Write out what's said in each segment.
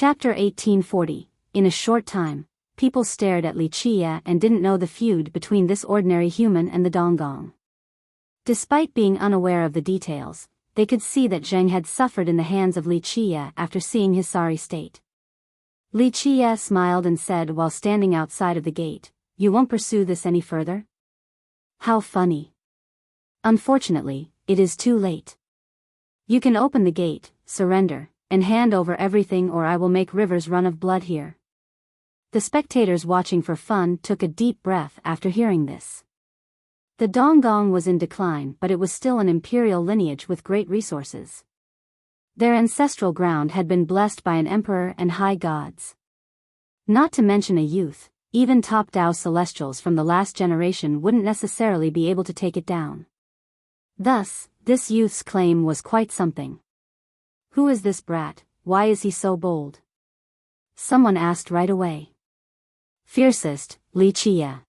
Chapter 1840. In a short time, people stared at Li Qia and didn't know the feud between this ordinary human and the Donggong. Despite being unaware of the details, they could see that Zheng had suffered in the hands of Li Qia after seeing his sorry state. Li Qia smiled and said while standing outside of the gate, "You won't pursue this any further?" How funny. Unfortunately, it is too late. You can open the gate, surrender, and hand over everything, or I will make rivers run of blood here. The spectators watching for fun took a deep breath after hearing this. The Donggong was in decline, but it was still an imperial lineage with great resources. Their ancestral ground had been blessed by an emperor and high gods. Not to mention a youth, even top Dao celestials from the last generation wouldn't necessarily be able to take it down. Thus, this youth's claim was quite something. Who is this brat? Why is he so bold? Someone asked right away. Fiercest, Li Qia.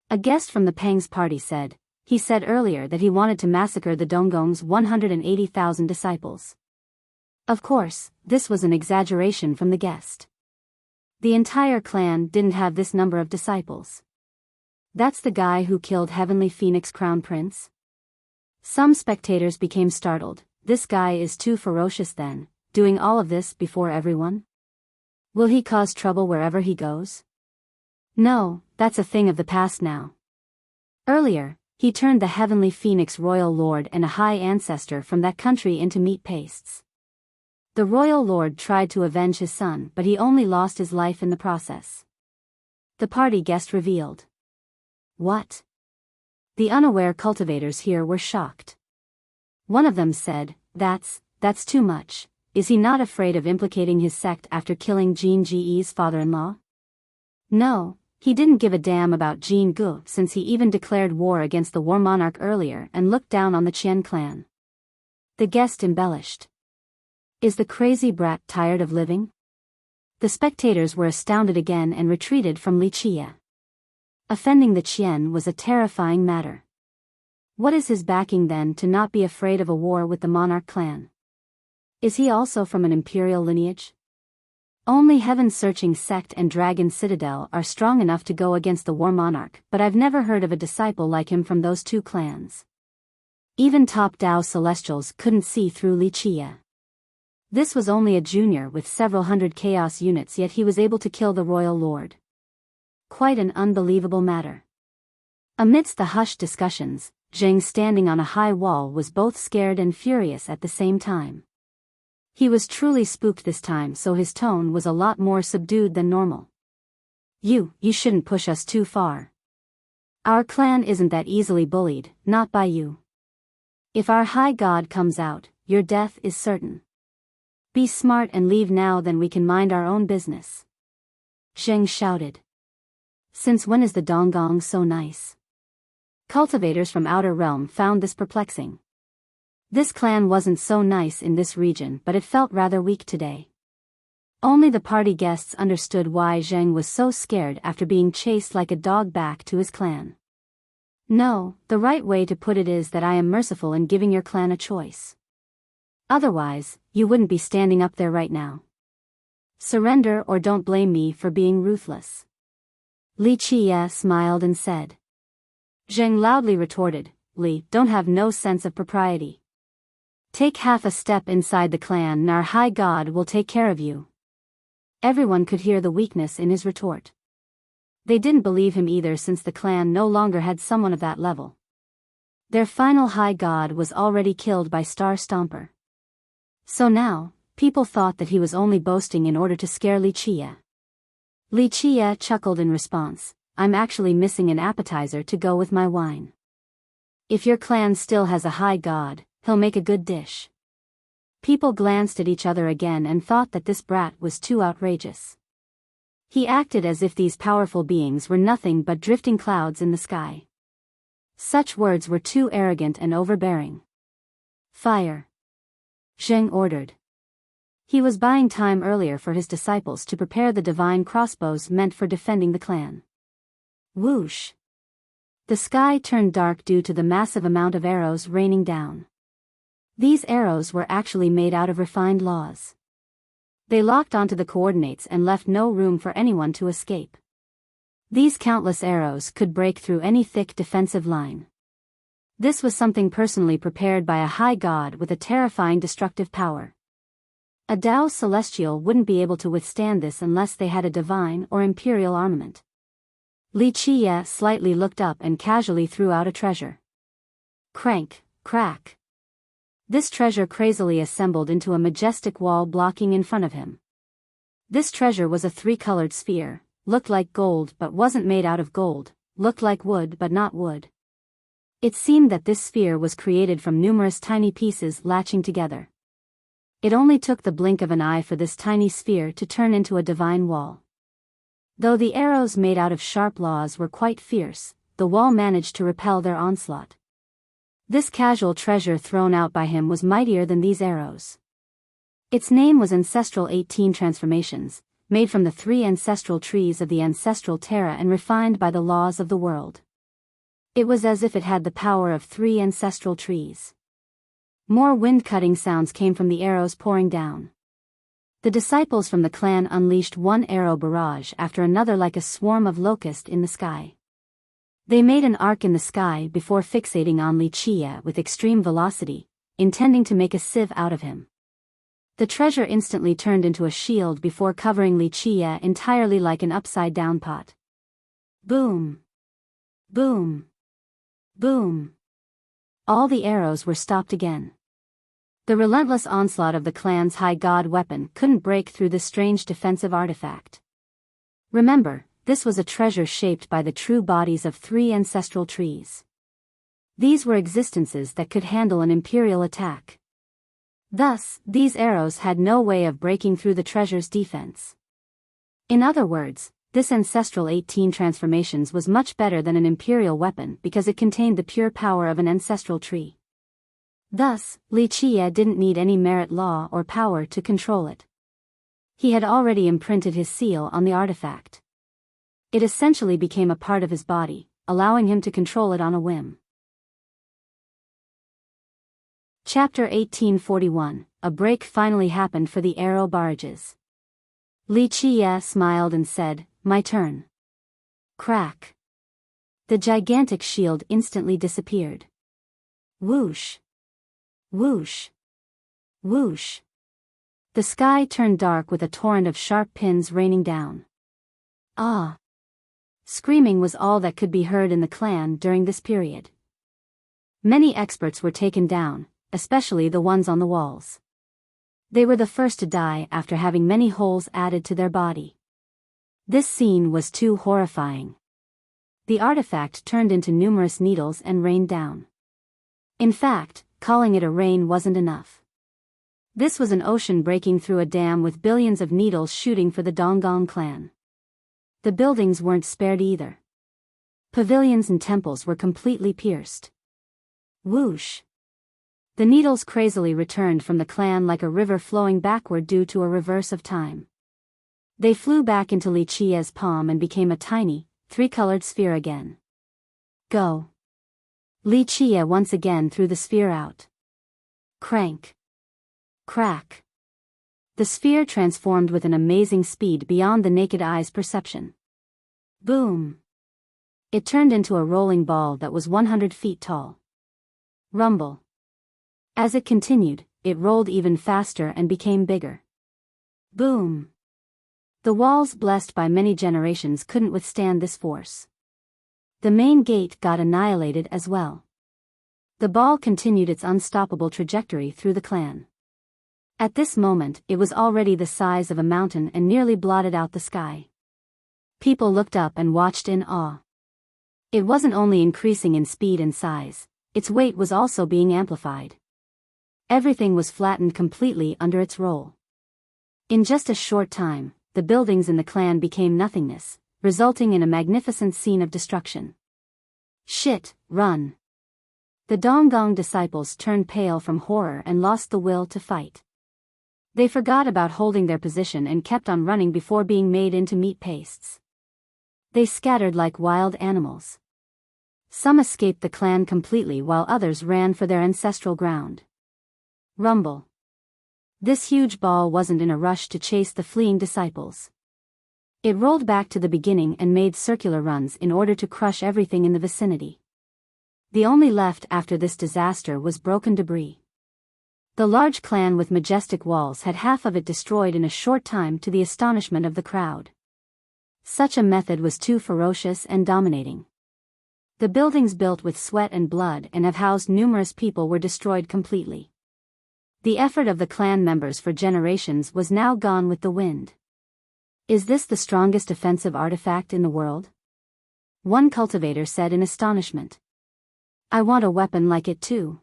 A guest from the Peng's party said. He said earlier that he wanted to massacre the Donggong's 180,000 disciples. Of course, this was an exaggeration from the guest. The entire clan didn't have this number of disciples. That's the guy who killed Heavenly Phoenix Crown Prince? Some spectators became startled. This guy is too ferocious then, doing all of this before everyone? Will he cause trouble wherever he goes? No, that's a thing of the past now. Earlier, he turned the Heavenly Phoenix Royal Lord and a high ancestor from that country into meat pastes. The Royal Lord tried to avenge his son, but he only lost his life in the process. The party guest revealed. What? The unaware cultivators here were shocked. One of them said, That's too much. Is he not afraid of implicating his sect after killing Jin Ji's father-in-law? No, he didn't give a damn about Jin Gu since he even declared war against the war monarch earlier and looked down on the Qian clan. The guest embellished. Is the crazy brat tired of living? The spectators were astounded again and retreated from Li Qia. Offending the Qian was a terrifying matter. What is his backing then to not be afraid of a war with the monarch clan? Is he also from an imperial lineage? Only heaven-searching sect and dragon citadel are strong enough to go against the war monarch, but I've never heard of a disciple like him from those two clans. Even top Dao celestials couldn't see through Li Qia. This was only a junior with several hundred chaos units, yet he was able to kill the royal lord. Quite an unbelievable matter. Amidst the hushed discussions, Zheng standing on a high wall was both scared and furious at the same time. He was truly spooked this time, so his tone was a lot more subdued than normal. You shouldn't push us too far. Our clan isn't that easily bullied, not by you. If our high god comes out, your death is certain. Be smart and leave now, then we can mind our own business. Zheng shouted. Since when is the Donggong so nice? Cultivators from Outer Realm found this perplexing. This clan wasn't so nice in this region, but it felt rather weak today. Only the party guests understood why Zheng was so scared after being chased like a dog back to his clan. No, the right way to put it is that I am merciful in giving your clan a choice. Otherwise, you wouldn't be standing up there right now. Surrender or don't blame me for being ruthless. Li Qia smiled and said. Zheng loudly retorted, Li, don't have no sense of propriety. Take half a step inside the clan and our high god will take care of you. Everyone could hear the weakness in his retort. They didn't believe him either, since the clan no longer had someone of that level. Their final high god was already killed by Star Stomper. So now, people thought that he was only boasting in order to scare Li Qia. Li Qia chuckled in response, I'm actually missing an appetizer to go with my wine. If your clan still has a high god, he'll make a good dish. People glanced at each other again and thought that this brat was too outrageous. He acted as if these powerful beings were nothing but drifting clouds in the sky. Such words were too arrogant and overbearing. Fire! Zheng ordered. He was buying time earlier for his disciples to prepare the divine crossbows meant for defending the clan. Whoosh! The sky turned dark due to the massive amount of arrows raining down. These arrows were actually made out of refined laws. They locked onto the coordinates and left no room for anyone to escape. These countless arrows could break through any thick defensive line. This was something personally prepared by a high god with a terrifying destructive power. A Tao celestial wouldn't be able to withstand this unless they had a divine or imperial armament. Li Qiye slightly looked up and casually threw out a treasure. Crank, crack. This treasure crazily assembled into a majestic wall blocking in front of him. This treasure was a three-colored sphere, looked like gold but wasn't made out of gold, looked like wood but not wood. It seemed that this sphere was created from numerous tiny pieces latching together. It only took the blink of an eye for this tiny sphere to turn into a divine wall. Though the arrows made out of sharp laws were quite fierce, the wall managed to repel their onslaught. This casual treasure thrown out by him was mightier than these arrows. Its name was Ancestral 18 Transformations, made from the 3 ancestral trees of the ancestral Terra and refined by the laws of the world. It was as if it had the power of 3 ancestral trees. More wind-cutting sounds came from the arrows pouring down. The disciples from the clan unleashed one arrow barrage after another like a swarm of locusts in the sky. They made an arc in the sky before fixating on Li Qiye with extreme velocity, intending to make a sieve out of him. The treasure instantly turned into a shield before covering Li Qiye entirely like an upside-down pot. Boom! Boom! Boom! All the arrows were stopped again. The relentless onslaught of the clan's high god weapon couldn't break through this strange defensive artifact. Remember, this was a treasure shaped by the true bodies of 3 ancestral trees. These were existences that could handle an imperial attack. Thus, these arrows had no way of breaking through the treasure's defense. In other words, this Ancestral 18 Transformations was much better than an imperial weapon because it contained the pure power of an ancestral tree. Thus, Li Qiye didn't need any merit law or power to control it. He had already imprinted his seal on the artifact. It essentially became a part of his body, allowing him to control it on a whim. Chapter 1841, A break finally happened for the arrow barrages. Li Qiye smiled and said, "My turn." Crack. The gigantic shield instantly disappeared. Whoosh. Whoosh. Whoosh. The sky turned dark with a torrent of sharp pins raining down. Ah! Screaming was all that could be heard in the clan during this period. Many experts were taken down, especially the ones on the walls. They were the first to die after having many holes added to their body. This scene was too horrifying. The artifact turned into numerous needles and rained down. In fact, calling it a rain wasn't enough. This was an ocean breaking through a dam with billions of needles shooting for the Donggong clan. The buildings weren't spared either. Pavilions and temples were completely pierced. Whoosh! The needles crazily returned from the clan like a river flowing backward due to a reverse of time. They flew back into Li Qiye's palm and became a tiny, 3-colored sphere again. Go! Li Qiye once again threw the sphere out. Crank! Crack! The sphere transformed with an amazing speed beyond the naked eye's perception. Boom! It turned into a rolling ball that was 100 feet tall. Rumble! As it continued, it rolled even faster and became bigger. Boom! The walls blessed by many generations couldn't withstand this force. The main gate got annihilated as well. The ball continued its unstoppable trajectory through the clan. At this moment, it was already the size of a mountain and nearly blotted out the sky. People looked up and watched in awe. It wasn't only increasing in speed and size, its weight was also being amplified. Everything was flattened completely under its roll. In just a short time, the buildings in the clan became nothingness, resulting in a magnificent scene of destruction. Shit, run! The Donggong disciples turned pale from horror and lost the will to fight. They forgot about holding their position and kept on running before being made into meat pastes. They scattered like wild animals. Some escaped the clan completely while others ran for their ancestral ground. Rumble. This huge ball wasn't in a rush to chase the fleeing disciples. It rolled back to the beginning and made circular runs in order to crush everything in the vicinity. The only left after this disaster was broken debris. The large clan with majestic walls had half of it destroyed in a short time, to the astonishment of the crowd. Such a method was too ferocious and dominating. The buildings built with sweat and blood and have housed numerous people were destroyed completely. The effort of the clan members for generations was now gone with the wind. Is this the strongest offensive artifact in the world? One cultivator said in astonishment. I want a weapon like it too.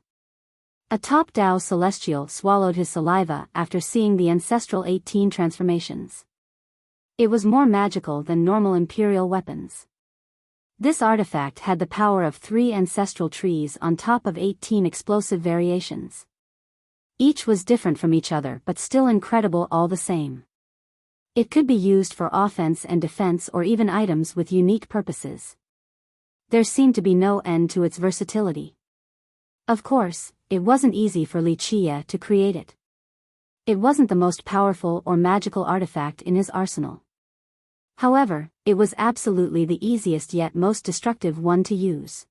A top Dao celestial swallowed his saliva after seeing the ancestral 18 transformations. It was more magical than normal imperial weapons. This artifact had the power of 3 ancestral trees on top of 18 explosive variations. Each was different from each other but still incredible all the same. It could be used for offense and defense or even items with unique purposes. There seemed to be no end to its versatility. Of course, it wasn't easy for Wuxia to create it. It wasn't the most powerful or magical artifact in his arsenal. However, it was absolutely the easiest yet most destructive one to use.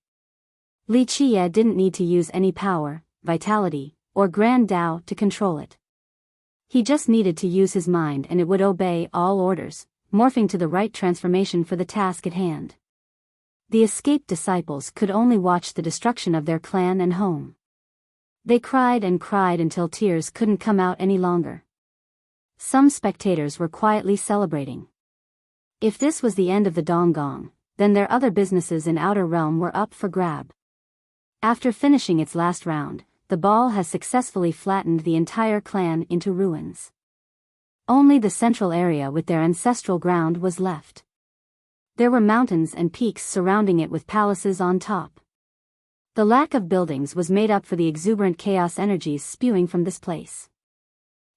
Wuxia didn't need to use any power, vitality, or grand Dao to control it. He just needed to use his mind and it would obey all orders, morphing to the right transformation for the task at hand. The escaped disciples could only watch the destruction of their clan and home. They cried and cried until tears couldn't come out any longer. Some spectators were quietly celebrating. If this was the end of the Donggong, then their other businesses in Outer Realm were up for grab. After finishing its last round, the ball has successfully flattened the entire clan into ruins. Only the central area with their ancestral ground was left. There were mountains and peaks surrounding it with palaces on top. The lack of buildings was made up for the exuberant chaos energies spewing from this place.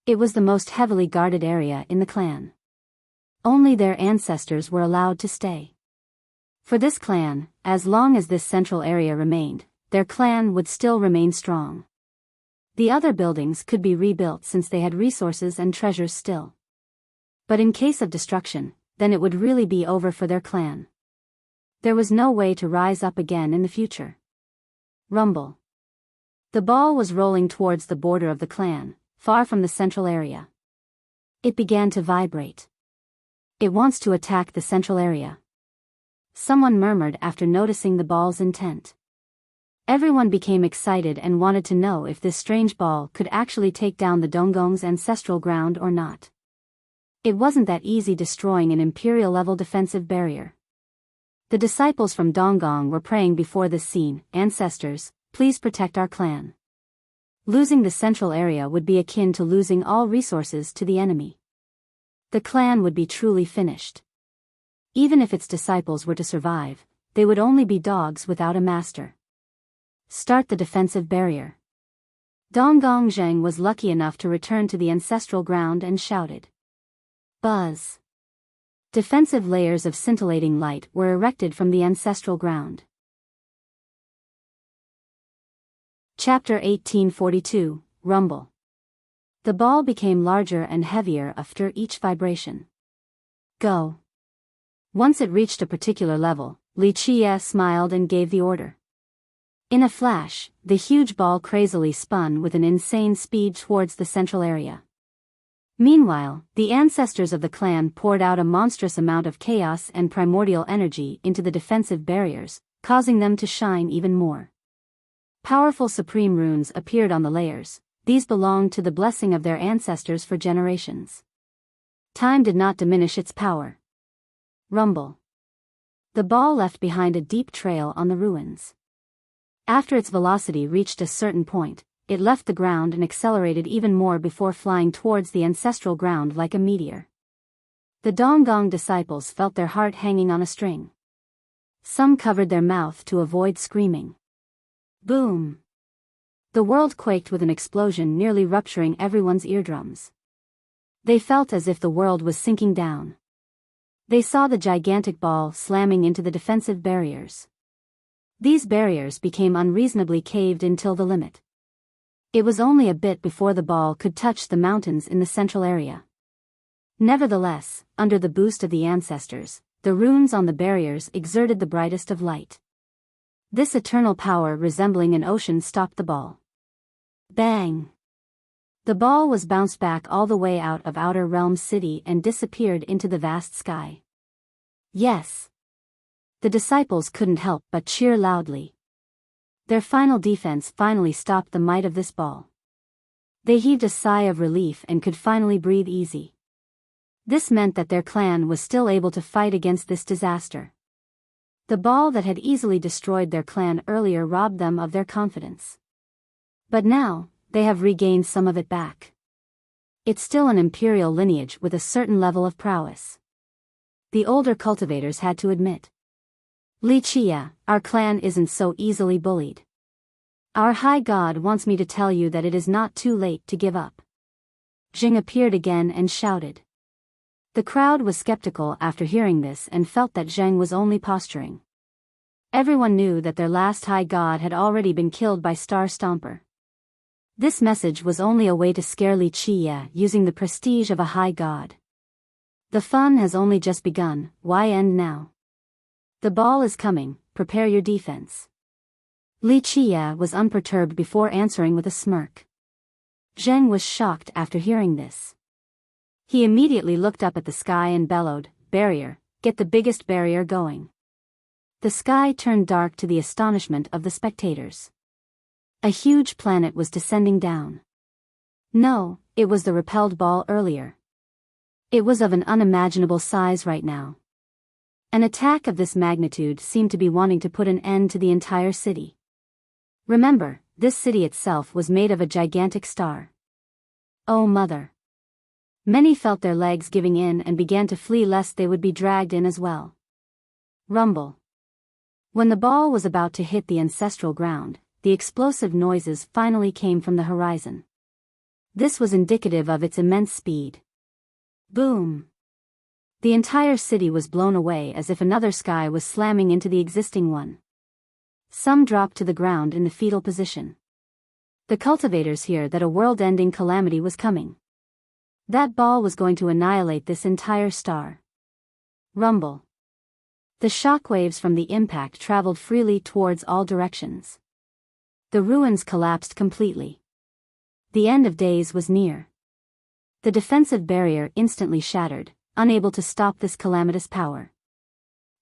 It was the most heavily guarded area in the clan. Only their ancestors were allowed to stay. For this clan, as long as this central area remained, their clan would still remain strong. The other buildings could be rebuilt since they had resources and treasures still. But in case of destruction, then it would really be over for their clan. There was no way to rise up again in the future. Rumble. The ball was rolling towards the border of the clan, far from the central area. It began to vibrate. It wants to attack the central area. Someone murmured after noticing the ball's intent. Everyone became excited and wanted to know if this strange ball could actually take down the Donggong's ancestral ground or not. It wasn't that easy destroying an imperial-level defensive barrier. The disciples from Donggong were praying before this scene, "Ancestors, please protect our clan." Losing the central area would be akin to losing all resources to the enemy. The clan would be truly finished. Even if its disciples were to survive, they would only be dogs without a master. Start the defensive barrier. Donggong Zheng was lucky enough to return to the ancestral ground and shouted. Buzz. Defensive layers of scintillating light were erected from the ancestral ground. Chapter 1842, Rumble. The ball became larger and heavier after each vibration. Go. Once it reached a particular level, Wuxia smiled and gave the order. In a flash, the huge ball crazily spun with an insane speed towards the central area. Meanwhile, the ancestors of the clan poured out a monstrous amount of chaos and primordial energy into the defensive barriers, causing them to shine even more. Powerful supreme runes appeared on the layers. These belonged to the blessing of their ancestors for generations. Time did not diminish its power. Rumble. The ball left behind a deep trail on the ruins. After its velocity reached a certain point, it left the ground and accelerated even more before flying towards the ancestral ground like a meteor. The Donggong disciples felt their heart hanging on a string. Some covered their mouth to avoid screaming. Boom! The world quaked with an explosion nearly rupturing everyone's eardrums. They felt as if the world was sinking down. They saw the gigantic ball slamming into the defensive barriers. These barriers became unreasonably caved in till the limit. It was only a bit before the ball could touch the mountains in the central area. Nevertheless, under the boost of the ancestors, the runes on the barriers exerted the brightest of light. This eternal power resembling an ocean stopped the ball. Bang! The ball was bounced back all the way out of Outer Realm City and disappeared into the vast sky. Yes! The disciples couldn't help but cheer loudly. Their final defense finally stopped the might of this ball. They heaved a sigh of relief and could finally breathe easy. This meant that their clan was still able to fight against this disaster. The ball that had easily destroyed their clan earlier robbed them of their confidence. But now, they have regained some of it back. It's still an imperial lineage with a certain level of prowess. The older cultivators had to admit. Wuxia, our clan isn't so easily bullied. Our high god wants me to tell you that it is not too late to give up. Jing appeared again and shouted. The crowd was skeptical after hearing this and felt that Zheng was only posturing. Everyone knew that their last high god had already been killed by Star Stomper. This message was only a way to scare Wuxia using the prestige of a high god. The fun has only just begun, why end now? The ball is coming, prepare your defense. Wuxia was unperturbed before answering with a smirk. Zheng was shocked after hearing this. He immediately looked up at the sky and bellowed, "Barrier, get the biggest barrier going." The sky turned dark to the astonishment of the spectators. A huge planet was descending down. No, it was the repelled ball earlier. It was of an unimaginable size right now. An attack of this magnitude seemed to be wanting to put an end to the entire city. Remember, this city itself was made of a gigantic star. Oh mother! Many felt their legs giving in and began to flee lest they would be dragged in as well. Rumble. When the ball was about to hit the ancestral ground, the explosive noises finally came from the horizon. This was indicative of its immense speed. Boom! The entire city was blown away as if another sky was slamming into the existing one. Some dropped to the ground in the fetal position. The cultivators hear that a world-ending calamity was coming. That ball was going to annihilate this entire star. Rumble. The shockwaves from the impact traveled freely towards all directions. The ruins collapsed completely. The end of days was near. The defensive barrier instantly shattered, unable to stop this calamitous power.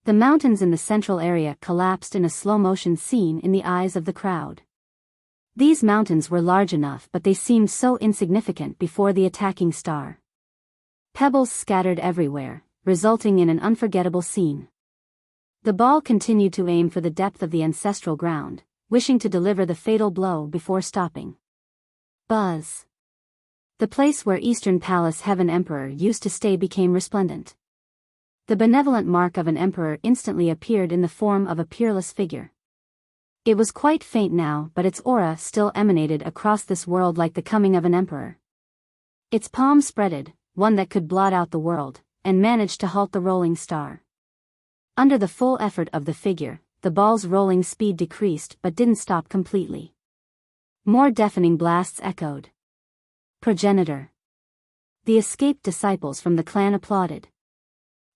The mountains in the central area collapsed in a slow-motion scene in the eyes of the crowd. These mountains were large enough but they seemed so insignificant before the attacking star. Pebbles scattered everywhere, resulting in an unforgettable scene. The ball continued to aim for the depth of the ancestral ground, wishing to deliver the fatal blow before stopping. Buzz. The place where Eastern Palace Heaven Emperor used to stay became resplendent. The benevolent mark of an emperor instantly appeared in the form of a peerless figure. It was quite faint now, but its aura still emanated across this world like the coming of an emperor. Its palm spreaded, one that could blot out the world, and managed to halt the rolling star. Under the full effort of the figure, the ball's rolling speed decreased but didn't stop completely. More deafening blasts echoed. Progenitor. The escaped disciples from the clan applauded.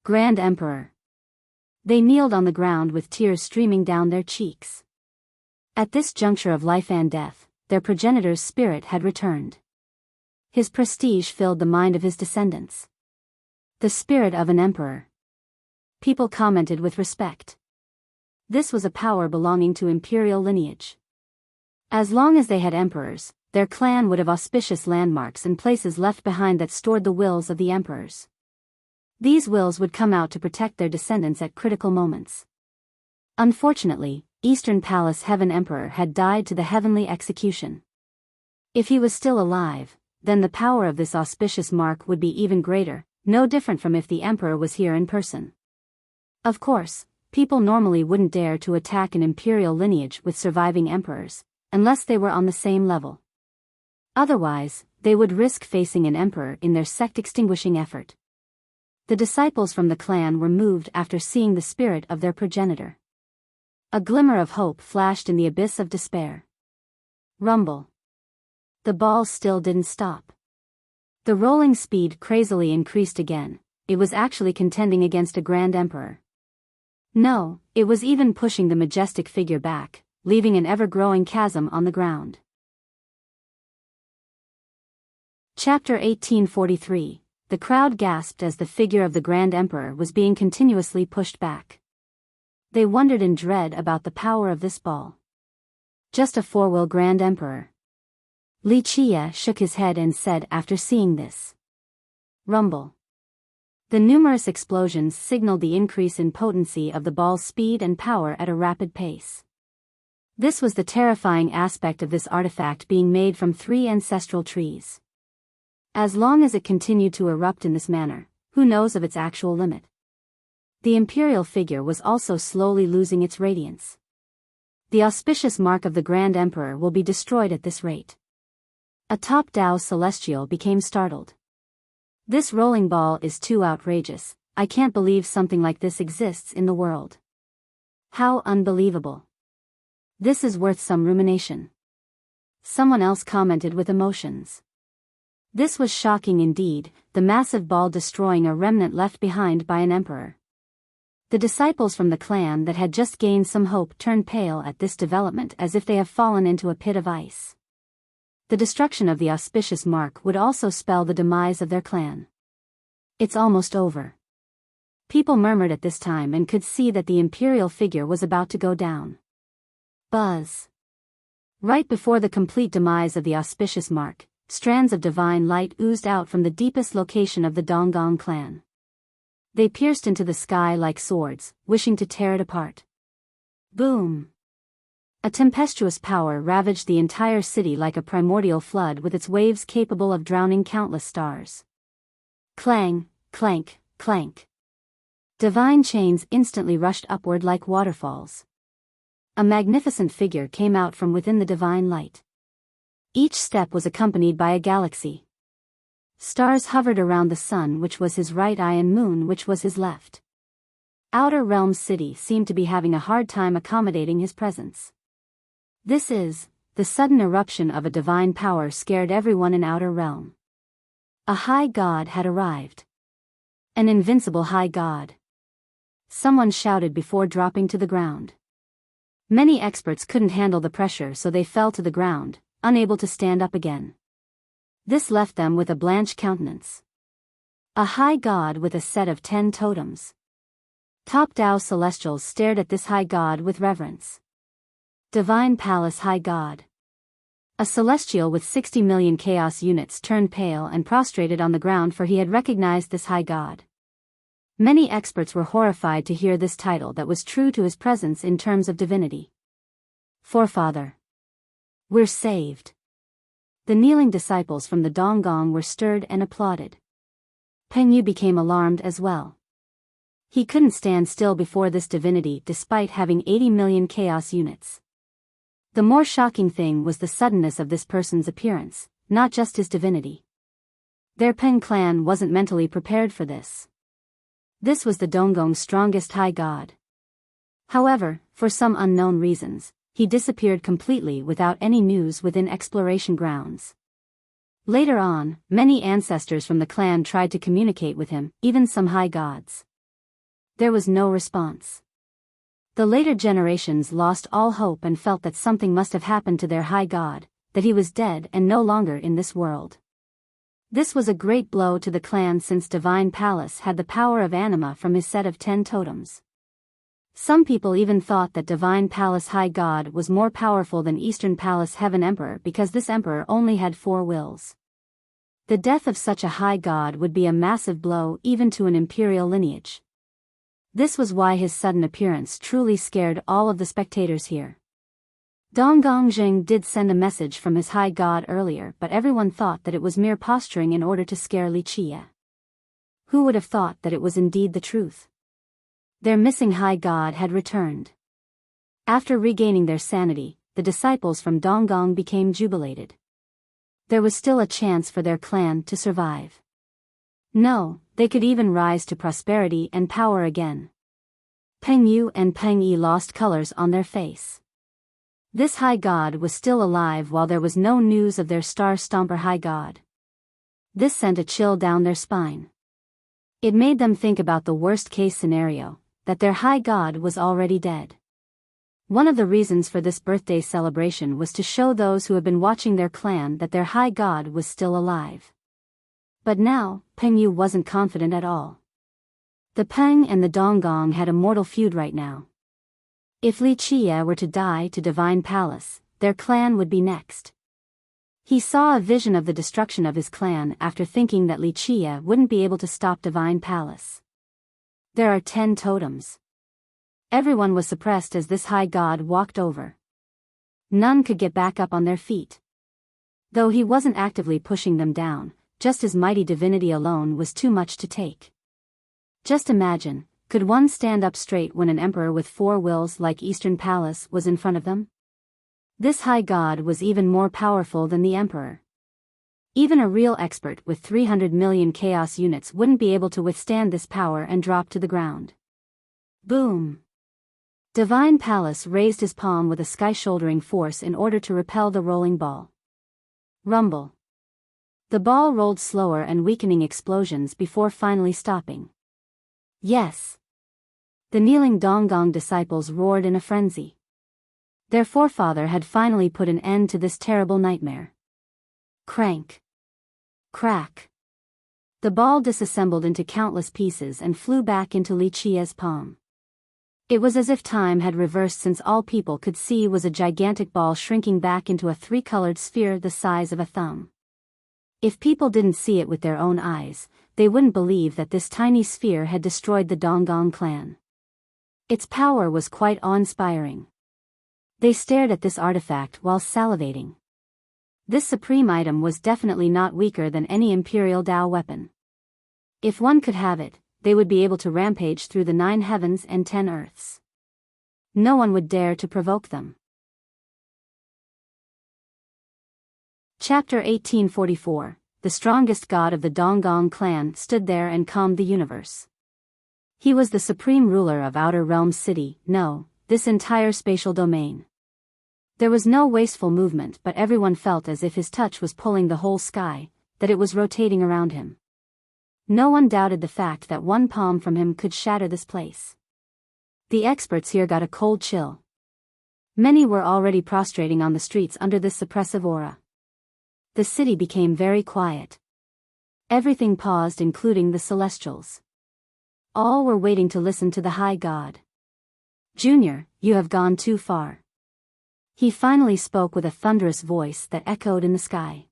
Grand Emperor. They kneeled on the ground with tears streaming down their cheeks. At this juncture of life and death, their progenitor's spirit had returned. His prestige filled the mind of his descendants. The spirit of an emperor. People commented with respect. This was a power belonging to imperial lineage. As long as they had emperors, their clan would have auspicious landmarks and places left behind that stored the wills of the emperors. These wills would come out to protect their descendants at critical moments. Unfortunately, Eastern Palace Heaven Emperor had died to the heavenly execution. If he was still alive, then the power of this auspicious mark would be even greater, no different from if the emperor was here in person. Of course, people normally wouldn't dare to attack an imperial lineage with surviving emperors, unless they were on the same level. Otherwise, they would risk facing an emperor in their sect-extinguishing effort. The disciples from the clan were moved after seeing the spirit of their progenitor. A glimmer of hope flashed in the abyss of despair. Rumble. the ball still didn't stop. The rolling speed crazily increased again. It was actually contending against a Grand Emperor. No, it was even pushing the majestic figure back, leaving an ever-growing chasm on the ground. Chapter 1843. The crowd gasped as the figure of the Grand Emperor was being continuously pushed back. They wondered in dread about the power of this ball. Just a four-wheel Grand Emperor. Li Chia shook his head and said after seeing this. Rumble. The numerous explosions signaled the increase in potency of the ball's speed and power at a rapid pace. This was the terrifying aspect of this artifact being made from 3 ancestral trees. As long as it continued to erupt in this manner, who knows of its actual limit? The imperial figure was also slowly losing its radiance. The auspicious mark of the Grand Emperor will be destroyed at this rate. A top Dao celestial became startled. This rolling ball is too outrageous. I can't believe something like this exists in the world. How unbelievable. This is worth some rumination. Someone else commented with emotions. This was shocking indeed, the massive ball destroying a remnant left behind by an emperor. The disciples from the clan that had just gained some hope turned pale at this development as if they have fallen into a pit of ice. The destruction of the auspicious mark would also spell the demise of their clan. It's almost over. People murmured at this time and could see that the imperial figure was about to go down. Buzz. Right before the complete demise of the auspicious mark, strands of divine light oozed out from the deepest location of the Donggong clan. They pierced into the sky like swords, wishing to tear it apart. Boom! A tempestuous power ravaged the entire city like a primordial flood with its waves capable of drowning countless stars. Clang, clank, clank. Divine chains instantly rushed upward like waterfalls. A magnificent figure came out from within the divine light. Each step was accompanied by a galaxy. Stars hovered around the sun, which was his right eye, and moon, which was his left. Outer Realm City seemed to be having a hard time accommodating his presence. The sudden eruption of a divine power scared everyone in Outer Realm. A high god had arrived. An invincible high god. Someone shouted before dropping to the ground. Many experts couldn't handle the pressure, so they fell to the ground, unable to stand up again. This left them with a blanched countenance. A high god with a set of 10 totems. Top Dao celestials stared at this high god with reverence. Divine Palace High God. A celestial with 60 million chaos units turned pale and prostrated on the ground, for he had recognized this high god. Many experts were horrified to hear this title that was true to his presence in terms of divinity. Forefather. We're saved. The kneeling disciples from the Donggong were stirred and applauded. Peng Yu became alarmed as well. He couldn't stand still before this divinity despite having 80 million chaos units. The more shocking thing was the suddenness of this person's appearance, not just his divinity. Their Peng clan wasn't mentally prepared for this. This was the Donggong's strongest high god. However, for some unknown reasons, he disappeared completely without any news within exploration grounds. Later on, many ancestors from the clan tried to communicate with him, even some high gods. There was no response. The later generations lost all hope and felt that something must have happened to their high god, that he was dead and no longer in this world. This was a great blow to the clan, since Divine Palace had the power of anima from his set of 10 totems. Some people even thought that Divine Palace High God was more powerful than Eastern Palace Heaven Emperor because this emperor only had 4 wills. The death of such a high god would be a massive blow even to an imperial lineage. This was why his sudden appearance truly scared all of the spectators here. Donggong Jing did send a message from his high god earlier, but everyone thought that it was mere posturing in order to scare Li Chia. Who would have thought that it was indeed the truth? Their missing high god had returned. After regaining their sanity, the disciples from Donggong became jubilated. There was still a chance for their clan to survive. No, they could even rise to prosperity and power again. Peng Yu and Peng Yi lost colors on their face. This high god was still alive while there was no news of their Star Stomper high god. This sent a chill down their spine. It made them think about the worst-case scenario, that their high god was already dead. One of the reasons for this birthday celebration was to show those who had been watching their clan that their high god was still alive. But now, Peng Yu wasn't confident at all. The Peng and the Donggong had a mortal feud right now. If Li Qie were to die to Divine Palace, their clan would be next. He saw a vision of the destruction of his clan after thinking that Li Qie wouldn't be able to stop Divine Palace. There are 10 totems. Everyone was suppressed as this high god walked over. None could get back up on their feet. Though he wasn't actively pushing them down, just his mighty divinity alone was too much to take. Just imagine, could one stand up straight when an emperor with 4 wills like Eastern Palace was in front of them? This high god was even more powerful than the emperor. Even a real expert with 300 million chaos units wouldn't be able to withstand this power and drop to the ground. Boom! Divine Palace raised his palm with a sky-shouldering force in order to repel the rolling ball. Rumble. The ball rolled slower and weakening explosions before finally stopping. Yes! The kneeling Donggong disciples roared in a frenzy. Their forefather had finally put an end to this terrible nightmare. Crank. Crack. The ball disassembled into countless pieces and flew back into Li Qie's palm. It was as if time had reversed, since all people could see was a gigantic ball shrinking back into a 3-colored sphere the size of a thumb. If people didn't see it with their own eyes, they wouldn't believe that this tiny sphere had destroyed the Donggong clan. Its power was quite awe-inspiring. They stared at this artifact while salivating. This supreme item was definitely not weaker than any Imperial Dao weapon. If one could have it, they would be able to rampage through the 9 heavens and 10 earths. No one would dare to provoke them. Chapter 1844. The strongest god of the Donggong clan stood there and calmed the universe. He was the supreme ruler of Outer Realm City, this entire spatial domain. There was no wasteful movement, but everyone felt as if his touch was pulling the whole sky, that it was rotating around him. No one doubted the fact that one palm from him could shatter this place. The experts here got a cold chill. Many were already prostrating on the streets under this suppressive aura. The city became very quiet. Everything paused, including the Celestials. All were waiting to listen to the High God. Junior, you have gone too far. He finally spoke with a thunderous voice that echoed in the sky.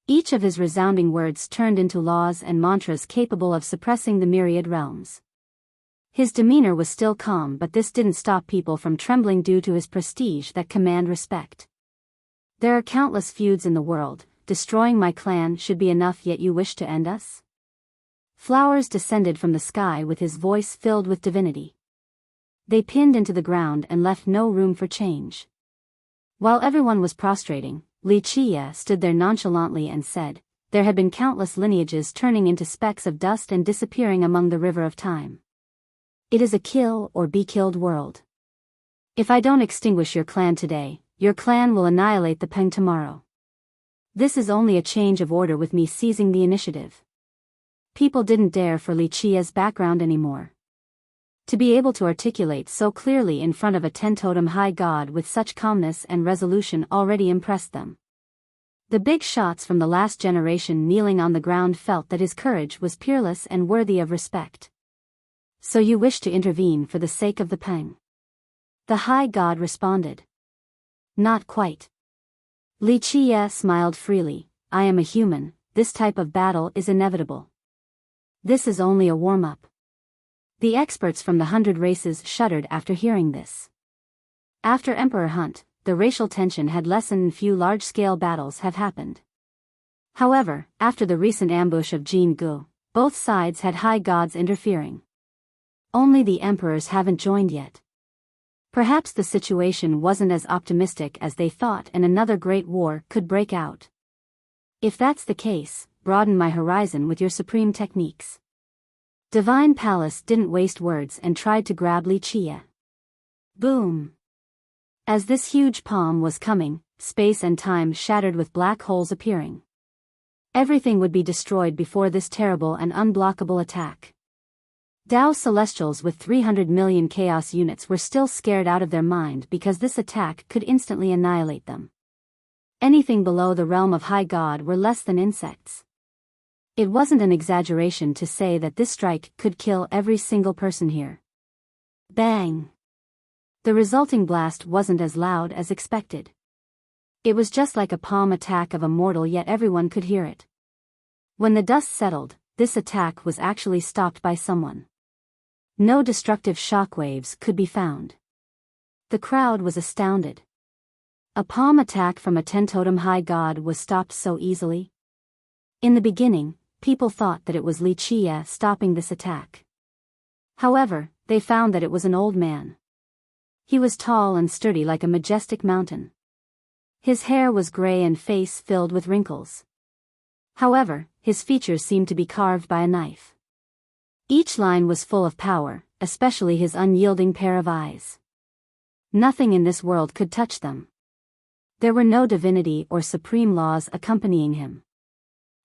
Each of his resounding words turned into laws and mantras capable of suppressing the myriad realms. His demeanor was still calm, but this didn't stop people from trembling due to his prestige that command respect. There are countless feuds in the world, destroying my clan should be enough, yet you wish to end us? Flowers descended from the sky with his voice filled with divinity. They pinned into the ground and left no room for change. While everyone was prostrating, Li Qie stood there nonchalantly and said, there had been countless lineages turning into specks of dust and disappearing among the river of time. It is a kill or be killed world. If I don't extinguish your clan today, your clan will annihilate the Peng tomorrow. This is only a change of order with me seizing the initiative. People didn't dare for Li Qie's background anymore. To be able to articulate so clearly in front of a 10-totem high god with such calmness and resolution already impressed them. The big shots from the last generation kneeling on the ground felt that his courage was peerless and worthy of respect. So you wish to intervene for the sake of the Peng? The high god responded. Not quite. Li Qie smiled freely. I am a human, this type of battle is inevitable. This is only a warm-up. The experts from the 100 races shuddered after hearing this. After Emperor Hunt, the racial tension had lessened and few large-scale battles have happened. However, after the recent ambush of Jin Gu, both sides had high gods interfering. Only the emperors haven't joined yet. Perhaps the situation wasn't as optimistic as they thought and another great war could break out. If that's the case, broaden my horizon with your supreme techniques. Divine Palace didn't waste words and tried to grab Li Qie. Boom! As this huge palm was coming, space and time shattered with black holes appearing. Everything would be destroyed before this terrible and unblockable attack. Dao Celestials with 300 million chaos units were still scared out of their mind because this attack could instantly annihilate them. Anything below the realm of High God were less than insects. It wasn't an exaggeration to say that this strike could kill every single person here. Bang! The resulting blast wasn't as loud as expected. It was just like a palm attack of a mortal, yet everyone could hear it. When the dust settled, this attack was actually stopped by someone. No destructive shockwaves could be found. The crowd was astounded. A palm attack from a 10-totem High God was stopped so easily? In the beginning, people thought that it was Wuxia stopping this attack. However, they found that it was an old man. He was tall and sturdy like a majestic mountain. His hair was gray and face filled with wrinkles. However, his features seemed to be carved by a knife. Each line was full of power, especially his unyielding pair of eyes. Nothing in this world could touch them. There were no divinity or supreme laws accompanying him.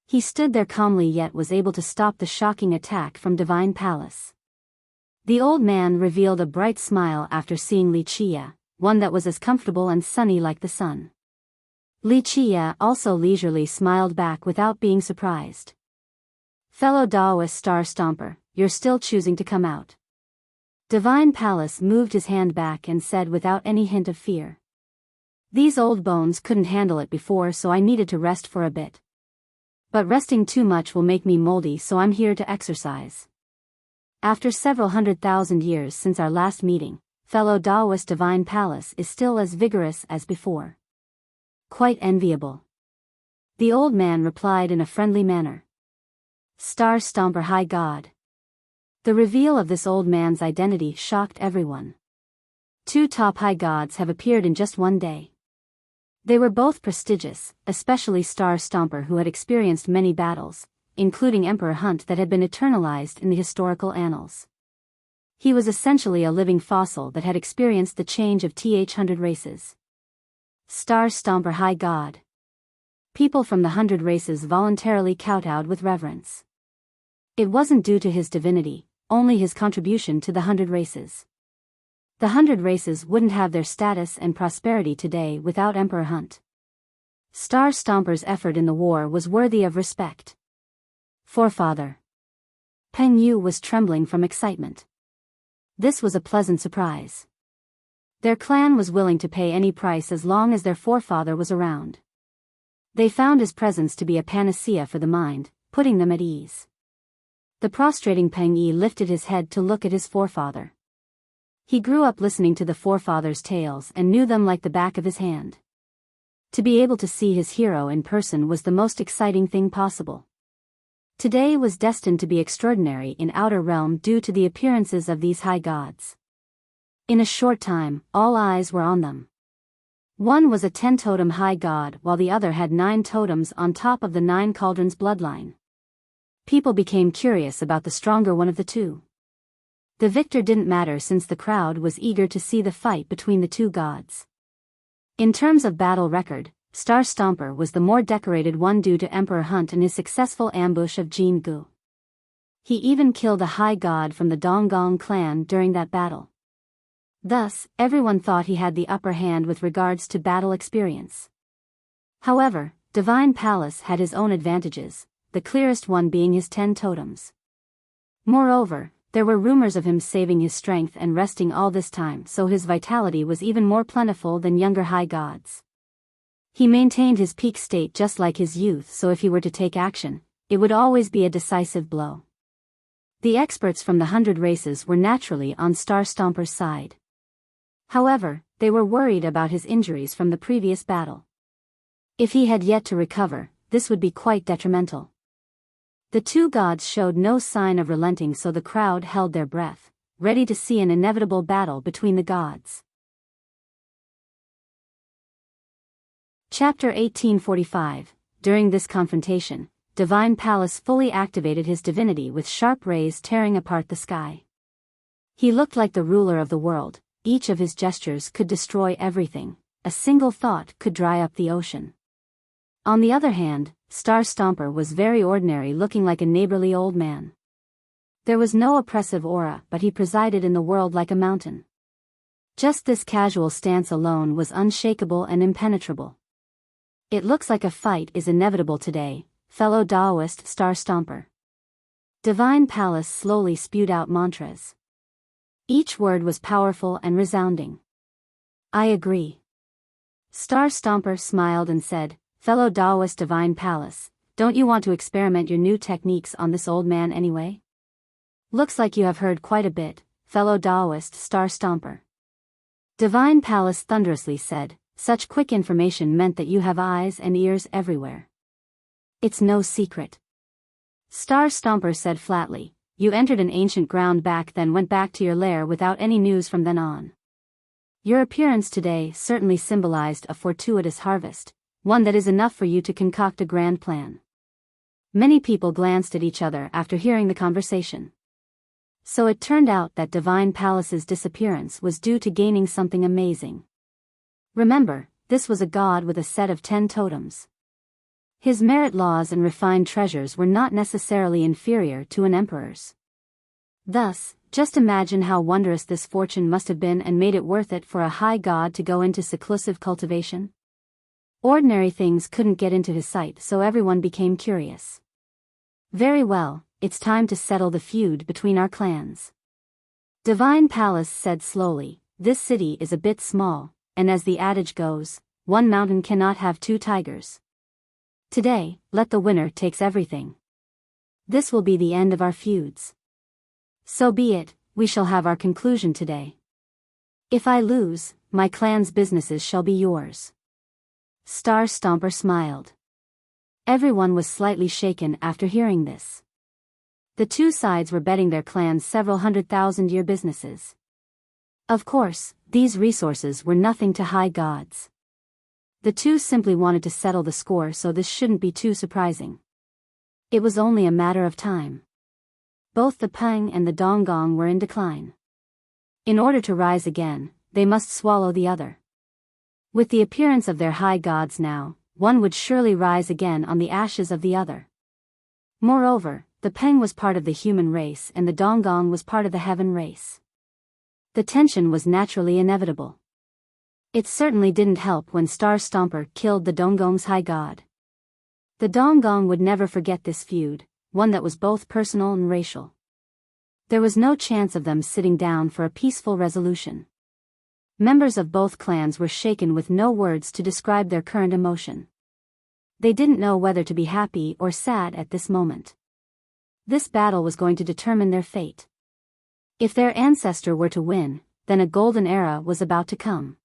He stood there calmly yet was able to stop the shocking attack from Divine Palace. The old man revealed a bright smile after seeing Wuxia, one that was as comfortable and sunny like the sun. Wuxia also leisurely smiled back without being surprised. Fellow Daoist Star Stomper, you're still choosing to come out. Divine Palace moved his hand back and said without any hint of fear. These old bones couldn't handle it before, so I needed to rest for a bit. But resting too much will make me moldy, so I'm here to exercise. After several 100,000 years since our last meeting, fellow Daoist Divine Palace is still as vigorous as before. Quite enviable. The old man replied in a friendly manner. Star Stomper High God. The reveal of this old man's identity shocked everyone. 2 top High Gods have appeared in just one day. They were both prestigious, especially Star Stomper, who had experienced many battles, including Emperor Hunt that had been eternalized in the historical annals. He was essentially a living fossil that had experienced the change of th-100 races. Star Stomper High God. People from the 100 races voluntarily kowtowed with reverence. It wasn't due to his divinity, only his contribution to the 100 races. The 100 races wouldn't have their status and prosperity today without Emperor Hunt. Star Stomper's effort in the war was worthy of respect. Forefather. Peng Yu was trembling from excitement. This was a pleasant surprise. Their clan was willing to pay any price as long as their forefather was around. They found his presence to be a panacea for the mind, putting them at ease. The prostrating Peng Yi lifted his head to look at his forefather. He grew up listening to the forefathers' tales and knew them like the back of his hand. To be able to see his hero in person was the most exciting thing possible. Today was destined to be extraordinary in Outer Realm due to the appearances of these High Gods. In a short time, all eyes were on them. One was a 10-totem High God while the other had 9 totems on top of the 9 cauldrons bloodline. People became curious about the stronger one of the two. The victor didn't matter since the crowd was eager to see the fight between the 2 gods. In terms of battle record, Star Stomper was the more decorated one due to Emperor Hunt and his successful ambush of Jin Gu. He even killed a High God from the Donggong clan during that battle. Thus, everyone thought he had the upper hand with regards to battle experience. However, Divine Palace had his own advantages, the clearest one being his 10 totems. Moreover, there were rumors of him saving his strength and resting all this time, so his vitality was even more plentiful than younger High Gods. He maintained his peak state just like his youth, so if he were to take action, it would always be a decisive blow. The experts from the 100 races were naturally on Star Stomper's side. However, they were worried about his injuries from the previous battle. If he had yet to recover, this would be quite detrimental. The 2 gods showed no sign of relenting, so the crowd held their breath, ready to see an inevitable battle between the gods. Chapter 1845. During this confrontation, Divine Palace fully activated his divinity with sharp rays tearing apart the sky. He looked like the ruler of the world, each of his gestures could destroy everything, a single thought could dry up the ocean. On the other hand, Star Stomper was very ordinary, looking like a neighborly old man. There was no oppressive aura, but he presided in the world like a mountain. Just this casual stance alone was unshakable and impenetrable. It looks like a fight is inevitable today, fellow Daoist Star Stomper. Divine Palace slowly spewed out mantras. Each word was powerful and resounding. I agree. Star Stomper smiled and said, fellow Daoist Divine Palace, don't you want to experiment your new techniques on this old man anyway? Looks like you have heard quite a bit, fellow Daoist Star Stomper. Divine Palace thunderously said, such quick information meant that you have eyes and ears everywhere. It's no secret. Star Stomper said flatly, you entered an ancient ground back then went back to your lair without any news from then on. Your appearance today certainly symbolized a fortuitous harvest, one that is enough for you to concoct a grand plan. Many people glanced at each other after hearing the conversation. So it turned out that Divine Palace's disappearance was due to gaining something amazing. Remember, this was a god with a set of 10 totems. His merit laws and refined treasures were not necessarily inferior to an emperor's. Thus, just imagine how wondrous this fortune must have been and made it worth it for a high god to go into seclusive cultivation. Ordinary things couldn't get into his sight, so everyone became curious. Very well, it's time to settle the feud between our clans. Divine Palace said slowly, this city is a bit small, and as the adage goes, one mountain cannot have two tigers. Today, let the winner takes everything. This will be the end of our feuds. So be it, we shall have our conclusion today. If I lose, my clan's businesses shall be yours. Star Stomper smiled. Everyone was slightly shaken after hearing this. The two sides were betting their clans several 100,000-year businesses. Of course, these resources were nothing to high gods. The two simply wanted to settle the score, so this shouldn't be too surprising. It was only a matter of time. Both the Peng and the Donggong were in decline. In order to rise again, they must swallow the other. With the appearance of their high gods now, one would surely rise again on the ashes of the other. Moreover, the Peng was part of the human race and the Donggong was part of the heaven race. The tension was naturally inevitable. It certainly didn't help when Star Stomper killed the Donggong's high god. The Donggong would never forget this feud, one that was both personal and racial. There was no chance of them sitting down for a peaceful resolution. Members of both clans were shaken with no words to describe their current emotion. They didn't know whether to be happy or sad at this moment. This battle was going to determine their fate. If their ancestor were to win, then a golden era was about to come.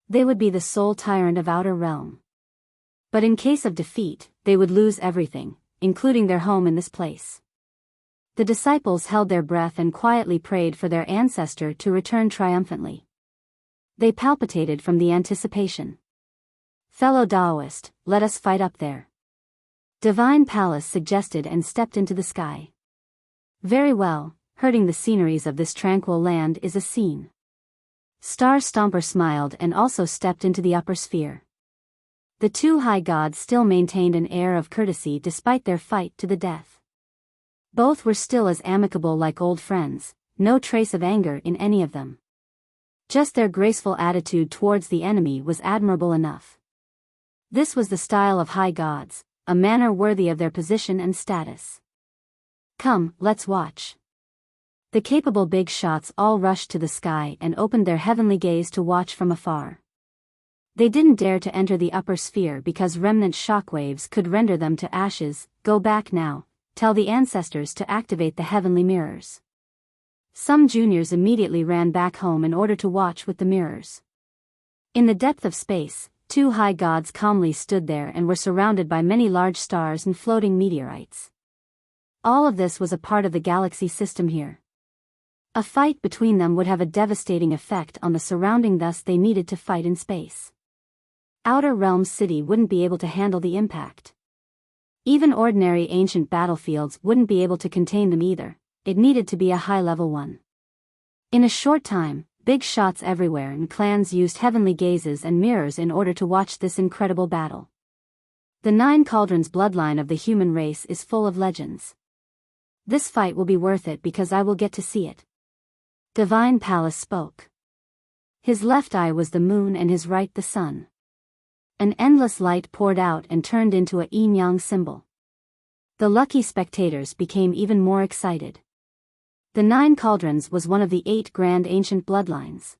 They would be the sole tyrant of Outer Realm. But in case of defeat, they would lose everything, including their home in this place. The disciples held their breath and quietly prayed for their ancestor to return triumphantly. They palpitated from the anticipation. Fellow Daoist, let us fight up there. Divine Palace suggested and stepped into the sky. Very well, hurting the sceneries of this tranquil land is a scene. Star Stomper smiled and also stepped into the upper sphere. The two high gods still maintained an air of courtesy despite their fight to the death. Both were still as amicable like old friends, no trace of anger in any of them. Just their graceful attitude towards the enemy was admirable enough. This was the style of high gods, a manner worthy of their position and status. Come, let's watch. The capable big shots all rushed to the sky and opened their heavenly gaze to watch from afar. They didn't dare to enter the upper sphere because remnant shockwaves could render them to ashes. Go back now, tell the ancestors to activate the heavenly mirrors. Some juniors immediately ran back home in order to watch with the mirrors. In the depth of space, two high gods calmly stood there and were surrounded by many large stars and floating meteorites. All of this was a part of the galaxy system here. A fight between them would have a devastating effect on the surrounding, thus they needed to fight in space. Outer Realm City wouldn't be able to handle the impact. Even ordinary ancient battlefields wouldn't be able to contain them either. It needed to be a high-level one. In a short time, big shots everywhere, and clans used heavenly gazes and mirrors in order to watch this incredible battle. The Nine Cauldrons bloodline of the human race is full of legends. This fight will be worth it because I will get to see it. Divine Palace spoke. His left eye was the moon and his right the sun. An endless light poured out and turned into a yin-yang symbol. The lucky spectators became even more excited. The Nine Cauldrons was one of the 8 grand ancient bloodlines.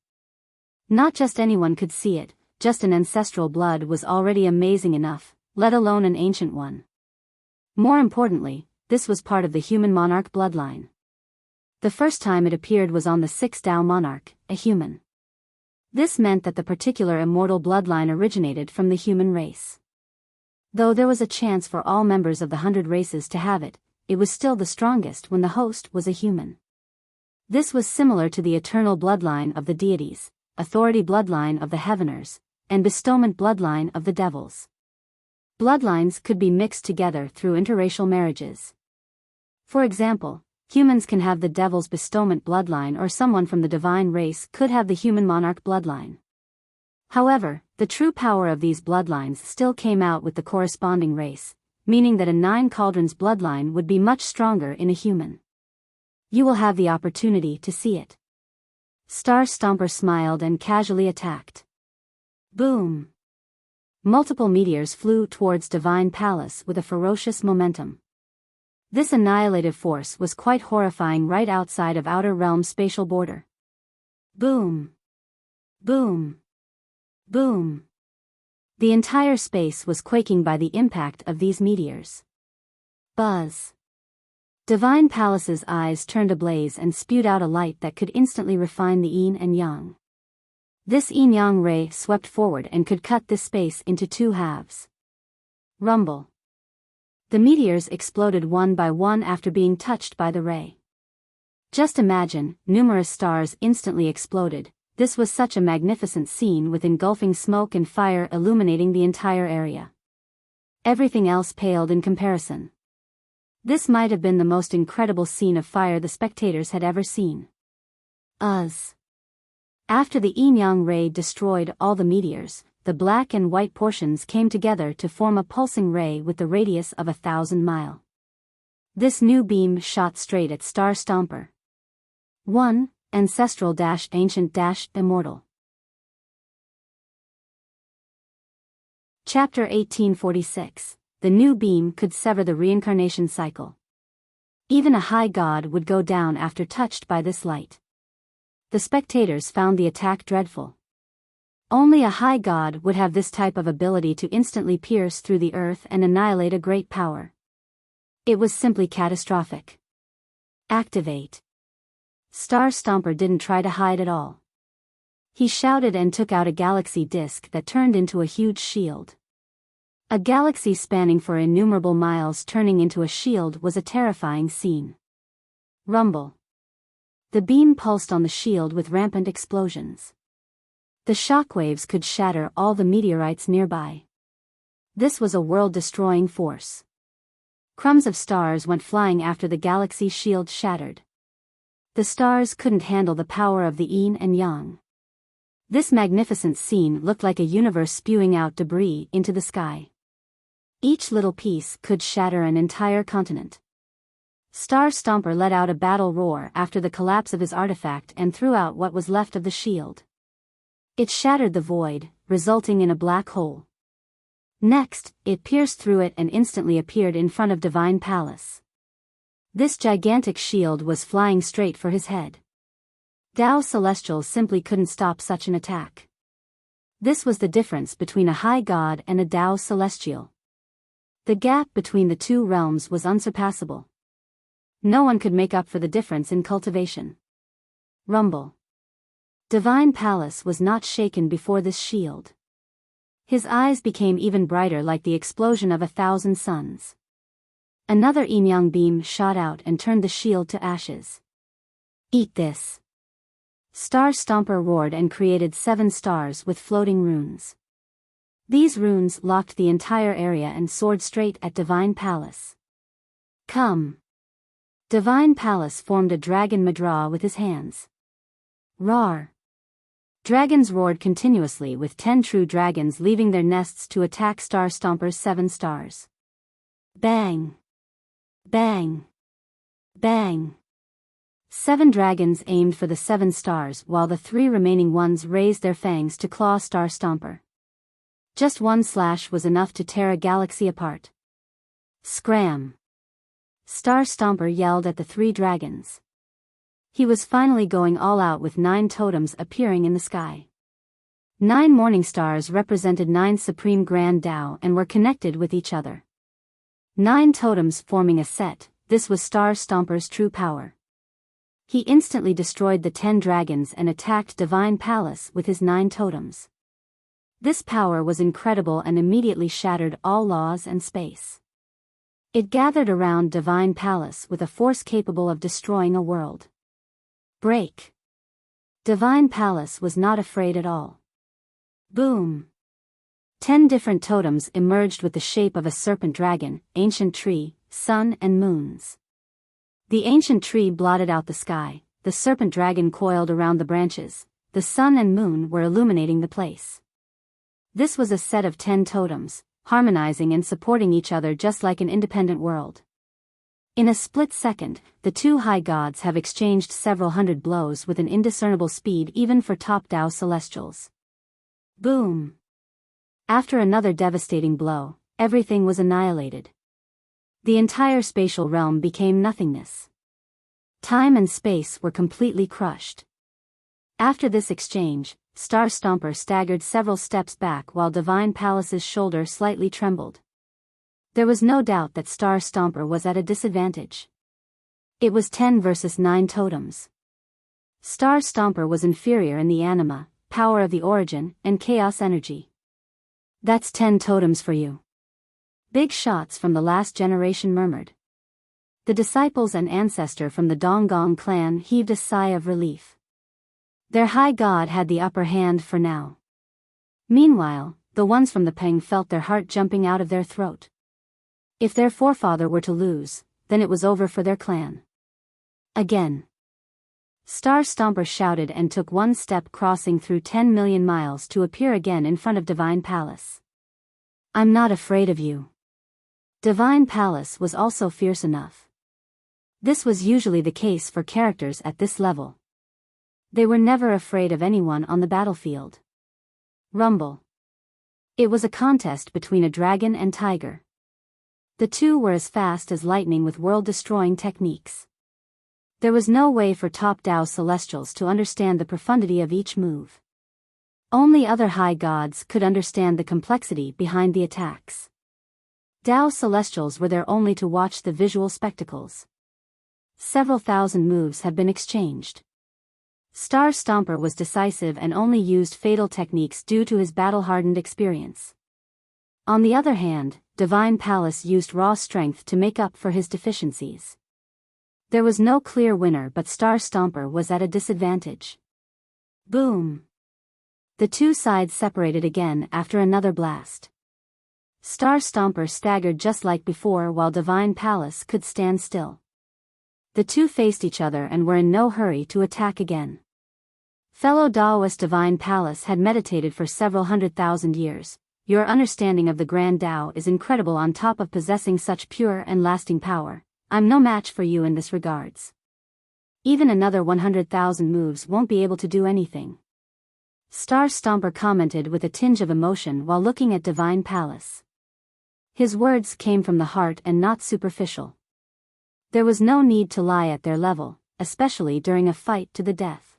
Not just anyone could see it, just an ancestral blood was already amazing enough, let alone an ancient one. More importantly, this was part of the human monarch bloodline. The first time it appeared was on the 6th Dao monarch, a human. This meant that the particular immortal bloodline originated from the human race. Though there was a chance for all members of the 100 races to have it, it was still the strongest when the host was a human. This was similar to the eternal bloodline of the deities, authority bloodline of the heaveners, and bestowment bloodline of the devils. Bloodlines could be mixed together through interracial marriages. For example, humans can have the devil's bestowment bloodline, or someone from the divine race could have the human monarch bloodline. However, the true power of these bloodlines still came out with the corresponding race, meaning that a Nine Cauldrons bloodline would be much stronger in a human. You will have the opportunity to see it. Star Stomper smiled and casually attacked. Boom! Multiple meteors flew towards Divine Palace with a ferocious momentum. This annihilative force was quite horrifying right outside of Outer Realm's spatial border. Boom! Boom! Boom! The entire space was quaking by the impact of these meteors. Buzz! Divine Palace's eyes turned ablaze and spewed out a light that could instantly refine the yin and yang. This yin-yang ray swept forward and could cut this space into 2 halves. Rumble. The meteors exploded one by one after being touched by the ray. Just imagine, numerous stars instantly exploded. This was such a magnificent scene with engulfing smoke and fire illuminating the entire area. Everything else paled in comparison. This might have been the most incredible scene of fire the spectators had ever seen. After the yin-yang ray destroyed all the meteors, the black and white portions came together to form a pulsing ray with the radius of 1,000 miles. This new beam shot straight at Star Stomper. 1. Ancestral-Ancient-Immortal. Chapter 1846. The new beam could sever the reincarnation cycle. Even a high god would go down after touched by this light. The spectators found the attack dreadful. Only a high god would have this type of ability to instantly pierce through the earth and annihilate a great power. It was simply catastrophic. Activate. Star Stomper didn't try to hide at all. He shouted and took out a galaxy disk that turned into a huge shield. A galaxy spanning for innumerable miles turning into a shield was a terrifying scene. Rumble. The beam pulsed on the shield with rampant explosions. The shockwaves could shatter all the meteorites nearby. This was a world-destroying force. Crumbs of stars went flying after the galaxy shield shattered. The stars couldn't handle the power of the yin and yang. This magnificent scene looked like a universe spewing out debris into the sky. Each little piece could shatter an entire continent. Star Stomper let out a battle roar after the collapse of his artifact and threw out what was left of the shield. It shattered the void, resulting in a black hole. Next, it pierced through it and instantly appeared in front of Divine Palace. This gigantic shield was flying straight for his head. Dao Celestial simply couldn't stop such an attack. This was the difference between a high god and a Dao Celestial. The gap between the 2 realms was unsurpassable. No one could make up for the difference in cultivation. Rumble. Divine Palace was not shaken before this shield. His eyes became even brighter like the explosion of 1,000 suns. Another yin-yang beam shot out and turned the shield to ashes. Eat this. Star Stomper roared and created 7 stars with floating runes. These runes locked the entire area and soared straight at Divine Palace. Come. Divine Palace formed a dragon Madra with his hands. Roar. Dragons roared continuously, with 10 true dragons leaving their nests to attack Star Stomper's 7 stars. Bang! Bang! Bang! 7 dragons aimed for the 7 stars while the 3 remaining ones raised their fangs to claw Star Stomper. Just one slash was enough to tear a galaxy apart. Scram! Star Stomper yelled at the 3 dragons. He was finally going all out, with 9 totems appearing in the sky. 9 morning stars represented 9 supreme grand Tao and were connected with each other. 9 totems forming a set, this was Star Stomper's true power. He instantly destroyed the 10 dragons and attacked Divine Palace with his 9 totems. This power was incredible and immediately shattered all laws and space. It gathered around Divine Palace with a force capable of destroying a world. Break! Divine Palace was not afraid at all. Boom! 10 different totems emerged with the shape of a serpent dragon, ancient tree, sun and moons. The ancient tree blotted out the sky, the serpent dragon coiled around the branches, the sun and moon were illuminating the place. This was a set of 10 totems, harmonizing and supporting each other just like an independent world. In a split second, the 2 high gods have exchanged several hundred blows with an indiscernible speed even for top Tao celestials. Boom! After another devastating blow, everything was annihilated. The entire spatial realm became nothingness. Time and space were completely crushed. After this exchange, Star Stomper staggered several steps back while Divine Palace's shoulder slightly trembled. There was no doubt that Star Stomper was at a disadvantage. It was 10 versus 9 totems. Star Stomper was inferior in the anima, power of the origin, and chaos energy. That's 10 totems for you. Big shots from the last generation murmured. The disciples and ancestor from the Donggong clan heaved a sigh of relief. Their high god had the upper hand for now. Meanwhile, the ones from the Peng felt their heart jumping out of their throat. If their forefather were to lose, then it was over for their clan. Again. Star Stomper shouted and took one step, crossing through 10 million miles to appear again in front of Divine Palace. I'm not afraid of you. Divine Palace was also fierce enough. This was usually the case for characters at this level. They were never afraid of anyone on the battlefield. Rumble. It was a contest between a dragon and tiger. The two were as fast as lightning with world-destroying techniques. There was no way for top Tao celestials to understand the profundity of each move. Only other high gods could understand the complexity behind the attacks. Tao celestials were there only to watch the visual spectacles. Several thousand moves have been exchanged. Star Stomper was decisive and only used fatal techniques due to his battle-hardened experience. On the other hand, Divine Palace used raw strength to make up for his deficiencies. There was no clear winner, but Star Stomper was at a disadvantage. Boom! The two sides separated again after another blast. Star Stomper staggered just like before while Divine Palace could stand still. The two faced each other and were in no hurry to attack again. Fellow Daoist, Divine Palace had meditated for several 100,000 years. Your understanding of the Grand Tao is incredible. On top of possessing such pure and lasting power, I'm no match for you in this regards. Even another 100,000 moves won't be able to do anything. Star Stomper commented with a tinge of emotion while looking at Divine Palace. His words came from the heart and not superficial. There was no need to lie at their level, especially during a fight to the death.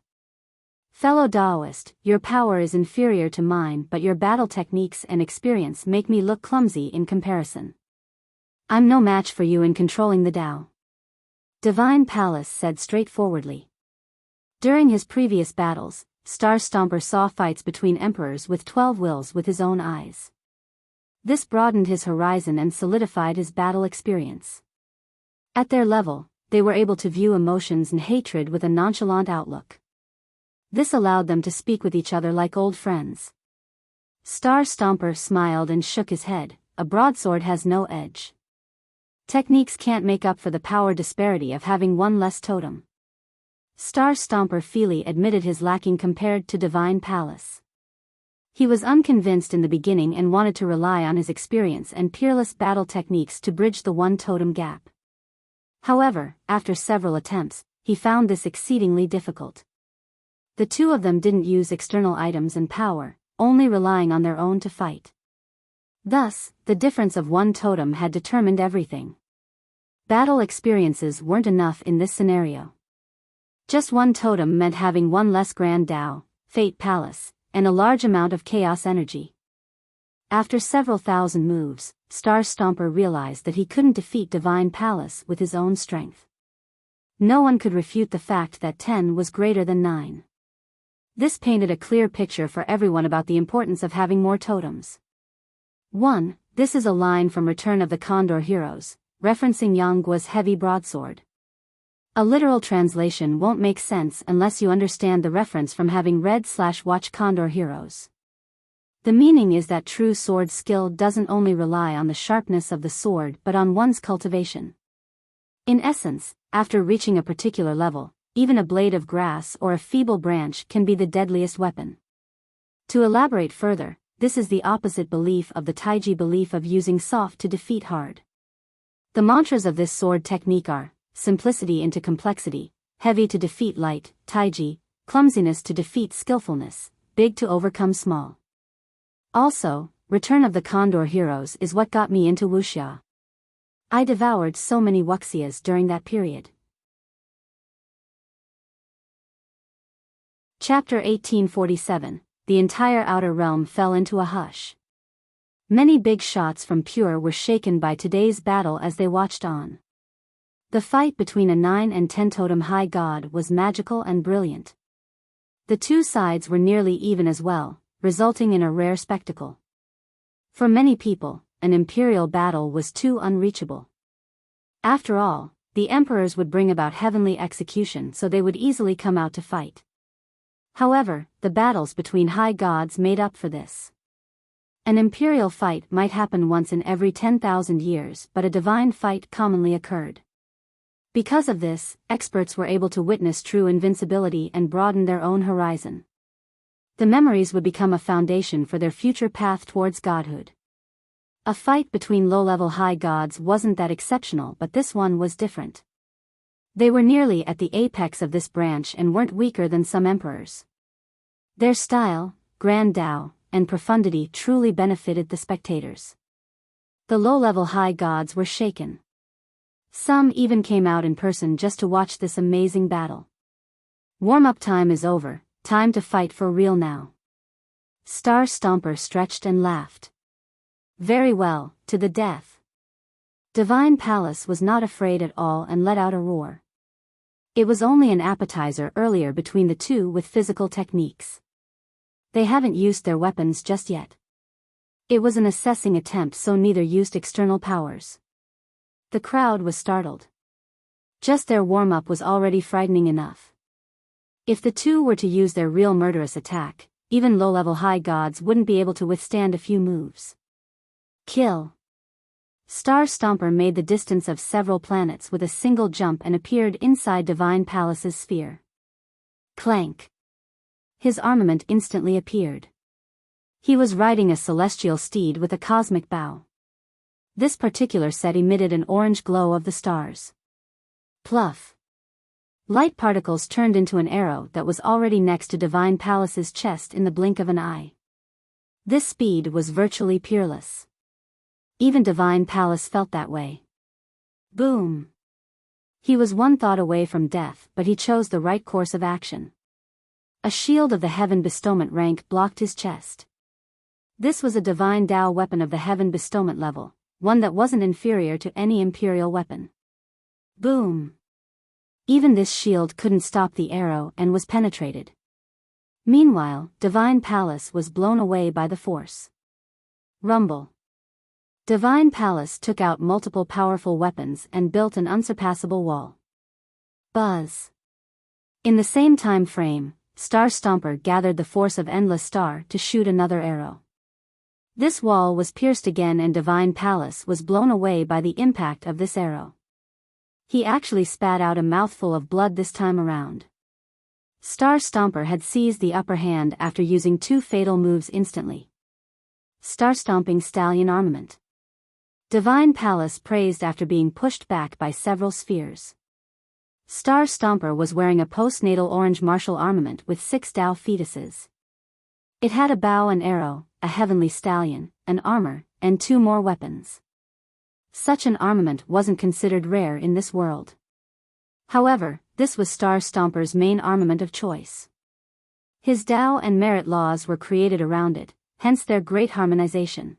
Fellow Daoist, your power is inferior to mine, but your battle techniques and experience make me look clumsy in comparison. I'm no match for you in controlling the Tao. Divine Palace said straightforwardly. During his previous battles, Star Stomper saw fights between emperors with 12 wills with his own eyes. This broadened his horizon and solidified his battle experience. At their level, they were able to view emotions and hatred with a nonchalant outlook. This allowed them to speak with each other like old friends. Star Stomper smiled and shook his head. A broadsword has no edge. Techniques can't make up for the power disparity of having one less totem. Star Stomper Feely admitted his lacking compared to Divine Palace. He was unconvinced in the beginning and wanted to rely on his experience and peerless battle techniques to bridge the one totem gap. However, after several attempts, he found this exceedingly difficult. The two of them didn't use external items and power, only relying on their own to fight. Thus, the difference of one totem had determined everything. Battle experiences weren't enough in this scenario. Just one totem meant having one less Grand Dao, Fate Palace, and a large amount of chaos energy. After several thousand moves, Star Stomper realized that he couldn't defeat Divine Palace with his own strength. No one could refute the fact that 10 was greater than 9. This painted a clear picture for everyone about the importance of having more totems. 1. This is a line from Return of the Condor Heroes, referencing Yang Guo's heavy broadsword. A literal translation won't make sense unless you understand the reference from having read/watched Condor Heroes. The meaning is that true sword skill doesn't only rely on the sharpness of the sword but on one's cultivation. In essence, after reaching a particular level, even a blade of grass or a feeble branch can be the deadliest weapon. To elaborate further, this is the opposite belief of the Taiji belief of using soft to defeat hard. The mantras of this sword technique are simplicity into complexity, heavy to defeat light, Taiji, clumsiness to defeat skillfulness, big to overcome small. Also, Return of the Condor Heroes is what got me into wuxia. I devoured so many wuxias during that period. Chapter 1847, the entire outer realm fell into a hush. Many big shots from Pure were shaken by today's battle as they watched on. The fight between a 9 and 10 totem high god was magical and brilliant. The two sides were nearly even as well, resulting in a rare spectacle. For many people, an imperial battle was too unreachable. After all, the emperors would bring about heavenly execution, so they would easily come out to fight. However, the battles between high gods made up for this. An imperial fight might happen once in every 10,000 years, but a divine fight commonly occurred. Because of this, experts were able to witness true invincibility and broaden their own horizon. The memories would become a foundation for their future path towards godhood. A fight between low-level high gods wasn't that exceptional, but this one was different. They were nearly at the apex of this branch and weren't weaker than some emperors. Their style, Grand Dao, and profundity truly benefited the spectators. The low-level high gods were shaken. Some even came out in person just to watch this amazing battle. Warm-up time is over, time to fight for real now. Star Stomper stretched and laughed. Very well, to the death. Divine Palace was not afraid at all and let out a roar. It was only an appetizer earlier between the two with physical techniques. They haven't used their weapons just yet. It was an assessing attempt, so neither used external powers. The crowd was startled. Just their warm-up was already frightening enough. If the two were to use their real murderous attack, even low-level high gods wouldn't be able to withstand a few moves. Kill. Star Stomper made the distance of several planets with a single jump and appeared inside Divine Palace's sphere. Clank. His armament instantly appeared. He was riding a celestial steed with a cosmic bow. This particular set emitted an orange glow of the stars. Pluff. Light particles turned into an arrow that was already next to Divine Palace's chest in the blink of an eye. This speed was virtually peerless. Even Divine Palace felt that way. Boom. He was one thought away from death, but he chose the right course of action. A shield of the Heaven Bestowment rank blocked his chest. This was a Divine Dao weapon of the Heaven Bestowment level, one that wasn't inferior to any imperial weapon. Boom. Even this shield couldn't stop the arrow and was penetrated. Meanwhile, Divine Palace was blown away by the force. Rumble. Divine Palace took out multiple powerful weapons and built an unsurpassable wall. Buzz. In the same time frame, Star Stomper gathered the force of Endless Star to shoot another arrow. This wall was pierced again and Divine Palace was blown away by the impact of this arrow. He actually spat out a mouthful of blood this time around. Star Stomper had seized the upper hand after using 2 fatal moves instantly. Star Stomping Stallion Armament. Divine Palace praised after being pushed back by several spheres. Star Stomper was wearing a postnatal orange martial armament with 6 Dao fetuses. It had a bow and arrow, a heavenly stallion, an armor, and 2 more weapons. Such an armament wasn't considered rare in this world. However, this was Star Stomper's main armament of choice. His Dao and merit laws were created around it, hence their great harmonization.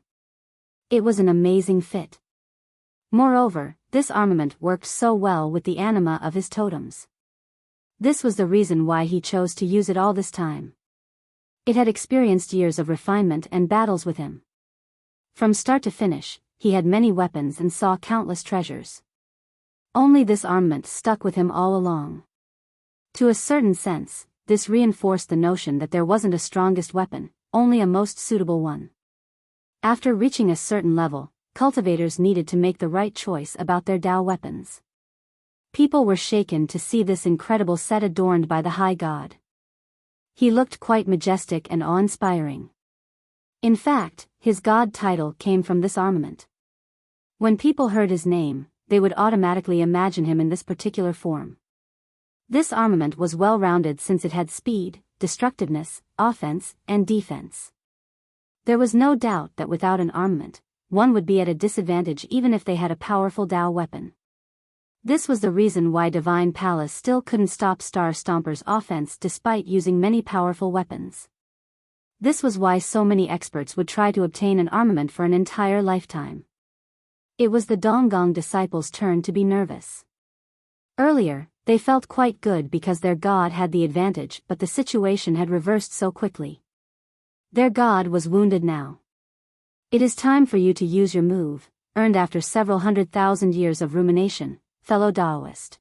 It was an amazing fit. Moreover, this armament worked so well with the anima of his totems. This was the reason why he chose to use it all this time. It had experienced years of refinement and battles with him. From start to finish, he had many weapons and saw countless treasures. Only this armament stuck with him all along. To a certain sense, this reinforced the notion that there wasn't a strongest weapon, only a most suitable one. After reaching a certain level, cultivators needed to make the right choice about their Dao weapons. People were shaken to see this incredible set adorned by the High God. He looked quite majestic and awe-inspiring. In fact, his God title came from this armament. When people heard his name, they would automatically imagine him in this particular form. This armament was well-rounded since it had speed, destructiveness, offense, and defense. There was no doubt that without an armament, one would be at a disadvantage even if they had a powerful Dao weapon. This was the reason why Divine Palace still couldn't stop Star Stomper's offense despite using many powerful weapons. This was why so many experts would try to obtain an armament for an entire lifetime. It was the Donggong disciples' turn to be nervous. Earlier, they felt quite good because their god had the advantage, but the situation had reversed so quickly. Their god was wounded now. It is time for you to use your move, earned after several 100,000 years of rumination, fellow Daoist.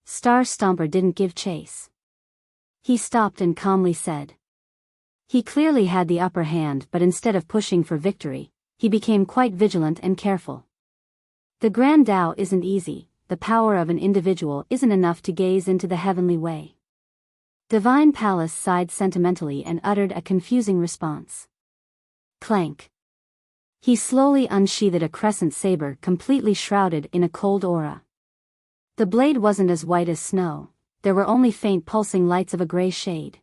Star Stomper didn't give chase. He stopped and calmly said. He clearly had the upper hand, but instead of pushing for victory, he became quite vigilant and careful. The Grand Dao isn't easy, the power of an individual isn't enough to gaze into the heavenly way. Divine Palace sighed sentimentally and uttered a confusing response. Clank. He slowly unsheathed a crescent saber completely shrouded in a cold aura. The blade wasn't as white as snow, there were only faint pulsing lights of a gray shade.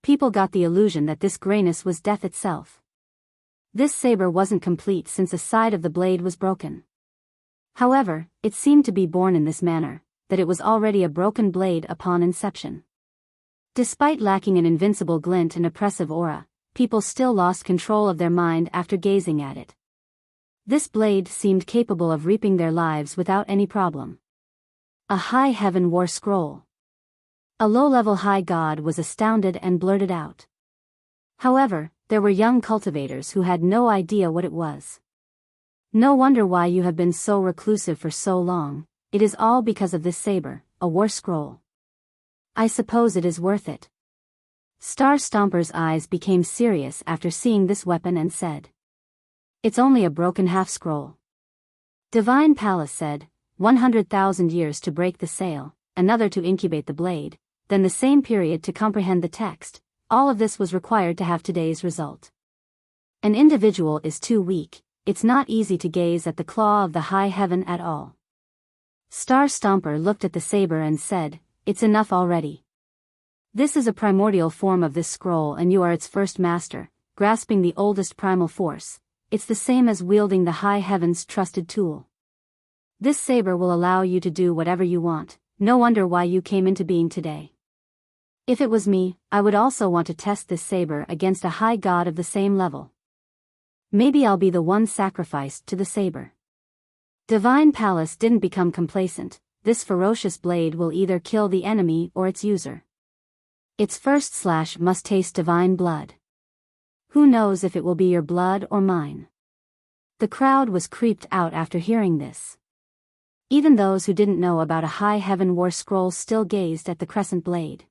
People got the illusion that this grayness was death itself. This saber wasn't complete since a side of the blade was broken. However, it seemed to be born in this manner, that it was already a broken blade upon inception. Despite lacking an invincible glint and oppressive aura, people still lost control of their mind after gazing at it. This blade seemed capable of reaping their lives without any problem. A High Heaven War Scroll. A low-level high god was astounded and blurted out. However, there were young cultivators who had no idea what it was. No wonder why you have been so reclusive for so long, it is all because of this saber, a war scroll. I suppose it is worth it. Star Stomper's eyes became serious after seeing this weapon and said. It's only a broken half-scroll. Divine Palace said, 100,000 years to break the sail, another to incubate the blade, then the same period to comprehend the text. All of this was required to have today's result. An individual is too weak, it's not easy to gaze at the claw of the high heaven at all. Star Stomper looked at the saber and said, it's enough already. This is a primordial form of this scroll and you are its first master, grasping the oldest primal force. It's the same as wielding the high heaven's trusted tool. This saber will allow you to do whatever you want, no wonder why you came into being today. If it was me, I would also want to test this saber against a high god of the same level. Maybe I'll be the one sacrificed to the saber. Divine Palace didn't become complacent, this ferocious blade will either kill the enemy or its user. Its first slash must taste divine blood. Who knows if it will be your blood or mine? The crowd was creeped out after hearing this. Even those who didn't know about a High Heaven War Scroll still gazed at the crescent blade.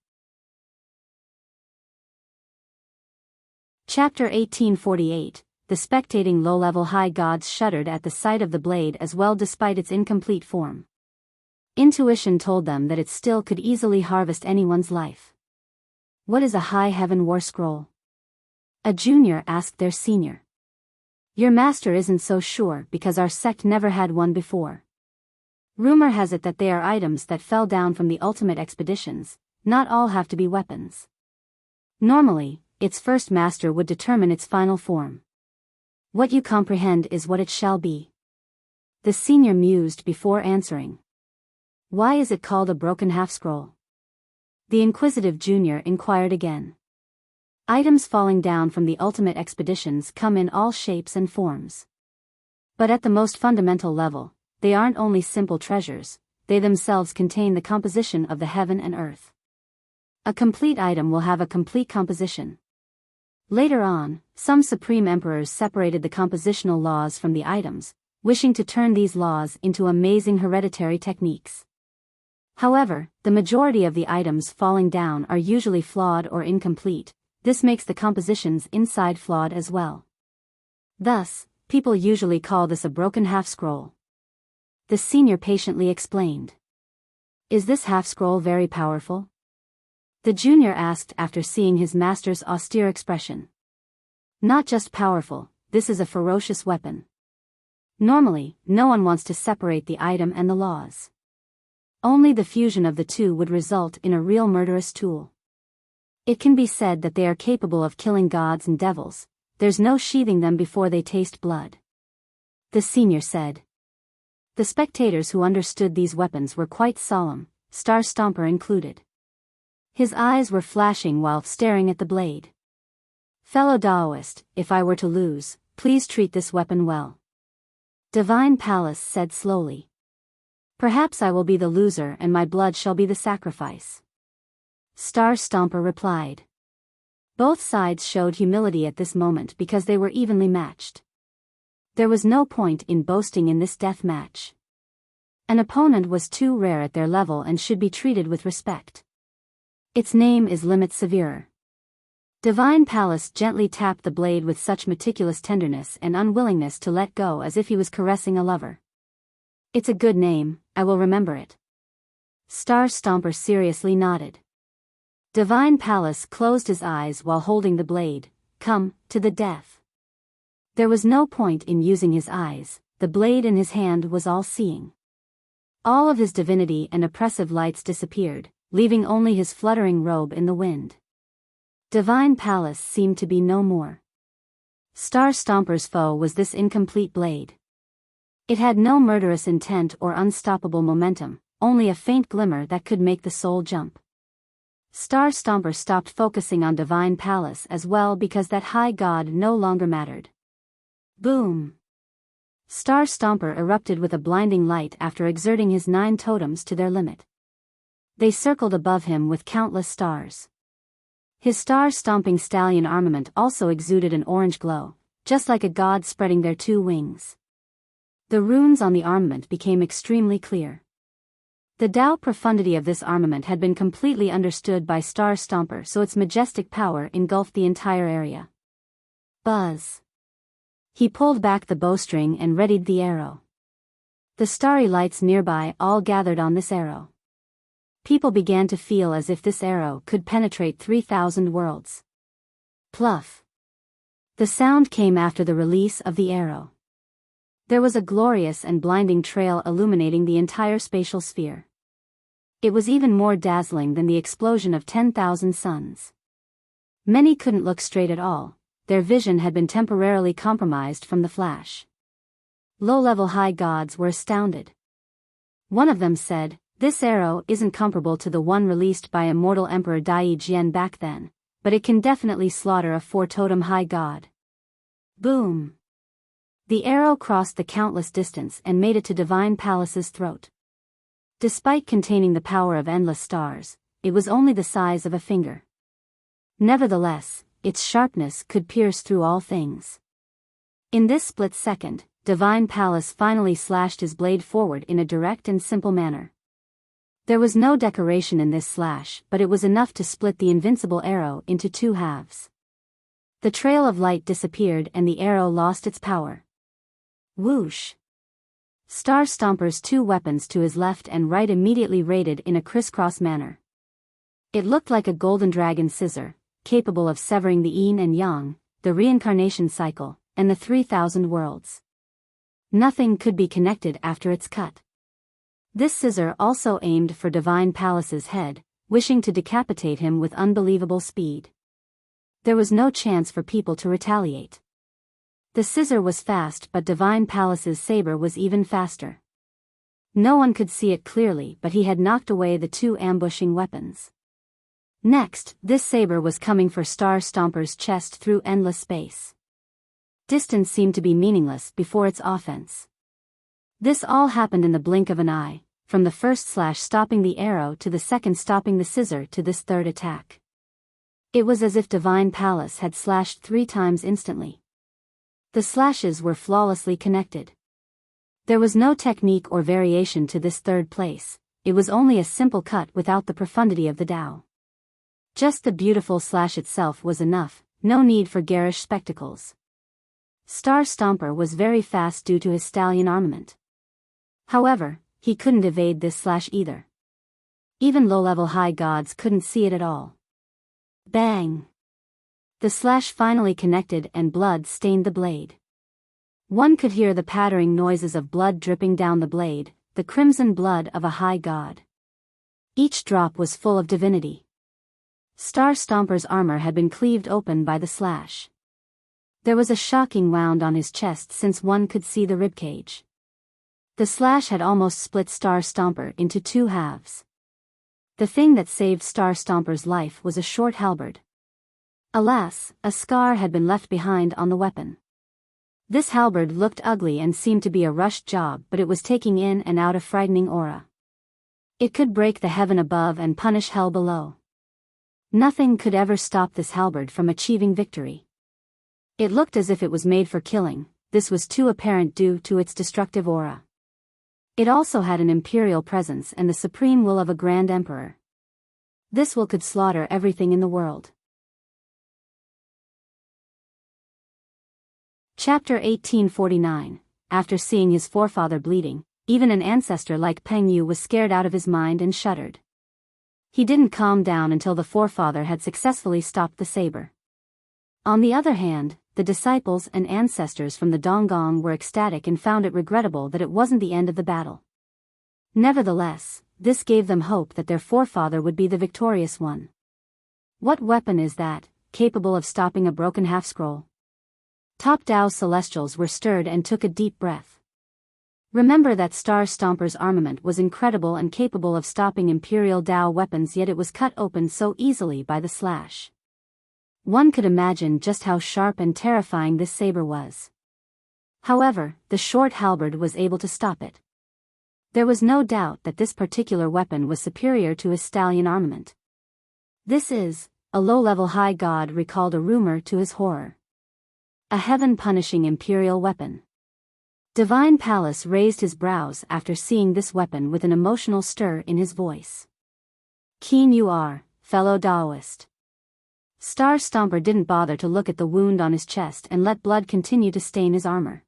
Chapter 1848. The spectating low-level high gods shuddered at the sight of the blade as well despite its incomplete form. Intuition told them that it still could easily harvest anyone's life. What is a high heaven war scroll? A junior asked their senior. Your master isn't so sure because our sect never had one before. Rumor has it that they are items that fell down from the ultimate expeditions. Not all have to be weapons. Normally, its first master would determine its final form. What you comprehend is what it shall be. The senior mused before answering. Why is it called a broken half-scroll? The inquisitive junior inquired again. Items falling down from the ultimate expeditions come in all shapes and forms. But at the most fundamental level, they aren't only simple treasures, they themselves contain the composition of the heaven and earth. A complete item will have a complete composition. Later on, some supreme emperors separated the compositional laws from the items, wishing to turn these laws into amazing hereditary techniques. However, the majority of the items falling down are usually flawed or incomplete. This makes the compositions inside flawed as well. Thus, people usually call this a broken half-scroll. The senior patiently explained. Is this half-scroll very powerful? The junior asked after seeing his master's austere expression. Not just powerful, this is a ferocious weapon. Normally, no one wants to separate the item and the laws. Only the fusion of the two would result in a real murderous tool. It can be said that they are capable of killing gods and devils. There's no sheathing them before they taste blood. The senior said. The spectators who understood these weapons were quite solemn, Star Stomper included. His eyes were flashing while staring at the blade. Fellow Daoist, if I were to lose, please treat this weapon well. Divine Palace said slowly. Perhaps I will be the loser and my blood shall be the sacrifice. Star Stomper replied. Both sides showed humility at this moment because they were evenly matched. There was no point in boasting in this death match. An opponent was too rare at their level and should be treated with respect. Its name is Limit Severer. Divine Palace gently tapped the blade with such meticulous tenderness and unwillingness to let go as if he was caressing a lover. It's a good name, I will remember it. Star Stomper seriously nodded. Divine Palace closed his eyes while holding the blade. Come, to the death. There was no point in using his eyes, the blade in his hand was all-seeing. All of his divinity and oppressive lights disappeared, leaving only his fluttering robe in the wind. Divine Palace seemed to be no more. Star Stomper's foe was this incomplete blade. It had no murderous intent or unstoppable momentum, only a faint glimmer that could make the soul jump. Star Stomper stopped focusing on Divine Palace as well because that high god no longer mattered. Boom! Star Stomper erupted with a blinding light after exerting his 9 totems to their limit. They circled above him with countless stars. His star-stomping stallion armament also exuded an orange glow, just like a god spreading their 2 wings. The runes on the armament became extremely clear. The Tao profundity of this armament had been completely understood by Star Stomper, so its majestic power engulfed the entire area. Buzz! He pulled back the bowstring and readied the arrow. The starry lights nearby all gathered on this arrow. People began to feel as if this arrow could penetrate 3,000 worlds. Pluff! The sound came after the release of the arrow. There was a glorious and blinding trail illuminating the entire spatial sphere. It was even more dazzling than the explosion of 10,000 suns. Many couldn't look straight at all, their vision had been temporarily compromised from the flash. Low-level high gods were astounded. One of them said, "This arrow isn't comparable to the one released by immortal Emperor Dai Jian back then, but it can definitely slaughter a 4-totem high god." Boom! The arrow crossed the countless distance and made it to Divine Palace's throat. Despite containing the power of endless stars, it was only the size of a finger. Nevertheless, its sharpness could pierce through all things. In this split second, Divine Palace finally slashed his blade forward in a direct and simple manner. There was no decoration in this slash, but it was enough to split the invincible arrow into 2 halves. The trail of light disappeared and the arrow lost its power. Whoosh! Star Stomper's 2 weapons to his left and right immediately raided in a crisscross manner. It looked like a golden dragon scissor, capable of severing the yin and yang, the reincarnation cycle, and the 3,000 worlds. Nothing could be connected after its cut. This scissor also aimed for Divine Palace's head, wishing to decapitate him with unbelievable speed. There was no chance for people to retaliate. The scissor was fast, but Divine Palace's saber was even faster. No one could see it clearly, but he had knocked away the two ambushing weapons. Next, this saber was coming for Star Stomper's chest through endless space. Distance seemed to be meaningless before its offense. This all happened in the blink of an eye, from the first slash stopping the arrow to the second stopping the scissor to this third attack. It was as if Divine Palace had slashed 3 times instantly. The slashes were flawlessly connected. There was no technique or variation to this third place, it was only a simple cut without the profundity of the Tao. Just the beautiful slash itself was enough, no need for garish spectacles. Star Stomper was very fast due to his stallion armament. However, he couldn't evade this slash either. Even low-level high gods couldn't see it at all. Bang! The slash finally connected and blood stained the blade. One could hear the pattering noises of blood dripping down the blade, the crimson blood of a high god. Each drop was full of divinity. Star Stomper's armor had been cleaved open by the slash. There was a shocking wound on his chest since one could see the ribcage. The slash had almost split Star Stomper into 2 halves. The thing that saved Star Stomper's life was a short halberd. Alas, a scar had been left behind on the weapon. This halberd looked ugly and seemed to be a rushed job, but it was taking in and out a frightening aura. It could break the heaven above and punish hell below. Nothing could ever stop this halberd from achieving victory. It looked as if it was made for killing, this was too apparent due to its destructive aura. It also had an imperial presence and the supreme will of a grand emperor. This will could slaughter everything in the world. Chapter 1849. After seeing his forefather bleeding, even an ancestor like Peng Yu was scared out of his mind and shuddered. He didn't calm down until the forefather had successfully stopped the saber. On the other hand, the disciples and ancestors from the Donggong were ecstatic and found it regrettable that it wasn't the end of the battle. Nevertheless, this gave them hope that their forefather would be the victorious one. What weapon is that, capable of stopping a broken half-scroll? Top Dao Celestials were stirred and took a deep breath. Remember that Star Stomper's armament was incredible and capable of stopping Imperial Dao weapons, yet it was cut open so easily by the slash. One could imagine just how sharp and terrifying this saber was. However, the short halberd was able to stop it. There was no doubt that this particular weapon was superior to his stallion armament. This is, a low-level high god recalled a rumor to his horror. A heaven-punishing imperial weapon. Divine Palace raised his brows after seeing this weapon with an emotional stir in his voice. Keen you are, fellow Daoist. Star Stomper didn't bother to look at the wound on his chest and let blood continue to stain his armor.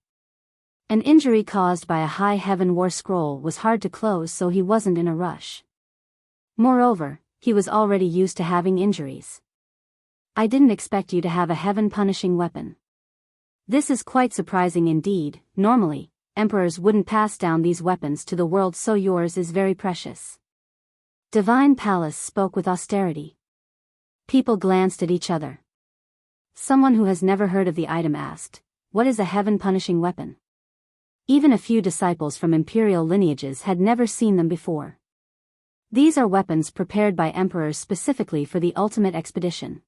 An injury caused by a high heaven war scroll was hard to close, so he wasn't in a rush. Moreover, he was already used to having injuries. I didn't expect you to have a heaven-punishing weapon. This is quite surprising indeed. Normally, emperors wouldn't pass down these weapons to the world, so yours is very precious. Divine Palace spoke with austerity. People glanced at each other. Someone who has never heard of the item asked, "What is a heaven-punishing weapon?" Even a few disciples from imperial lineages had never seen them before. These are weapons prepared by emperors specifically for the ultimate expedition.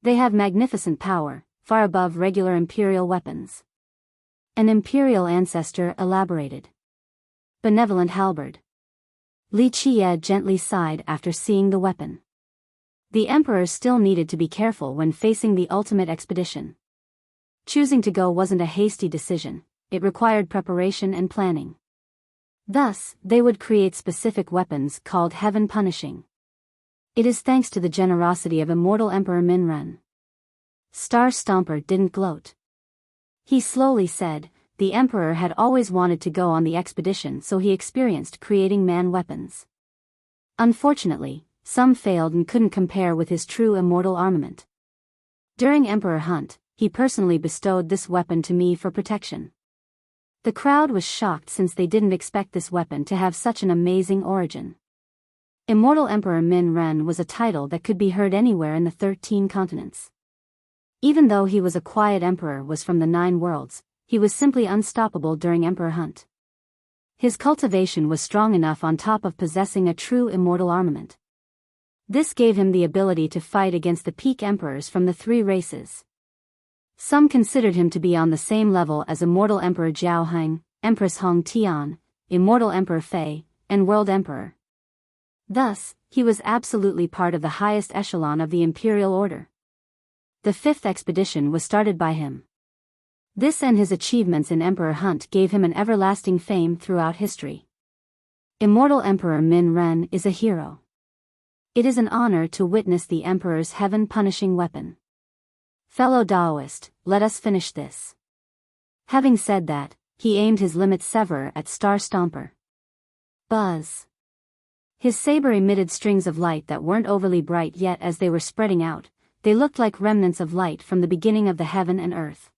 They have magnificent power, far above regular imperial weapons. An imperial ancestor elaborated. Benevolent halberd. Li Qie gently sighed after seeing the weapon. The emperor still needed to be careful when facing the ultimate expedition. Choosing to go wasn't a hasty decision, it required preparation and planning. Thus, they would create specific weapons called heaven-punishing. It is thanks to the generosity of immortal Emperor Minren. Star Stomper didn't gloat. He slowly said, the emperor had always wanted to go on the expedition, so he experienced creating man weapons. Unfortunately, some failed and couldn't compare with his true immortal armament. During Emperor Hunt, he personally bestowed this weapon to me for protection. The crowd was shocked since they didn't expect this weapon to have such an amazing origin. Immortal Emperor Min Ren was a title that could be heard anywhere in the 13 continents. Even though he was a quiet emperor was from the 9 worlds, he was simply unstoppable during Emperor Hunt. His cultivation was strong enough on top of possessing a true immortal armament. This gave him the ability to fight against the peak emperors from the 3 races. Some considered him to be on the same level as Immortal Emperor Jiao Heng, Empress Hong Tian, Immortal Emperor Fei, and World Emperor. Thus, he was absolutely part of the highest echelon of the Imperial Order. The 5th expedition was started by him. This and his achievements in Emperor Hunt gave him an everlasting fame throughout history. Immortal Emperor Min Ren is a hero. It is an honor to witness the Emperor's heaven-punishing weapon. Fellow Daoist, let us finish this. Having said that, he aimed his limit severer at Star Stomper. Buzz. His saber emitted strings of light that weren't overly bright yet. As they were spreading out, they looked like remnants of light from the beginning of the heaven and earth.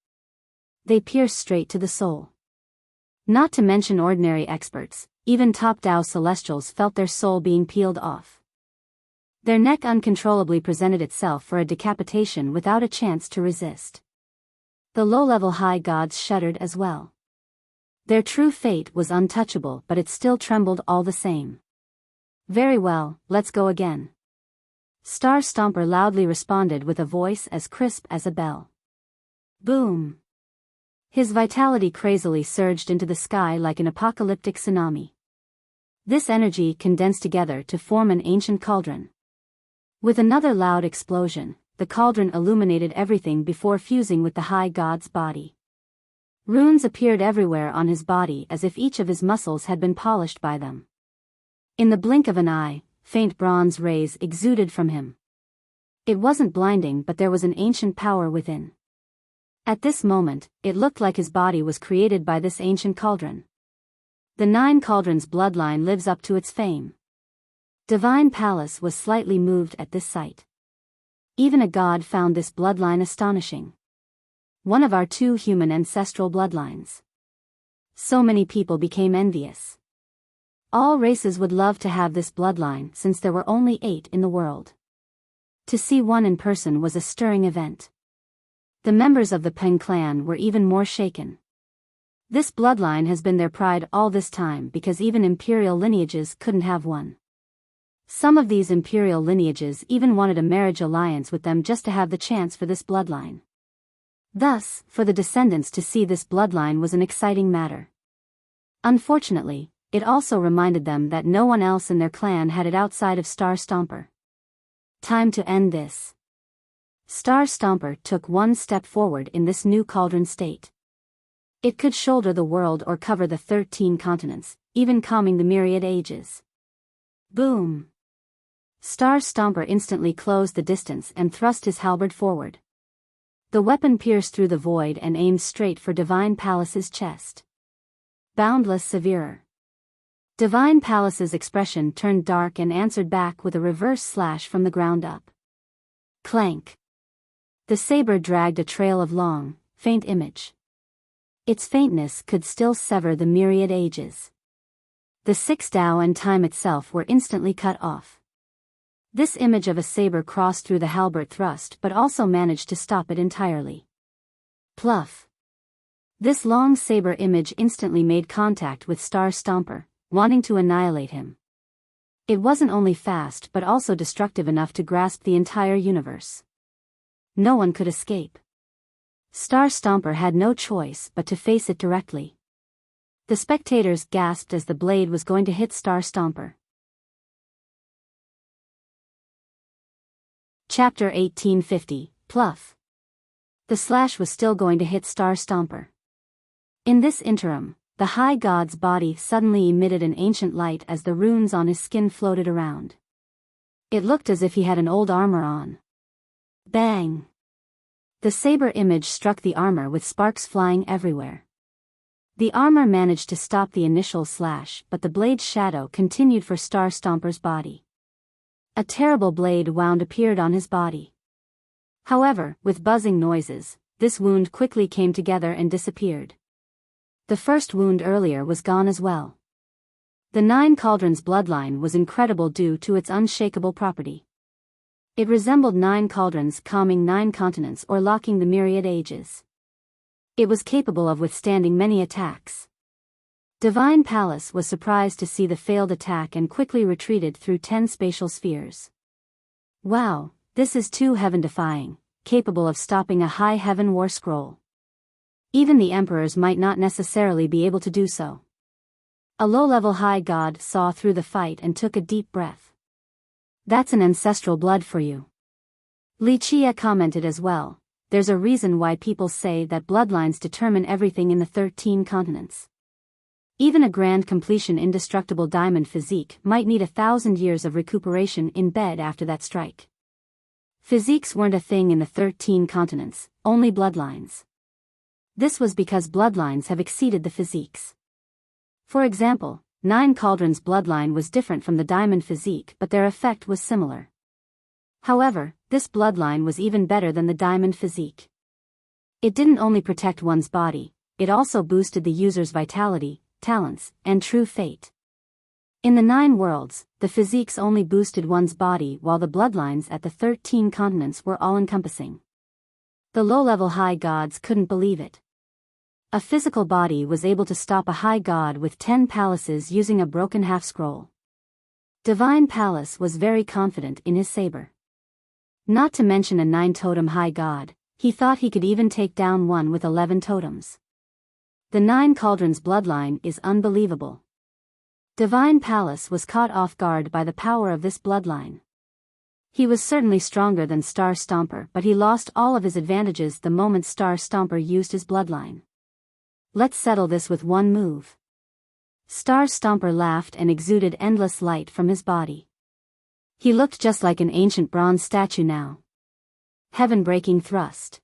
They pierced straight to the soul. Not to mention ordinary experts, even top Dao Celestials felt their soul being peeled off. Their neck uncontrollably presented itself for a decapitation without a chance to resist. The low-level high gods shuddered as well. Their true fate was untouchable, but it still trembled all the same. Very well, let's go again. Star Stomper loudly responded with a voice as crisp as a bell. Boom! His vitality crazily surged into the sky like an apocalyptic tsunami. This energy condensed together to form an ancient cauldron. With another loud explosion, the cauldron illuminated everything before fusing with the high god's body. Runes appeared everywhere on his body as if each of his muscles had been polished by them. In the blink of an eye, faint bronze rays exuded from him. It wasn't blinding, but there was an ancient power within. At this moment, it looked like his body was created by this ancient cauldron. The 9 Cauldrons bloodline lives up to its fame. Divine Palace was slightly moved at this sight. Even a god found this bloodline astonishing. One of our 2 human ancestral bloodlines. So many people became envious. All races would love to have this bloodline since there were only 8 in the world. To see one in person was a stirring event. The members of the Peng clan were even more shaken. This bloodline has been their pride all this time because even imperial lineages couldn't have one. Some of these imperial lineages even wanted a marriage alliance with them just to have the chance for this bloodline. Thus, for the descendants to see this bloodline was an exciting matter. Unfortunately, it also reminded them that no one else in their clan had it outside of Star Stomper. Time to end this. Star Stomper took one step forward in this new cauldron state. It could shoulder the world or cover the 13 continents, even calming the myriad ages. Boom! Star Stomper instantly closed the distance and thrust his halberd forward. The weapon pierced through the void and aimed straight for Divine Palace's chest. Boundless severer. Divine Palace's expression turned dark and answered back with a reverse slash from the ground up. Clank. The saber dragged a trail of long, faint image. Its faintness could still sever the myriad ages. The 6 Dao and time itself were instantly cut off. This image of a saber crossed through the halberd thrust but also managed to stop it entirely. Pluff. This long saber image instantly made contact with Star Stomper, wanting to annihilate him. It wasn't only fast but also destructive enough to grasp the entire universe. No one could escape. Star Stomper had no choice but to face it directly. The spectators gasped as the blade was going to hit Star Stomper. Chapter 1850, Pluff. The slash was still going to hit Star Stomper. In this interim, the high god's body suddenly emitted an ancient light as the runes on his skin floated around. It looked as if he had an old armor on. Bang! The saber image struck the armor with sparks flying everywhere. The armor managed to stop the initial slash, but the blade's shadow continued for Star Stomper's body. A terrible blade wound appeared on his body. However, with buzzing noises, this wound quickly came together and disappeared. The first wound earlier was gone as well. The Nine Cauldrons bloodline was incredible due to its unshakable property. It resembled 9 cauldrons calming 9 continents or locking the myriad ages. It was capable of withstanding many attacks. Divine Palace was surprised to see the failed attack and quickly retreated through 10 spatial spheres. Wow, this is too heaven-defying, capable of stopping a high heaven war scroll. Even the emperors might not necessarily be able to do so. A low-level high god saw through the fight and took a deep breath. That's an ancestral blood for you. Wuxia commented as well. There's a reason why people say that bloodlines determine everything in the 13 continents. Even a grand completion indestructible diamond physique might need 1,000 years of recuperation in bed after that strike. Physiques weren't a thing in the 13 continents, only bloodlines. This was because bloodlines have exceeded the physiques. For example, 9 Cauldrons bloodline was different from the diamond physique, but their effect was similar. However, this bloodline was even better than the diamond physique. It didn't only protect one's body, it also boosted the user's vitality, talents, and true fate. In the 9 worlds, the physiques only boosted one's body while the bloodlines at the 13 continents were all-encompassing. The low-level high gods couldn't believe it. A physical body was able to stop a high god with 10 palaces using a broken half-scroll. Divine Palace was very confident in his saber. Not to mention a 9-totem high god, he thought he could even take down one with 11 totems. The 9 Cauldrons bloodline is unbelievable. Divine Palace was caught off guard by the power of this bloodline. He was certainly stronger than Star Stomper, but he lost all of his advantages the moment Star Stomper used his bloodline. Let's settle this with one move. Star Stomper laughed and exuded endless light from his body. He looked just like an ancient bronze statue now. Heaven-breaking thrust.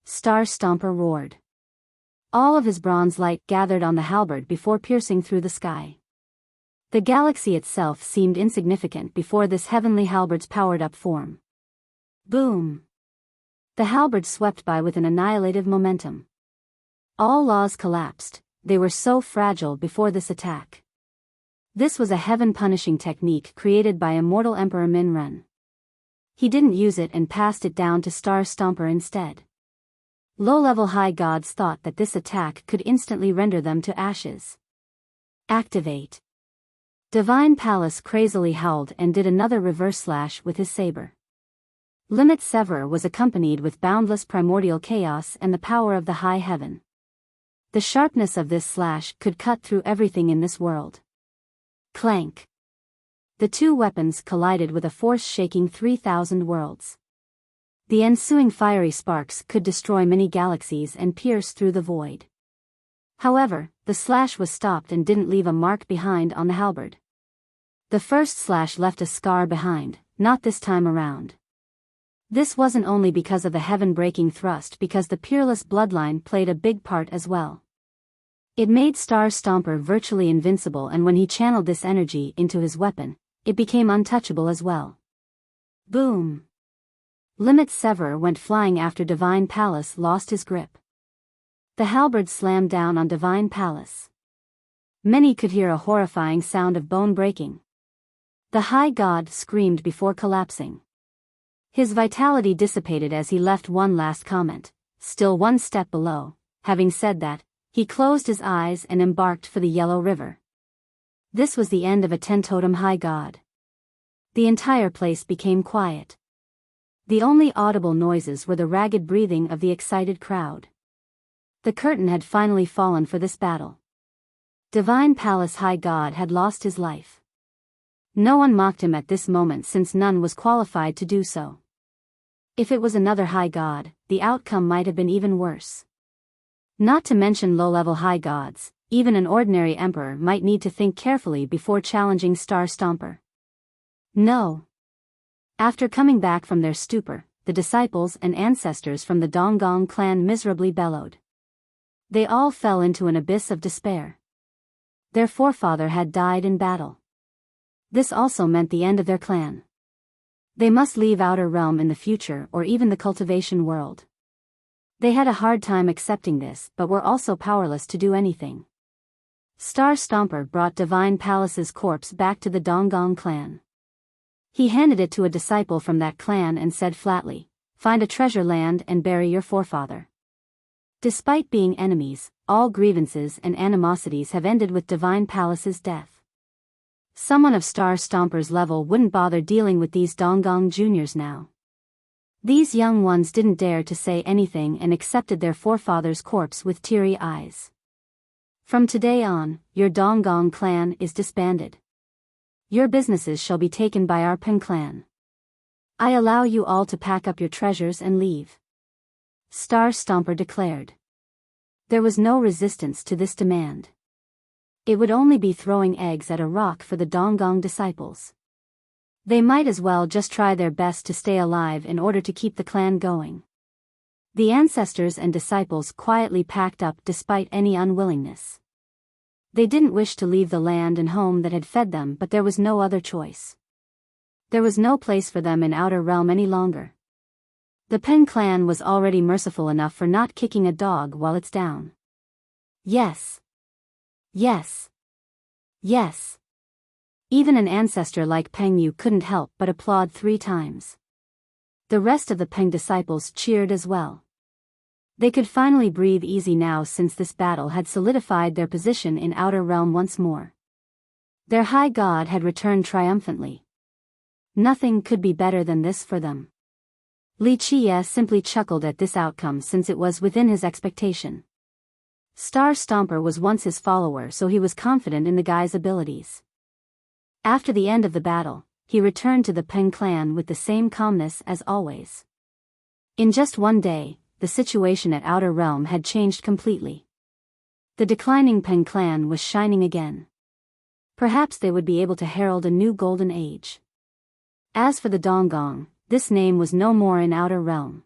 Star Stomper roared. All of his bronze light gathered on the halberd before piercing through the sky. The galaxy itself seemed insignificant before this heavenly halberd's powered-up form. Boom! The halberd swept by with an annihilative momentum. All laws collapsed, they were so fragile before this attack. This was a heaven-punishing technique created by immortal Emperor Minren. He didn't use it and passed it down to Star Stomper instead. Low-level high gods thought that this attack could instantly render them to ashes. Activate. Divine Palace crazily howled and did another reverse slash with his saber. Limit Sever was accompanied with boundless primordial chaos and the power of the high heaven. The sharpness of this slash could cut through everything in this world. Clank. The two weapons collided with a force shaking 3,000 worlds. The ensuing fiery sparks could destroy many galaxies and pierce through the void. However, the slash was stopped and didn't leave a mark behind on the halberd. The first slash left a scar behind, not this time around. This wasn't only because of the heaven-breaking thrust, because the peerless bloodline played a big part as well. It made Star Stomper virtually invincible, and when he channeled this energy into his weapon, it became untouchable as well. Boom! Limit Sever went flying after Divine Palace lost his grip. The halberd slammed down on Divine Palace. Many could hear a horrifying sound of bone breaking. The high god screamed before collapsing. His vitality dissipated as he left one last comment, still one step below. Having said that, he closed his eyes and embarked for the Yellow River. This was the end of a 10-totem high god. The entire place became quiet. The only audible noises were the ragged breathing of the excited crowd. The curtain had finally fallen for this battle. Divine Palace High God had lost his life. No one mocked him at this moment since none was qualified to do so. If it was another high god, the outcome might have been even worse. Not to mention low-level high gods, even an ordinary emperor might need to think carefully before challenging Star Stomper. No. After coming back from their stupor, the disciples and ancestors from the Donggong clan miserably bellowed. They all fell into an abyss of despair. Their forefather had died in battle. This also meant the end of their clan. They must leave Outer Realm in the future or even the cultivation world. They had a hard time accepting this but were also powerless to do anything. Star Stomper brought Divine Palace's corpse back to the Donggong clan. He handed it to a disciple from that clan and said flatly, "Find a treasure land and bury your forefather." Despite being enemies, all grievances and animosities have ended with Divine Palace's death. Someone of Star Stomper's level wouldn't bother dealing with these Donggong juniors now. These young ones didn't dare to say anything and accepted their forefather's corpse with teary eyes. From today on, your Donggong clan is disbanded. Your businesses shall be taken by our Pen clan. I allow you all to pack up your treasures and leave. Star Stomper declared. There was no resistance to this demand. It would only be throwing eggs at a rock for the Donggong disciples. They might as well just try their best to stay alive in order to keep the clan going. The ancestors and disciples quietly packed up despite any unwillingness. They didn't wish to leave the land and home that had fed them, but there was no other choice. There was no place for them in Outer Realm any longer. The Pen clan was already merciful enough for not kicking a dog while it's down. Yes. Yes. Yes. Even an ancestor like Peng Yu couldn't help but applaud 3 times. The rest of the Peng disciples cheered as well. They could finally breathe easy now since this battle had solidified their position in Outer Realm once more. Their high god had returned triumphantly. Nothing could be better than this for them. Li Qie simply chuckled at this outcome since it was within his expectation. Star Stomper was once his follower, so he was confident in the guy's abilities. After the end of the battle, he returned to the Pen clan with the same calmness as always. In just one day, the situation at Outer Realm had changed completely. The declining Pen clan was shining again. Perhaps they would be able to herald a new golden age. As for the Donggong, this name was no more in Outer Realm.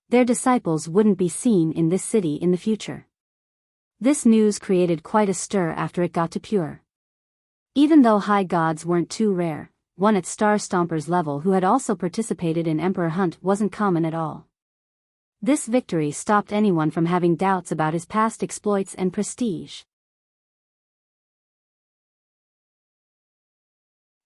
Their disciples wouldn't be seen in this city in the future. This news created quite a stir after it got to Pure. Even though high gods weren't too rare, one at Star Stomper's level who had also participated in Emperor Hunt wasn't common at all. This victory stopped anyone from having doubts about his past exploits and prestige.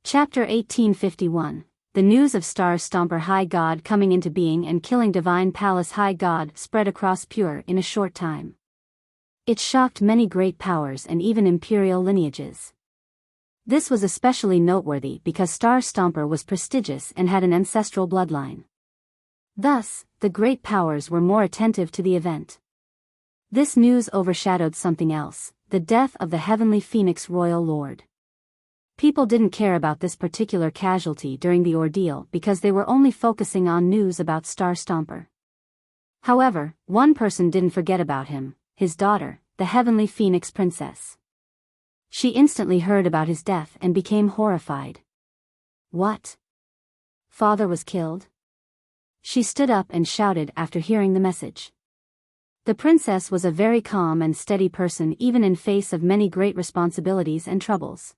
Chapter 1851. The news of Star Stomper High God coming into being and killing Divine Palace High God spread across Pure in a short time. It shocked many great powers and even imperial lineages. This was especially noteworthy because Star Stomper was prestigious and had an ancestral bloodline. Thus, the great powers were more attentive to the event. This news overshadowed something else, the death of the Heavenly Phoenix Royal Lord. People didn't care about this particular casualty during the ordeal because they were only focusing on news about Star Stomper. However, one person didn't forget about him, his daughter, the Heavenly Phoenix Princess. She instantly heard about his death and became horrified. What? Father was killed? She stood up and shouted after hearing the message. The princess was a very calm and steady person even in face of many great responsibilities and troubles.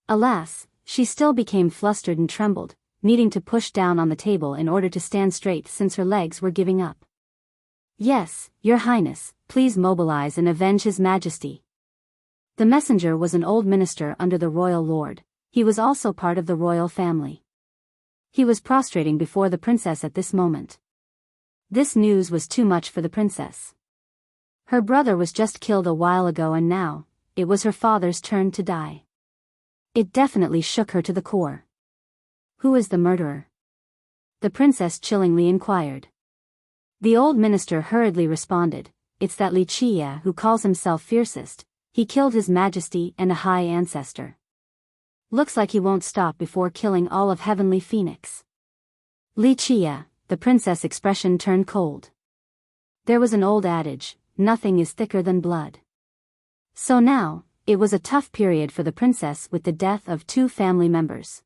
Alas, she still became flustered and trembled, needing to push down on the table in order to stand straight since her legs were giving up. Yes, Your Highness, please mobilize and avenge His Majesty. The messenger was an old minister under the royal lord. He was also part of the royal family. He was prostrating before the princess at this moment. This news was too much for the princess. Her brother was just killed a while ago and now, it was her father's turn to die. It definitely shook her to the core. Who is the murderer? The princess chillingly inquired. The old minister hurriedly responded, It's that Li Qie who calls himself fiercest. He killed His Majesty and a high ancestor. Looks like he won't stop before killing all of Heavenly Phoenix. Li Qie, the princess' expression turned cold. There was an old adage, nothing is thicker than blood. So now, it was a tough period for the princess with the death of 2 family members.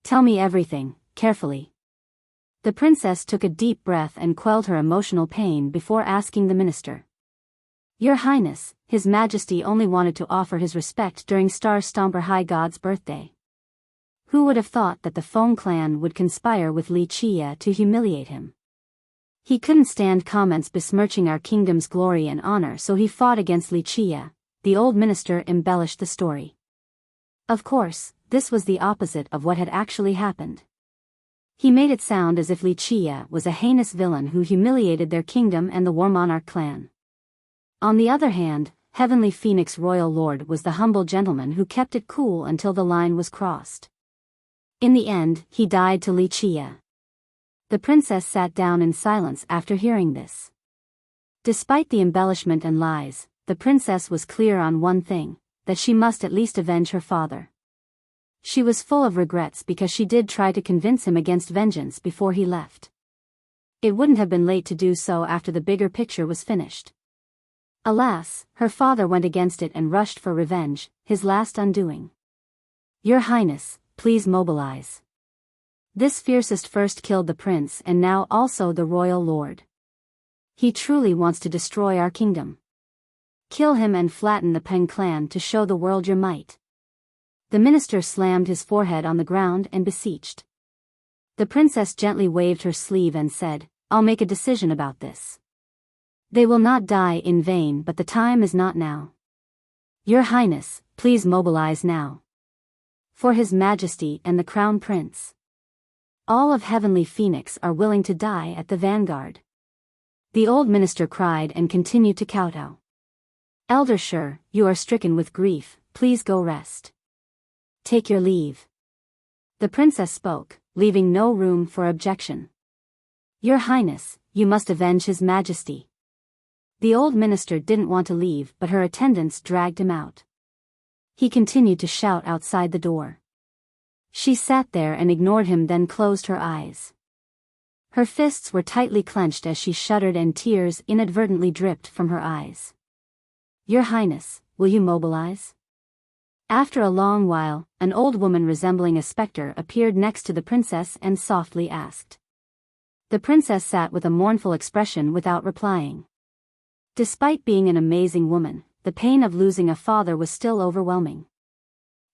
Tell me everything, carefully. The princess took a deep breath and quelled her emotional pain before asking the minister. Your Highness, His Majesty only wanted to offer his respect during Star Stomper High God's birthday. Who would have thought that the Feng clan would conspire with Li Qia to humiliate him? He couldn't stand comments besmirching our kingdom's glory and honor, so he fought against Li Qia. The old minister embellished the story. Of course, this was the opposite of what had actually happened. He made it sound as if Li Qia was a heinous villain who humiliated their kingdom and the War Monarch clan. On the other hand, Heavenly Phoenix Royal Lord was the humble gentleman who kept it cool until the line was crossed. In the end, he died to Li Qia. The princess sat down in silence after hearing this. Despite the embellishment and lies, the princess was clear on one thing, that she must at least avenge her father. She was full of regrets because she did try to convince him against vengeance before he left. It wouldn't have been late to do so after the bigger picture was finished. Alas, her father went against it and rushed for revenge, his last undoing. Your Highness, please mobilize. This fiercest first killed the prince and now also the royal lord. He truly wants to destroy our kingdom. Kill him and flatten the Peng clan to show the world your might. The minister slammed his forehead on the ground and beseeched. The princess gently waved her sleeve and said, I'll make a decision about this. They will not die in vain, but the time is not now. Your Highness, please mobilize now. For His Majesty and the Crown Prince. All of Heavenly Phoenix are willing to die at the vanguard. The old minister cried and continued to kowtow. Elder Shur, you are stricken with grief, please go rest. Take your leave. The princess spoke, leaving no room for objection. Your Highness, you must avenge His Majesty. The old minister didn't want to leave, but her attendants dragged him out. He continued to shout outside the door. She sat there and ignored him, then closed her eyes. Her fists were tightly clenched as she shuddered and tears inadvertently dripped from her eyes. Your Highness, will you mobilize? After a long while, an old woman resembling a specter appeared next to the princess and softly asked. The princess sat with a mournful expression without replying. Despite being an amazing woman, the pain of losing a father was still overwhelming.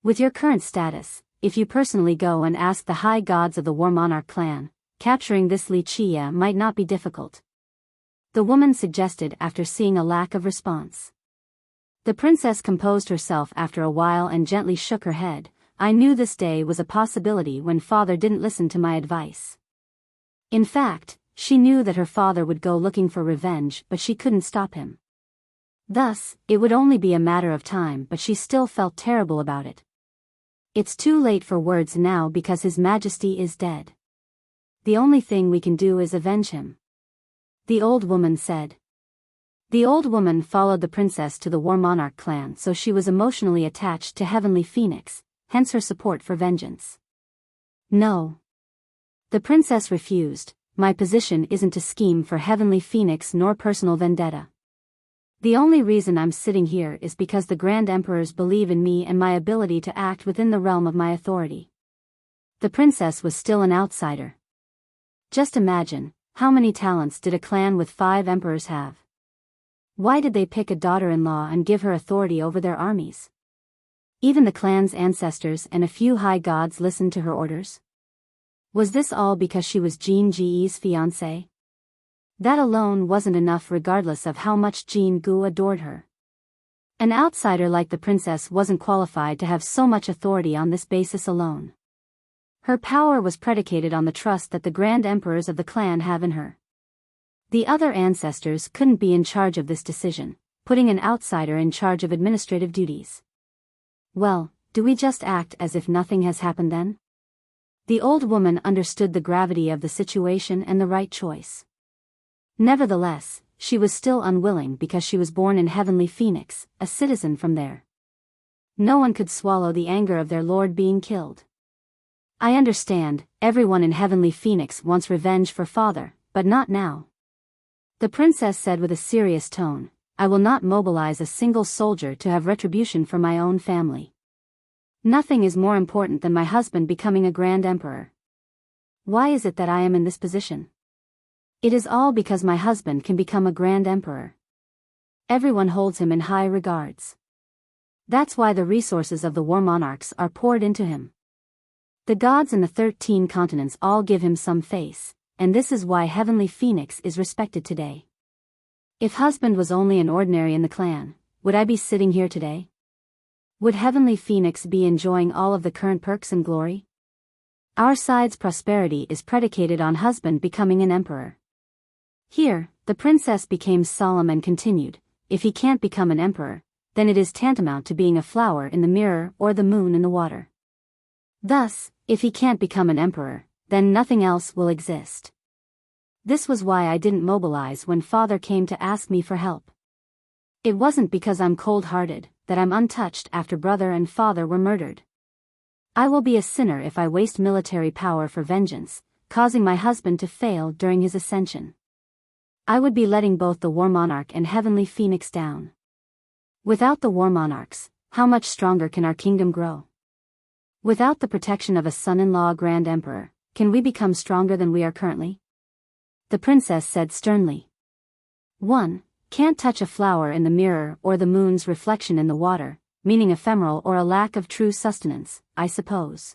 With your current status, if you personally go and ask the high gods of the War Monarch clan, capturing this Li Qia might not be difficult. The woman suggested after seeing a lack of response. The princess composed herself after a while and gently shook her head. I knew this day was a possibility when father didn't listen to my advice. In fact, she knew that her father would go looking for revenge, but she couldn't stop him. Thus, it would only be a matter of time, but she still felt terrible about it. It's too late for words now because His Majesty is dead. The only thing we can do is avenge him. The old woman said. The old woman followed the princess to the War Monarch clan, so she was emotionally attached to Heavenly Phoenix, hence her support for vengeance. No. The princess refused. My position isn't to scheme for Heavenly Phoenix nor personal vendetta. The only reason I'm sitting here is because the Grand Emperors believe in me and my ability to act within the realm of my authority. The princess was still an outsider. Just imagine, how many talents did a clan with 5 emperors have? Why did they pick a daughter-in-law and give her authority over their armies? Even the clan's ancestors and a few high gods listened to her orders. Was this all because she was Jin Ji's fiancé? That alone wasn't enough regardless of how much Jin Gu adored her. An outsider like the princess wasn't qualified to have so much authority on this basis alone. Her power was predicated on the trust that the Grand Emperors of the clan have in her. The other ancestors couldn't be in charge of this decision, putting an outsider in charge of administrative duties. Well, do we just act as if nothing has happened then? The old woman understood the gravity of the situation and the right choice. Nevertheless, she was still unwilling because she was born in Heavenly Phoenix, a citizen from there. No one could swallow the anger of their lord being killed. I understand, everyone in Heavenly Phoenix wants revenge for father, but not now. The princess said with a serious tone, I will not mobilize a single soldier to have retribution for my own family. Nothing is more important than my husband becoming a Grand Emperor. Why is it that I am in this position? It is all because my husband can become a Grand Emperor. Everyone holds him in high regards. That's why the resources of the War Monarchs are poured into him. The gods in the 13 continents all give him some face, and this is why Heavenly Phoenix is respected today. If husband was only an ordinary in the clan, would I be sitting here today? Would Heavenly Phoenix be enjoying all of the current perks and glory? Our side's prosperity is predicated on husband becoming an emperor. Here, the princess became solemn and continued, if he can't become an emperor, then it is tantamount to being a flower in the mirror or the moon in the water. Thus, if he can't become an emperor, then nothing else will exist. This was why I didn't mobilize when father came to ask me for help. It wasn't because I'm cold-hearted, that I'm untouched after brother and father were murdered. I will be a sinner if I waste military power for vengeance, causing my husband to fail during his ascension. I would be letting both the War Monarch and Heavenly Phoenix down. Without the War Monarchs, how much stronger can our kingdom grow? Without the protection of a son-in-law Grand Emperor, can we become stronger than we are currently? The princess said sternly. 1. Can't touch a flower in the mirror or the moon's reflection in the water, meaning ephemeral or a lack of true sustenance, I suppose.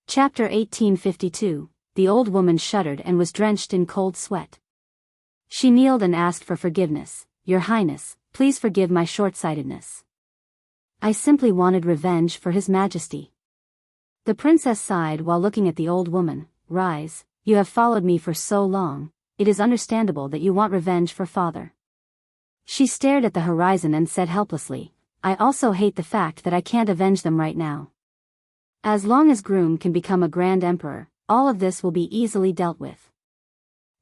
Chapter 1852. The old woman shuddered and was drenched in cold sweat. She kneeled and asked for forgiveness. Your Highness, please forgive my short-sightedness. I simply wanted revenge for His Majesty. The princess sighed while looking at the old woman. Rise, you have followed me for so long, it is understandable that you want revenge for father. She stared at the horizon and said helplessly, I also hate the fact that I can't avenge them right now. As long as Groom can become a Grand Emperor, all of this will be easily dealt with.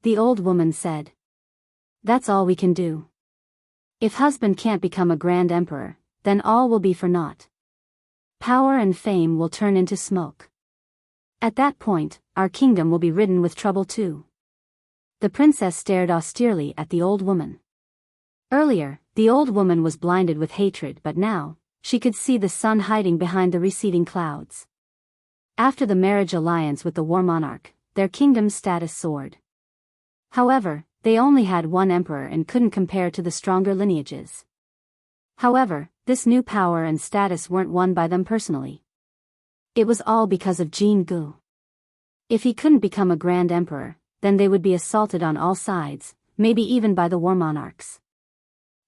The old woman said. That's all we can do. If husband can't become a Grand Emperor, then all will be for naught. Power and fame will turn into smoke. At that point, our kingdom will be ridden with trouble too. The princess stared austerely at the old woman. Earlier, the old woman was blinded with hatred, but now, she could see the sun hiding behind the receding clouds. After the marriage alliance with the War Monarch, their kingdom's status soared. However, they only had one emperor and couldn't compare to the stronger lineages. However, this new power and status weren't won by them personally. It was all because of Jin Gu. If he couldn't become a Grand Emperor, then they would be assaulted on all sides, maybe even by the War Monarchs.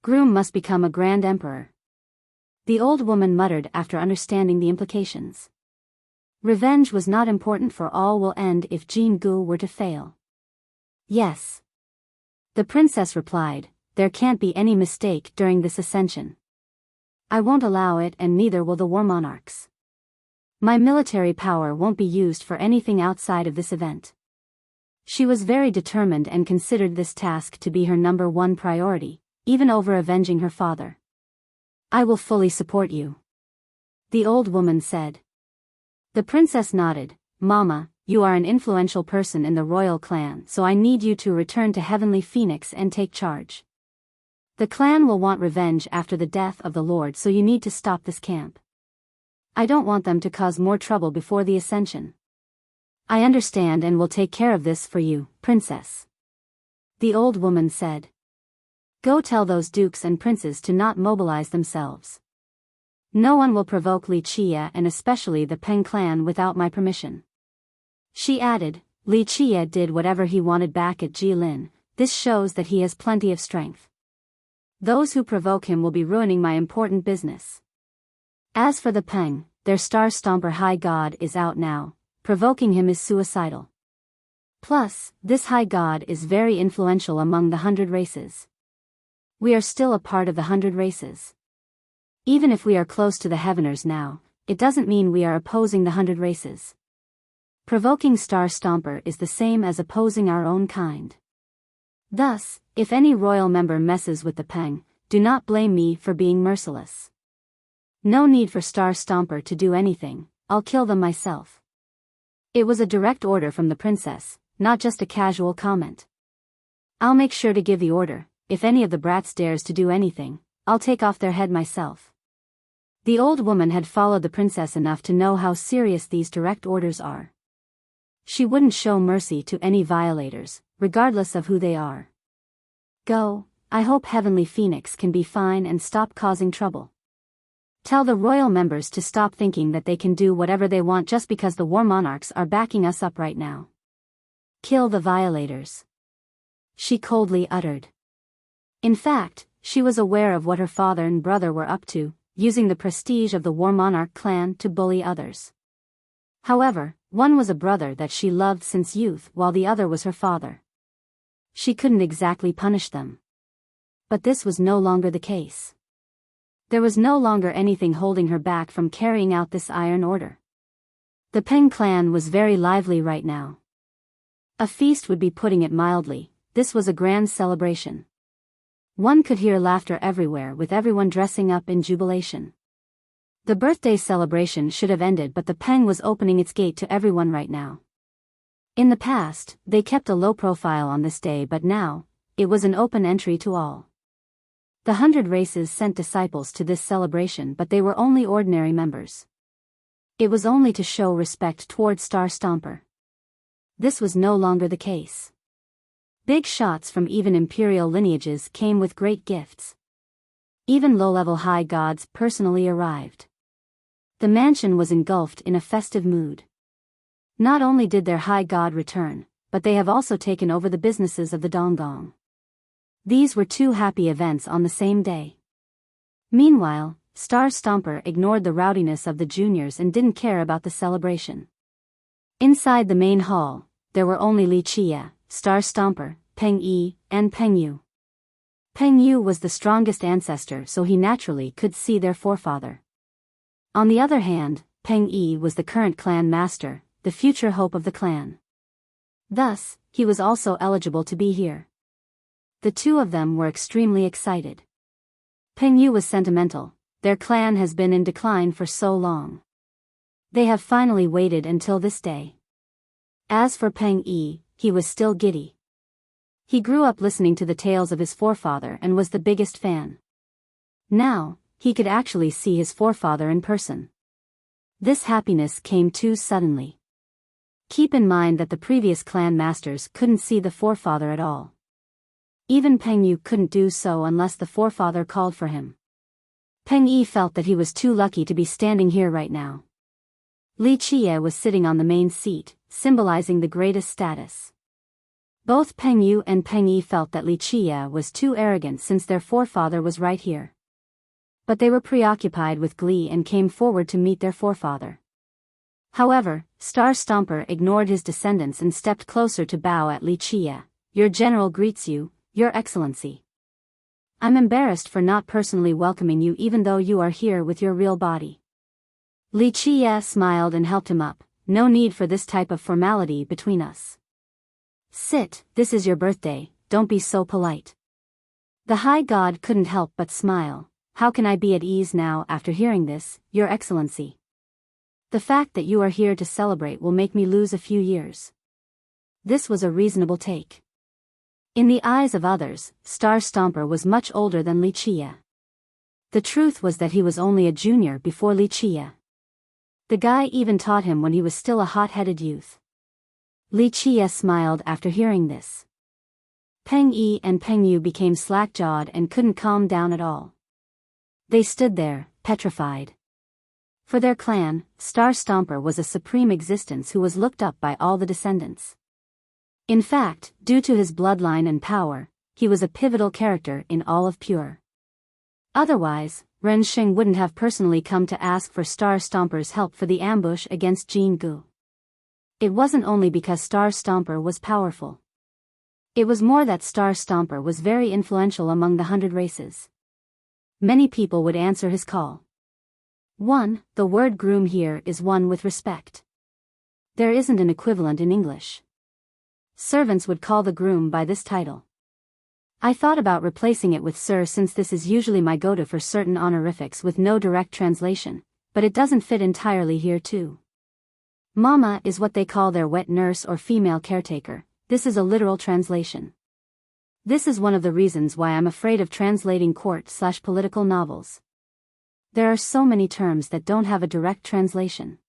Groom must become a Grand Emperor. The old woman muttered after understanding the implications. Revenge was not important, for all will end if Jin Gu were to fail. Yes. The princess replied, there can't be any mistake during this ascension. I won't allow it, and neither will the War Monarchs. My military power won't be used for anything outside of this event. She was very determined and considered this task to be her number one priority, even over avenging her father. I will fully support you. The old woman said. The princess nodded. Mama, you are an influential person in the royal clan, so I need you to return to Heavenly Phoenix and take charge. The clan will want revenge after the death of the Lord, so you need to stop this camp. I don't want them to cause more trouble before the ascension. I understand and will take care of this for you, princess. The old woman said. Go tell those dukes and princes to not mobilize themselves. No one will provoke Li Chia and especially the Peng clan without my permission. She added, Li Chia did whatever he wanted back at Jilin, this shows that he has plenty of strength. Those who provoke him will be ruining my important business. As for the Peng, their star stomper high god is out now, provoking him is suicidal. Plus, this high god is very influential among the 100 races. We are still a part of the 100 races. Even if we are close to the Heaveners now, it doesn't mean we are opposing the 100 races. Provoking Star Stomper is the same as opposing our own kind. Thus, if any royal member messes with the Peng, do not blame me for being merciless. No need for Star Stomper to do anything, I'll kill them myself. It was a direct order from the princess, not just a casual comment. I'll make sure to give the order. If any of the brats dares to do anything, I'll take off their head myself. The old woman had followed the princess enough to know how serious these direct orders are. She wouldn't show mercy to any violators, regardless of who they are. Go, I hope Heavenly Phoenix can be fine and stop causing trouble. Tell the royal members to stop thinking that they can do whatever they want just because the war monarchs are backing us up right now. Kill the violators. She coldly uttered. In fact, she was aware of what her father and brother were up to, using the prestige of the war monarch clan to bully others. However, one was a brother that she loved since youth while the other was her father. She couldn't exactly punish them. But this was no longer the case. There was no longer anything holding her back from carrying out this iron order. The Peng clan was very lively right now. A feast would be putting it mildly. This was a grand celebration. One could hear laughter everywhere with everyone dressing up in jubilation. The birthday celebration should have ended, but the Peng was opening its gate to everyone right now. In the past, they kept a low profile on this day, but now, it was an open entry to all. The 100 races sent disciples to this celebration, but they were only ordinary members. It was only to show respect toward Star Stomper. This was no longer the case. Big shots from even imperial lineages came with great gifts. Even low-level high gods personally arrived. The mansion was engulfed in a festive mood. Not only did their high god return, but they have also taken over the businesses of the Donggong. These were two happy events on the same day. Meanwhile, Star Stomper ignored the rowdiness of the juniors and didn't care about the celebration. Inside the main hall, there were only Li Chia, Star Stomper, Peng Yi, and Peng Yu. Peng Yu was the strongest ancestor, so he naturally could see their forefather. On the other hand, Peng Yi was the current clan master, the future hope of the clan. Thus, he was also eligible to be here. The two of them were extremely excited. Peng Yu was sentimental. Their clan has been in decline for so long. They have finally waited until this day. As for Peng Yi, he was still giddy. He grew up listening to the tales of his forefather and was the biggest fan. Now, he could actually see his forefather in person. This happiness came too suddenly. Keep in mind that the previous clan masters couldn't see the forefather at all. Even Peng Yu couldn't do so unless the forefather called for him. Peng Yi felt that he was too lucky to be standing here right now. Li Chia was sitting on the main seat, symbolizing the greatest status. Both Peng Yu and Peng Yi felt that Li Chia was too arrogant since their forefather was right here. But they were preoccupied with glee and came forward to meet their forefather. However, Star Stomper ignored his descendants and stepped closer to bow at Li Chia. "Your general greets you, Your Excellency. I'm embarrassed for not personally welcoming you even though you are here with your real body." Li Chia smiled and helped him up. "No need for this type of formality between us. Sit, this is your birthday, don't be so polite." The high god couldn't help but smile. "How can I be at ease now after hearing this, Your Excellency? The fact that you are here to celebrate will make me lose a few years." This was a reasonable take. In the eyes of others, Star Stomper was much older than Li Chia. The truth was that he was only a junior before Li Chia. The guy even taught him when he was still a hot-headed youth. Li Chia smiled after hearing this. Peng Yi and Peng Yu became slack-jawed and couldn't calm down at all. They stood there, petrified. For their clan, Star Stomper was a supreme existence who was looked up by all the descendants. In fact, due to his bloodline and power, he was a pivotal character in all of Pure. Otherwise, Ren Xing wouldn't have personally come to ask for Star Stomper's help for the ambush against Jin Gu. It wasn't only because Star Stomper was powerful. It was more that Star Stomper was very influential among the 100 races. Many people would answer his call. The word groom here is one with respect. There isn't an equivalent in English. Servants would call the groom by this title. I thought about replacing it with sir since this is usually my go-to for certain honorifics with no direct translation, but it doesn't fit entirely here too. Mama is what they call their wet nurse or female caretaker. This is a literal translation. This is one of the reasons why I'm afraid of translating court/political novels. There are so many terms that don't have a direct translation.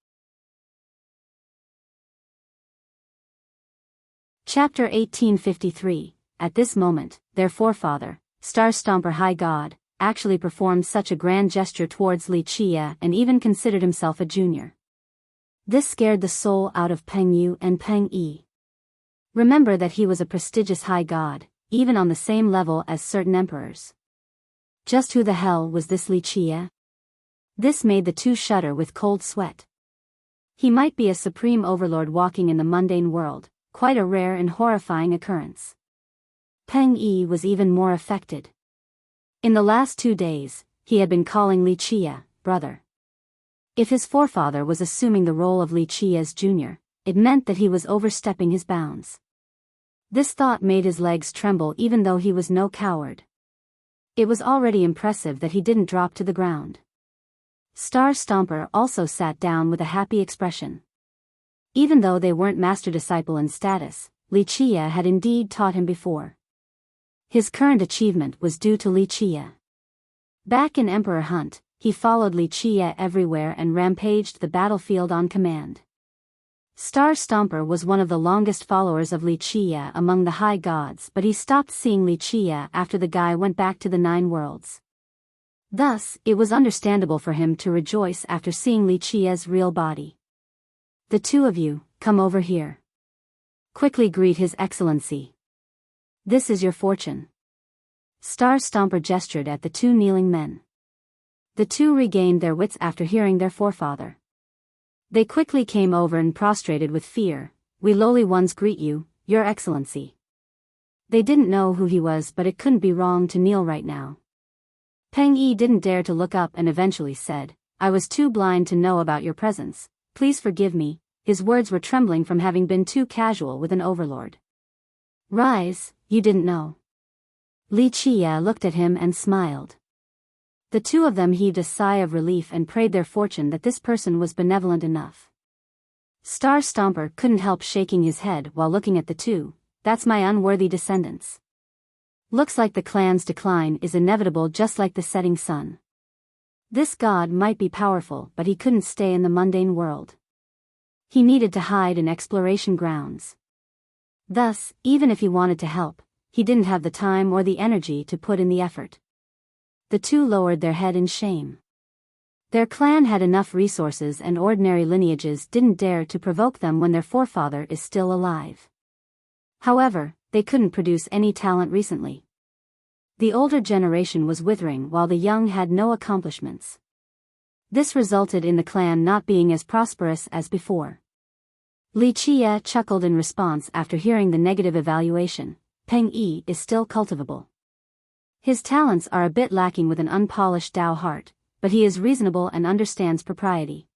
Chapter 1853. At this moment, their forefather, Star Stomper High God, actually performed such a grand gesture towards Li Qia and even considered himself a junior. This scared the soul out of Peng Yu and Peng Yi. Remember that he was a prestigious high god, even on the same level as certain emperors. Just who the hell was this Li Qia? This made the two shudder with cold sweat. He might be a supreme overlord walking in the mundane world, quite a rare and horrifying occurrence. Peng Yi was even more affected. In the last 2 days, he had been calling Li Qia, brother. If his forefather was assuming the role of Li Qia's junior, it meant that he was overstepping his bounds. This thought made his legs tremble even though he was no coward. It was already impressive that he didn't drop to the ground. Star Stomper also sat down with a happy expression. Even though they weren't master-disciple in status, Li Qia had indeed taught him before. His current achievement was due to Li Qia. Back in Emperor Hunt, he followed Li Qia everywhere and rampaged the battlefield on command. Star Stomper was one of the longest followers of Li Qia among the high gods, but he stopped seeing Li Qia after the guy went back to the 9 worlds. Thus, it was understandable for him to rejoice after seeing Li Qia's real body. The two of you, come over here. Quickly greet His Excellency. This is your fortune. Star Stomper gestured at the 2 kneeling men. The 2 regained their wits after hearing their forefather. They quickly came over and prostrated with fear. We lowly ones greet you, Your Excellency. They didn't know who he was, but it couldn't be wrong to kneel right now. Peng Yi didn't dare to look up and eventually said, I was too blind to know about your presence, please forgive me. His words were trembling from having been too casual with an overlord. Rise, you didn't know. Li Qia looked at him and smiled. The 2 of them heaved a sigh of relief and prayed their fortune that this person was benevolent enough. Star Stomper couldn't help shaking his head while looking at the 2. That's my unworthy descendants. Looks like the clan's decline is inevitable, just like the setting sun. This god might be powerful, but he couldn't stay in the mundane world. He needed to hide in exploration grounds. Thus, even if he wanted to help, he didn't have the time or the energy to put in the effort. The 2 lowered their head in shame. Their clan had enough resources and ordinary lineages didn't dare to provoke them when their forefather is still alive. However, they couldn't produce any talent recently. The older generation was withering while the young had no accomplishments. This resulted in the clan not being as prosperous as before. Li Qia chuckled in response after hearing the negative evaluation. Peng Yi is still cultivable. His talents are a bit lacking with an unpolished Dao heart, but he is reasonable and understands propriety.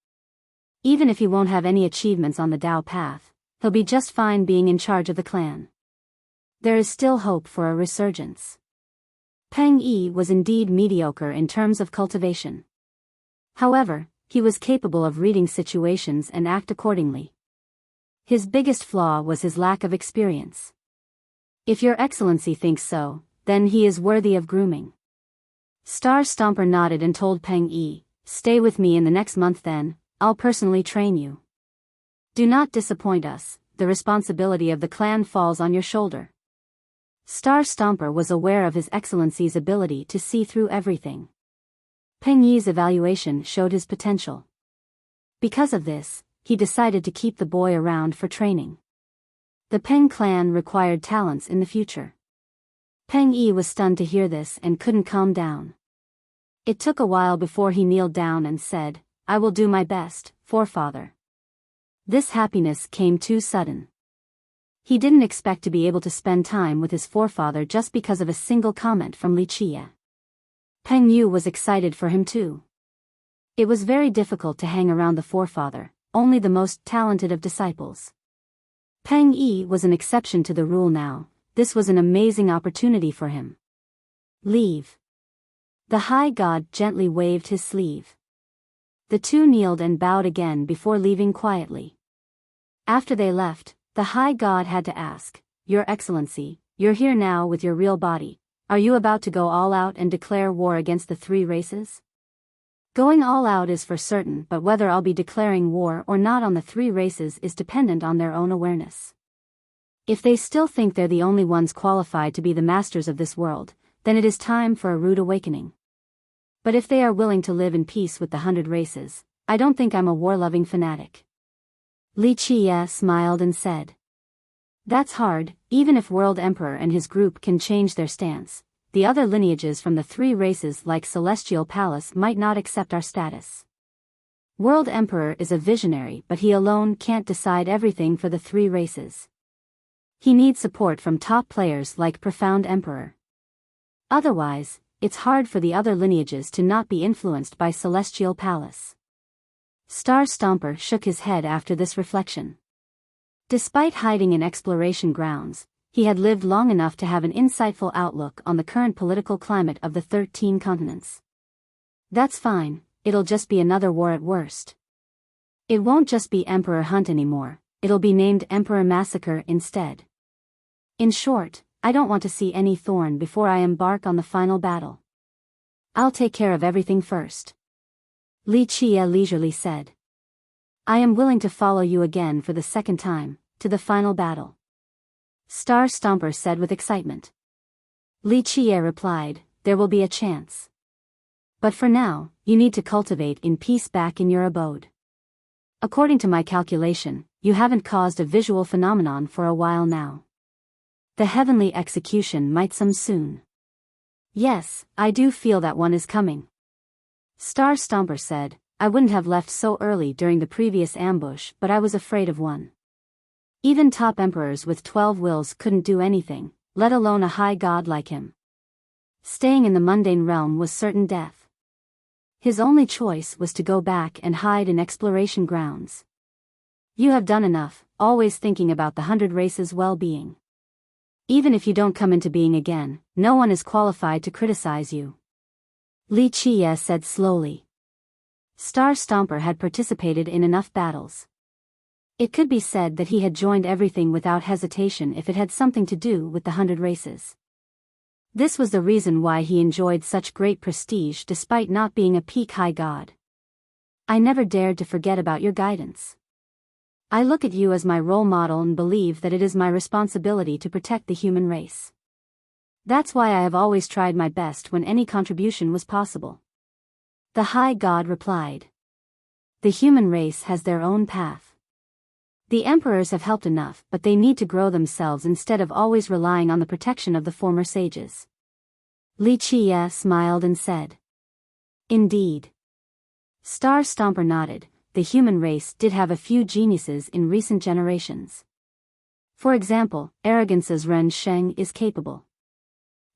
Even if he won't have any achievements on the Dao path, he'll be just fine being in charge of the clan. There is still hope for a resurgence. Peng Yi was indeed mediocre in terms of cultivation. However, he was capable of reading situations and act accordingly. His biggest flaw was his lack of experience. If Your Excellency thinks so, then he is worthy of grooming. Star Stomper nodded and told Peng Yi, stay with me in the next month then, I'll personally train you. Do not disappoint us, the responsibility of the clan falls on your shoulder. Star Stomper was aware of His Excellency's ability to see through everything. Peng Yi's evaluation showed his potential. Because of this, he decided to keep the boy around for training. The Peng clan required talents in the future. Peng Yi was stunned to hear this and couldn't calm down. It took a while before he kneeled down and said, I will do my best, forefather. This happiness came too sudden. He didn't expect to be able to spend time with his forefather just because of a single comment from Li Qia. Peng Yu was excited for him too. It was very difficult to hang around the forefather, only the most talented of disciples. Peng Yi was an exception to the rule now. This was an amazing opportunity for him. Leave. The high god gently waved his sleeve. The 2 kneeled and bowed again before leaving quietly. After they left, the high god had to ask, Your Excellency, you're here now with your real body. Are you about to go all out and declare war against the 3 races? Going all out is for certain, but whether I'll be declaring war or not on the 3 races is dependent on their own awareness. If they still think they're the only ones qualified to be the masters of this world, then it is time for a rude awakening. But if they are willing to live in peace with the 100 races, I don't think I'm a war-loving fanatic. Li Qie smiled and said. That's hard. Even if World Emperor and his group can change their stance, the other lineages from the 3 races like Celestial Palace might not accept our status. World Emperor is a visionary, but he alone can't decide everything for the 3 races. He needs support from top players like Profound Emperor. Otherwise, it's hard for the other lineages to not be influenced by Celestial Palace. Star Stomper shook his head after this reflection. Despite hiding in exploration grounds, he had lived long enough to have an insightful outlook on the current political climate of the 13 continents. That's fine, it'll just be another war at worst. It won't just be Emperor Hunt anymore, it'll be named Emperor Massacre instead. In short, I don't want to see any thorn before I embark on the final battle. I'll take care of everything first. Li Qie leisurely said. I am willing to follow you again for the second time, to the final battle. Star Stomper said with excitement. Li Qie replied, there will be a chance. But for now, you need to cultivate in peace back in your abode. According to my calculation, you haven't caused a visual phenomenon for a while now. The heavenly execution might come soon. Yes, I do feel that one is coming. Star Stomper said, I wouldn't have left so early during the previous ambush, but I was afraid of one. Even top emperors with 12 wills couldn't do anything, let alone a high god like him. Staying in the mundane realm was certain death. His only choice was to go back and hide in exploration grounds. You have done enough, always thinking about the 100 races' well-being. Even if you don't come into being again, no one is qualified to criticize you. Li Qie said slowly. Star Stomper had participated in enough battles. It could be said that he had joined everything without hesitation if it had something to do with the 100 races. This was the reason why he enjoyed such great prestige despite not being a peak high god. I never dared to forget about your guidance. I look at you as my role model and believe that it is my responsibility to protect the human race. That's why I have always tried my best when any contribution was possible. The high god replied. The human race has their own path. The emperors have helped enough, but they need to grow themselves instead of always relying on the protection of the former sages. Li Qie smiled and said. Indeed. Star Stomper nodded. The human race did have a few geniuses in recent generations. For example, Arrogance's Ren Sheng is capable.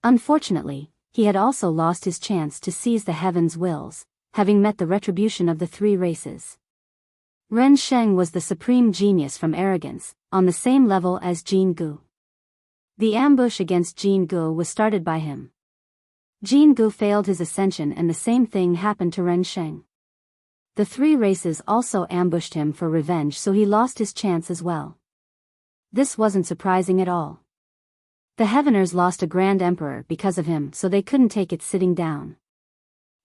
Unfortunately, he had also lost his chance to seize the heavens' wills, having met the retribution of the 3 races. Ren Sheng was the supreme genius from Arrogance, on the same level as Jin Gu. The ambush against Jin Gu was started by him. Jin Gu failed his ascension and the same thing happened to Ren Sheng. The 3 races also ambushed him for revenge, so he lost his chance as well. This wasn't surprising at all. The Heaveners lost a Grand Emperor because of him, so they couldn't take it sitting down.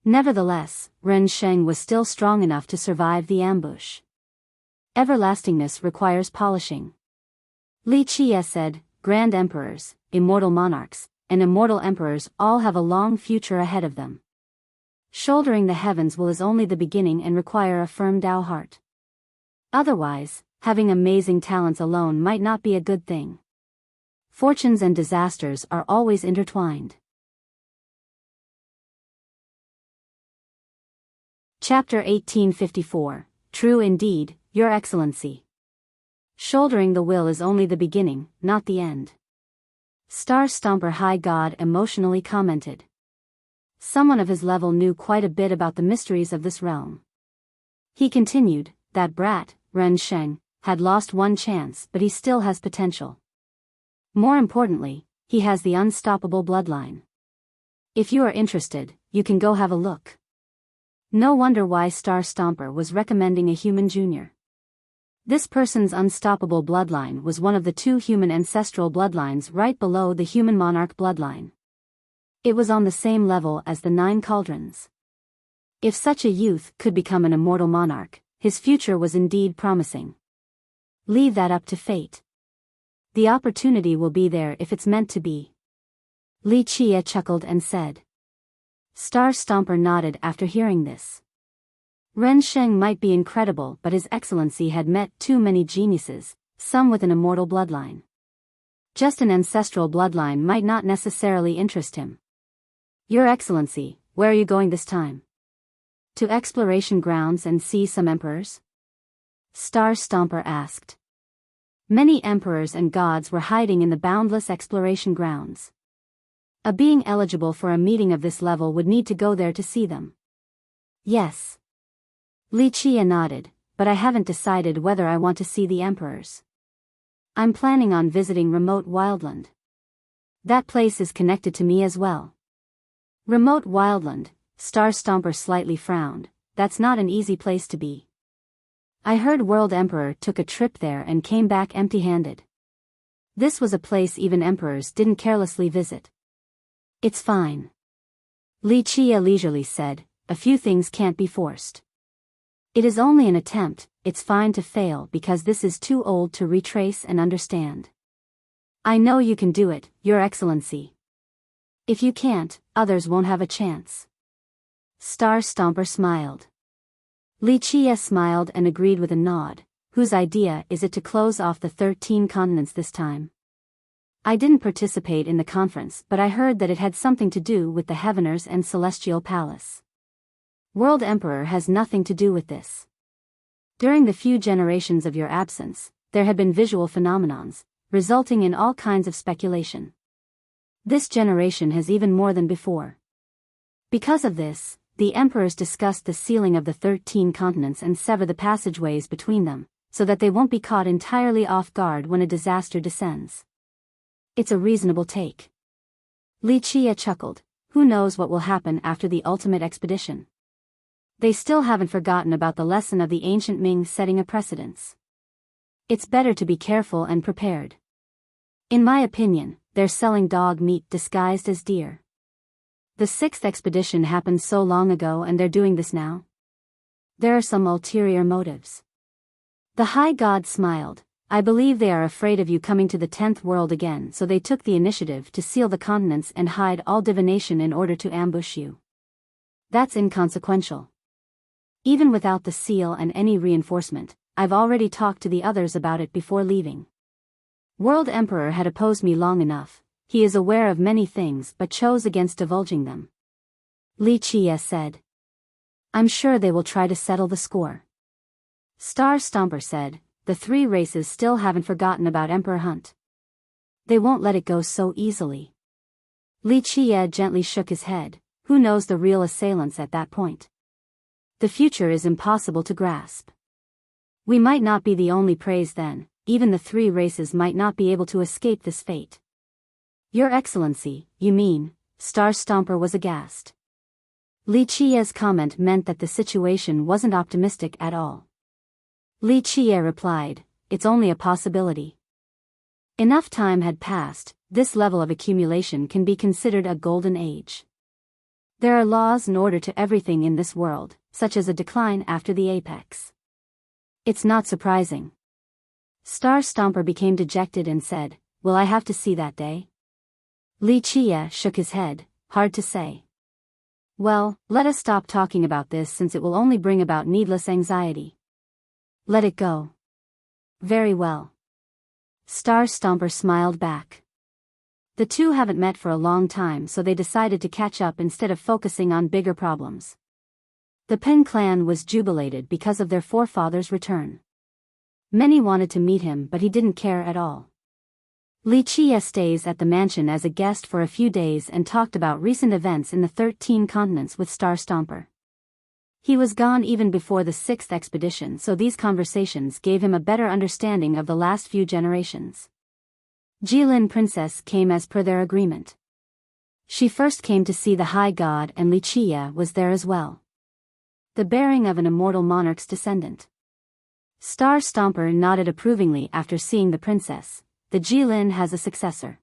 Nevertheless, Ren Sheng was still strong enough to survive the ambush. Everlastingness requires polishing. Li Qie said, Grand Emperors, Immortal Monarchs, and Immortal Emperors all have a long future ahead of them. Shouldering the heavens is only the beginning and require a firm Tao heart. Otherwise, having amazing talents alone might not be a good thing. Fortunes and disasters are always intertwined. Chapter 1854. True indeed, Your Excellency. Shouldering the will is only the beginning, not the end. Star Stomper High God emotionally commented. Someone of his level knew quite a bit about the mysteries of this realm. He continued, that brat, Ren Sheng, had lost one chance, but he still has potential. More importantly, he has the unstoppable bloodline. If you are interested, you can go have a look. No wonder why Star Stomper was recommending a human junior. This person's unstoppable bloodline was one of the 2 human ancestral bloodlines right below the human monarch bloodline. It was on the same level as the 9 cauldrons. If such a youth could become an immortal monarch, his future was indeed promising. Leave that up to fate. The opportunity will be there if it's meant to be. Li Qie chuckled and said. Star Stomper nodded after hearing this. Ren Sheng might be incredible, but His Excellency had met too many geniuses, some with an immortal bloodline. Just an ancestral bloodline might not necessarily interest him. Your Excellency, where are you going this time? To exploration grounds and see some emperors? Star Stomper asked. Many emperors and gods were hiding in the boundless exploration grounds. A being eligible for a meeting of this level would need to go there to see them. Yes. Li Chia nodded, but I haven't decided whether I want to see the emperors. I'm planning on visiting remote Wildland. That place is connected to me as well. Remote Wildland, Star Stomper slightly frowned. That's not an easy place to be. I heard World Emperor took a trip there and came back empty-handed. This was a place even emperors didn't carelessly visit. It's fine. Li Chia leisurely said, a few things can't be forced. It is only an attempt, it's fine to fail because this is too old to retrace and understand. I know you can do it, Your Excellency. If you can't, others won't have a chance. Star Stomper smiled. Li Chia smiled and agreed with a nod. Whose idea is it to close off the 13 continents this time? I didn't participate in the conference, but I heard that it had something to do with the Heaveners and Celestial Palace. World Emperor has nothing to do with this. During the few generations of your absence, there had been visual phenomenons, resulting in all kinds of speculation. This generation has even more than before. Because of this, the emperors discussed the sealing of the 13 continents and sever the passageways between them, so that they won't be caught entirely off guard when a disaster descends. It's a reasonable take. Li Chia chuckled. Who knows what will happen after the ultimate expedition? They still haven't forgotten about the lesson of the ancient Ming setting a precedence. It's better to be careful and prepared. In my opinion, they're selling dog meat disguised as deer. The 6th expedition happened so long ago and they're doing this now? There are some ulterior motives. The High God smiled. I believe they are afraid of you coming to the 10th world again, so they took the initiative to seal the continents and hide all divination in order to ambush you. That's inconsequential. Even without the seal and any reinforcement, I've already talked to the others about it before leaving. World Emperor had opposed me long enough. He is aware of many things but chose against divulging them. Li Chia said. I'm sure they will try to settle the score. Star Stomper said, the 3 races still haven't forgotten about Emperor Hunt. They won't let it go so easily. Li Chia gently shook his head. Who knows the real assailants at that point? The future is impossible to grasp. We might not be the only prey then, even the 3 races might not be able to escape this fate. Your Excellency, you mean? Star Stomper was aghast. Li Chia's comment meant that the situation wasn't optimistic at all. Li Chia replied, it's only a possibility. Enough time had passed, this level of accumulation can be considered a golden age. There are laws and order to everything in this world, such as a decline after the apex. It's not surprising. Star Stomper became dejected and said, will I have to see that day? Li Chia shook his head, hard to say. Well, let us stop talking about this since it will only bring about needless anxiety. Let it go. Very well. Star Stomper smiled back. The two haven't met for a long time, so they decided to catch up instead of focusing on bigger problems. The Pen clan was jubilated because of their forefather's return. Many wanted to meet him, but he didn't care at all. Li Chia stays at the mansion as a guest for a few days and talked about recent events in the 13 continents with Star Stomper. He was gone even before the 6th expedition, so these conversations gave him a better understanding of the last few generations. Jilin Princess came as per their agreement. She first came to see the High God and Li Chia was there as well. The bearing of an immortal monarch's descendant. Star Stomper nodded approvingly after seeing the princess. The Jilin has a successor.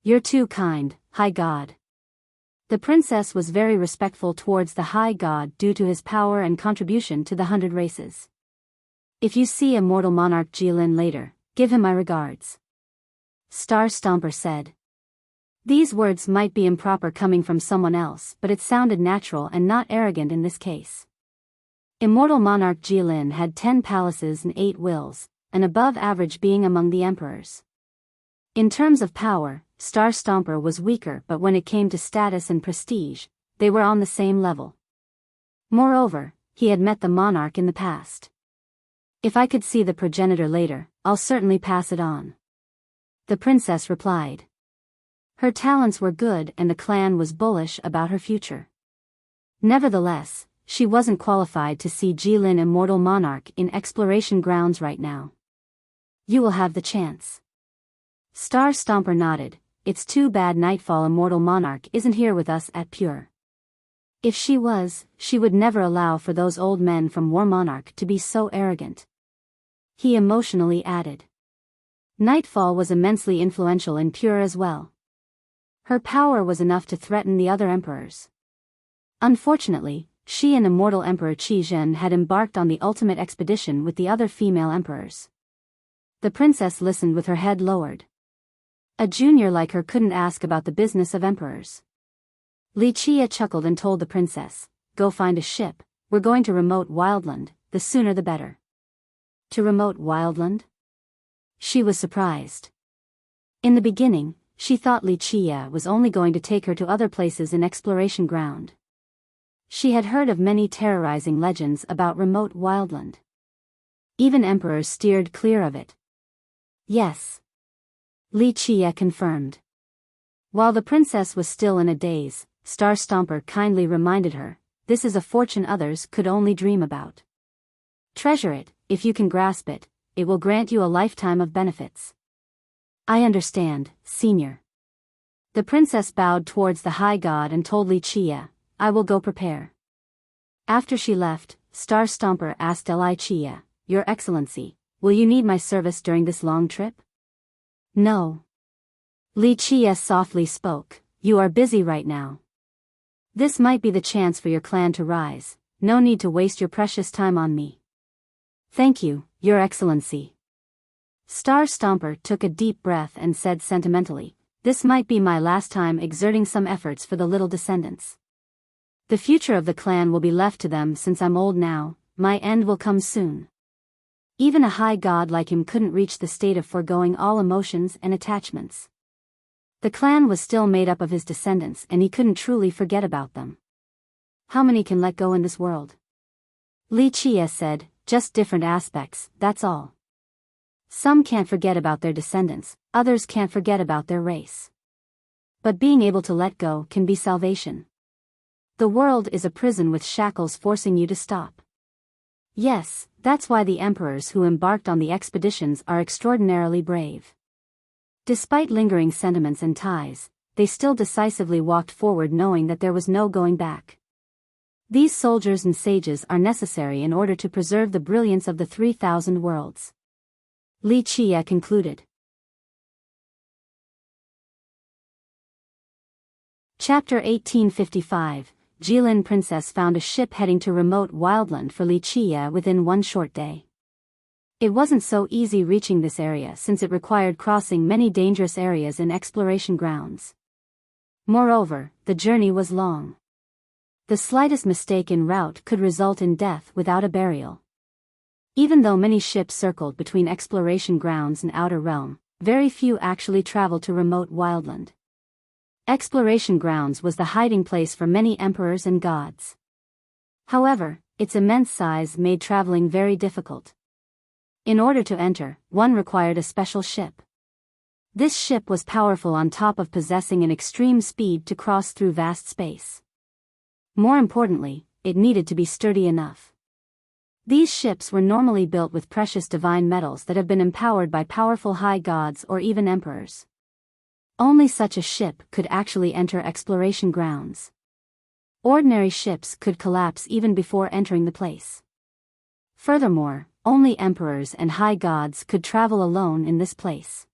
You're too kind, High God. The princess was very respectful towards the High God due to his power and contribution to the 100 races. If you see immortal monarch Jilin later, give him my regards. Star Stomper said. These words might be improper coming from someone else, but it sounded natural and not arrogant in this case. Immortal monarch Jilin had 10 palaces and 8 wills, an above average being among the emperors. In terms of power, Star Stomper was weaker, but when it came to status and prestige, they were on the same level. Moreover, he had met the monarch in the past. If I could see the progenitor later, I'll certainly pass it on. The princess replied. Her talents were good and the clan was bullish about her future. Nevertheless, she wasn't qualified to see Jilin Immortal Monarch in exploration grounds right now. You will have the chance. Star Stomper nodded. It's too bad Nightfall Immortal Monarch isn't here with us at Pure. If she was, she would never allow for those old men from War Monarch to be so arrogant. He emotionally added. Nightfall was immensely influential in Pure as well. Her power was enough to threaten the other emperors. Unfortunately, she and Immortal Emperor Qi Zhen had embarked on the ultimate expedition with the other female emperors. The princess listened with her head lowered. A junior like her couldn't ask about the business of emperors. Li Chia chuckled and told the princess, "Go find a ship, we're going to remote Wildland, the sooner the better." To remote Wildland? She was surprised. In the beginning, she thought Li Chia was only going to take her to other places in exploration ground. She had heard of many terrorizing legends about remote Wildland. Even emperors steered clear of it. Yes. Li Chia confirmed. While the princess was still in a daze, Star Stomper kindly reminded her, "This is a fortune others could only dream about. Treasure it, if you can grasp it, it will grant you a lifetime of benefits." "I understand, Senior." The princess bowed towards the high god and told Li Chia, "I will go prepare." After she left, Star Stomper asked Li Chia, "Your Excellency, will you need my service during this long trip?" "No." Li Chia softly spoke, "You are busy right now. This might be the chance for your clan to rise, no need to waste your precious time on me." "Thank you, Your Excellency." Star Stomper took a deep breath and said sentimentally, "This might be my last time exerting some efforts for the little descendants. The future of the clan will be left to them since I'm old now, my end will come soon." Even a high god like him couldn't reach the state of foregoing all emotions and attachments. The clan was still made up of his descendants and he couldn't truly forget about them. How many can let go in this world? Li Chia said, "Just different aspects, that's all. Some can't forget about their descendants, others can't forget about their race. But being able to let go can be salvation. The world is a prison with shackles forcing you to stop. Yes, that's why the emperors who embarked on the expeditions are extraordinarily brave. Despite lingering sentiments and ties, they still decisively walked forward knowing that there was no going back. These soldiers and sages are necessary in order to preserve the brilliance of the 3,000 worlds." Li Chia concluded. Chapter 1855, Jilin Princess found a ship heading to remote Wildland for Li Chia within one short day. It wasn't so easy reaching this area since it required crossing many dangerous areas in exploration grounds. Moreover, the journey was long. The slightest mistake en route could result in death without a burial. Even though many ships circled between exploration grounds and outer realm, very few actually traveled to remote Wildland. Exploration grounds was the hiding place for many emperors and gods. However, its immense size made traveling very difficult. In order to enter, one required a special ship. This ship was powerful on top of possessing an extreme speed to cross through vast space. More importantly, it needed to be sturdy enough. These ships were normally built with precious divine metals that have been empowered by powerful high gods or even emperors. Only such a ship could actually enter exploration grounds. Ordinary ships could collapse even before entering the place. Furthermore, only emperors and high gods could travel alone in this place.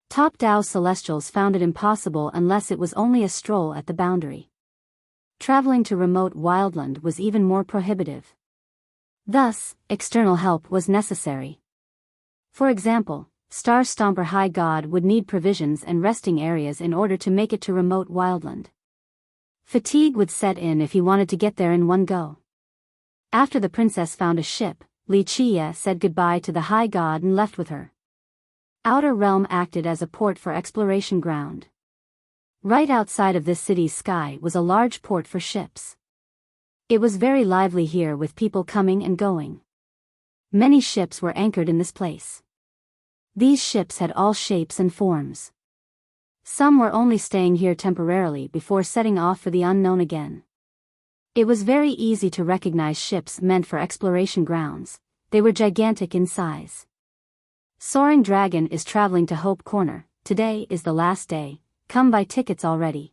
Top Dao celestials found it impossible unless it was only a stroll at the boundary. Traveling to remote Wildland was even more prohibitive. Thus, external help was necessary. For example, Star Stomper High God would need provisions and resting areas in order to make it to remote wildland. Fatigue would set in if he wanted to get there in one go. After the princess found a ship, Wuxia said goodbye to the High God and left with her. Outer Realm acted as a port for exploration ground. Right outside of this city's sky was a large port for ships. It was very lively here with people coming and going. Many ships were anchored in this place. These ships had all shapes and forms. Some were only staying here temporarily before setting off for the unknown again. It was very easy to recognize ships meant for exploration grounds. They were gigantic in size. Soaring Dragon is traveling to Hope Corner. Today is the last day. Come buy tickets already.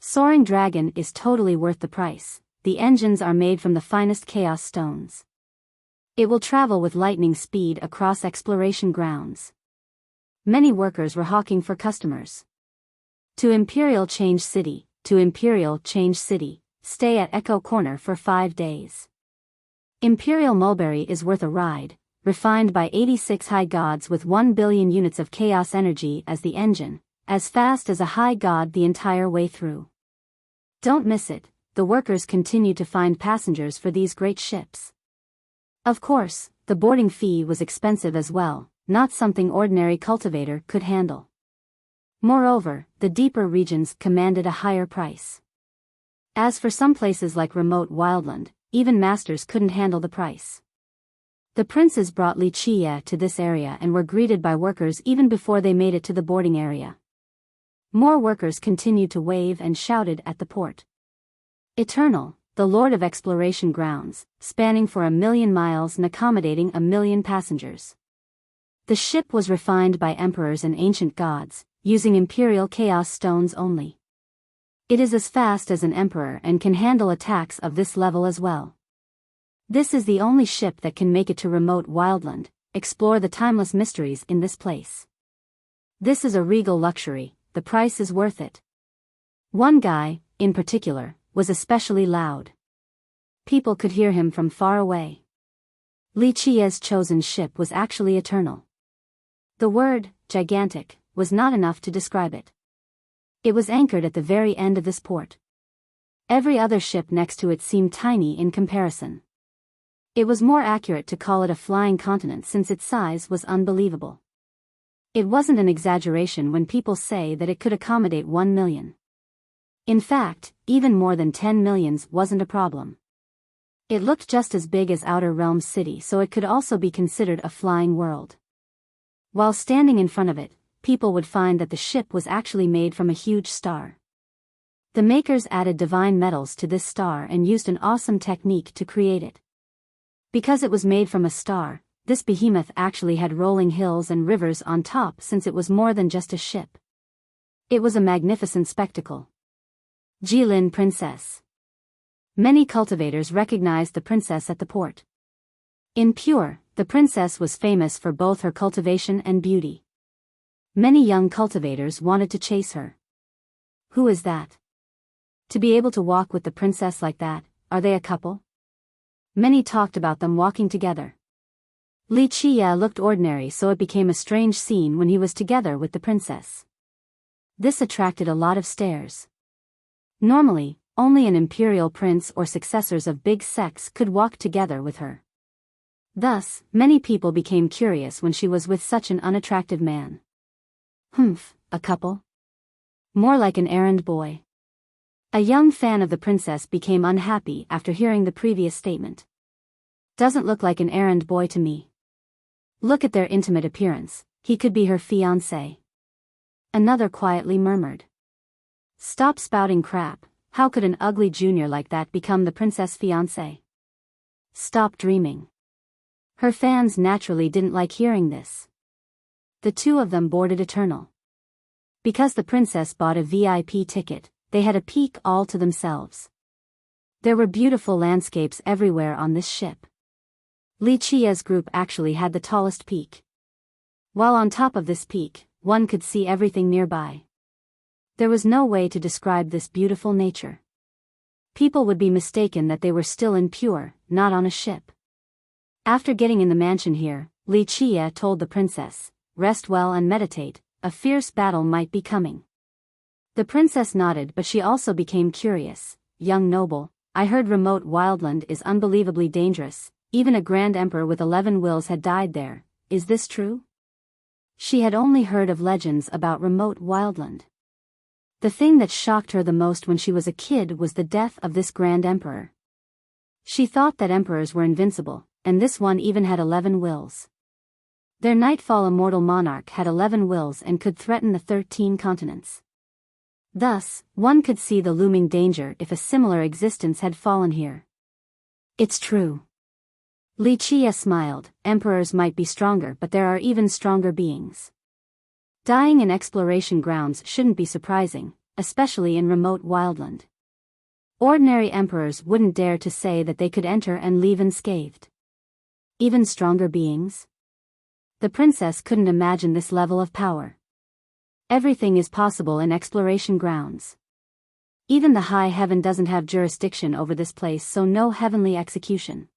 Soaring Dragon is totally worth the price. The engines are made from the finest chaos stones. It will travel with lightning speed across exploration grounds. Many workers were hawking for customers. To Imperial Change City, stay at Echo Corner for 5 days. Imperial Mulberry is worth a ride, refined by 86 high gods with 1 billion units of chaos energy as the engine, as fast as a high god the entire way through. Don't miss it, the workers continue to find passengers for these great ships. Of course, the boarding fee was expensive as well, not something ordinary cultivator could handle. Moreover, the deeper regions commanded a higher price. As for some places like remote wildland, even masters couldn't handle the price. The princes brought Wuxia to this area and were greeted by workers even before they made it to the boarding area. More workers continued to wave and shouted at the port. Eternal, the Lord of Exploration Grounds, spanning for 1,000,000 miles and accommodating 1,000,000 passengers. The ship was refined by emperors and ancient gods, using imperial chaos stones only. It is as fast as an emperor and can handle attacks of this level as well. This is the only ship that can make it to remote wildland, explore the timeless mysteries in this place. This is a regal luxury, the price is worth it. One guy, in particular, was especially loud. People could hear him from far away. Wuxia's chosen ship was actually eternal. The word, gigantic, was not enough to describe it. It was anchored at the very end of this port. Every other ship next to it seemed tiny in comparison. It was more accurate to call it a flying continent since its size was unbelievable. It wasn't an exaggeration when people say that it could accommodate 1 million. In fact, even more than 10 millions wasn't a problem. It looked just as big as Outer Realms City, so it could also be considered a flying world. While standing in front of it, people would find that the ship was actually made from a huge star. The makers added divine metals to this star and used an awesome technique to create it. Because it was made from a star, this behemoth actually had rolling hills and rivers on top since it was more than just a ship. It was a magnificent spectacle. Jilin Princess. Many cultivators recognized the princess at the port. In Pure, the princess was famous for both her cultivation and beauty. Many young cultivators wanted to chase her. Who is that? To be able to walk with the princess like that, are they a couple? Many talked about them walking together. Wuxia looked ordinary, so it became a strange scene when he was together with the princess. This attracted a lot of stares. Normally, only an imperial prince or successors of big sects could walk together with her. Thus, many people became curious when she was with such an unattractive man. A couple? More like an errand boy. A young fan of the princess became unhappy after hearing the previous statement. Doesn't look like an errand boy to me. Look at their intimate appearance, he could be her fiancé. Another quietly murmured. Stop spouting crap, how could an ugly junior like that become the princess' fiancé? Stop dreaming. Her fans naturally didn't like hearing this. The two of them boarded Eternal. Because the princess bought a VIP ticket, they had a peak all to themselves. There were beautiful landscapes everywhere on this ship. Wuxia's group actually had the tallest peak. While on top of this peak, one could see everything nearby. There was no way to describe this beautiful nature. People would be mistaken that they were still in Pure, not on a ship. After getting in the mansion here, Wuxia told the princess, rest well and meditate, a fierce battle might be coming. The princess nodded, but she also became curious. Young noble, I heard remote wildland is unbelievably dangerous, even a grand emperor with 11 wills had died there, is this true? She had only heard of legends about remote wildland. The thing that shocked her the most when she was a kid was the death of this grand emperor. She thought that emperors were invincible, and this one even had 11 wills. Their nightfall immortal monarch had 11 wills and could threaten the 13 continents. Thus, one could see the looming danger if a similar existence had fallen here. It's true. Li Chia smiled. Emperors might be stronger, but there are even stronger beings. Dying in exploration grounds shouldn't be surprising, especially in remote wildland. Ordinary emperors wouldn't dare to say that they could enter and leave unscathed. Even stronger beings? The princess couldn't imagine this level of power. Everything is possible in exploration grounds. Even the high heaven doesn't have jurisdiction over this place, so no heavenly execution.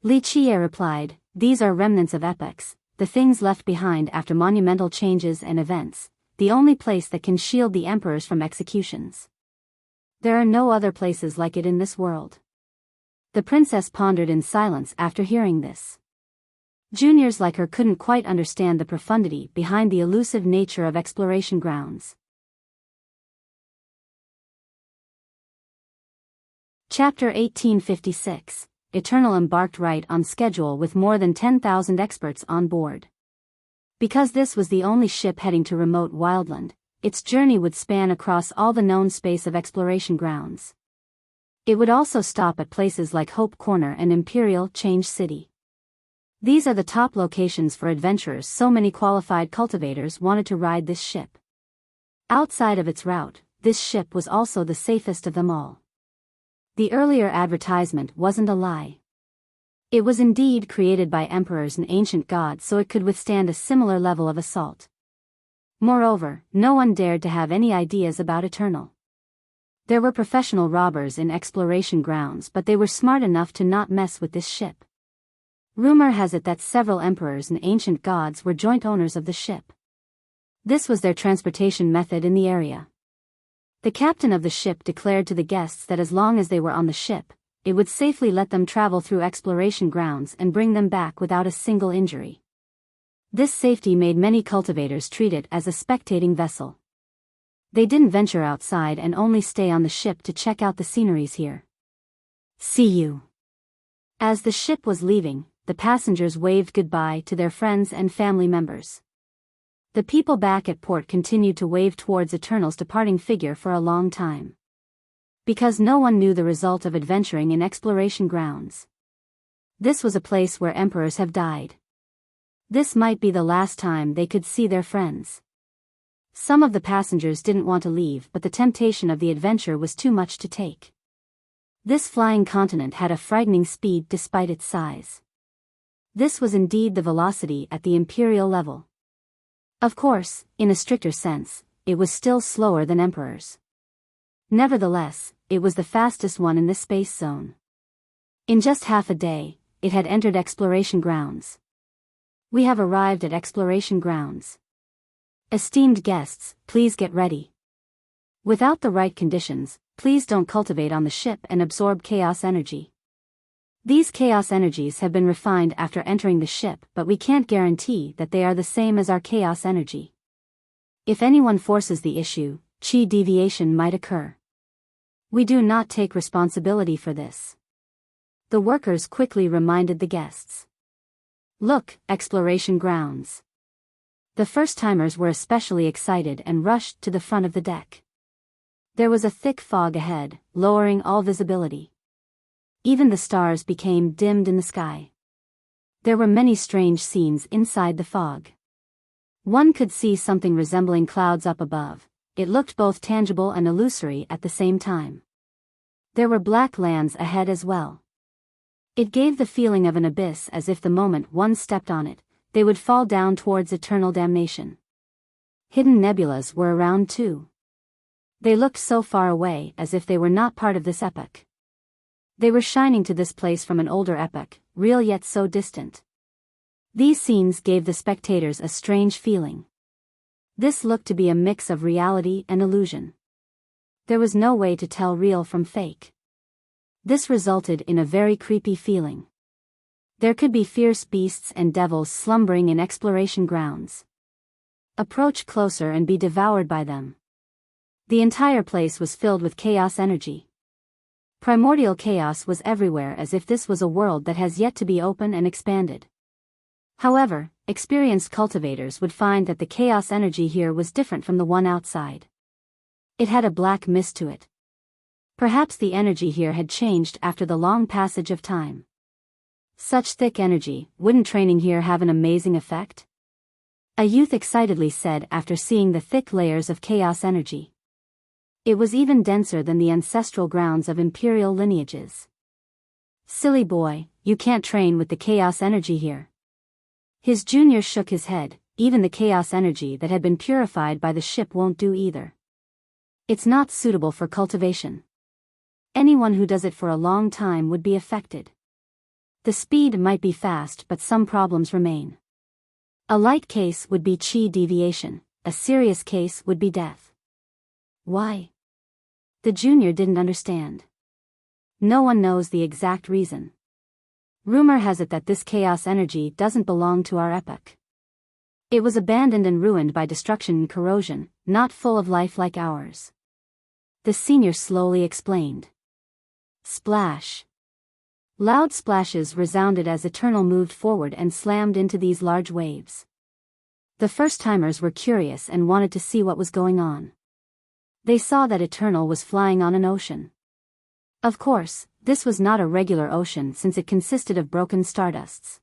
Li Chia replied, these are remnants of epochs, the things left behind after monumental changes and events, the only place that can shield the emperors from executions. There are no other places like it in this world. The princess pondered in silence after hearing this. Juniors like her couldn't quite understand the profundity behind the elusive nature of exploration grounds. Chapter 1856. Eternal embarked right on schedule with more than 10,000 experts on board. Because this was the only ship heading to remote wildland, its journey would span across all the known space of exploration grounds. It would also stop at places like Hope Corner and Imperial Change City. These are the top locations for adventurers, so many qualified cultivators wanted to ride this ship. Outside of its route, this ship was also the safest of them all. The earlier advertisement wasn't a lie. It was indeed created by emperors and ancient gods, so it could withstand a similar level of assault. Moreover, no one dared to have any ideas about Eternal. There were professional robbers in exploration grounds, but they were smart enough to not mess with this ship. Rumor has it that several emperors and ancient gods were joint owners of the ship. This was their transportation method in the area. The captain of the ship declared to the guests that as long as they were on the ship, it would safely let them travel through exploration grounds and bring them back without a single injury. This safety made many cultivators treat it as a spectating vessel. They didn't venture outside and only stay on the ship to check out the sceneries here. See you. As the ship was leaving, the passengers waved goodbye to their friends and family members. The people back at port continued to wave towards Eternal's departing figure for a long time. Because no one knew the result of adventuring in exploration grounds. This was a place where emperors have died. This might be the last time they could see their friends. Some of the passengers didn't want to leave, but the temptation of the adventure was too much to take. This flying continent had a frightening speed despite its size. This was indeed the velocity at the imperial level. Of course, in a stricter sense, it was still slower than emperors. Nevertheless, it was the fastest one in this space zone. In just half a day, it had entered exploration grounds. We have arrived at exploration grounds. Esteemed guests, please get ready. Without the right conditions, please don't cultivate on the ship and absorb chaos energy. These chaos energies have been refined after entering the ship, but we can't guarantee that they are the same as our chaos energy. If anyone forces the issue, chi deviation might occur. We do not take responsibility for this. The workers quickly reminded the guests. Look, exploration grounds. The first-timers were especially excited and rushed to the front of the deck. There was a thick fog ahead, lowering all visibility. Even the stars became dimmed in the sky. There were many strange scenes inside the fog. One could see something resembling clouds up above. It looked both tangible and illusory at the same time. There were black lands ahead as well. It gave the feeling of an abyss, as if the moment one stepped on it, they would fall down towards eternal damnation. Hidden nebulas were around too. They looked so far away, as if they were not part of this epoch. They were shining to this place from an older epoch, real yet so distant. These scenes gave the spectators a strange feeling. This looked to be a mix of reality and illusion. There was no way to tell real from fake. This resulted in a very creepy feeling. There could be fierce beasts and devils slumbering in exploration grounds. Approach closer and be devoured by them. The entire place was filled with chaos energy. Primordial chaos was everywhere, as if this was a world that has yet to be opened and expanded. However, experienced cultivators would find that the chaos energy here was different from the one outside. It had a black mist to it. Perhaps the energy here had changed after the long passage of time. Such thick energy, wouldn't training here have an amazing effect? A youth excitedly said after seeing the thick layers of chaos energy. It was even denser than the ancestral grounds of imperial lineages. Silly boy, you can't train with the chaos energy here. His junior shook his head. Even the chaos energy that had been purified by the ship won't do either. It's not suitable for cultivation. Anyone who does it for a long time would be affected. The speed might be fast, but some problems remain. A light case would be chi deviation, a serious case would be death. Why? The junior didn't understand. No one knows the exact reason. Rumor has it that this chaos energy doesn't belong to our epoch. It was abandoned and ruined by destruction and corrosion, not full of life like ours. The senior slowly explained. Splash. Loud splashes resounded as Eternal moved forward and slammed into these large waves. The first-timers were curious and wanted to see what was going on. They saw that Eternal was flying on an ocean. Of course, this was not a regular ocean since it consisted of broken stardusts.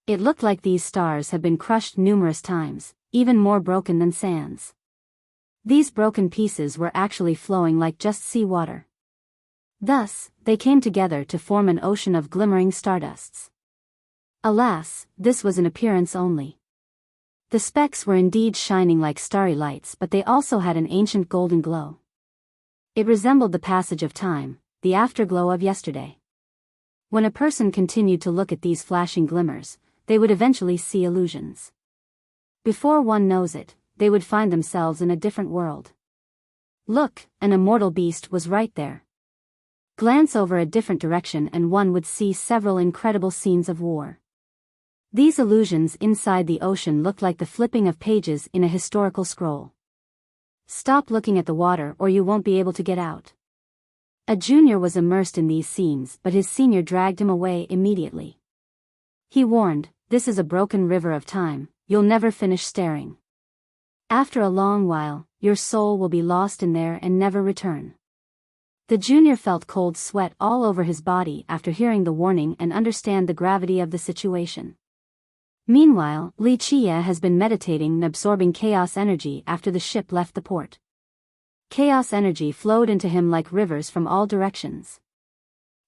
It looked like these stars had been crushed numerous times, even more broken than sands. These broken pieces were actually flowing like just seawater. Thus, they came together to form an ocean of glimmering stardusts. Alas, this was an appearance only. The specks were indeed shining like starry lights, but they also had an ancient golden glow. It resembled the passage of time, the afterglow of yesterday. When a person continued to look at these flashing glimmers, they would eventually see illusions. Before one knows it, they would find themselves in a different world. Look, an immortal beast was right there. Glance over a different direction and one would see several incredible scenes of war. These illusions inside the ocean looked like the flipping of pages in a historical scroll. Stop looking at the water or you won't be able to get out. A junior was immersed in these scenes, but his senior dragged him away immediately. He warned, "This is a broken river of time, you'll never finish staring. After a long while, your soul will be lost in there and never return." The junior felt cold sweat all over his body after hearing the warning and understand the gravity of the situation. Meanwhile, Wuxia has been meditating and absorbing chaos energy after the ship left the port. Chaos energy flowed into him like rivers from all directions.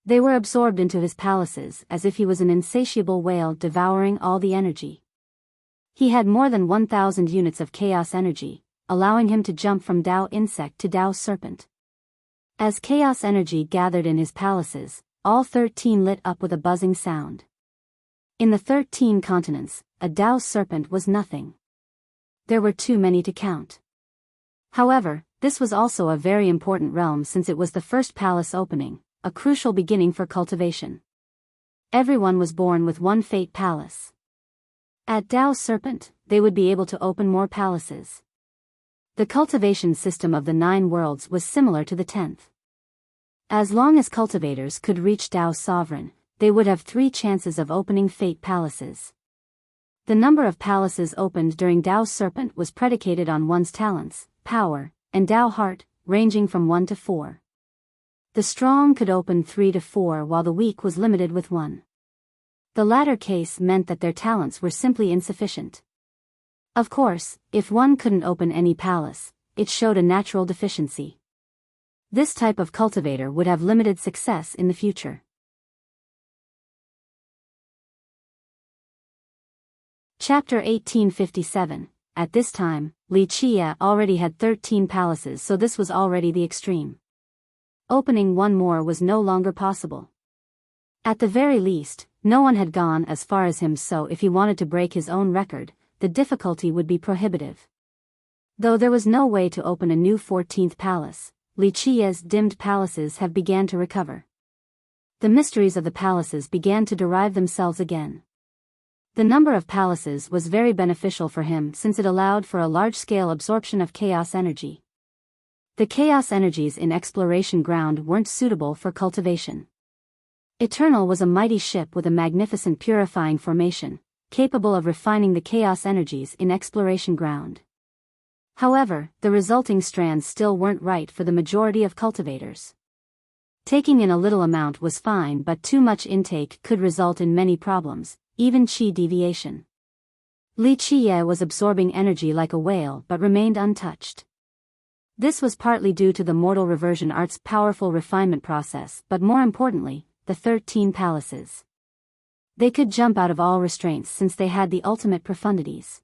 They were absorbed into his palaces as if he was an insatiable whale devouring all the energy. He had more than 1,000 units of chaos energy, allowing him to jump from Dao insect to Dao serpent. As chaos energy gathered in his palaces, all 13 lit up with a buzzing sound. In the 13 continents, a Dao serpent was nothing. There were too many to count. However, this was also a very important realm since it was the first palace opening, a crucial beginning for cultivation. Everyone was born with one fate palace. At Dao Serpent, they would be able to open more palaces. The cultivation system of the 9 worlds was similar to the 10th. As long as cultivators could reach Dao Sovereign, they would have 3 chances of opening fate palaces. The number of palaces opened during Dao Serpent was predicated on one's talents, power, and Dao Heart, ranging from 1 to 4. The strong could open 3 to 4 while the weak was limited with 1. The latter case meant that their talents were simply insufficient. Of course, if one couldn't open any palace, it showed a natural deficiency. This type of cultivator would have limited success in the future. Chapter 1857. At this time, Wuxia already had 13 palaces, so this was already the extreme. Opening one more was no longer possible. At the very least, No one had gone as far as him, so if he wanted to break his own record, the difficulty would be prohibitive. Though there was no way to open a new 14th palace, Li Qiye's dimmed palaces have began to recover. The mysteries of the palaces began to derive themselves again. The number of palaces was very beneficial for him since it allowed for a large-scale absorption of chaos energy. The chaos energies in exploration ground weren't suitable for cultivation. Eternal was a mighty ship with a magnificent purifying formation, capable of refining the chaos energies in exploration ground. However, the resulting strands still weren't right for the majority of cultivators. Taking in a little amount was fine, but too much intake could result in many problems, even qi deviation. Li Qiye was absorbing energy like a whale but remained untouched. This was partly due to the mortal reversion art's powerful refinement process, but more importantly, the 13 palaces. They could jump out of all restraints since they had the ultimate profundities.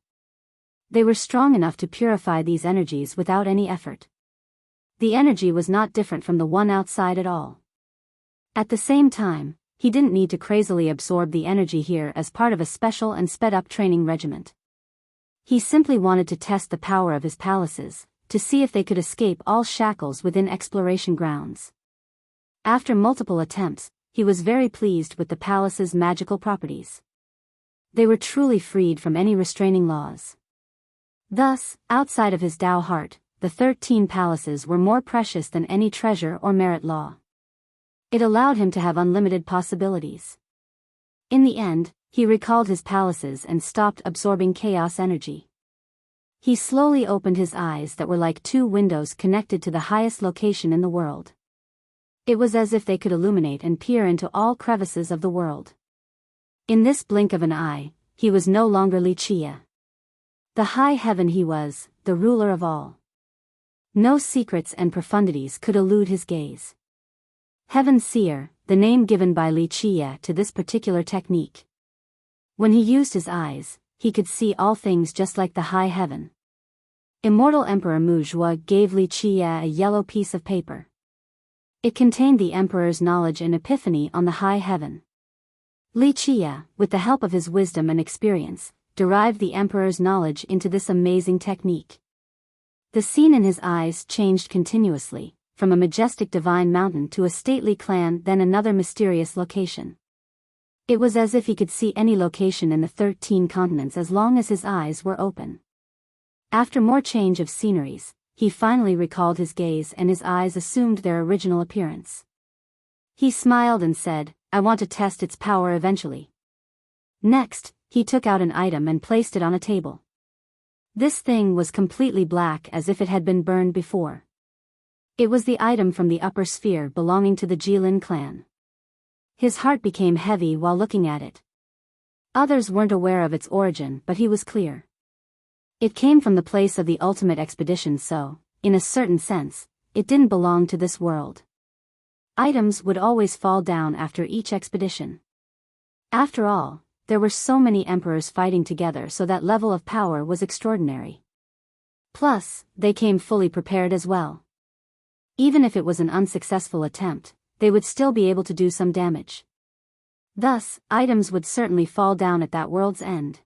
They were strong enough to purify these energies without any effort. The energy was not different from the one outside at all. At the same time, he didn't need to crazily absorb the energy here as part of a special and sped-up training regiment. He simply wanted to test the power of his palaces, to see if they could escape all shackles within exploration grounds. After multiple attempts, he was very pleased with the palace's magical properties. They were truly freed from any restraining laws. Thus, outside of his Tao heart, the 13 palaces were more precious than any treasure or merit law. It allowed him to have unlimited possibilities. In the end, he recalled his palaces and stopped absorbing chaos energy. He slowly opened his eyes that were like two windows connected to the highest location in the world. It was as if they could illuminate and peer into all crevices of the world. In this blink of an eye, he was no longer Li Qiye. The high heaven he was, the ruler of all. No secrets and profundities could elude his gaze. Heaven Seer, the name given by Li Qiye to this particular technique. When he used his eyes, he could see all things just like the high heaven. Immortal Emperor Muzhua gave Li Qiye a yellow piece of paper. It contained the emperor's knowledge and epiphany on the high heaven. Li Qiye, with the help of his wisdom and experience, derived the emperor's knowledge into this amazing technique. The scene in his eyes changed continuously, from a majestic divine mountain to a stately clan, then another mysterious location. It was as if he could see any location in the 13 continents as long as his eyes were open. After more change of sceneries, he finally recalled his gaze and his eyes assumed their original appearance. He smiled and said, "I want to test its power eventually." Next, he took out an item and placed it on a table. This thing was completely black as if it had been burned before. It was the item from the upper sphere belonging to the Jilin clan. His heart became heavy while looking at it. Others weren't aware of its origin, but he was clear. It came from the place of the ultimate expedition, so, in a certain sense, it didn't belong to this world. Items would always fall down after each expedition. After all, there were so many emperors fighting together, so that level of power was extraordinary. Plus, they came fully prepared as well. Even if it was an unsuccessful attempt, they would still be able to do some damage. Thus, items would certainly fall down at that world's end.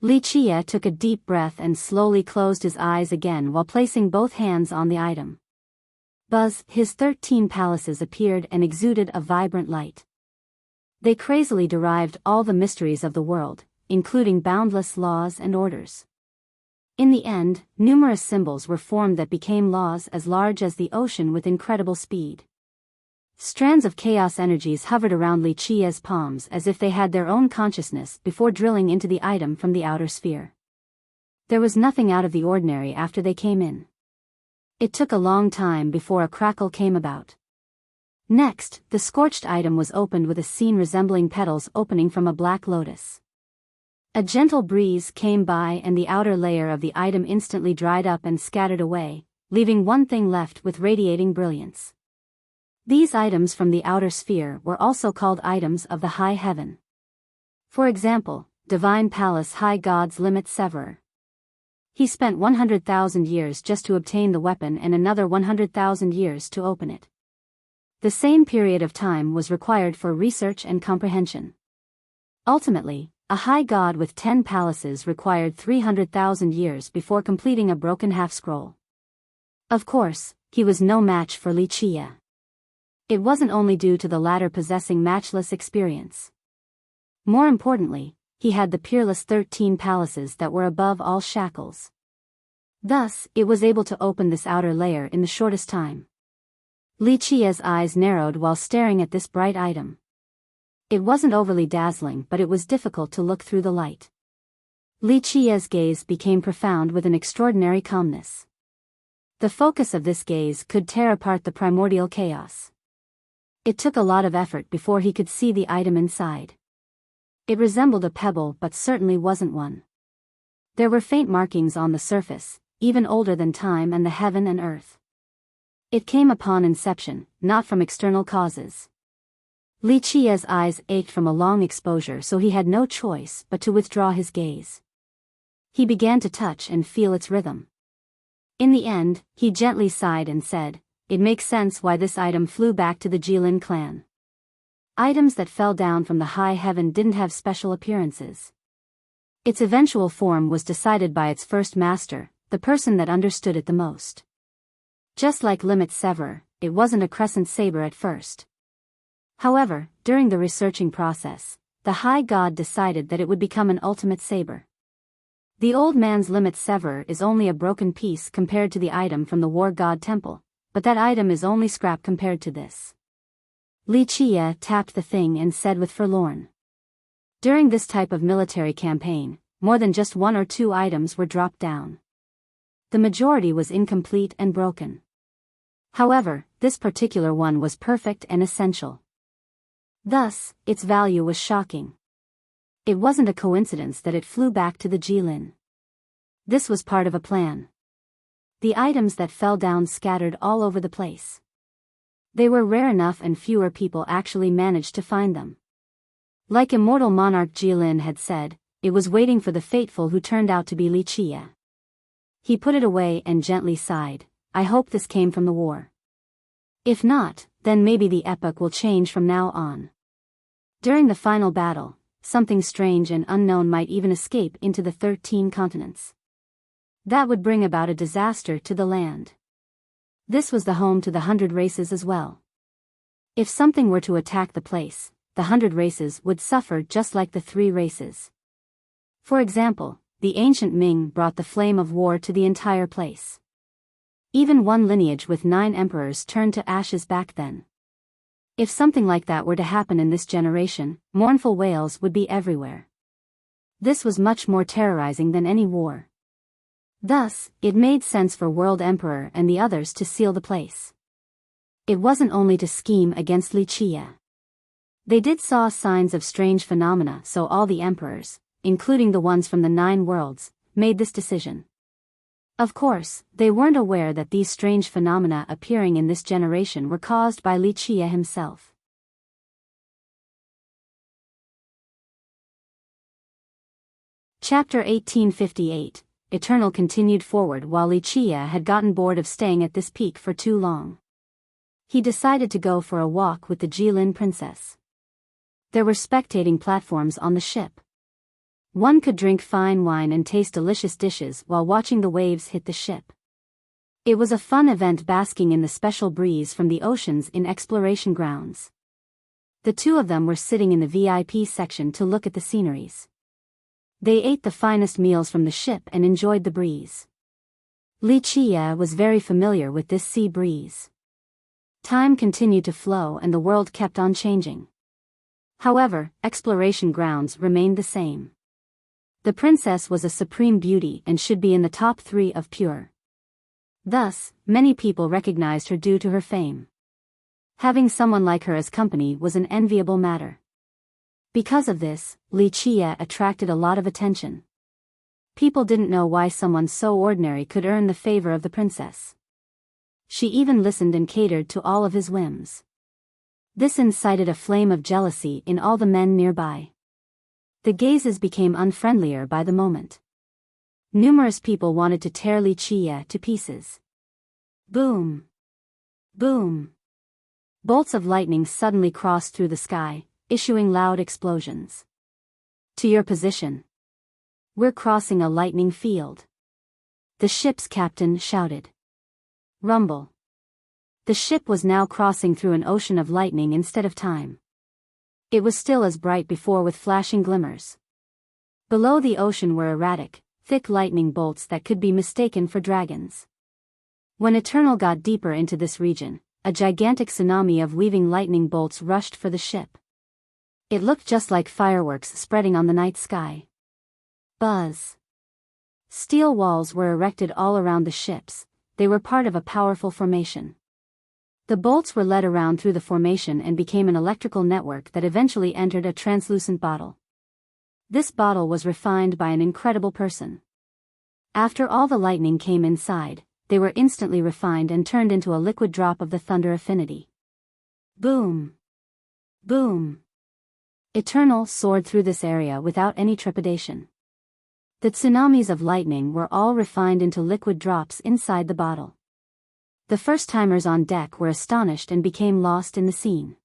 Li Qiye took a deep breath and slowly closed his eyes again while placing both hands on the item. Buzz, his 13 palaces appeared and exuded a vibrant light. They crazily derived all the mysteries of the world, including boundless laws and orders. In the end, numerous symbols were formed that became laws as large as the ocean with incredible speed. Strands of chaos energies hovered around Li Qiye's palms as if they had their own consciousness before drilling into the item from the outer sphere. There was nothing out of the ordinary after they came in. It took a long time before a crackle came about. Next, the scorched item was opened with a scene resembling petals opening from a black lotus. A gentle breeze came by and the outer layer of the item instantly dried up and scattered away, leaving one thing left with radiating brilliance. These items from the outer sphere were also called items of the high heaven. For example, Divine Palace High God's Limit Severer. He spent 100,000 years just to obtain the weapon and another 100,000 years to open it. The same period of time was required for research and comprehension. Ultimately, a high god with 10 palaces required 300,000 years before completing a broken half-scroll. Of course, he was no match for Li Qie. It wasn't only due to the latter possessing matchless experience. More importantly, he had the peerless 13 palaces that were above all shackles. Thus, it was able to open this outer layer in the shortest time. Li Qie's eyes narrowed while staring at this bright item. It wasn't overly dazzling, but it was difficult to look through the light. Li Qie's gaze became profound with an extraordinary calmness. The focus of this gaze could tear apart the primordial chaos. It took a lot of effort before he could see the item inside. It resembled a pebble but certainly wasn't one. There were faint markings on the surface, even older than time and the heaven and earth. It came upon inception, not from external causes. Li Qie's eyes ached from a long exposure, so he had no choice but to withdraw his gaze. He began to touch and feel its rhythm. In the end, he gently sighed and said, "It makes sense why this item flew back to the Jilin clan." Items that fell down from the high heaven didn't have special appearances. Its eventual form was decided by its first master, the person that understood it the most. Just like Limit Severer, it wasn't a crescent saber at first. However, during the researching process, the high god decided that it would become an ultimate saber. The old man's Limit Severer is only a broken piece compared to the item from the war god temple, but that item is only scrap compared to this. Li Qie tapped the thing and said with forlorn. During this type of military campaign, more than just one or two items were dropped down. The majority was incomplete and broken. However, this particular one was perfect and essential. Thus, its value was shocking. It wasn't a coincidence that it flew back to the Jilin. This was part of a plan. The items that fell down scattered all over the place. They were rare enough and fewer people actually managed to find them. Like immortal monarch Jilin had said, it was waiting for the fateful who turned out to be Li Qie. He put it away and gently sighed, "I hope this came from the war. If not, then maybe the epoch will change from now on." During the final battle, something strange and unknown might even escape into the 13 continents. That would bring about a disaster to the land. This was the home to the 100 races as well. If something were to attack the place, the 100 races would suffer just like the 3 races. For example, the ancient Ming brought the flame of war to the entire place. Even one lineage with 9 emperors turned to ashes back then. If something like that were to happen in this generation, mournful wails would be everywhere. This was much more terrorizing than any war. Thus, it made sense for World Emperor and the others to seal the place. It wasn't only to scheme against Li Qie. They did saw signs of strange phenomena, so all the emperors, including the ones from the 9 worlds, made this decision. Of course, they weren't aware that these strange phenomena appearing in this generation were caused by Li Qie himself. Chapter 1858, Eternal continued forward while Li Qie had gotten bored of staying at this peak for too long. He decided to go for a walk with the Jilin princess. There were spectating platforms on the ship. One could drink fine wine and taste delicious dishes while watching the waves hit the ship. It was a fun event basking in the special breeze from the oceans in exploration grounds. The two of them were sitting in the VIP section to look at the sceneries. They ate the finest meals from the ship and enjoyed the breeze. Li Qie was very familiar with this sea breeze. Time continued to flow and the world kept on changing. However, exploration grounds remained the same. The princess was a supreme beauty and should be in the top 3 of pure. Thus, many people recognized her due to her fame. Having someone like her as company was an enviable matter. Because of this, Li Qie attracted a lot of attention. People didn't know why someone so ordinary could earn the favor of the princess. She even listened and catered to all of his whims. This incited a flame of jealousy in all the men nearby. The gazes became unfriendlier by the moment. Numerous people wanted to tear Li Qie to pieces. Boom! Boom! Bolts of lightning suddenly crossed through the sky, issuing loud explosions. To your position. We're crossing a lightning field. The ship's captain shouted. Rumble. The ship was now crossing through an ocean of lightning instead of time. It was still as bright before with flashing glimmers. Below the ocean were erratic, thick lightning bolts that could be mistaken for dragons. When Eternal got deeper into this region, a gigantic tsunami of weaving lightning bolts rushed for the ship. It looked just like fireworks spreading on the night sky. Buzz. Steel walls were erected all around the ships. They were part of a powerful formation. The bolts were led around through the formation and became an electrical network that eventually entered a translucent bottle. This bottle was refined by an incredible person. After all the lightning came inside, they were instantly refined and turned into a liquid drop of the thunder affinity. Boom! Boom! Eternal soared through this area without any trepidation. The tsunamis of lightning were all refined into liquid drops inside the bottle. The first-timers on deck were astonished and became lost in the scene.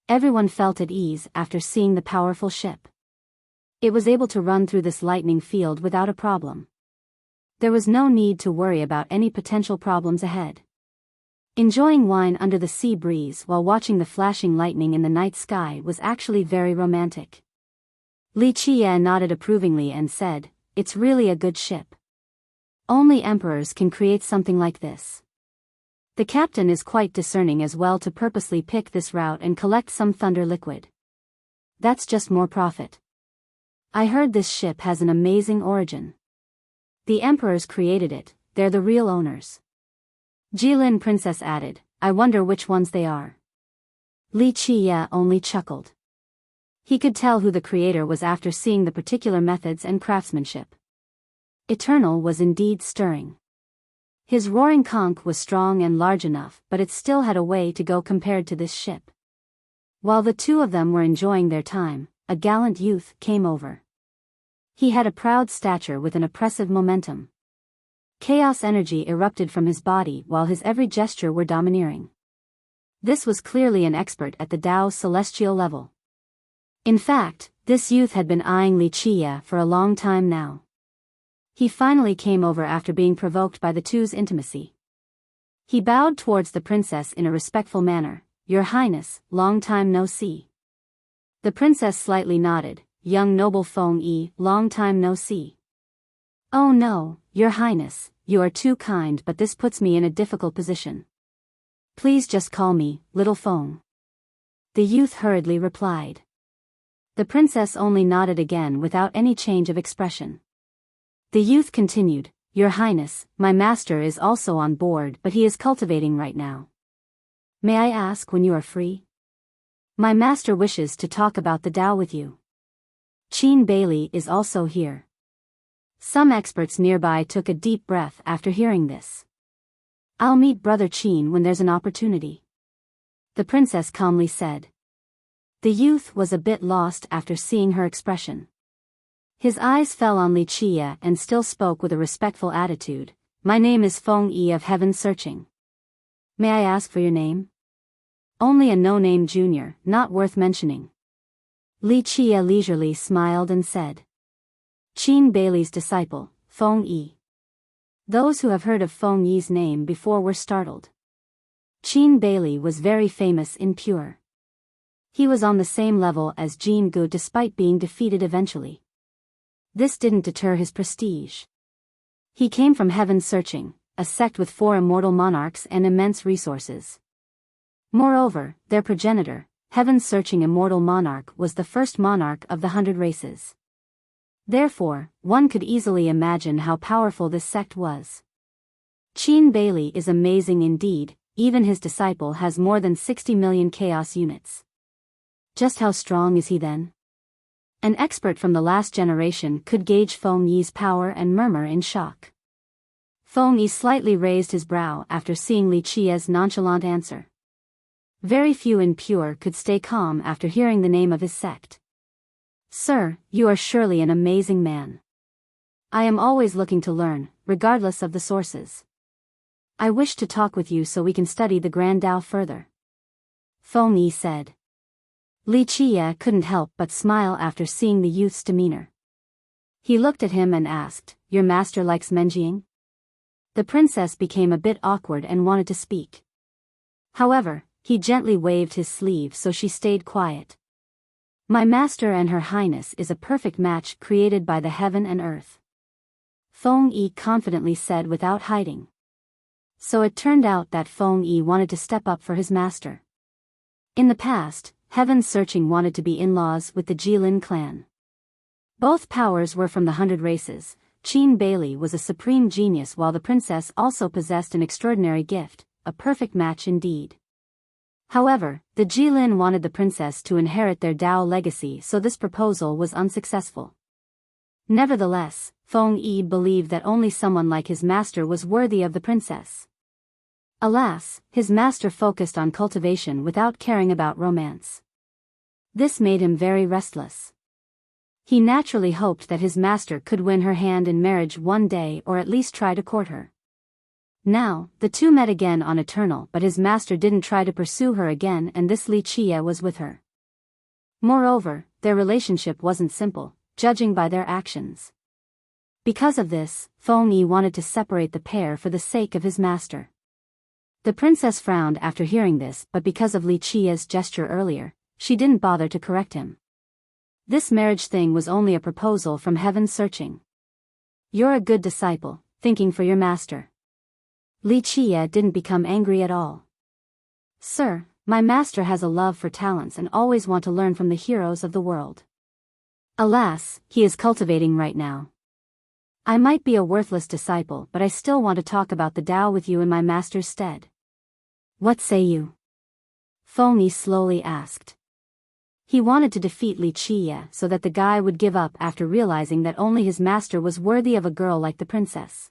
Everyone felt at ease after seeing the powerful ship. It was able to run through this lightning field without a problem. There was no need to worry about any potential problems ahead. Enjoying wine under the sea breeze while watching the flashing lightning in the night sky was actually very romantic. Li Qie nodded approvingly and said, "It's really a good ship. Only emperors can create something like this." The captain is quite discerning as well to purposely pick this route and collect some thunder liquid. That's just more profit. I heard this ship has an amazing origin. The emperors created it, they're the real owners. Jilin Princess added, "I wonder which ones they are." Li Qie only chuckled. He could tell who the creator was after seeing the particular methods and craftsmanship. Eternal was indeed stirring. His roaring conch was strong and large enough, but it still had a way to go compared to this ship. While the two of them were enjoying their time, a gallant youth came over. He had a proud stature with an oppressive momentum. Chaos energy erupted from his body while his every gesture were domineering. This was clearly an expert at the Tao's celestial level. In fact, this youth had been eyeing Li Qie for a long time now. He finally came over after being provoked by the two's intimacy. He bowed towards the princess in a respectful manner. "Your Highness, long time no see." The princess slightly nodded. "Young noble Feng Yi, long time no see." "Oh no, Your Highness, you are too kind, but this puts me in a difficult position. Please just call me, Little Feng." The youth hurriedly replied. The princess only nodded again without any change of expression. The youth continued, "Your Highness, my master is also on board, but he is cultivating right now. May I ask when you are free? My master wishes to talk about the Tao with you." Qin Bailey is also here. Some experts nearby took a deep breath after hearing this. "I'll meet Brother Qin when there's an opportunity," the princess calmly said. The youth was a bit lost after seeing her expression. His eyes fell on Li Qie and still spoke with a respectful attitude. "My name is Feng Yi of Heaven Searching. May I ask for your name?" "Only a no-name junior, not worth mentioning." Li Qie leisurely smiled and said. "Qin Bailey's disciple, Feng Yi." Those who have heard of Feng Yi's name before were startled. Qin Bailey was very famous in Pure. He was on the same level as Jin Gu despite being defeated eventually. This didn't deter his prestige. He came from Heaven Searching, a sect with 4 immortal monarchs and immense resources. Moreover, their progenitor, Heaven Searching Immortal Monarch, was the first monarch of the 100 races. Therefore, one could easily imagine how powerful this sect was. Qin Bailey is amazing indeed, even his disciple has more than 60 million chaos units. Just how strong is he then? An expert from the last generation could gauge Feng Yi's power and murmur in shock. Feng Yi slightly raised his brow after seeing Li Qie's nonchalant answer. Very few in Pure could stay calm after hearing the name of his sect. "Sir, you are surely an amazing man. I am always looking to learn, regardless of the sources. I wish to talk with you so we can study the Grand Tao further," Feng Yi said. Li Qie couldn't help but smile after seeing the youth's demeanor. He looked at him and asked, "Your master likes Menjiang?" The princess became a bit awkward and wanted to speak. However, he gently waved his sleeve so she stayed quiet. "My master and her highness is a perfect match created by the heaven and earth," Feng Yi confidently said without hiding. So it turned out that Feng Yi wanted to step up for his master. In the past, Heaven Searching wanted to be in-laws with the Jilin clan. Both powers were from the 100 races. Qin Bailey was a supreme genius while the princess also possessed an extraordinary gift, a perfect match indeed. However, the Jilin wanted the princess to inherit their Dao legacy, so this proposal was unsuccessful. Nevertheless, Feng Yi believed that only someone like his master was worthy of the princess. Alas, his master focused on cultivation without caring about romance. This made him very restless. He naturally hoped that his master could win her hand in marriage one day or at least try to court her. Now, the two met again on Eternal, but his master didn't try to pursue her again, and this Li Qie was with her. Moreover, their relationship wasn't simple, judging by their actions. Because of this, Feng Yi wanted to separate the pair for the sake of his master. The princess frowned after hearing this, but because of Li Qie's gesture earlier, she didn't bother to correct him. This marriage thing was only a proposal from Heaven Searching. "You're a good disciple, thinking for your master." Li Qie didn't become angry at all. "Sir, my master has a love for talents and always want to learn from the heroes of the world. Alas, he is cultivating right now. I might be a worthless disciple, but I still want to talk about the Tao with you in my master's stead. What say you?" Feng Yi slowly asked. He wanted to defeat Li Qie so that the guy would give up after realizing that only his master was worthy of a girl like the princess.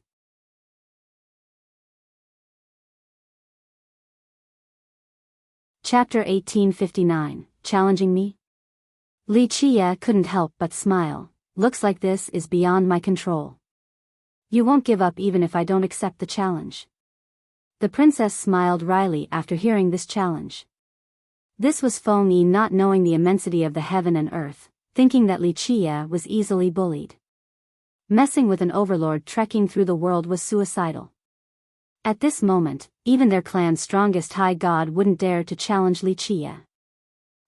Chapter 1859, Challenging Me? Li Qie couldn't help but smile. "Looks like this is beyond my control. You won't give up even if I don't accept the challenge." The princess smiled wryly after hearing this challenge. This was Feng Yi not knowing the immensity of the heaven and earth, thinking that Li Qie was easily bullied. Messing with an overlord trekking through the world was suicidal. At this moment, even their clan's strongest high god wouldn't dare to challenge Li Qie.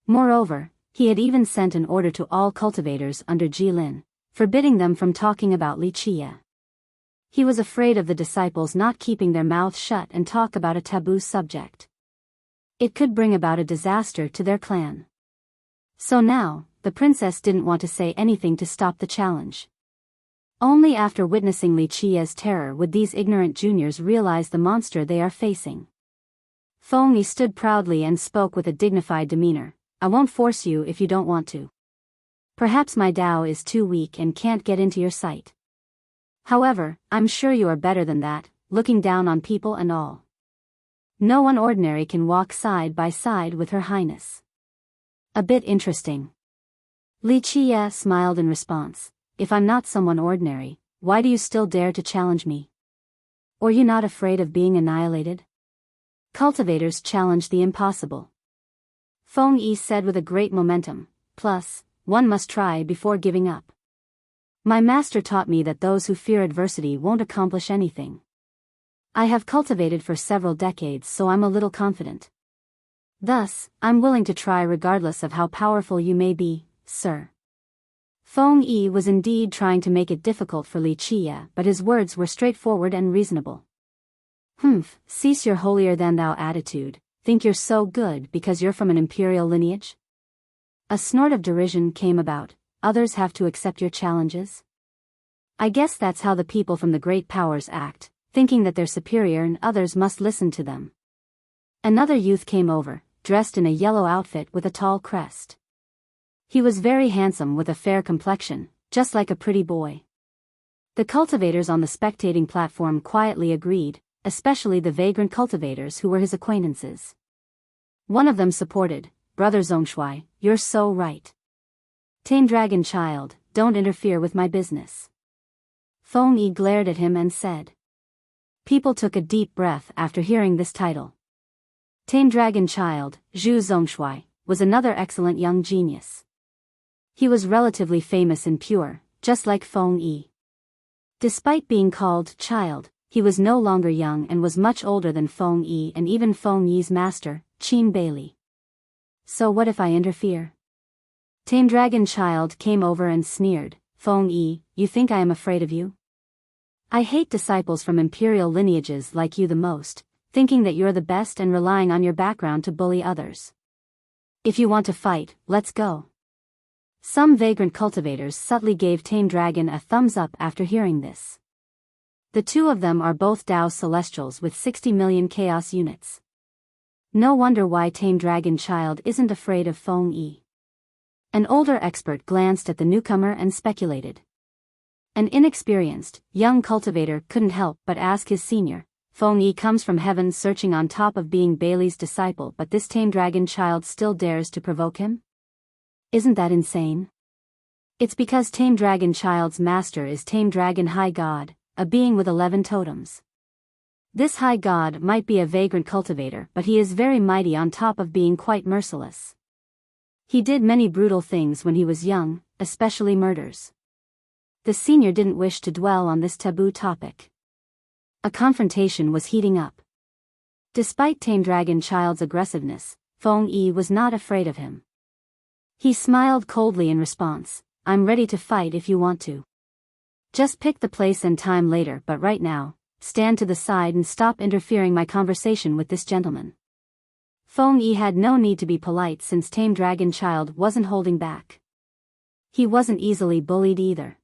Moreover, he had even sent an order to all cultivators under Jilin, forbidding them from talking about Li Qie. He was afraid of the disciples not keeping their mouths shut and talk about a taboo subject. It could bring about a disaster to their clan. So now, the princess didn't want to say anything to stop the challenge. Only after witnessing Li Qie's terror would these ignorant juniors realize the monster they are facing. Feng Yi stood proudly and spoke with a dignified demeanor. "I won't force you if you don't want to. Perhaps my Dao is too weak and can't get into your sight. However, I'm sure you are better than that, looking down on people and all. No one ordinary can walk side by side with her highness. A bit interesting." Li Qie smiled in response. "If I'm not someone ordinary, why do you still dare to challenge me? Or you not afraid of being annihilated? Cultivators challenge the impossible." Feng Yi said with a great momentum. "Plus, one must try before giving up. My master taught me that those who fear adversity won't accomplish anything. I have cultivated for several decades, so I'm a little confident. Thus, I'm willing to try regardless of how powerful you may be, sir." Feng Yi was indeed trying to make it difficult for Li Qie, but his words were straightforward and reasonable. "Humph, cease your holier-than-thou attitude, think you're so good because you're from an imperial lineage?" A snort of derision came about. "Others have to accept your challenges? I guess that's how the people from the great powers act, thinking that they're superior and others must listen to them." Another youth came over, dressed in a yellow outfit with a tall crest. He was very handsome with a fair complexion, just like a pretty boy. The cultivators on the spectating platform quietly agreed, especially the vagrant cultivators who were his acquaintances. One of them supported, "Brother Zongshui, you're so right. Tame dragon child, don't interfere with my business." Feng Yi glared at him and said. People took a deep breath after hearing this title. "Tame dragon child, Zhu Zongshui, was another excellent young genius. He was relatively famous and pure, just like Feng Yi. Despite being called child, he was no longer young and was much older than Feng Yi and even Feng Yi's master, Qin Bailey. So what if I interfere? Tame Dragon Child came over and sneered, Feng Yi, you think I am afraid of you? I hate disciples from imperial lineages like you the most, thinking that you're the best and relying on your background to bully others. If you want to fight, let's go. Some vagrant cultivators subtly gave Tame Dragon a thumbs up after hearing this. The two of them are both Dao Celestials with 60 million chaos units. No wonder why Tame Dragon Child isn't afraid of Feng Yi. An older expert glanced at the newcomer and speculated. An inexperienced, young cultivator couldn't help but ask his senior, Feng Yi comes from heaven searching on top of being Bailey's disciple, but this Tame Dragon Child still dares to provoke him? Isn't that insane? It's because Tame Dragon Child's master is Tame Dragon High God, a being with 11 totems. This high god might be a vagrant cultivator, but he is very mighty on top of being quite merciless. He did many brutal things when he was young, especially murders. The senior didn't wish to dwell on this taboo topic. A confrontation was heating up. Despite Tame Dragon Child's aggressiveness, Feng Yi was not afraid of him. He smiled coldly in response, I'm ready to fight if you want to. Just pick the place and time later, but right now, stand to the side and stop interfering my conversation with this gentleman. Feng Yi had no need to be polite since Tame Dragon Child wasn't holding back. He wasn't easily bullied either.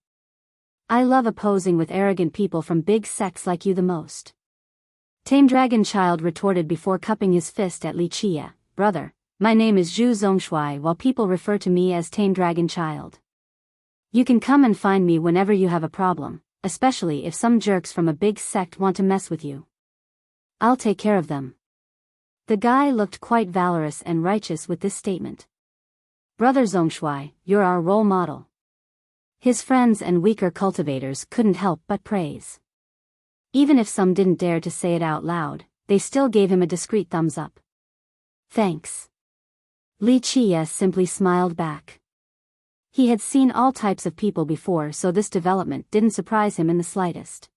I love opposing with arrogant people from big sects like you the most. Tame Dragon Child retorted before cupping his fist at Li Chia, brother, my name is Zhu Zongshui while people refer to me as Tame Dragon Child. You can come and find me whenever you have a problem, especially if some jerks from a big sect want to mess with you. I'll take care of them. The guy looked quite valorous and righteous with this statement. Brother Zongshui, you're our role model. His friends and weaker cultivators couldn't help but praise. Even if some didn't dare to say it out loud, they still gave him a discreet thumbs up. Thanks. Li Chia simply smiled back. He had seen all types of people before, so this development didn't surprise him in the slightest.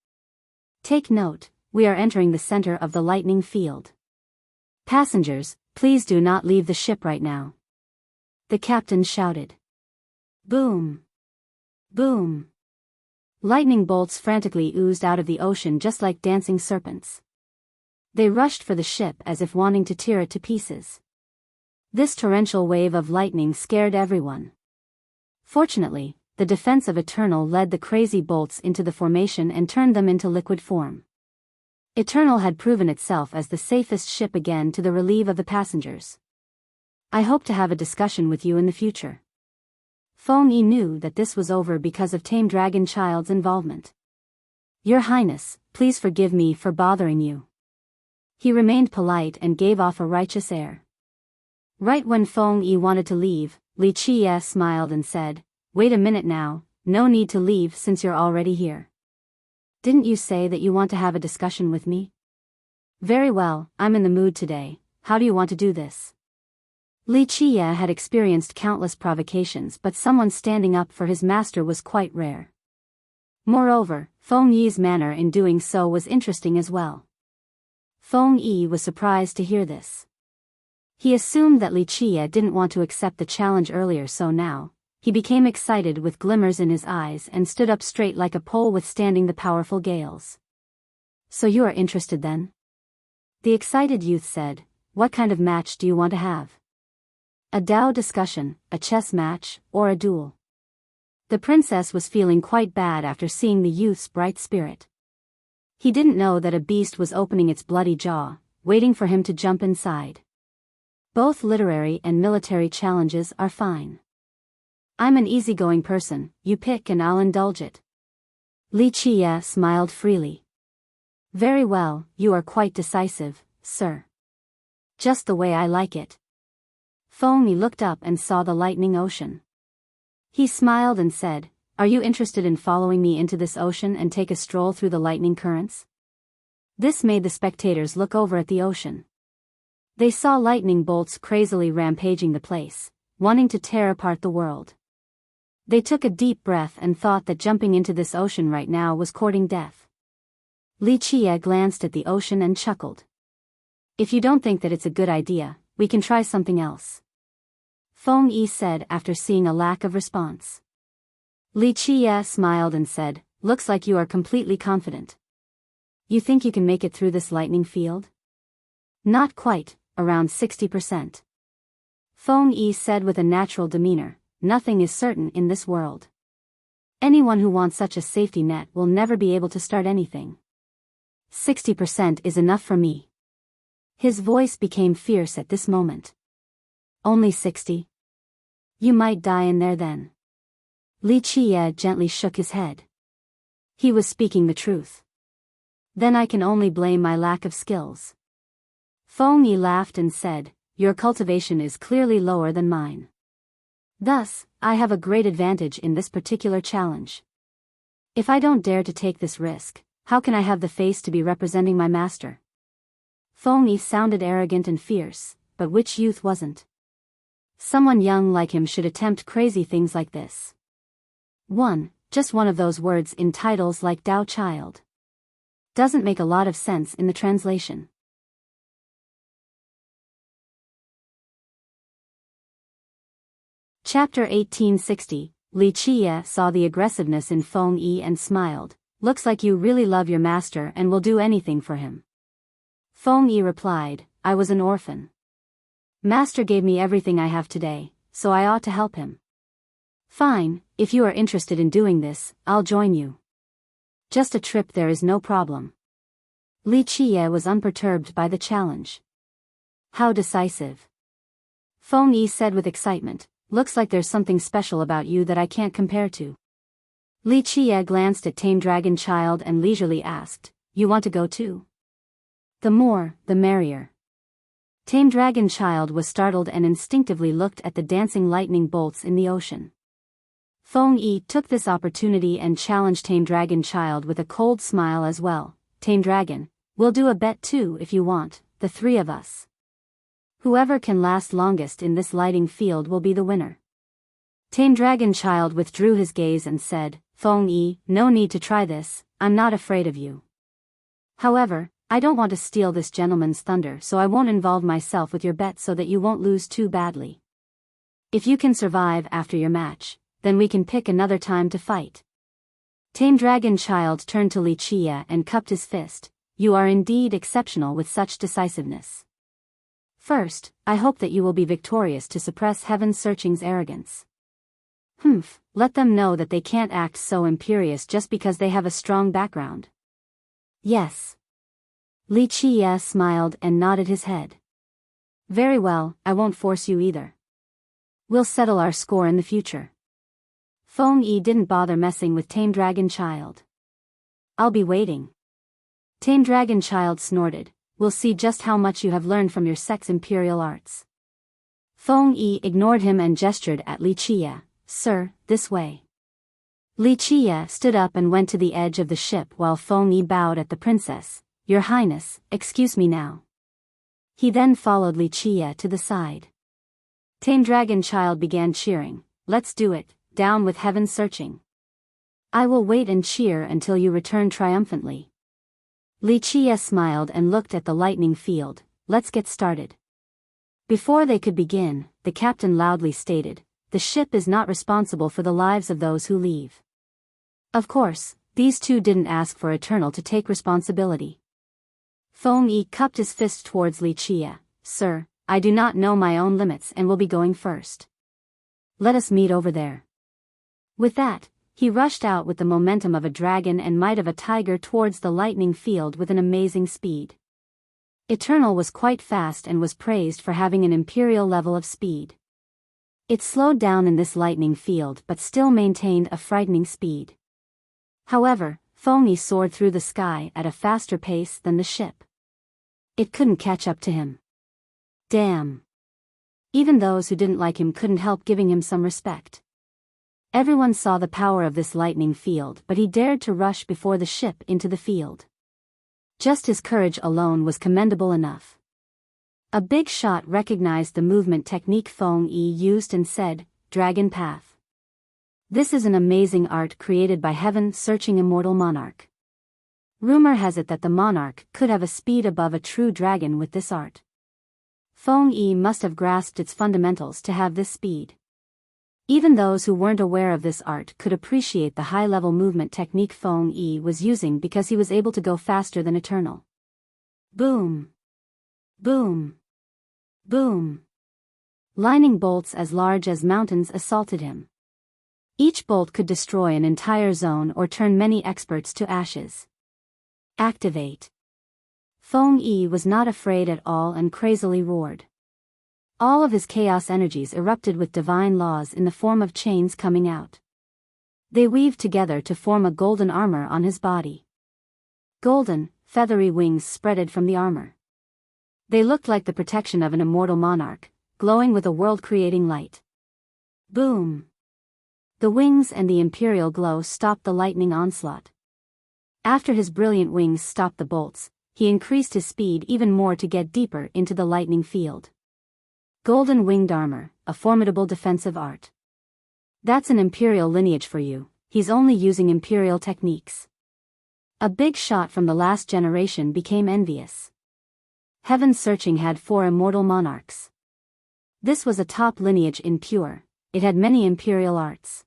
Take note, we are entering the center of the lightning field. Passengers, please do not leave the ship right now. The captain shouted. Boom. Boom. Lightning bolts frantically oozed out of the ocean just like dancing serpents. They rushed for the ship as if wanting to tear it to pieces. This torrential wave of lightning scared everyone. Fortunately, the defense of Eternal led the crazy bolts into the formation and turned them into liquid form. Eternal had proven itself as the safest ship again to the relief of the passengers. I hope to have a discussion with you in the future. Feng Yi knew that this was over because of Tame Dragon Child's involvement. Your Highness, please forgive me for bothering you. He remained polite and gave off a righteous air. Right when Feng Yi wanted to leave, Li Chia smiled and said, wait a minute now, no need to leave since you're already here. Didn't you say that you want to have a discussion with me? Very well, I'm in the mood today, how do you want to do this? Li Chia had experienced countless provocations, but someone standing up for his master was quite rare. Moreover, Feng Yi's manner in doing so was interesting as well. Feng Yi was surprised to hear this. He assumed that Li Chia didn't want to accept the challenge earlier, so now, he became excited with glimmers in his eyes and stood up straight like a pole withstanding the powerful gales. So you are interested then? The excited youth said, what kind of match do you want to have? A Dao discussion, a chess match, or a duel? The princess was feeling quite bad after seeing the youth's bright spirit. He didn't know that a beast was opening its bloody jaw, waiting for him to jump inside. Both literary and military challenges are fine. I'm an easygoing person, you pick and I'll indulge it. Li Chia smiled freely. Very well, you are quite decisive, sir. Just the way I like it. Feng Yi looked up and saw the lightning ocean. He smiled and said, are you interested in following me into this ocean and take a stroll through the lightning currents? This made the spectators look over at the ocean. They saw lightning bolts crazily rampaging the place, wanting to tear apart the world. They took a deep breath and thought that jumping into this ocean right now was courting death. Li Qie glanced at the ocean and chuckled. If you don't think that it's a good idea, we can try something else. Feng Yi said after seeing a lack of response. Li Qie smiled and said, looks like you are completely confident. You think you can make it through this lightning field? Not quite, around 60%. Feng Yi said with a natural demeanor, nothing is certain in this world. Anyone who wants such a safety net will never be able to start anything. 60% is enough for me. His voice became fierce at this moment. Only 60? You might die in there then. Li Qie gently shook his head. He was speaking the truth. Then I can only blame my lack of skills. Feng Yi laughed and said, your cultivation is clearly lower than mine. Thus, I have a great advantage in this particular challenge. If I don't dare to take this risk, how can I have the face to be representing my master? Feng Yi sounded arrogant and fierce, but which youth wasn't? Someone young like him should attempt crazy things like this. Just one of those words in titles like Dao Child. Doesn't make a lot of sense in the translation. Chapter 1860, Li Qie saw the aggressiveness in Feng Yi and smiled. Looks like you really love your master and will do anything for him. Feng Yi replied, I was an orphan. Master gave me everything I have today, so I ought to help him. Fine, if you are interested in doing this, I'll join you. Just a trip there is no problem. Li Qie was unperturbed by the challenge. How decisive. Feng Yi said with excitement, looks like there's something special about you that I can't compare to. Li Qie glanced at Tame Dragon Child and leisurely asked, you want to go too? The more, the merrier. Tame Dragon Child was startled and instinctively looked at the dancing lightning bolts in the ocean. Feng Yi took this opportunity and challenged Tame Dragon Child with a cold smile as well. Tame Dragon, we'll do a bet too if you want, the three of us. Whoever can last longest in this lighting field will be the winner. Tame Dragon Child withdrew his gaze and said, Feng Yi, no need to try this, I'm not afraid of you. However, I don't want to steal this gentleman's thunder, so I won't involve myself with your bet so that you won't lose too badly. If you can survive after your match, then we can pick another time to fight. Tame Dragon Child turned to Li Qie and cupped his fist. You are indeed exceptional with such decisiveness. First, I hope that you will be victorious to suppress Heaven Searching's arrogance. Let them know that they can't act so imperious just because they have a strong background. Yes. Li Qie smiled and nodded his head. Very well, I won't force you either. We'll settle our score in the future. Feng Yi didn't bother messing with Tame Dragon Child. I'll be waiting. Tame Dragon Child snorted. We'll see just how much you have learned from your sex imperial arts. Feng Yi ignored him and gestured at Li Qie. Sir, this way. Li Qie stood up and went to the edge of the ship while Feng Yi bowed at the princess. Your Highness, excuse me now. He then followed Li Qie to the side. Tame Dragon Child began cheering. Let's do it, down with Heaven Searching. I will wait and cheer until you return triumphantly. Li Qie smiled and looked at the lightning field. Let's get started. Before they could begin, the captain loudly stated, the ship is not responsible for the lives of those who leave. Of course, these two didn't ask for Eternal to take responsibility. Feng Yi cupped his fist towards Li Qie. Sir, I do not know my own limits and will be going first. Let us meet over there. With that, he rushed out with the momentum of a dragon and might of a tiger towards the lightning field with an amazing speed. Eternal was quite fast and was praised for having an imperial level of speed. It slowed down in this lightning field but still maintained a frightening speed. However, Feng Yi soared through the sky at a faster pace than the ship. It couldn't catch up to him. Damn. Even those who didn't like him couldn't help giving him some respect. Everyone saw the power of this lightning field, but he dared to rush before the ship into the field. Just his courage alone was commendable enough. A big shot recognized the movement technique Feng Yi used and said, "Dragon Path. This is an amazing art created by heaven-searching immortal monarch. Rumor has it that the monarch could have a speed above a true dragon with this art. Feng Yi must have grasped its fundamentals to have this speed." Even those who weren't aware of this art could appreciate the high-level movement technique Feng Yi was using because he was able to go faster than Eternal. Boom! Boom! Boom! Lightning bolts as large as mountains assaulted him. Each bolt could destroy an entire zone or turn many experts to ashes. Activate! Feng Yi was not afraid at all and crazily roared. All of his chaos energies erupted with divine laws in the form of chains coming out. They weaved together to form a golden armor on his body. Golden, feathery wings spreaded from the armor. They looked like the protection of an immortal monarch, glowing with a world-creating light. Boom! The wings and the imperial glow stopped the lightning onslaught. After his brilliant wings stopped the bolts, he increased his speed even more to get deeper into the lightning field. Golden winged armor, a formidable defensive art. That's an imperial lineage for you. He's only using imperial techniques. A big shot from the last generation became envious. Heaven Searching had 4 immortal monarchs. This was a top lineage in pure. It had many imperial arts.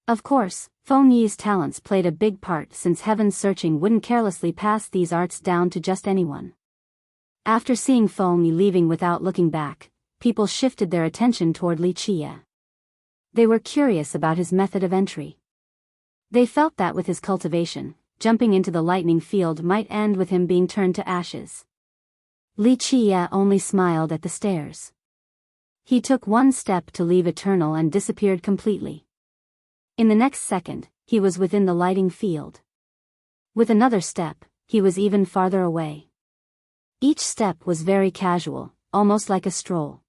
Of course, Feng Yi's talents played a big part since Heaven Searching wouldn't carelessly pass these arts down to just anyone. After seeing Feng Yi leaving without looking back, people shifted their attention toward Wuxia. They were curious about his method of entry. They felt that with his cultivation, jumping into the lightning field might end with him being turned to ashes. Wuxia only smiled at the stairs. He took one step to leave Eternal and disappeared completely. In the next second, he was within the lighting field. With another step, he was even farther away. Each step was very casual, almost like a stroll.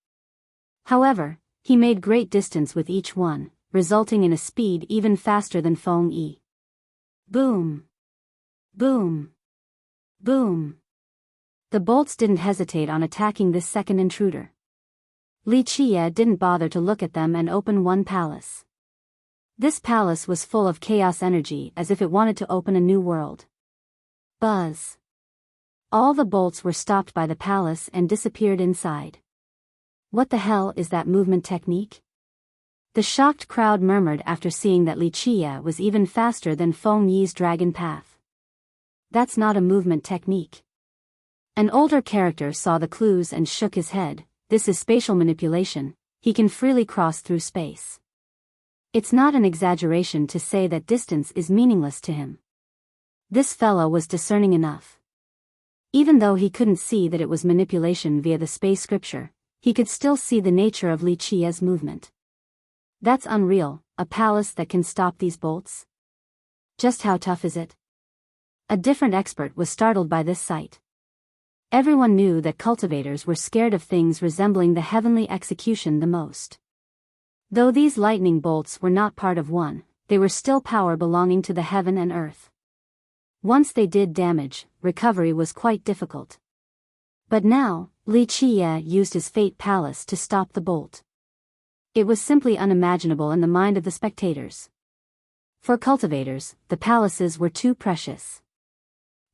However, he made great distance with each one, resulting in a speed even faster than Feng Yi. Boom! Boom! Boom! The bolts didn't hesitate on attacking this second intruder. Wuxia didn't bother to look at them and open one palace. This palace was full of chaos energy as if it wanted to open a new world. Buzz! All the bolts were stopped by the palace and disappeared inside. What the hell is that movement technique? The shocked crowd murmured after seeing that Wuxia was even faster than Feng Yi's dragon path. That's not a movement technique. An older character saw the clues and shook his head. This is spatial manipulation. He can freely cross through space. It's not an exaggeration to say that distance is meaningless to him. This fellow was discerning enough. Even though he couldn't see that it was manipulation via the space scripture, he could still see the nature of Wuxia's movement. That's unreal, a palace that can stop these bolts? Just how tough is it? A different expert was startled by this sight. Everyone knew that cultivators were scared of things resembling the heavenly execution the most. Though these lightning bolts were not part of one, they were still power belonging to the heaven and earth. Once they did damage, recovery was quite difficult. But now, Wuxia used his fate palace to stop the bolt. It was simply unimaginable in the mind of the spectators. For cultivators, the palaces were too precious.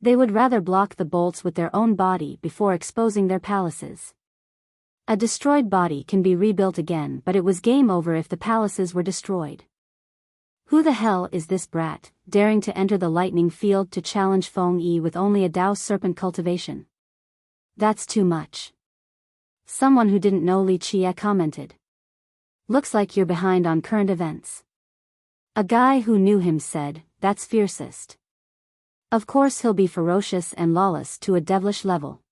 They would rather block the bolts with their own body before exposing their palaces. A destroyed body can be rebuilt again, but it was game over if the palaces were destroyed. Who the hell is this brat, daring to enter the lightning field to challenge Feng Yi with only a Dao serpent cultivation? That's too much. Someone who didn't know Wuxia commented. Looks like you're behind on current events. A guy who knew him said, that's fiercest. Of course he'll be ferocious and lawless to a devilish level.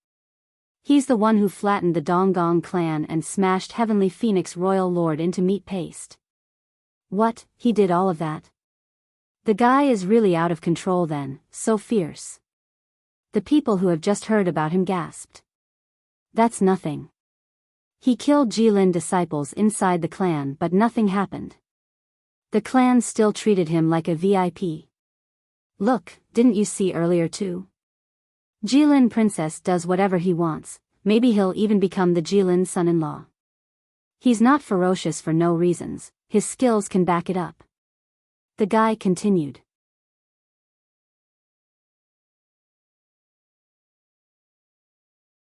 He's the one who flattened the Donggong clan and smashed Heavenly Phoenix Royal Lord into meat paste. What, he did all of that? The guy is really out of control then, so fierce. The people who have just heard about him gasped. That's nothing. He killed Jilin disciples inside the clan but nothing happened. The clan still treated him like a VIP. Look, didn't you see earlier too? Jilin Princess does whatever he wants, maybe he'll even become the Jilin's son-in-law. He's not ferocious for no reasons, his skills can back it up. The guy continued.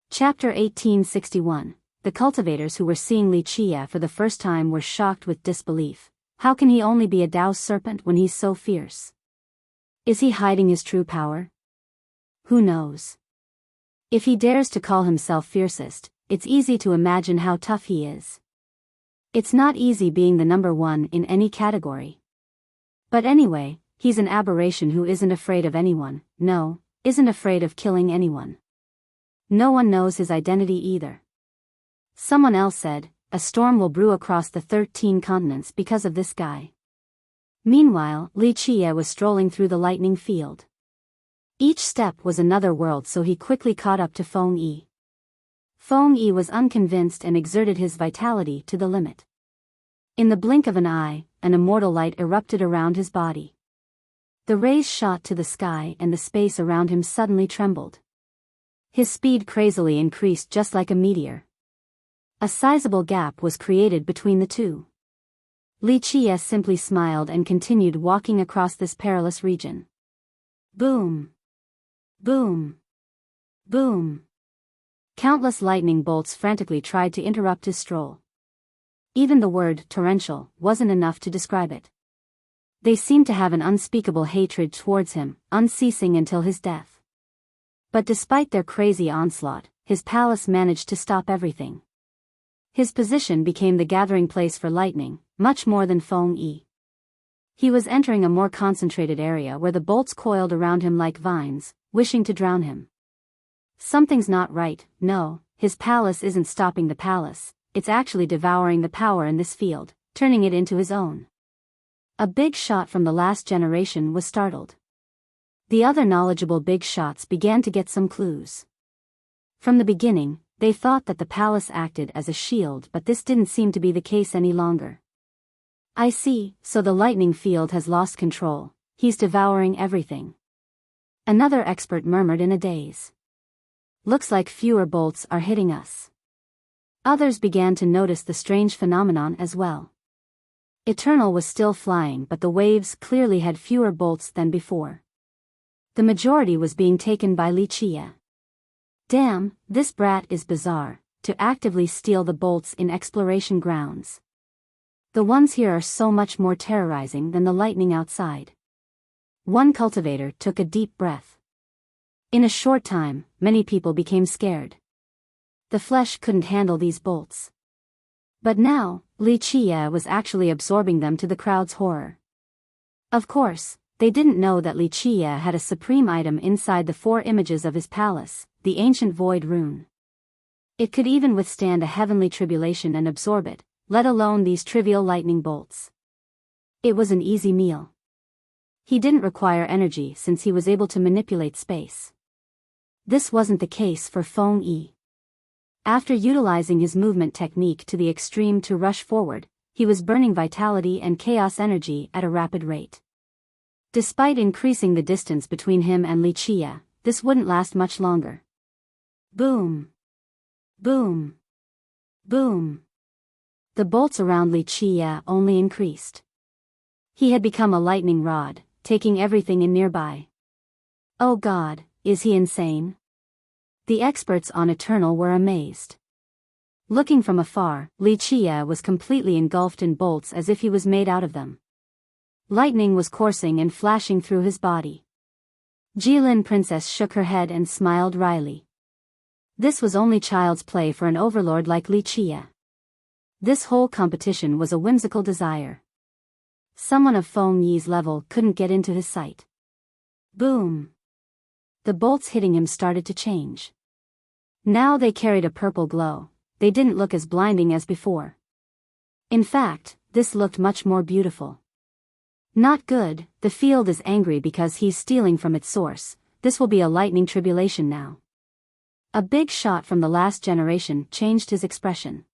Chapter 1861. The cultivators who were seeing Li Qia for the first time were shocked with disbelief. How can he only be a Dao serpent when he's so fierce? Is he hiding his true power? Who knows? If he dares to call himself fiercest, it's easy to imagine how tough he is. It's not easy being the number one in any category. But anyway, he's an aberration who isn't afraid of anyone, no, isn't afraid of killing anyone. No one knows his identity either. Someone else said, a storm will brew across the 13 continents because of this guy. Meanwhile, Li Qia was strolling through the lightning field. Each step was another world, so he quickly caught up to Feng Yi. Feng Yi was unconvinced and exerted his vitality to the limit. In the blink of an eye, an immortal light erupted around his body. The rays shot to the sky and the space around him suddenly trembled. His speed crazily increased just like a meteor. A sizable gap was created between the two. Li Qia simply smiled and continued walking across this perilous region. Boom! Boom! Boom! Countless lightning bolts frantically tried to interrupt his stroll. Even the word torrential wasn't enough to describe it. They seemed to have an unspeakable hatred towards him, unceasing until his death. But despite their crazy onslaught, his palace managed to stop everything. His position became the gathering place for lightning, much more than Feng Yi. He was entering a more concentrated area where the bolts coiled around him like vines, wishing to drown him. Something's not right. No, his palace isn't stopping the palace, it's actually devouring the power in this field, turning it into his own. A big shot from the last generation was startled. The other knowledgeable big shots began to get some clues. From the beginning, they thought that the palace acted as a shield, but this didn't seem to be the case any longer. I see, so the lightning field has lost control, he's devouring everything. Another expert murmured in a daze. Looks like fewer bolts are hitting us. Others began to notice the strange phenomenon as well. Eternal was still flying, but the waves clearly had fewer bolts than before. The majority was being taken by Li Qia. Damn, this brat is bizarre, to actively steal the bolts in exploration grounds. The ones here are so much more terrorizing than the lightning outside. One cultivator took a deep breath. In a short time, many people became scared. The flesh couldn't handle these bolts. But now, Li Qia was actually absorbing them to the crowd's horror. Of course, they didn't know that Li Qia had a supreme item inside the 4 images of his palace, the ancient void rune. It could even withstand a heavenly tribulation and absorb it, let alone these trivial lightning bolts. It was an easy meal. He didn't require energy since he was able to manipulate space. This wasn't the case for Feng Yi. After utilizing his movement technique to the extreme to rush forward, he was burning vitality and chaos energy at a rapid rate. Despite increasing the distance between him and Li Qia, this wouldn't last much longer. Boom! Boom! Boom! The bolts around Li Qia only increased. He had become a lightning rod, taking everything in nearby. Oh God, is he insane? The experts on Eternal were amazed. Looking from afar, Li Qia was completely engulfed in bolts as if he was made out of them. Lightning was coursing and flashing through his body. Jilin Princess shook her head and smiled wryly. This was only child's play for an overlord like Li Qia. This whole competition was a whimsical desire. Someone of Feng Yi's level couldn't get into his sight. Boom! The bolts hitting him started to change. Now they carried a purple glow. They didn't look as blinding as before. In fact, this looked much more beautiful. Not good, the field is angry because he's stealing from its source. This will be a lightning tribulation now. A big shot from the last generation changed his expression.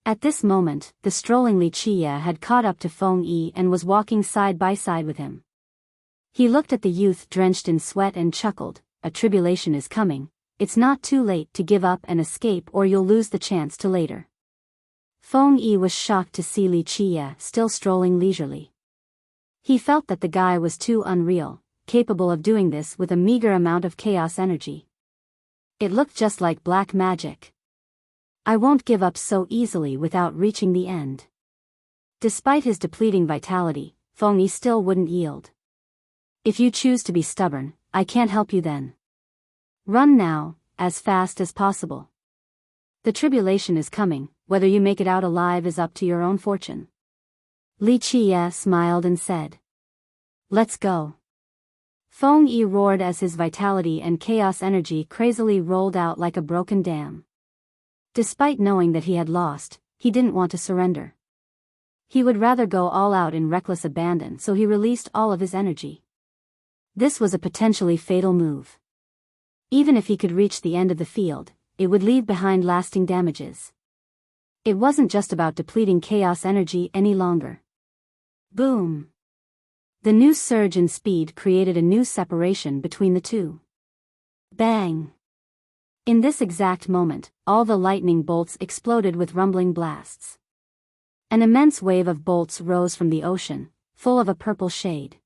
At this moment, the strolling Li Qia had caught up to Feng Yi and was walking side by side with him. He looked at the youth drenched in sweat and chuckled, a tribulation is coming, it's not too late to give up and escape, or you'll lose the chance to later. Feng Yi was shocked to see Li Qie still strolling leisurely. He felt that the guy was too unreal, capable of doing this with a meager amount of chaos energy. It looked just like black magic. I won't give up so easily without reaching the end. Despite his depleting vitality, Feng Yi still wouldn't yield. If you choose to be stubborn, I can't help you then. Run now, as fast as possible. The tribulation is coming, whether you make it out alive is up to your own fortune. Li Qie smiled and said, "Let's go." Feng Yi roared as his vitality and chaos energy crazily rolled out like a broken dam. Despite knowing that he had lost, he didn't want to surrender. He would rather go all out in reckless abandon, so he released all of his energy. This was a potentially fatal move. Even if he could reach the end of the field, it would leave behind lasting damages. It wasn't just about depleting chaos energy any longer. Boom! The new surge in speed created a new separation between the two. Bang! In this exact moment, all the lightning bolts exploded with rumbling blasts. An immense wave of bolts rose from the ocean, full of a purple shade.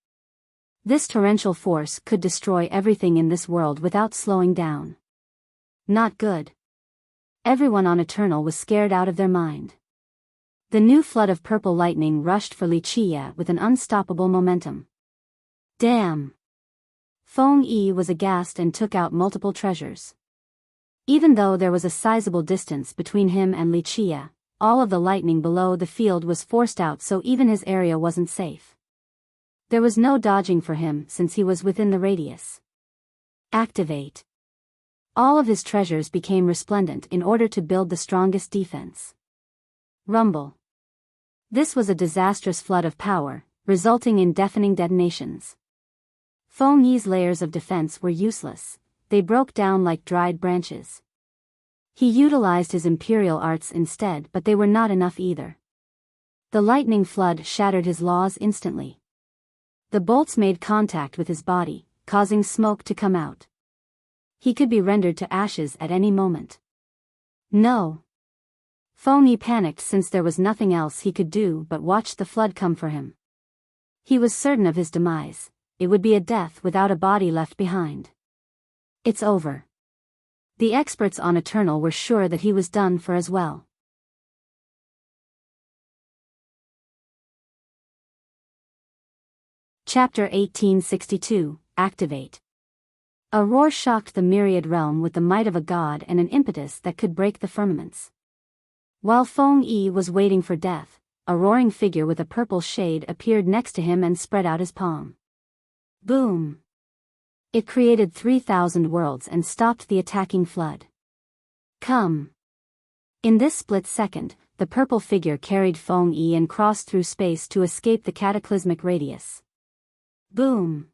This torrential force could destroy everything in this world without slowing down. Not good. Everyone on Eternal was scared out of their mind. The new flood of purple lightning rushed for Li Qie with an unstoppable momentum. Damn! Feng Yi was aghast and took out multiple treasures. Even though there was a sizable distance between him and Li Qie, all of the lightning below the field was forced out, so even his area wasn't safe. There was no dodging for him since he was within the radius. Activate. All of his treasures became resplendent in order to build the strongest defense. Rumble. This was a disastrous flood of power, resulting in deafening detonations. Feng Yi's layers of defense were useless, they broke down like dried branches. He utilized his imperial arts instead, but they were not enough either. The lightning flood shattered his laws instantly. The bolts made contact with his body, causing smoke to come out. He could be rendered to ashes at any moment. No! Feng Yi panicked since there was nothing else he could do but watch the flood come for him. He was certain of his demise. It would be a death without a body left behind. It's over. The experts on Eternal were sure that he was done for as well. Chapter 1862, Activate. A roar shocked the myriad realm with the might of a god and an impetus that could break the firmaments. While Feng Yi was waiting for death, a roaring figure with a purple shade appeared next to him and spread out his palm. Boom! It created 3,000 worlds and stopped the attacking flood. Come! In this split second, the purple figure carried Feng Yi and crossed through space to escape the cataclysmic radius. Boom!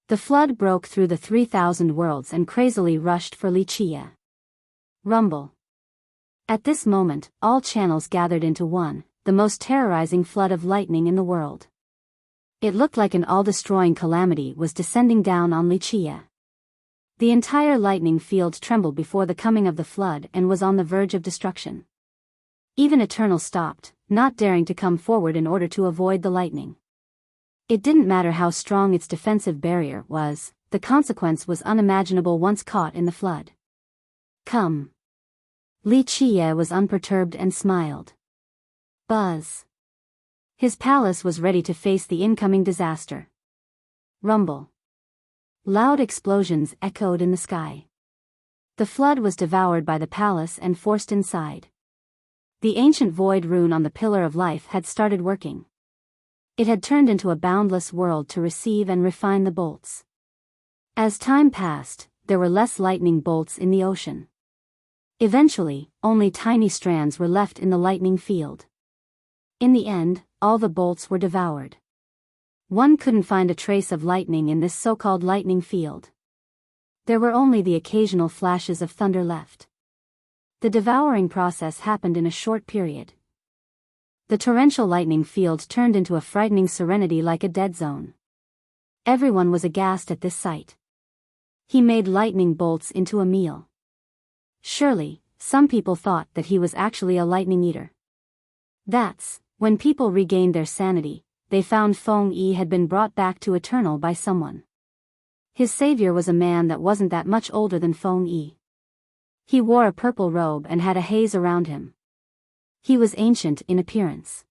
The flood broke through the 3,000 worlds and crazily rushed for Li Qie. Rumble. At this moment, all channels gathered into one, the most terrorizing flood of lightning in the world. It looked like an all-destroying calamity was descending down on Li Qie. The entire lightning field trembled before the coming of the flood and was on the verge of destruction. Even Eternal stopped, not daring to come forward in order to avoid the lightning. It didn't matter how strong its defensive barrier was, the consequence was unimaginable once caught in the flood. Come. Li Qie was unperturbed and smiled. Buzz. His palace was ready to face the incoming disaster. Rumble. Loud explosions echoed in the sky. The flood was devoured by the palace and forced inside. The ancient void rune on the Pillar of Life had started working. It had turned into a boundless world to receive and refine the bolts. As time passed, there were less lightning bolts in the ocean. Eventually, only tiny strands were left in the lightning field. In the end, all the bolts were devoured. One couldn't find a trace of lightning in this so-called lightning field. There were only the occasional flashes of thunder left. The devouring process happened in a short period. The torrential lightning field turned into a frightening serenity like a dead zone. Everyone was aghast at this sight. He made lightning bolts into a meal. Surely, some people thought that he was actually a lightning eater. When people regained their sanity, they found Feng Yi had been brought back to eternal by someone. His savior was a man that wasn't that much older than Feng Yi. He wore a purple robe and had a haze around him. He was ancient in appearance.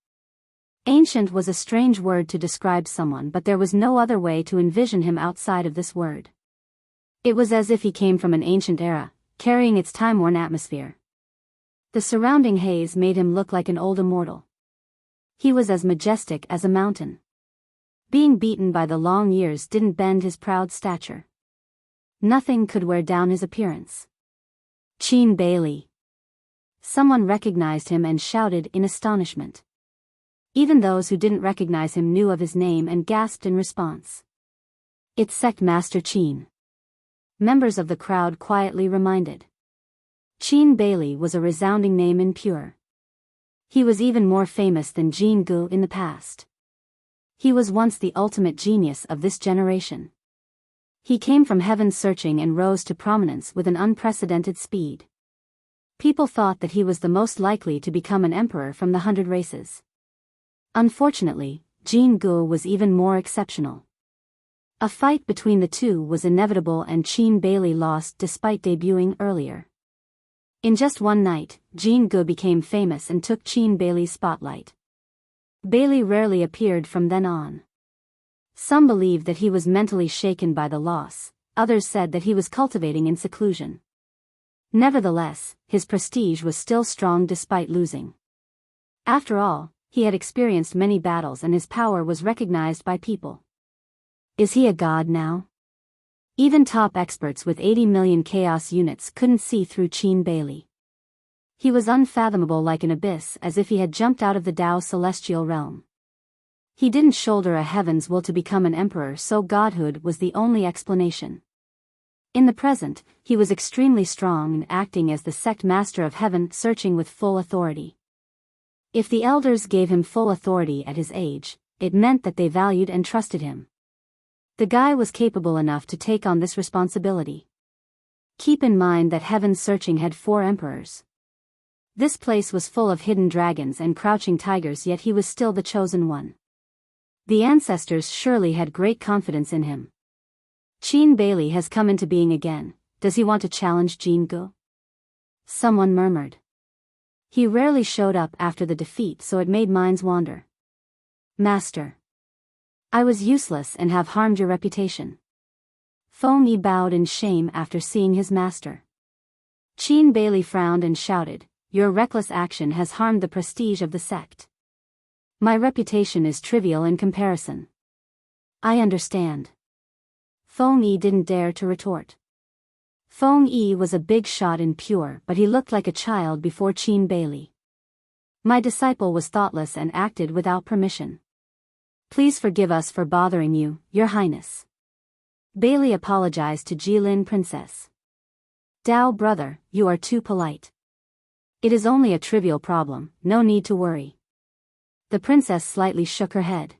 Ancient was a strange word to describe someone, but there was no other way to envision him outside of this word. It was as if he came from an ancient era, carrying its time-worn atmosphere. The surrounding haze made him look like an old immortal. He was as majestic as a mountain. Being beaten by the long years didn't bend his proud stature. Nothing could wear down his appearance. Qin Bailey. Someone recognized him and shouted in astonishment. Even those who didn't recognize him knew of his name and gasped in response. It's Sect Master Qin. Members of the crowd quietly reminded. Qin Bailey was a resounding name in Pure. He was even more famous than Jin Gu in the past. He was once the ultimate genius of this generation. He came from heaven searching and rose to prominence with an unprecedented speed. People thought that he was the most likely to become an emperor from the 100 races. Unfortunately, Jin Gu was even more exceptional. A fight between the two was inevitable and Qin Bailey lost despite debuting earlier. In just one night, Jin Gu became famous and took Qin Bailey's spotlight. Bailey rarely appeared from then on. Some believed that he was mentally shaken by the loss, others said that he was cultivating in seclusion. Nevertheless, his prestige was still strong despite losing. After all, he had experienced many battles and his power was recognized by people. Is he a god now? Even top experts with 80 million chaos units couldn't see through Qin Bailey. He was unfathomable, like an abyss, as if he had jumped out of the Tao celestial realm. He didn't shoulder a heaven's will to become an emperor, so godhood was the only explanation. In the present, he was extremely strong and acting as the sect master of heaven, searching with full authority. If the elders gave him full authority at his age, it meant that they valued and trusted him. The guy was capable enough to take on this responsibility. Keep in mind that heaven searching had 4 emperors. This place was full of hidden dragons and crouching tigers, yet he was still the chosen one. The ancestors surely had great confidence in him. Qin Bailey has come into being again. Does he want to challenge Jin Gu? Someone murmured. He rarely showed up after the defeat, so it made minds wander. Master. I was useless and have harmed your reputation. Feng Yi bowed in shame after seeing his master. Qin Bailey frowned and shouted, your reckless action has harmed the prestige of the sect. My reputation is trivial in comparison. I understand. Feng Yi didn't dare to retort. Feng Yi was a big shot in Pure, but he looked like a child before Qin Bailey. My disciple was thoughtless and acted without permission. Please forgive us for bothering you, Your Highness. Bailey apologized to Jilin Princess. Dao brother, you are too polite. It is only a trivial problem, no need to worry. The princess slightly shook her head.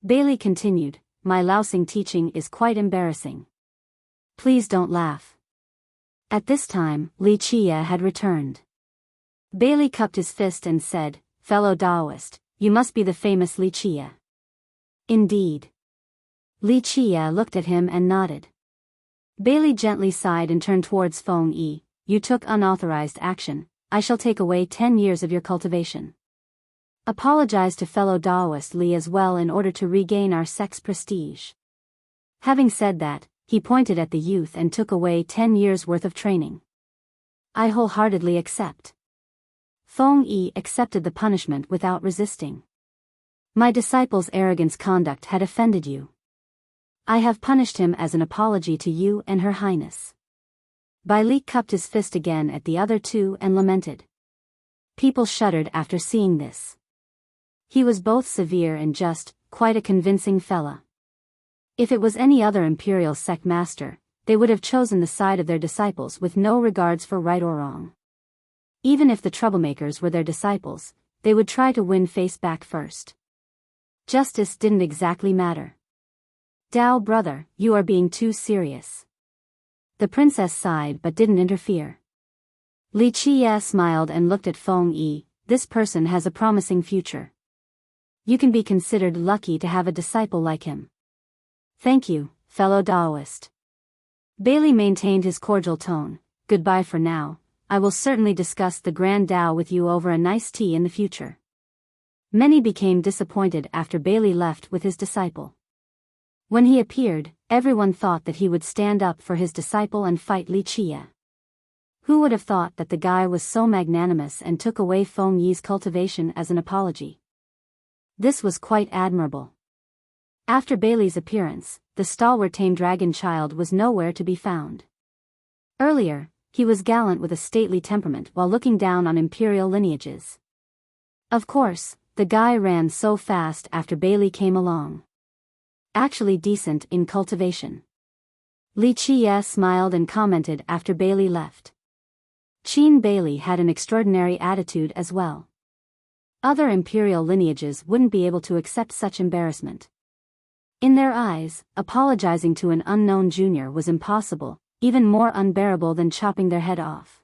Bailey continued, my lousing teaching is quite embarrassing. Please don't laugh. At this time, Li Chia had returned. Bailey cupped his fist and said, fellow Daoist, you must be the famous Li Chia. Indeed. Li Chia looked at him and nodded. Bailey gently sighed and turned towards Feng Yi. You took unauthorized action. I shall take away 10 years of your cultivation. Apologize to fellow Daoist Li as well in order to regain our sect's prestige. Having said that, he pointed at the youth and took away 10 years' worth of training. I wholeheartedly accept. Feng Yi accepted the punishment without resisting. My disciple's arrogance conduct had offended you. I have punished him as an apology to you and Her Highness. Bai Li cupped his fist again at the other two and lamented. People shuddered after seeing this. He was both severe and just, quite a convincing fella. If it was any other imperial sect master, they would have chosen the side of their disciples with no regards for right or wrong. Even if the troublemakers were their disciples, they would try to win face back first. Justice didn't exactly matter. Dao brother, you are being too serious. The princess sighed but didn't interfere. Li Qie smiled and looked at Feng Yi. This person has a promising future. You can be considered lucky to have a disciple like him. Thank you, fellow Daoist. Bailey maintained his cordial tone. Goodbye for now. I will certainly discuss the Grand Tao with you over a nice tea in the future. Many became disappointed after Bailey left with his disciple. When he appeared, everyone thought that he would stand up for his disciple and fight Li Qie. Who would have thought that the guy was so magnanimous and took away Feng Yi's cultivation as an apology? This was quite admirable. After Bailey's appearance, the stalwart tame dragon child was nowhere to be found. Earlier, he was gallant with a stately temperament while looking down on imperial lineages. Of course, the guy ran so fast after Bailey came along. Actually decent in cultivation. Li Qie smiled and commented after Bailey left. Qin Bailey had an extraordinary attitude as well. Other imperial lineages wouldn't be able to accept such embarrassment. In their eyes, apologizing to an unknown junior was impossible, even more unbearable than chopping their head off.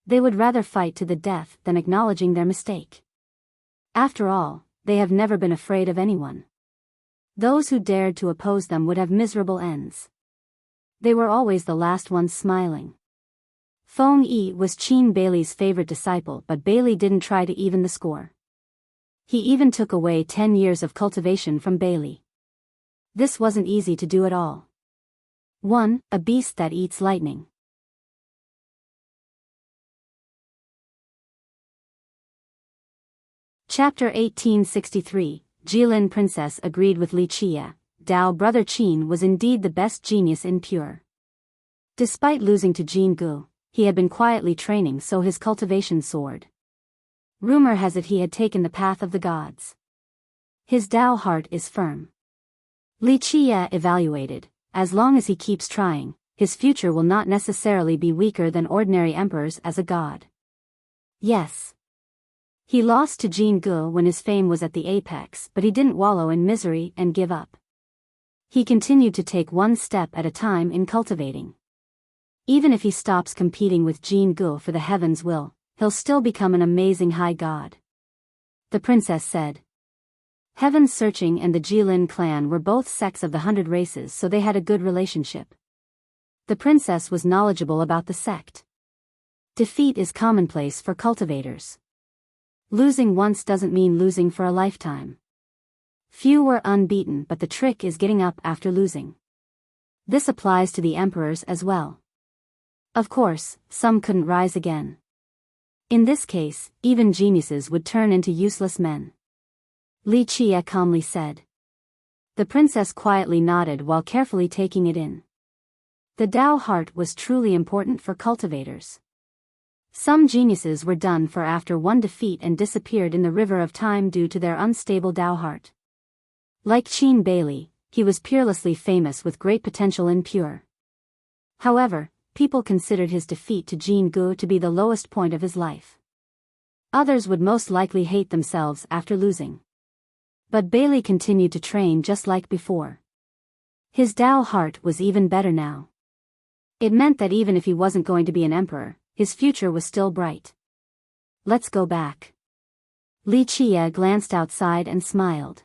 They would rather fight to the death than acknowledging their mistake. After all, they have never been afraid of anyone. Those who dared to oppose them would have miserable ends. They were always the last ones smiling. Feng Yi was Qin Bailey's favorite disciple, but Bailey didn't try to even the score. He even took away 10 years of cultivation from Bailey. This wasn't easy to do at all. 1. A beast that eats lightning. Chapter 1863. Jilin Princess agreed with Li Qie. Dao brother Qin was indeed the best genius in Pure. Despite losing to Jin Gu, he had been quietly training so his cultivation soared. Rumor has it he had taken the path of the gods. His Dao heart is firm. Li Qie evaluated, as long as he keeps trying, his future will not necessarily be weaker than ordinary emperors as a god. Yes. He lost to Jin Gu when his fame was at the apex, but he didn't wallow in misery and give up. He continued to take one step at a time in cultivating. Even if he stops competing with Jin Gu for the heavens will, he'll still become an amazing high god. The princess said. Heaven's Searching and the Jilin clan were both sects of the 100 races, so they had a good relationship. The princess was knowledgeable about the sect. Defeat is commonplace for cultivators. Losing once doesn't mean losing for a lifetime. Few were unbeaten, but the trick is getting up after losing. This applies to the emperors as well. Of course, some couldn't rise again. In this case, even geniuses would turn into useless men. Li Qie calmly said. The princess quietly nodded while carefully taking it in. The Dao heart was truly important for cultivators. Some geniuses were done for after one defeat and disappeared in the river of time due to their unstable Dao heart. Like Qin Bailey, he was peerlessly famous with great potential in Pure. However, people considered his defeat to Jin Gu to be the lowest point of his life. Others would most likely hate themselves after losing. But Bailey continued to train just like before. His Dao heart was even better now. It meant that even if he wasn't going to be an emperor, his future was still bright. Let's go back. Li Qie glanced outside and smiled.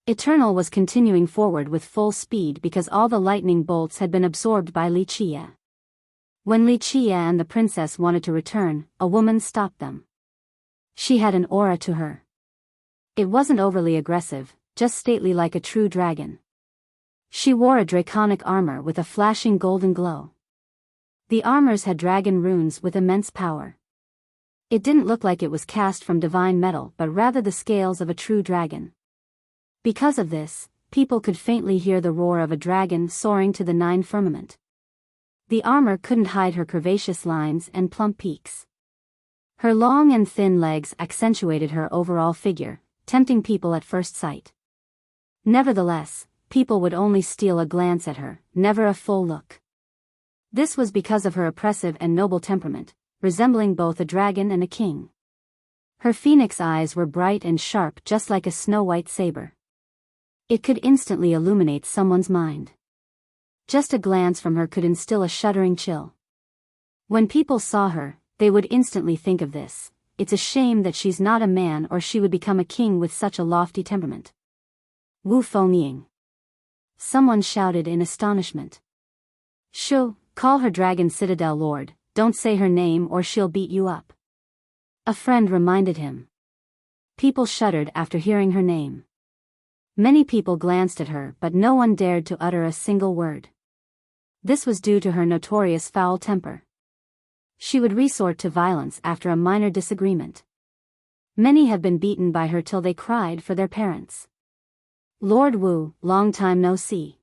Eternal was continuing forward with full speed because all the lightning bolts had been absorbed by Li Qie. When Li Qie and the princess wanted to return, a woman stopped them. She had an aura to her. It wasn't overly aggressive, just stately like a true dragon. She wore a draconic armor with a flashing golden glow. The armors had dragon runes with immense power. It didn't look like it was cast from divine metal, but rather the scales of a true dragon. Because of this, people could faintly hear the roar of a dragon soaring to the 9 firmament. The armor couldn't hide her curvaceous lines and plump peaks. Her long and thin legs accentuated her overall figure, tempting people at first sight. Nevertheless, people would only steal a glance at her, never a full look. This was because of her oppressive and noble temperament, resembling both a dragon and a king. Her phoenix eyes were bright and sharp, just like a snow-white saber. It could instantly illuminate someone's mind. Just a glance from her could instill a shuddering chill. When people saw her, they would instantly think of this. It's a shame that she's not a man, or she would become a king with such a lofty temperament. Wu Fengying. Someone shouted in astonishment. Shoo, call her Dragon Citadel Lord, don't say her name or she'll beat you up. A friend reminded him. People shuddered after hearing her name. Many people glanced at her, but no one dared to utter a single word. This was due to her notorious foul temper. She would resort to violence after a minor disagreement. Many have been beaten by her till they cried for their parents. Lord Wu, long time no see.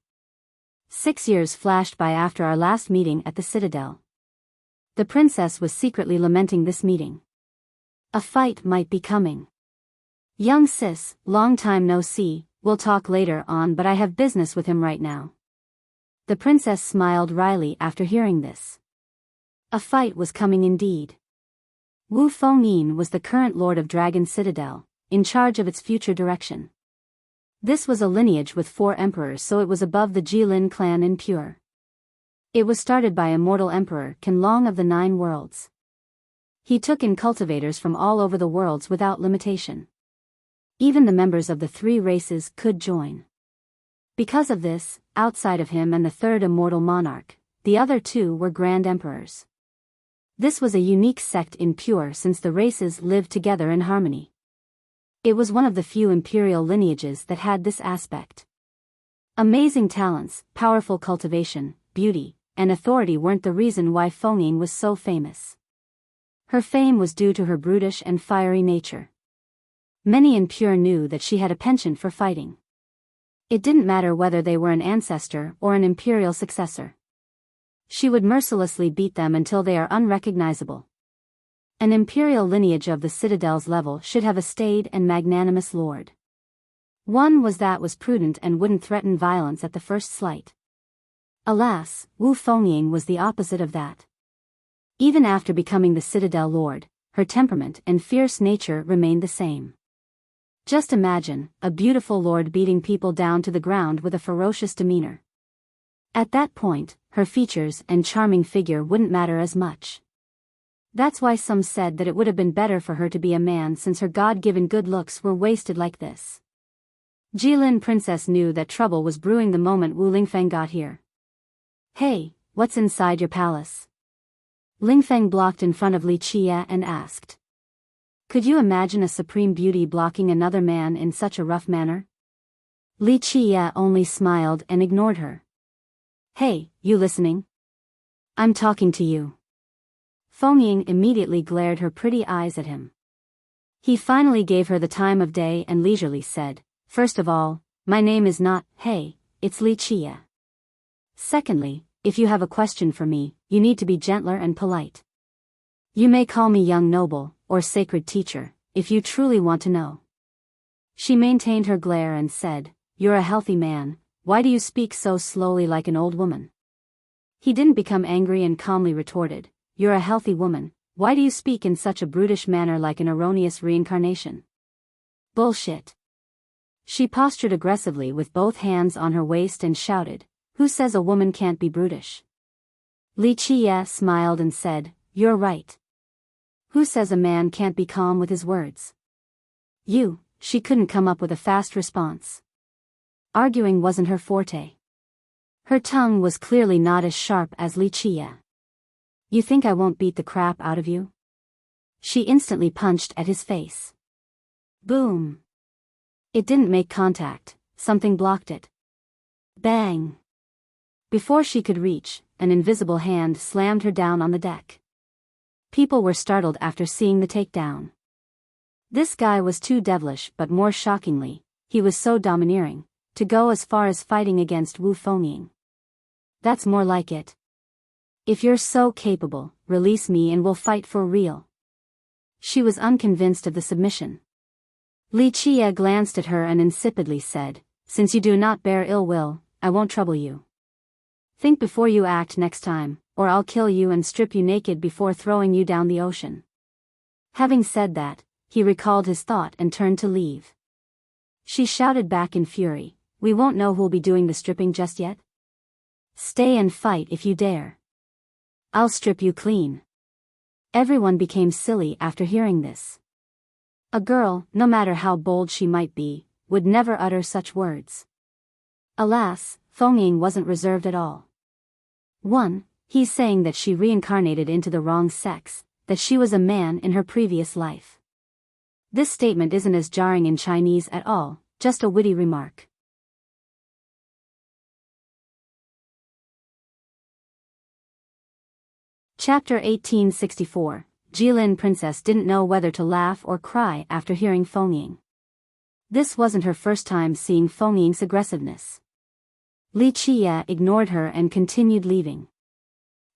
6 years flashed by after our last meeting at the Citadel. The princess was secretly lamenting this meeting. A fight might be coming. Young sis, long time no see, we'll talk later on, but I have business with him right now. The princess smiled wryly after hearing this. A fight was coming indeed. Wu Fengying was the current lord of Dragon Citadel, in charge of its future direction. This was a lineage with 4 emperors, so it was above the Jilin clan in pure. It was started by immortal Emperor Qianlong of the 9 worlds. He took in cultivators from all over the worlds without limitation. Even the members of the 3 races could join. Because of this, outside of him and the 3rd immortal monarch, the other 2 were grand emperors. This was a unique sect in pure since the races lived together in harmony. It was one of the few imperial lineages that had this aspect. Amazing talents, powerful cultivation, beauty, and authority weren't the reason why Fengying was so famous. Her fame was due to her brutish and fiery nature. Many in pure knew that she had a penchant for fighting. It didn't matter whether they were an ancestor or an imperial successor. She would mercilessly beat them until they are unrecognizable. An imperial lineage of the Citadel's level should have a staid and magnanimous lord. One was prudent and wouldn't threaten violence at the first slight. Alas, Wu Fengying was the opposite of that. Even after becoming the Citadel Lord, her temperament and fierce nature remained the same. Just imagine, a beautiful lord beating people down to the ground with a ferocious demeanor. At that point, her features and charming figure wouldn't matter as much. That's why some said that it would have been better for her to be a man, since her God-given good looks were wasted like this. Jilin Princess knew that trouble was brewing the moment Wu Lingfeng got here. Hey, what's inside your palace? Lingfeng blocked in front of Li Qia and asked. Could you imagine a supreme beauty blocking another man in such a rough manner? Li Qia only smiled and ignored her. Hey, you listening? I'm talking to you. Fengying immediately glared her pretty eyes at him. He finally gave her the time of day and leisurely said, First of all, my name is not, hey, it's Li Qia. Secondly, if you have a question for me, you need to be gentler and polite. You may call me young noble, or sacred teacher, if you truly want to know. She maintained her glare and said, You're a healthy man, why do you speak so slowly like an old woman? He didn't become angry and calmly retorted, You're a healthy woman, why do you speak in such a brutish manner like an erroneous reincarnation? Bullshit. She postured aggressively with both hands on her waist and shouted, Who says a woman can't be brutish? Li Qia smiled and said, You're right. Who says a man can't be calm with his words? You. She couldn't come up with a fast response. Arguing wasn't her forte. Her tongue was clearly not as sharp as Li Qia. You think I won't beat the crap out of you? She instantly punched at his face. Boom. It didn't make contact, something blocked it. Bang. Before she could reach, an invisible hand slammed her down on the deck. People were startled after seeing the takedown. This guy was too devilish, but more shockingly, he was so domineering, to go as far as fighting against Wu Fengying. That's more like it. If you're so capable, release me and we'll fight for real. She was unconvinced of the submission. Li Qia glanced at her and insipidly said, Since you do not bear ill will, I won't trouble you. Think before you act next time, or I'll kill you and strip you naked before throwing you down the ocean. Having said that, he recalled his thought and turned to leave. She shouted back in fury, We won't know who'll be doing the stripping just yet. Stay and fight if you dare. I'll strip you clean. Everyone became silly after hearing this. A girl, no matter how bold she might be, would never utter such words. Alas, Fengying wasn't reserved at all. 1. He's saying that she reincarnated into the wrong sex, that she was a man in her previous life. This statement isn't as jarring in Chinese at all, just a witty remark. Chapter 1864. Jilin Princess didn't know whether to laugh or cry after hearing Fengying. This wasn't her first time seeing Fengying's aggressiveness. Li Qie ignored her and continued leaving.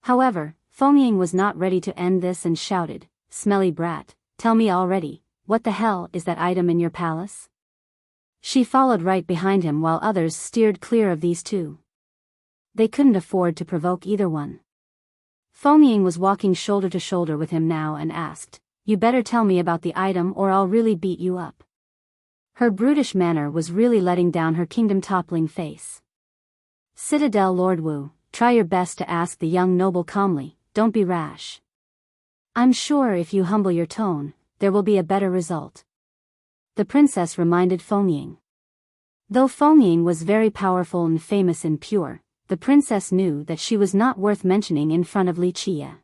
However, Fengying was not ready to end this and shouted, "Smelly brat, tell me already, what the hell is that item in your palace?" She followed right behind him while others steered clear of these two. They couldn't afford to provoke either one. Fengying was walking shoulder to shoulder with him now and asked, "You better tell me about the item or I'll really beat you up." Her brutish manner was really letting down her kingdom-toppling face. Citadel Lord Wu, try your best to ask the young noble calmly, don't be rash. I'm sure if you humble your tone, there will be a better result. The princess reminded Fengying. Though Fengying was very powerful and famous and pure, the princess knew that she was not worth mentioning in front of Li Qie.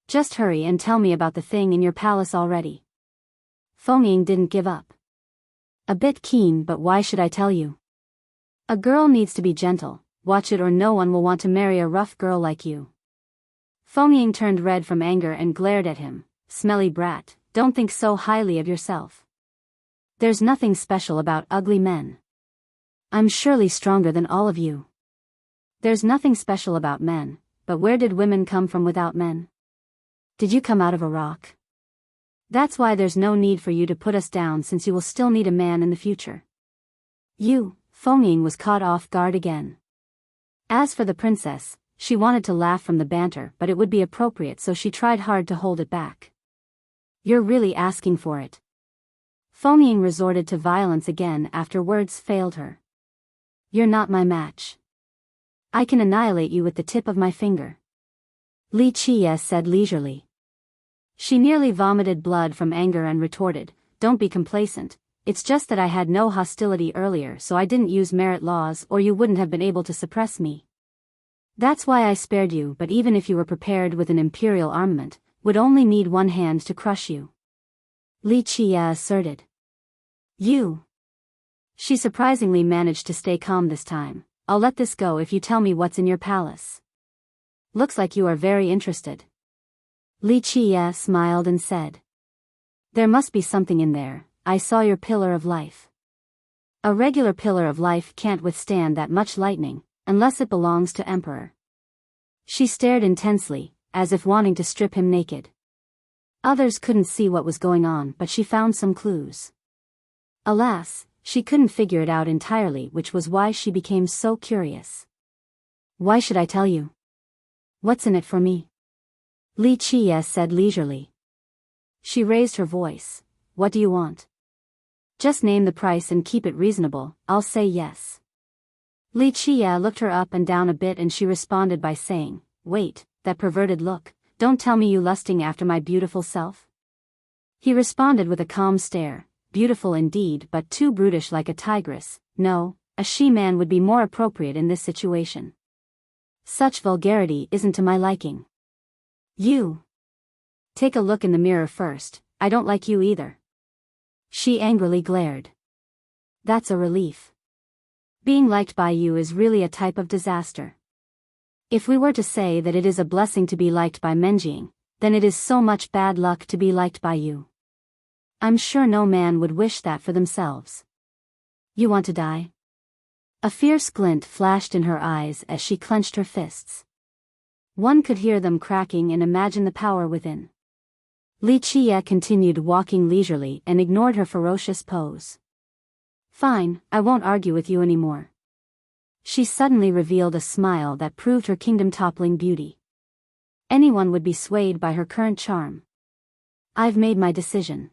Just hurry and tell me about the thing in your palace already. Fengying didn't give up. A bit keen, but why should I tell you? A girl needs to be gentle, watch it or no one will want to marry a rough girl like you. Fengying turned red from anger and glared at him, "Smelly brat, don't think so highly of yourself. There's nothing special about ugly men. I'm surely stronger than all of you. There's nothing special about men, but where did women come from without men? Did you come out of a rock? That's why there's no need for you to put us down since you will still need a man in the future." Fengying was caught off guard again. As for the princess, she wanted to laugh from the banter but it would be appropriate so she tried hard to hold it back. "You're really asking for it." Fengying resorted to violence again after words failed her. "You're not my match. I can annihilate you with the tip of my finger," Li Qie said leisurely. She nearly vomited blood from anger and retorted, "Don't be complacent, it's just that I had no hostility earlier so I didn't use merit laws or you wouldn't have been able to suppress me. That's why I spared you, but even if you were prepared with an imperial armament, would only need one hand to crush you," Li Qie asserted. She surprisingly managed to stay calm this time. "I'll let this go if you tell me what's in your palace. Looks like you are very interested." Li Qie smiled and said, "There must be something in there. I saw your pillar of life. A regular pillar of life can't withstand that much lightning, unless it belongs to Emperor." She stared intensely, as if wanting to strip him naked. Others couldn't see what was going on but she found some clues. Alas, she couldn't figure it out entirely, which was why she became so curious. "Why should I tell you? What's in it for me?" Li Qie said leisurely. She raised her voice. "What do you want? Just name the price and keep it reasonable, I'll say yes." Li Qie looked her up and down a bit and she responded by saying, "Wait, that perverted look, don't tell me you lusting after my beautiful self?" He responded with a calm stare, "Beautiful indeed but too brutish like a tigress. No, a she-man would be more appropriate in this situation. Such vulgarity isn't to my liking. You. Take a look in the mirror first, I don't like you either." She angrily glared. "That's a relief. Being liked by you is really a type of disaster. If we were to say that it is a blessing to be liked by Menjing, then it is so much bad luck to be liked by you. I'm sure no man would wish that for themselves. You want to die?" A fierce glint flashed in her eyes as she clenched her fists. One could hear them cracking and imagine the power within. Li Qie continued walking leisurely and ignored her ferocious pose. "Fine, I won't argue with you anymore." She suddenly revealed a smile that proved her kingdom-toppling beauty. Anyone would be swayed by her current charm. "I've made my decision.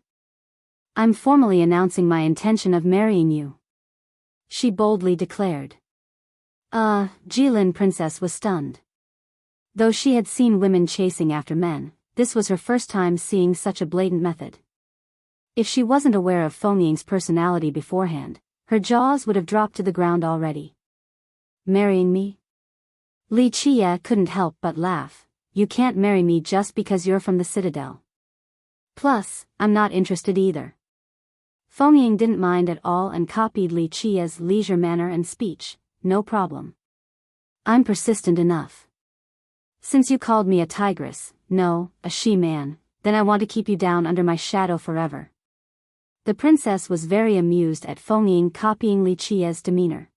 I'm formally announcing my intention of marrying you," she boldly declared. Jilin princess was stunned. Though she had seen women chasing after men, this was her first time seeing such a blatant method. If she wasn't aware of Feng Ying's personality beforehand, her jaws would have dropped to the ground already. Marrying me? Li Qie couldn't help but laugh. You can't marry me just because you're from the citadel. Plus, I'm not interested either. Feng Ying didn't mind at all and copied Li Qie's leisure manner and speech. No problem. I'm persistent enough. Since you called me a tigress, no, a she-man, then I want to keep you down under my shadow forever. The princess was very amused at Feng Ying copying Li Qie's demeanor.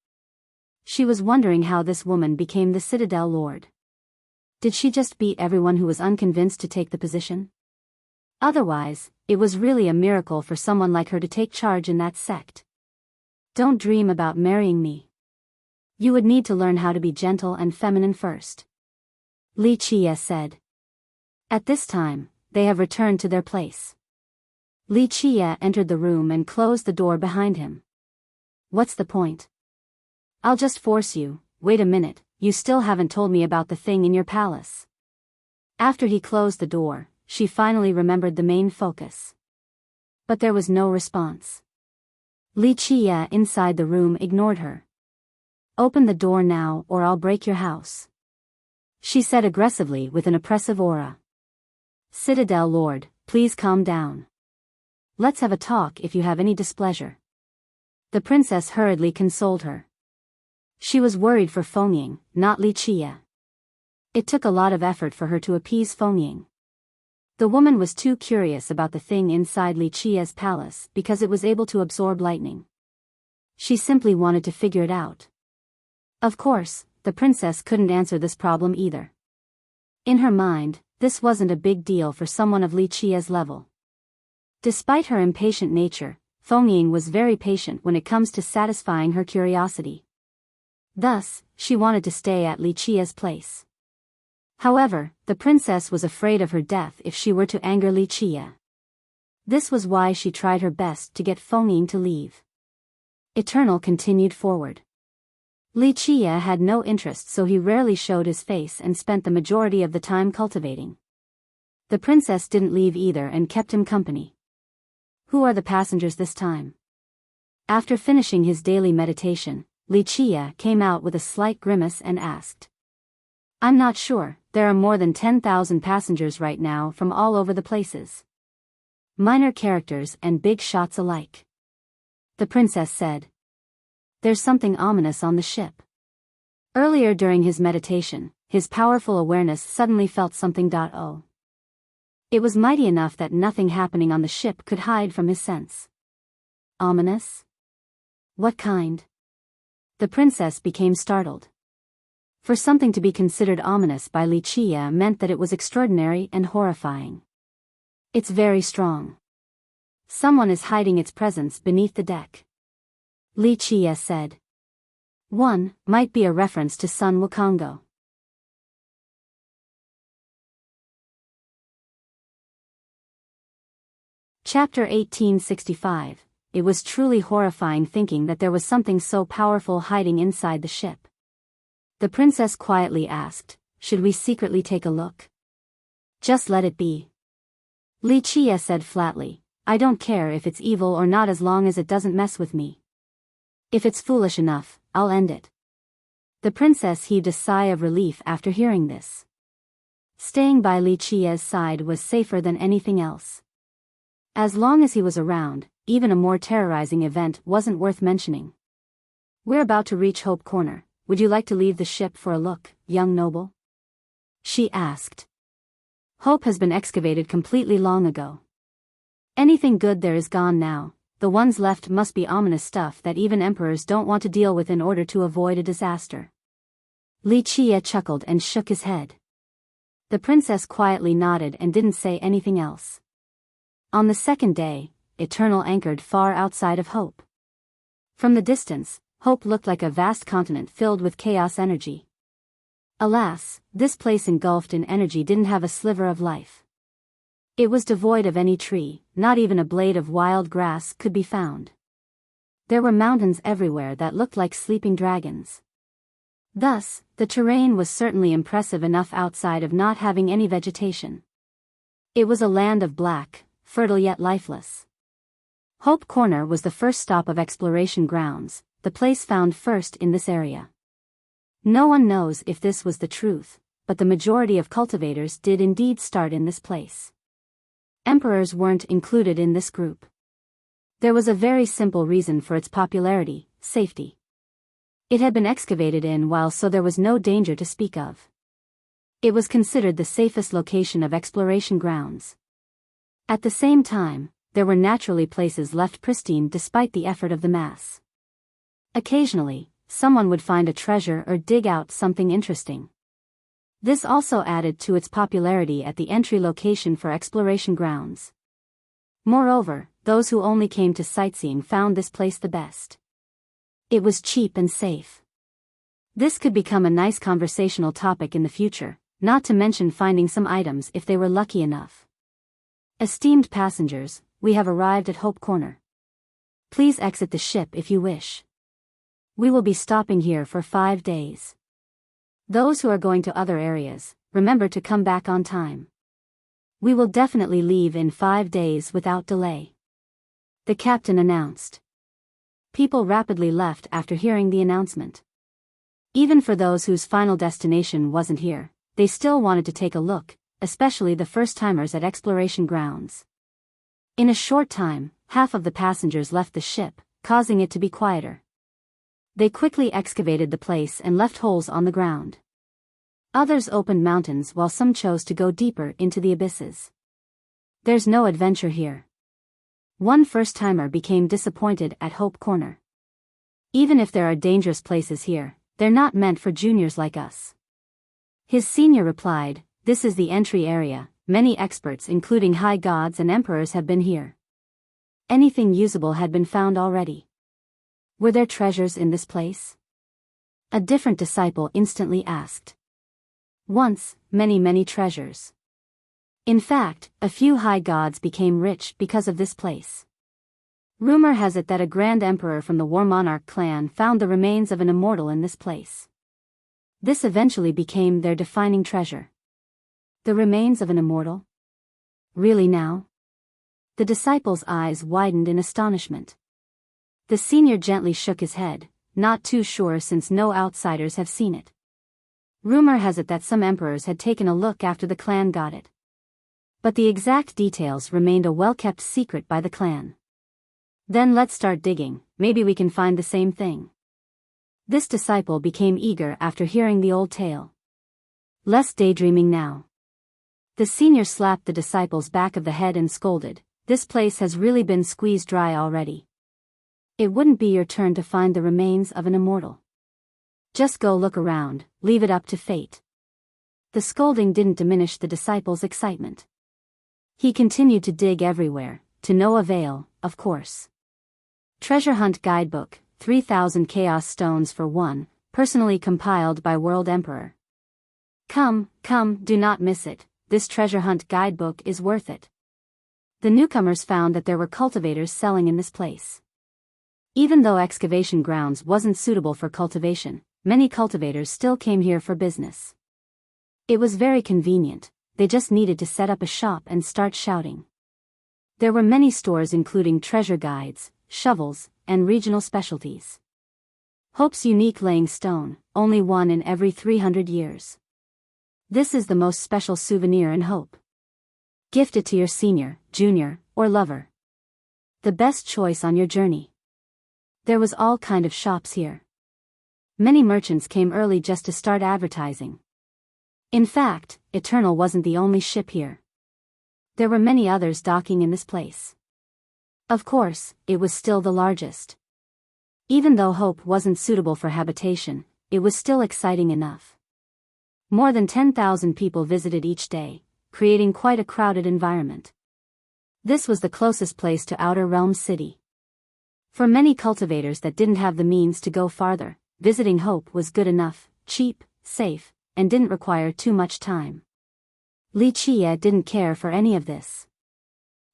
She was wondering how this woman became the citadel lord. Did she just beat everyone who was unconvinced to take the position? Otherwise, it was really a miracle for someone like her to take charge in that sect. Don't dream about marrying me. You would need to learn how to be gentle and feminine first. Li Qie said. At this time, they have returned to their place. Li Qie entered the room and closed the door behind him. What's the point? I'll just force you. Wait a minute, you still haven't told me about the thing in your palace. After he closed the door, she finally remembered the main focus. But there was no response. Li Qie inside the room ignored her. Open the door now or I'll break your house. She said aggressively with an oppressive aura. Citadel Lord, please calm down. Let's have a talk if you have any displeasure. The princess hurriedly consoled her. She was worried for Feng Ying, not Li Qie. It took a lot of effort for her to appease Feng Ying. The woman was too curious about the thing inside Li Qie's palace because it was able to absorb lightning. She simply wanted to figure it out. Of course, the princess couldn't answer this problem either. In her mind, this wasn't a big deal for someone of Li Qie's level. Despite her impatient nature, Feng Ying was very patient when it comes to satisfying her curiosity. Thus, she wanted to stay at Li Qie's place. However, the princess was afraid of her death if she were to anger Li Qie. This was why she tried her best to get Feng Ying to leave. Eternal continued forward. Li Qie had no interest, so he rarely showed his face and spent the majority of the time cultivating. The princess didn't leave either and kept him company. Who are the passengers this time? After finishing his daily meditation, Li Qie came out with a slight grimace and asked. I'm not sure, there are more than 10,000 passengers right now from all over the places. Minor characters and big shots alike. The princess said. There's something ominous on the ship. Earlier during his meditation, his powerful awareness suddenly felt something. It was mighty enough that nothing happening on the ship could hide from his sense. Ominous? What kind? The princess became startled. For something to be considered ominous by Li Qie meant that it was extraordinary and horrifying. It's very strong. Someone is hiding its presence beneath the deck. Li Qie said. One might be a reference to Sun Wukongo. Chapter 1865. It was truly horrifying thinking that there was something so powerful hiding inside the ship. The princess quietly asked, should we secretly take a look? Just let it be. Li Qie said flatly, I don't care if it's evil or not as long as it doesn't mess with me. If it's foolish enough, I'll end it. The princess heaved a sigh of relief after hearing this. Staying by Li Qie's side was safer than anything else. As long as he was around, even a more terrorizing event wasn't worth mentioning. We're about to reach Hope Corner. Would you like to leave the ship for a look, young noble? She asked. Hope has been excavated completely long ago. Anything good there is gone now. The ones left must be ominous stuff that even emperors don't want to deal with in order to avoid a disaster. Li Qie chuckled and shook his head. The princess quietly nodded and didn't say anything else. On the second day, Eternal anchored far outside of Hope. From the distance, Hope looked like a vast continent filled with chaos energy. Alas, this place engulfed in energy didn't have a sliver of life. It was devoid of any tree, not even a blade of wild grass could be found. There were mountains everywhere that looked like sleeping dragons. Thus, the terrain was certainly impressive enough outside of not having any vegetation. It was a land of black, fertile yet lifeless. Hope Corner was the first stop of exploration grounds, the place found first in this area. No one knows if this was the truth, but the majority of cultivators did indeed start in this place. Emperors weren't included in this group. There was a very simple reason for its popularity: safety. It had been excavated in while, so there was no danger to speak of. It was considered the safest location of exploration grounds. At the same time, there were naturally places left pristine despite the effort of the mass. Occasionally, someone would find a treasure or dig out something interesting. This also added to its popularity at the entry location for exploration grounds. Moreover, those who only came to sightseeing found this place the best. It was cheap and safe. This could become a nice conversational topic in the future, not to mention finding some items if they were lucky enough. Esteemed passengers, we have arrived at Hope Corner. Please exit the ship if you wish. We will be stopping here for 5 days. Those who are going to other areas, remember to come back on time. We will definitely leave in 5 days without delay. The captain announced. People rapidly left after hearing the announcement. Even for those whose final destination wasn't here, they still wanted to take a look, especially the first-timers at exploration grounds. In a short time, half of the passengers left the ship, causing it to be quieter. They quickly excavated the place and left holes on the ground. Others opened mountains while some chose to go deeper into the abysses. There's no adventure here. One first-timer became disappointed at Hope Corner. Even if there are dangerous places here, they're not meant for juniors like us. His senior replied, "This is the entry area. Many experts including high gods and emperors have been here. Anything usable had been found already." Were there treasures in this place? A different disciple instantly asked. Once, many treasures. In fact, a few high gods became rich because of this place. Rumor has it that a grand emperor from the War Monarch clan found the remains of an immortal in this place. This eventually became their defining treasure. The remains of an immortal? Really now? The disciple's eyes widened in astonishment. The senior gently shook his head, not too sure since no outsiders have seen it. Rumor has it that some emperors had taken a look after the clan got it. But the exact details remained a well-kept secret by the clan. Then let's start digging, maybe we can find the same thing. This disciple became eager after hearing the old tale. Less daydreaming now. The senior slapped the disciple's back of the head and scolded, "This place has really been squeezed dry already. It wouldn't be your turn to find the remains of an immortal. Just go look around, leave it up to fate." The scolding didn't diminish the disciple's excitement. He continued to dig everywhere, to no avail, of course. Treasure Hunt Guidebook, 3,000 Chaos Stones for 1, personally compiled by World Emperor. Come, do not miss it, this treasure hunt guidebook is worth it. The newcomers found that there were cultivators selling in this place. Even though excavation grounds wasn't suitable for cultivation, many cultivators still came here for business. It was very convenient, they just needed to set up a shop and start shouting. There were many stores including treasure guides, shovels, and regional specialties. Hope's unique laying stone, only one in every 300 years. This is the most special souvenir in Hope. Gift it to your senior, junior, or lover. The best choice on your journey. There was all kind of shops here. Many merchants came early just to start advertising. In fact, Eternal wasn't the only ship here. There were many others docking in this place. Of course, it was still the largest. Even though Hope wasn't suitable for habitation, it was still exciting enough. More than 10,000 people visited each day, creating quite a crowded environment. This was the closest place to Outer Realm City. For many cultivators that didn't have the means to go farther, visiting Hope was good enough, cheap, safe, and didn't require too much time. Wuxia didn't care for any of this.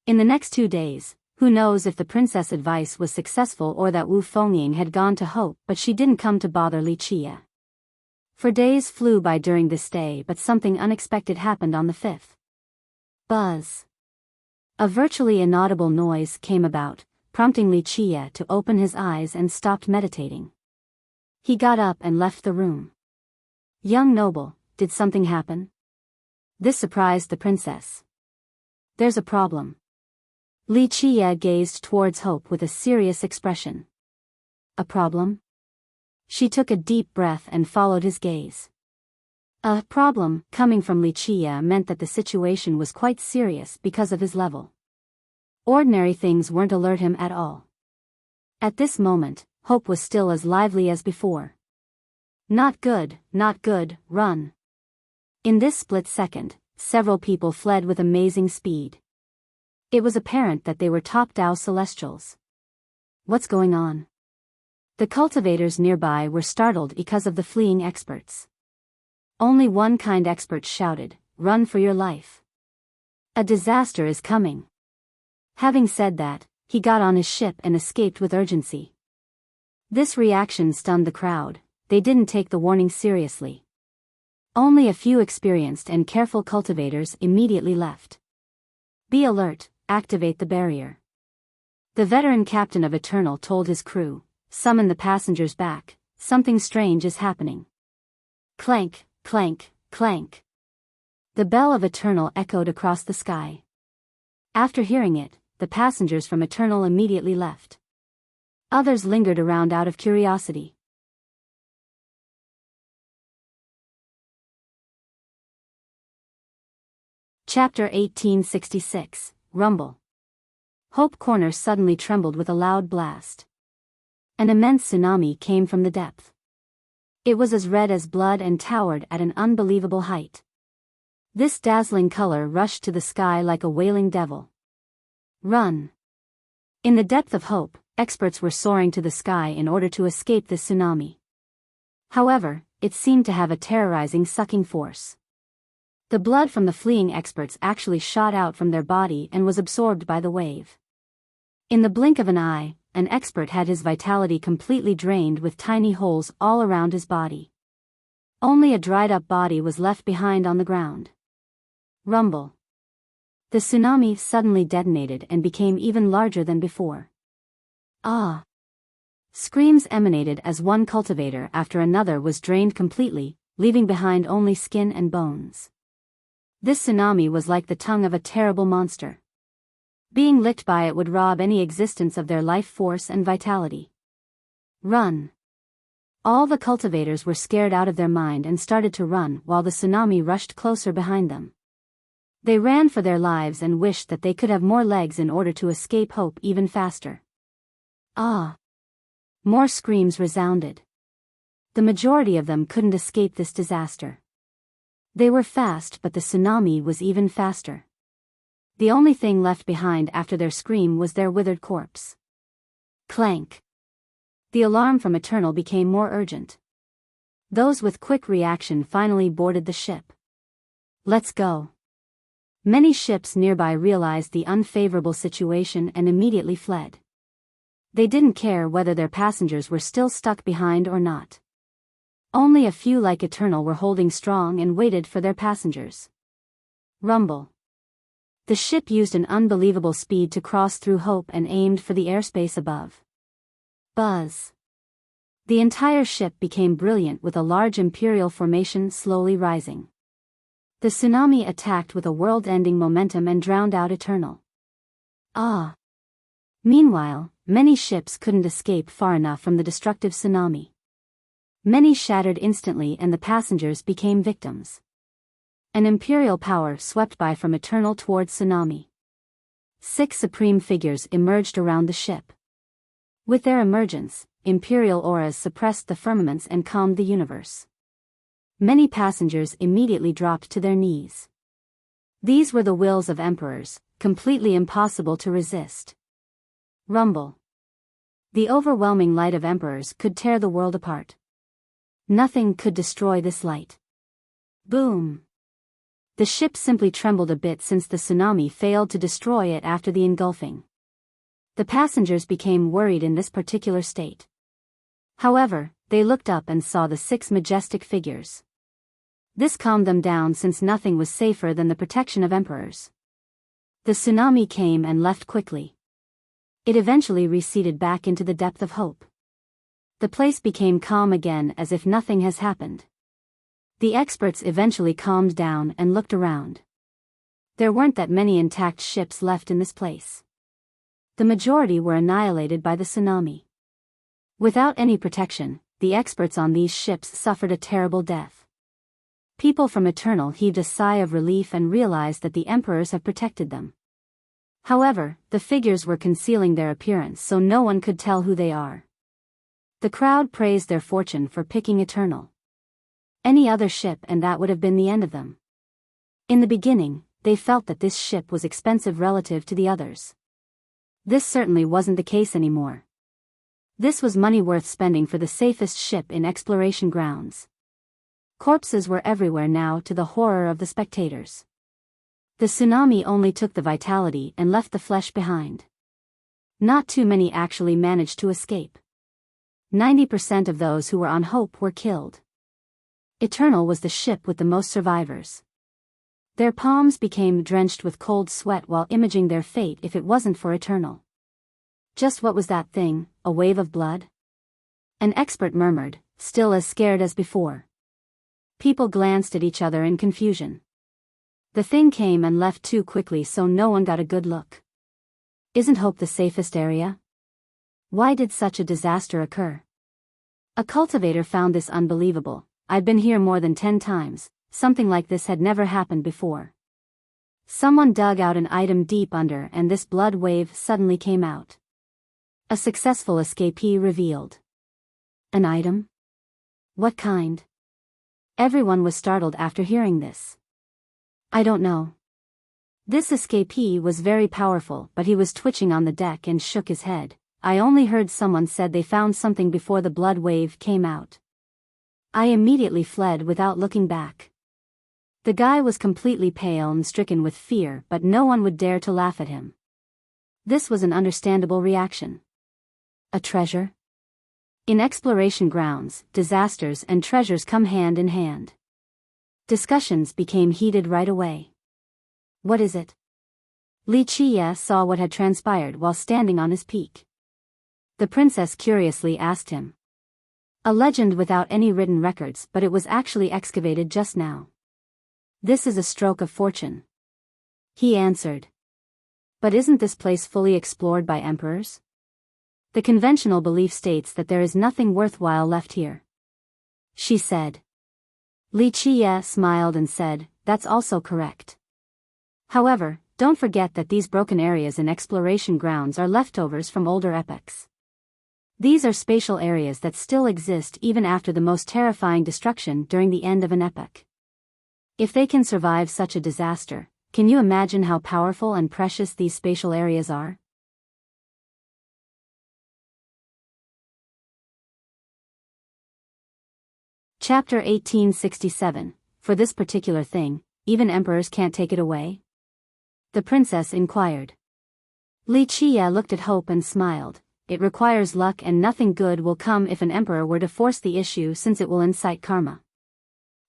In the next 2 days, who knows if the princess' advice was successful or that Wu Fengying had gone to Hope, but she didn't come to bother Wuxia. For days flew by during this stay, but something unexpected happened on the 5th. Buzz. A virtually inaudible noise came about, prompting Wuxia to open his eyes and stopped meditating. He got up and left the room. Young noble, did something happen? This surprised the princess. There's a problem. Wuxia gazed towards Hope with a serious expression. A problem? She took a deep breath and followed his gaze. A problem, coming from Wuxia, meant that the situation was quite serious because of his level. Ordinary things weren't alert him at all. At this moment, Hope was still as lively as before. Not good, run. In this split second, several people fled with amazing speed. It was apparent that they were top Dao Celestials. What's going on? The cultivators nearby were startled because of the fleeing experts. Only one kind expert shouted, "Run for your life. A disaster is coming." Having said that, he got on his ship and escaped with urgency. This reaction stunned the crowd. They didn't take the warning seriously. Only a few experienced and careful cultivators immediately left. Be alert, activate the barrier. The veteran captain of Eternal told his crew, summon the passengers back, something strange is happening. Clank, clank, clank. The bell of Eternal echoed across the sky. After hearing it, the passengers from Eternal immediately left. Others lingered around out of curiosity. Chapter 1866, Rumble. Hope Corner suddenly trembled with a loud blast. An immense tsunami came from the depth. It was as red as blood and towered at an unbelievable height. This dazzling color rushed to the sky like a wailing devil. Run! In the depth of Hope, experts were soaring to the sky in order to escape this tsunami. However, it seemed to have a terrorizing sucking force. The blood from the fleeing experts actually shot out from their body and was absorbed by the wave. In the blink of an eye, an expert had his vitality completely drained with tiny holes all around his body. Only a dried-up body was left behind on the ground. Rumble. The tsunami suddenly detonated and became even larger than before. Ah! Screams emanated as one cultivator after another was drained completely, leaving behind only skin and bones. This tsunami was like the tongue of a terrible monster. Being licked by it would rob any existence of their life force and vitality. Run! All the cultivators were scared out of their mind and started to run while the tsunami rushed closer behind them. They ran for their lives and wished that they could have more legs in order to escape Hope even faster. Ah! More screams resounded. The majority of them couldn't escape this disaster. They were fast, but the tsunami was even faster. The only thing left behind after their scream was their withered corpse. Clank. The alarm from Eternal became more urgent. Those with quick reaction finally boarded the ship. Let's go. Many ships nearby realized the unfavorable situation and immediately fled. They didn't care whether their passengers were still stuck behind or not. Only a few like Eternal were holding strong and waited for their passengers. Rumble. The ship used an unbelievable speed to cross through Hope and aimed for the airspace above. Buzz. The entire ship became brilliant with a large imperial formation slowly rising. The tsunami attacked with a world-ending momentum and drowned out Eternal. Ah! Meanwhile, many ships couldn't escape far enough from the destructive tsunami. Many shattered instantly and the passengers became victims. An imperial power swept by from Eternal towards tsunami. 6 supreme figures emerged around the ship. With their emergence, imperial auras suppressed the firmaments and calmed the universe. Many passengers immediately dropped to their knees. These were the wills of emperors, completely impossible to resist. Rumble. The overwhelming light of emperors could tear the world apart. Nothing could destroy this light. Boom. The ship simply trembled a bit since the tsunami failed to destroy it after the engulfing. The passengers became worried in this particular state. However, they looked up and saw the 6 majestic figures. This calmed them down since nothing was safer than the protection of emperors. The tsunami came and left quickly. It eventually receded back into the depth of hope. The place became calm again as if nothing has happened. The experts eventually calmed down and looked around. There weren't that many intact ships left in this place. The majority were annihilated by the tsunami. Without any protection, the experts on these ships suffered a terrible death. People from Eternal heaved a sigh of relief and realized that the emperors have protected them. However, the figures were concealing their appearance so no one could tell who they are. The crowd praised their fortune for picking Eternal. Any other ship and that would have been the end of them. In the beginning, they felt that this ship was expensive relative to the others. This certainly wasn't the case anymore. This was money worth spending for the safest ship in exploration grounds. Corpses were everywhere now to the horror of the spectators. The tsunami only took the vitality and left the flesh behind. Not too many actually managed to escape. 90% of those who were on Hope were killed. Eternal was the ship with the most survivors. Their palms became drenched with cold sweat while imaging their fate if it wasn't for Eternal. Just what was that thing, a wave of blood? An expert murmured, still as scared as before. People glanced at each other in confusion. The thing came and left too quickly so no one got a good look. Isn't Hope the safest area? Why did such a disaster occur? A cultivator found this unbelievable. I'd been here more than 10 times, something like this had never happened before. Someone dug out an item deep under and this blood wave suddenly came out. A successful escapee revealed. An item? What kind? Everyone was startled after hearing this. I don't know. This escapee was very powerful, but he was twitching on the deck and shook his head. I only heard someone said they found something before the blood wave came out. I immediately fled without looking back. The guy was completely pale and stricken with fear, but no one would dare to laugh at him. This was an understandable reaction. A treasure? In exploration grounds, disasters and treasures come hand in hand. Discussions became heated right away. What is it? Li Qie saw what had transpired while standing on his peak. The princess curiously asked him. A legend without any written records, but it was actually excavated just now. This is a stroke of fortune. He answered. But isn't this place fully explored by emperors? The conventional belief states that there is nothing worthwhile left here. She said. Li Qie smiled and said, that's also correct. However, don't forget that these broken areas in exploration grounds are leftovers from older epochs. These are spatial areas that still exist even after the most terrifying destruction during the end of an epoch. If they can survive such a disaster, can you imagine how powerful and precious these spatial areas are? Chapter 1867. For this particular thing, even emperors can't take it away? The princess inquired. Li Qie looked at Hope and smiled. It requires luck and nothing good will come if an emperor were to force the issue since it will incite karma.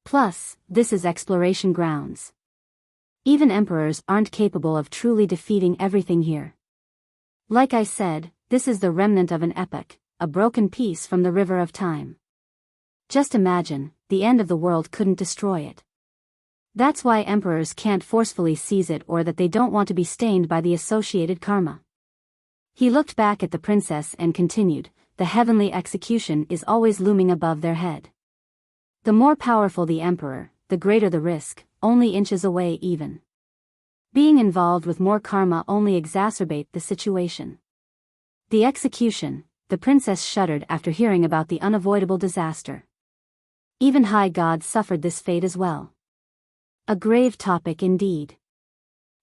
Plus, this is exploration grounds. Even emperors aren't capable of truly defeating everything here. Like I said, this is the remnant of an epoch, a broken piece from the river of time. Just imagine, the end of the world couldn't destroy it. That's why emperors can't forcefully seize it or that they don't want to be stained by the associated karma. He looked back at the princess and continued, the heavenly execution is always looming above their head. The more powerful the emperor, the greater the risk, only inches away even. Being involved with more karma only exacerbate the situation. The execution, the princess shuddered after hearing about the unavoidable disaster. Even high gods suffered this fate as well. A grave topic indeed.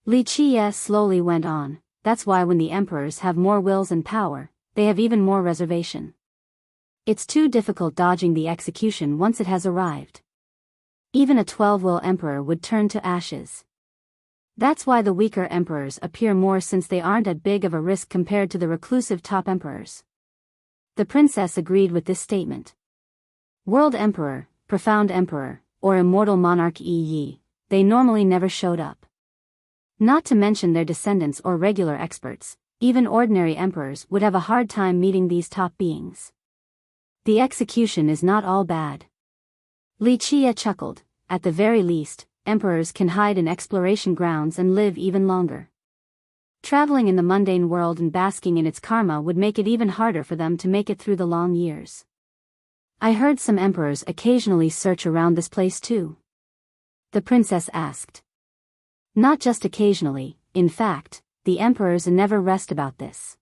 Li Qie slowly went on. That's why when the emperors have more wills and power, they have even more reservation. It's too difficult dodging the execution once it has arrived. Even a 12-will emperor would turn to ashes. That's why the weaker emperors appear more since they aren't at big of a risk compared to the reclusive top emperors. The princess agreed with this statement. World Emperor, Profound Emperor, or Immortal Monarch e.g., they normally never showed up. Not to mention their descendants or regular experts, even ordinary emperors would have a hard time meeting these top beings. The execution is not all bad. Li Qie chuckled. At the very least, emperors can hide in exploration grounds and live even longer. Traveling in the mundane world and basking in its karma would make it even harder for them to make it through the long years. I heard some emperors occasionally search around this place too. The princess asked. Not just occasionally, in fact, the emperors never rest about this.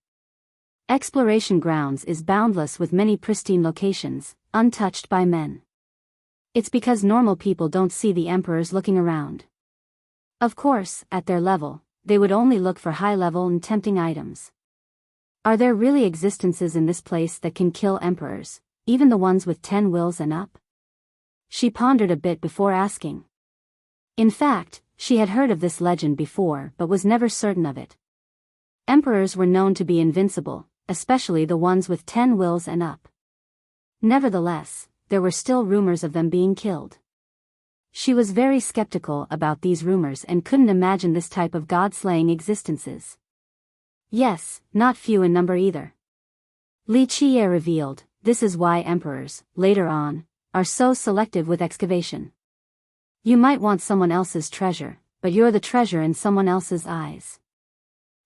Exploration grounds is boundless with many pristine locations, untouched by men. It's because normal people don't see the emperors looking around. Of course, at their level, they would only look for high-level and tempting items. Are there really existences in this place that can kill emperors, even the ones with 10 wills and up? She pondered a bit before asking. In fact, she had heard of this legend before but was never certain of it. Emperors were known to be invincible, especially the ones with 10 wills and up. Nevertheless, there were still rumors of them being killed. She was very skeptical about these rumors and couldn't imagine this type of god-slaying existences. Yes, not few in number either. Li Qie revealed, this is why emperors, later on, are so selective with excavation. You might want someone else's treasure, but you're the treasure in someone else's eyes.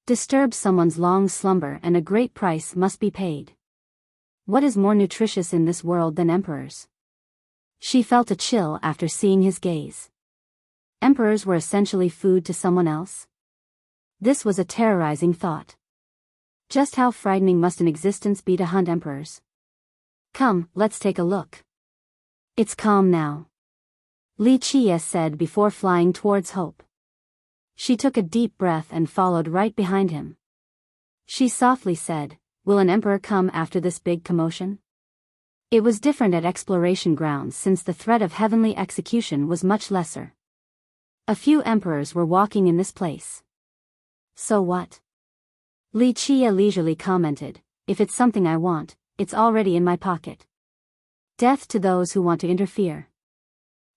Disturb someone's long slumber and a great price must be paid. What is more nutritious in this world than emperors? She felt a chill after seeing his gaze. Emperors were essentially food to someone else? This was a terrorizing thought. Just how frightening must an existence be to hunt emperors? Come, let's take a look. It's calm now, Li Qie said before flying towards Hope. She took a deep breath and followed right behind him. She softly said, will an emperor come after this big commotion? It was different at exploration grounds since the threat of heavenly execution was much lesser. A few emperors were walking in this place. So what? Li Qie leisurely commented, if it's something I want, it's already in my pocket. Death to those who want to interfere.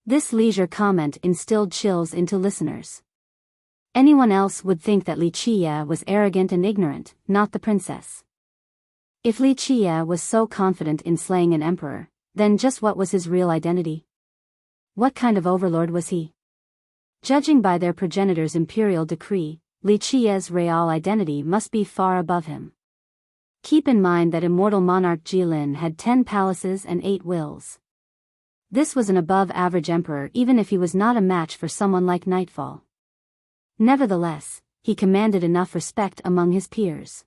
This leisure comment instilled chills into listeners. Anyone else would think that Li Qie was arrogant and ignorant, not the princess. If Li Qie was so confident in slaying an emperor, then just what was his real identity? What kind of overlord was he? Judging by their progenitor's imperial decree, Li Qie's real identity must be far above him. Keep in mind that immortal monarch Jilin had 10 palaces and 8 wills. This was an above-average emperor even if he was not a match for someone like Nightfall. Nevertheless, he commanded enough respect among his peers.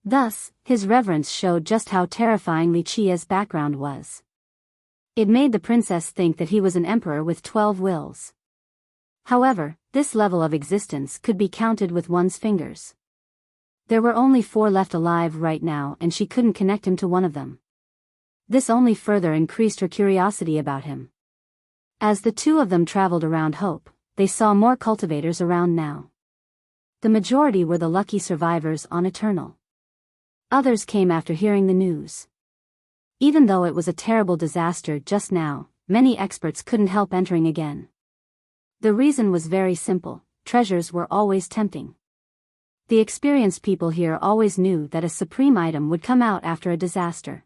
Thus, his reverence showed just how terrifying Li Qie's background was. It made the princess think that he was an emperor with 12 wills. However, this level of existence could be counted with one's fingers. There were only 4 left alive right now and she couldn't connect him to one of them. This only further increased her curiosity about him. As the two of them traveled around Hope, they saw more cultivators around now. The majority were the lucky survivors on Eternal. Others came after hearing the news. Even though it was a terrible disaster just now, many experts couldn't help entering again. The reason was very simple, treasures were always tempting. The experienced people here always knew that a supreme item would come out after a disaster.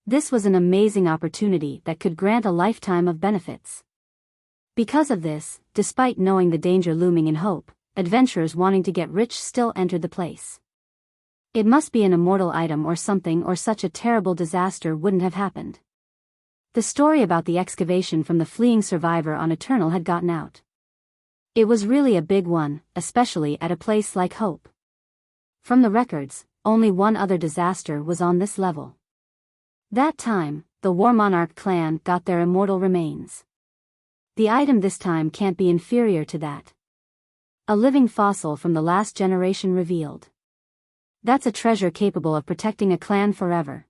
This was an amazing opportunity that could grant a lifetime of benefits. Because of this, despite knowing the danger looming in Hope, adventurers wanting to get rich still entered the place. It must be an immortal item or something or such a terrible disaster wouldn't have happened. The story about the excavation from the fleeing survivor on Eternal had gotten out. It was really a big one, especially at a place like Hope. From the records, only one other disaster was on this level. That time, the War Monarch clan got their immortal remains. The item this time can't be inferior to that. A living fossil from the last generation revealed. That's a treasure capable of protecting a clan forever.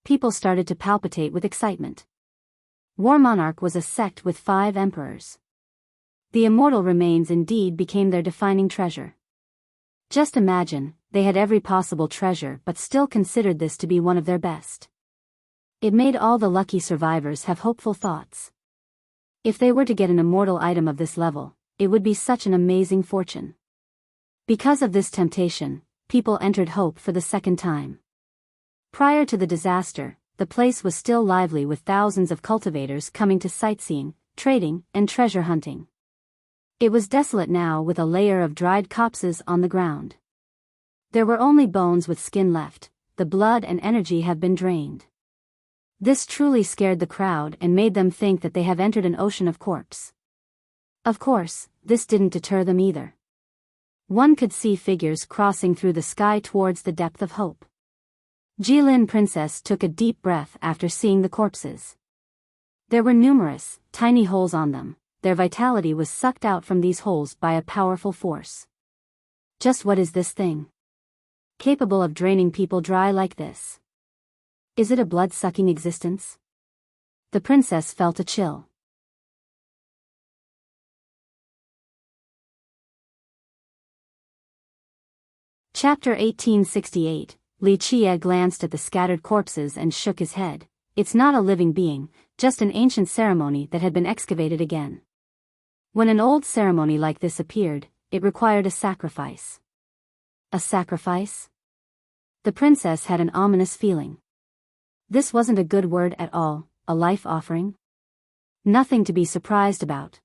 People started to palpitate with excitement. War Monarch was a sect with 5 emperors. The immortal remains indeed became their defining treasure. Just imagine, they had every possible treasure but still considered this to be one of their best. It made all the lucky survivors have hopeful thoughts. If they were to get an immortal item of this level, it would be such an amazing fortune. Because of this temptation, people entered Hope for the second time. Prior to the disaster, the place was still lively with thousands of cultivators coming to sightseeing, trading, and treasure hunting. It was desolate now with a layer of dried corpses on the ground. There were only bones with skin left, the blood and energy have been drained. This truly scared the crowd and made them think that they have entered an ocean of corpse. Of course, this didn't deter them either. One could see figures crossing through the sky towards the depth of Hope. Jilin Princess took a deep breath after seeing the corpses. There were numerous, tiny holes on them. Their vitality was sucked out from these holes by a powerful force. Just what is this thing? Capable of draining people dry like this? Is it a blood-sucking existence? The princess felt a chill. Chapter 1868. Li Qie glanced at the scattered corpses and shook his head. It's not a living being, just an ancient ceremony that had been excavated again. When an old ceremony like this appeared, it required a sacrifice. A sacrifice? The princess had an ominous feeling. This wasn't a good word at all, a life offering? Nothing to be surprised about.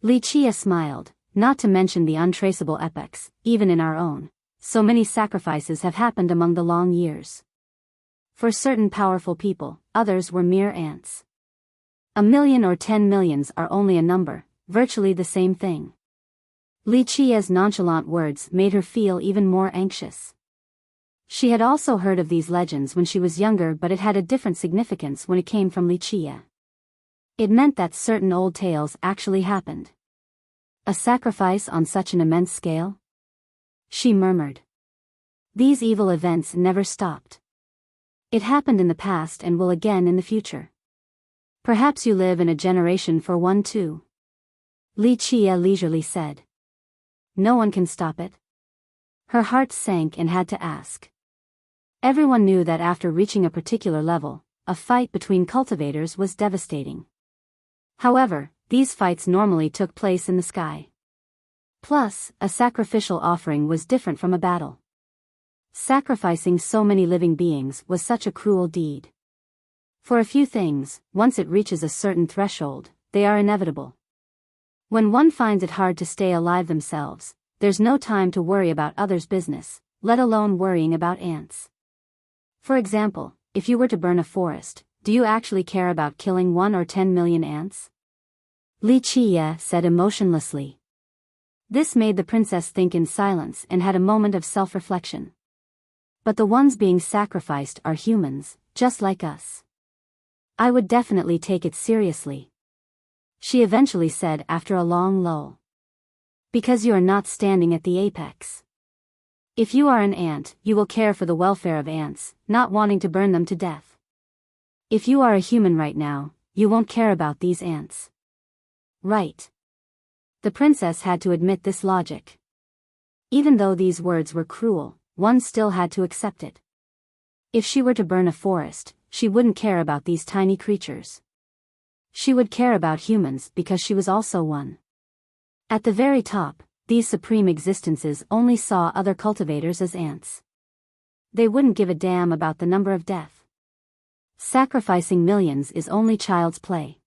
Li Qie smiled, not to mention the untraceable epochs, even in our own. So many sacrifices have happened among the long years. For certain powerful people, others were mere ants. 1,000,000 or 10 millions are only a number, virtually the same thing. Li Qie's nonchalant words made her feel even more anxious. She had also heard of these legends when she was younger, but it had a different significance when it came from Li Qie. It meant that certain old tales actually happened. A sacrifice on such an immense scale? She murmured. These evil events never stopped. It happened in the past and will again in the future. Perhaps you live in a generation for one too. Li Qie leisurely said. No one can stop it. Her heart sank and had to ask. Everyone knew that after reaching a particular level, a fight between cultivators was devastating. However, these fights normally took place in the sky. Plus, a sacrificial offering was different from a battle. Sacrificing so many living beings was such a cruel deed. For a few things, once it reaches a certain threshold, they are inevitable. When one finds it hard to stay alive themselves, there's no time to worry about others' business, let alone worrying about ants. For example, if you were to burn a forest, do you actually care about killing 1 or 10 million ants? Li Qie said emotionlessly. This made the princess think in silence and had a moment of self-reflection. But the ones being sacrificed are humans, just like us. I would definitely take it seriously. She eventually said after a long lull. Because you are not standing at the apex. If you are an ant, you will care for the welfare of ants, not wanting to burn them to death. If you are a human right now, you won't care about these ants. Right. The princess had to admit this logic. Even though these words were cruel, one still had to accept it. If she were to burn a forest, she wouldn't care about these tiny creatures. She would care about humans because she was also one. At the very top, these supreme existences only saw other cultivators as ants. They wouldn't give a damn about the number of death. Sacrificing millions is only child's play.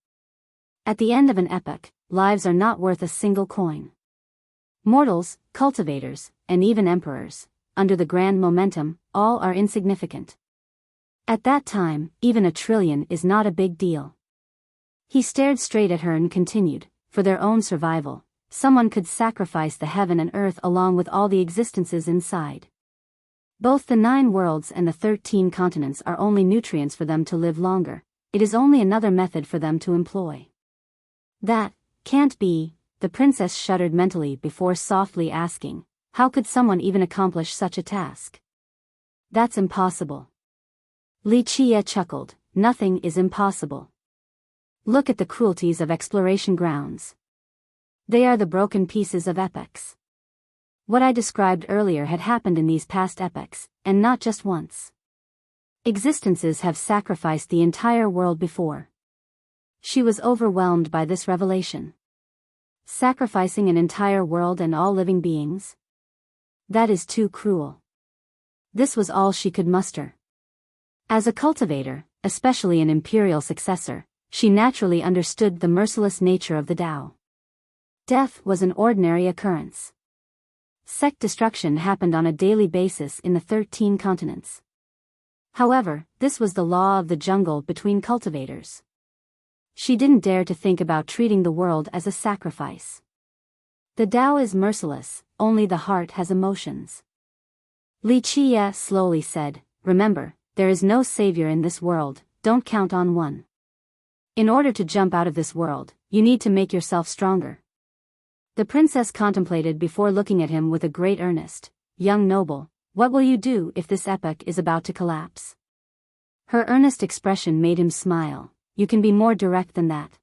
At the end of an epoch, lives are not worth a single coin. Mortals, cultivators, and even emperors, under the grand momentum, all are insignificant. At that time, even 1 trillion is not a big deal. He stared straight at her and continued, for their own survival, someone could sacrifice the heaven and earth along with all the existences inside. Both the 9 worlds and the 13 continents are only nutrients for them to live longer. It is only another method for them to employ. That can't be, the princess shuddered mentally before softly asking, how could someone even accomplish such a task? That's impossible. Li Qie chuckled, nothing is impossible. Look at the cruelties of exploration grounds. They are the broken pieces of epochs. What I described earlier had happened in these past epochs, and not just once. Existences have sacrificed the entire world before. She was overwhelmed by this revelation. Sacrificing an entire world and all living beings? That is too cruel. This was all she could muster. As a cultivator, especially an imperial successor, she naturally understood the merciless nature of the Tao. Death was an ordinary occurrence. Sect destruction happened on a daily basis in the 13 continents. However, this was the law of the jungle between cultivators. She didn't dare to think about treating the world as a sacrifice. The Tao is merciless, only the heart has emotions. Li Qie slowly said, "Remember, there is no savior in this world, don't count on one. In order to jump out of this world, you need to make yourself stronger." The princess contemplated before looking at him with a great earnest. "Young noble, what will you do if this epoch is about to collapse?" Her earnest expression made him smile. "You can be more direct than that.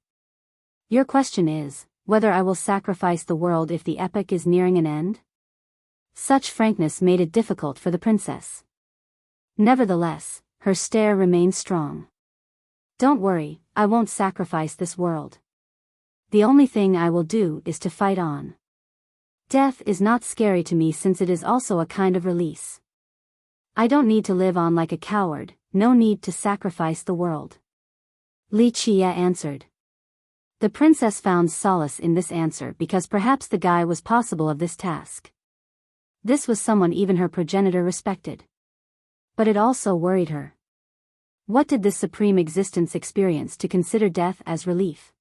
Your question is, whether I will sacrifice the world if the epoch is nearing an end?" Such frankness made it difficult for the princess. Nevertheless, her stare remained strong. "Don't worry, I won't sacrifice this world. The only thing I will do is to fight on. Death is not scary to me since it is also a kind of release. I don't need to live on like a coward, no need to sacrifice the world." Li Qie answered. The princess found solace in this answer because perhaps the guy was possible of this task. This was someone even her progenitor respected. But it also worried her. What did this supreme existence experience to consider death as relief?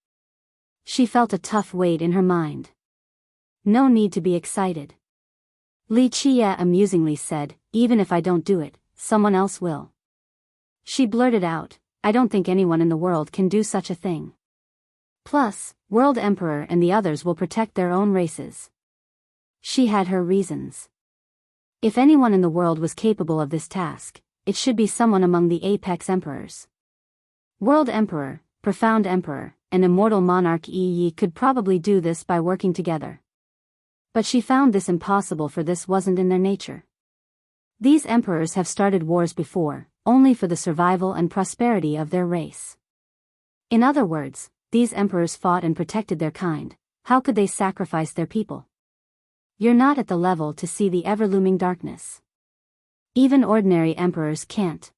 She felt a tough weight in her mind. No need to be excited. Li Qie amusingly said, "Even if I don't do it, someone else will." She blurted out, "I don't think anyone in the world can do such a thing. Plus, World Emperor and the others will protect their own races." She had her reasons. If anyone in the world was capable of this task, it should be someone among the apex emperors. World Emperor, Profound Emperor, and Immortal Monarch Yi could probably do this by working together. But she found this impossible, for this wasn't in their nature. These emperors have started wars before, only for the survival and prosperity of their race. In other words, these emperors fought and protected their kind. How could they sacrifice their people? You're not at the level to see the ever-looming darkness. Even ordinary emperors can't.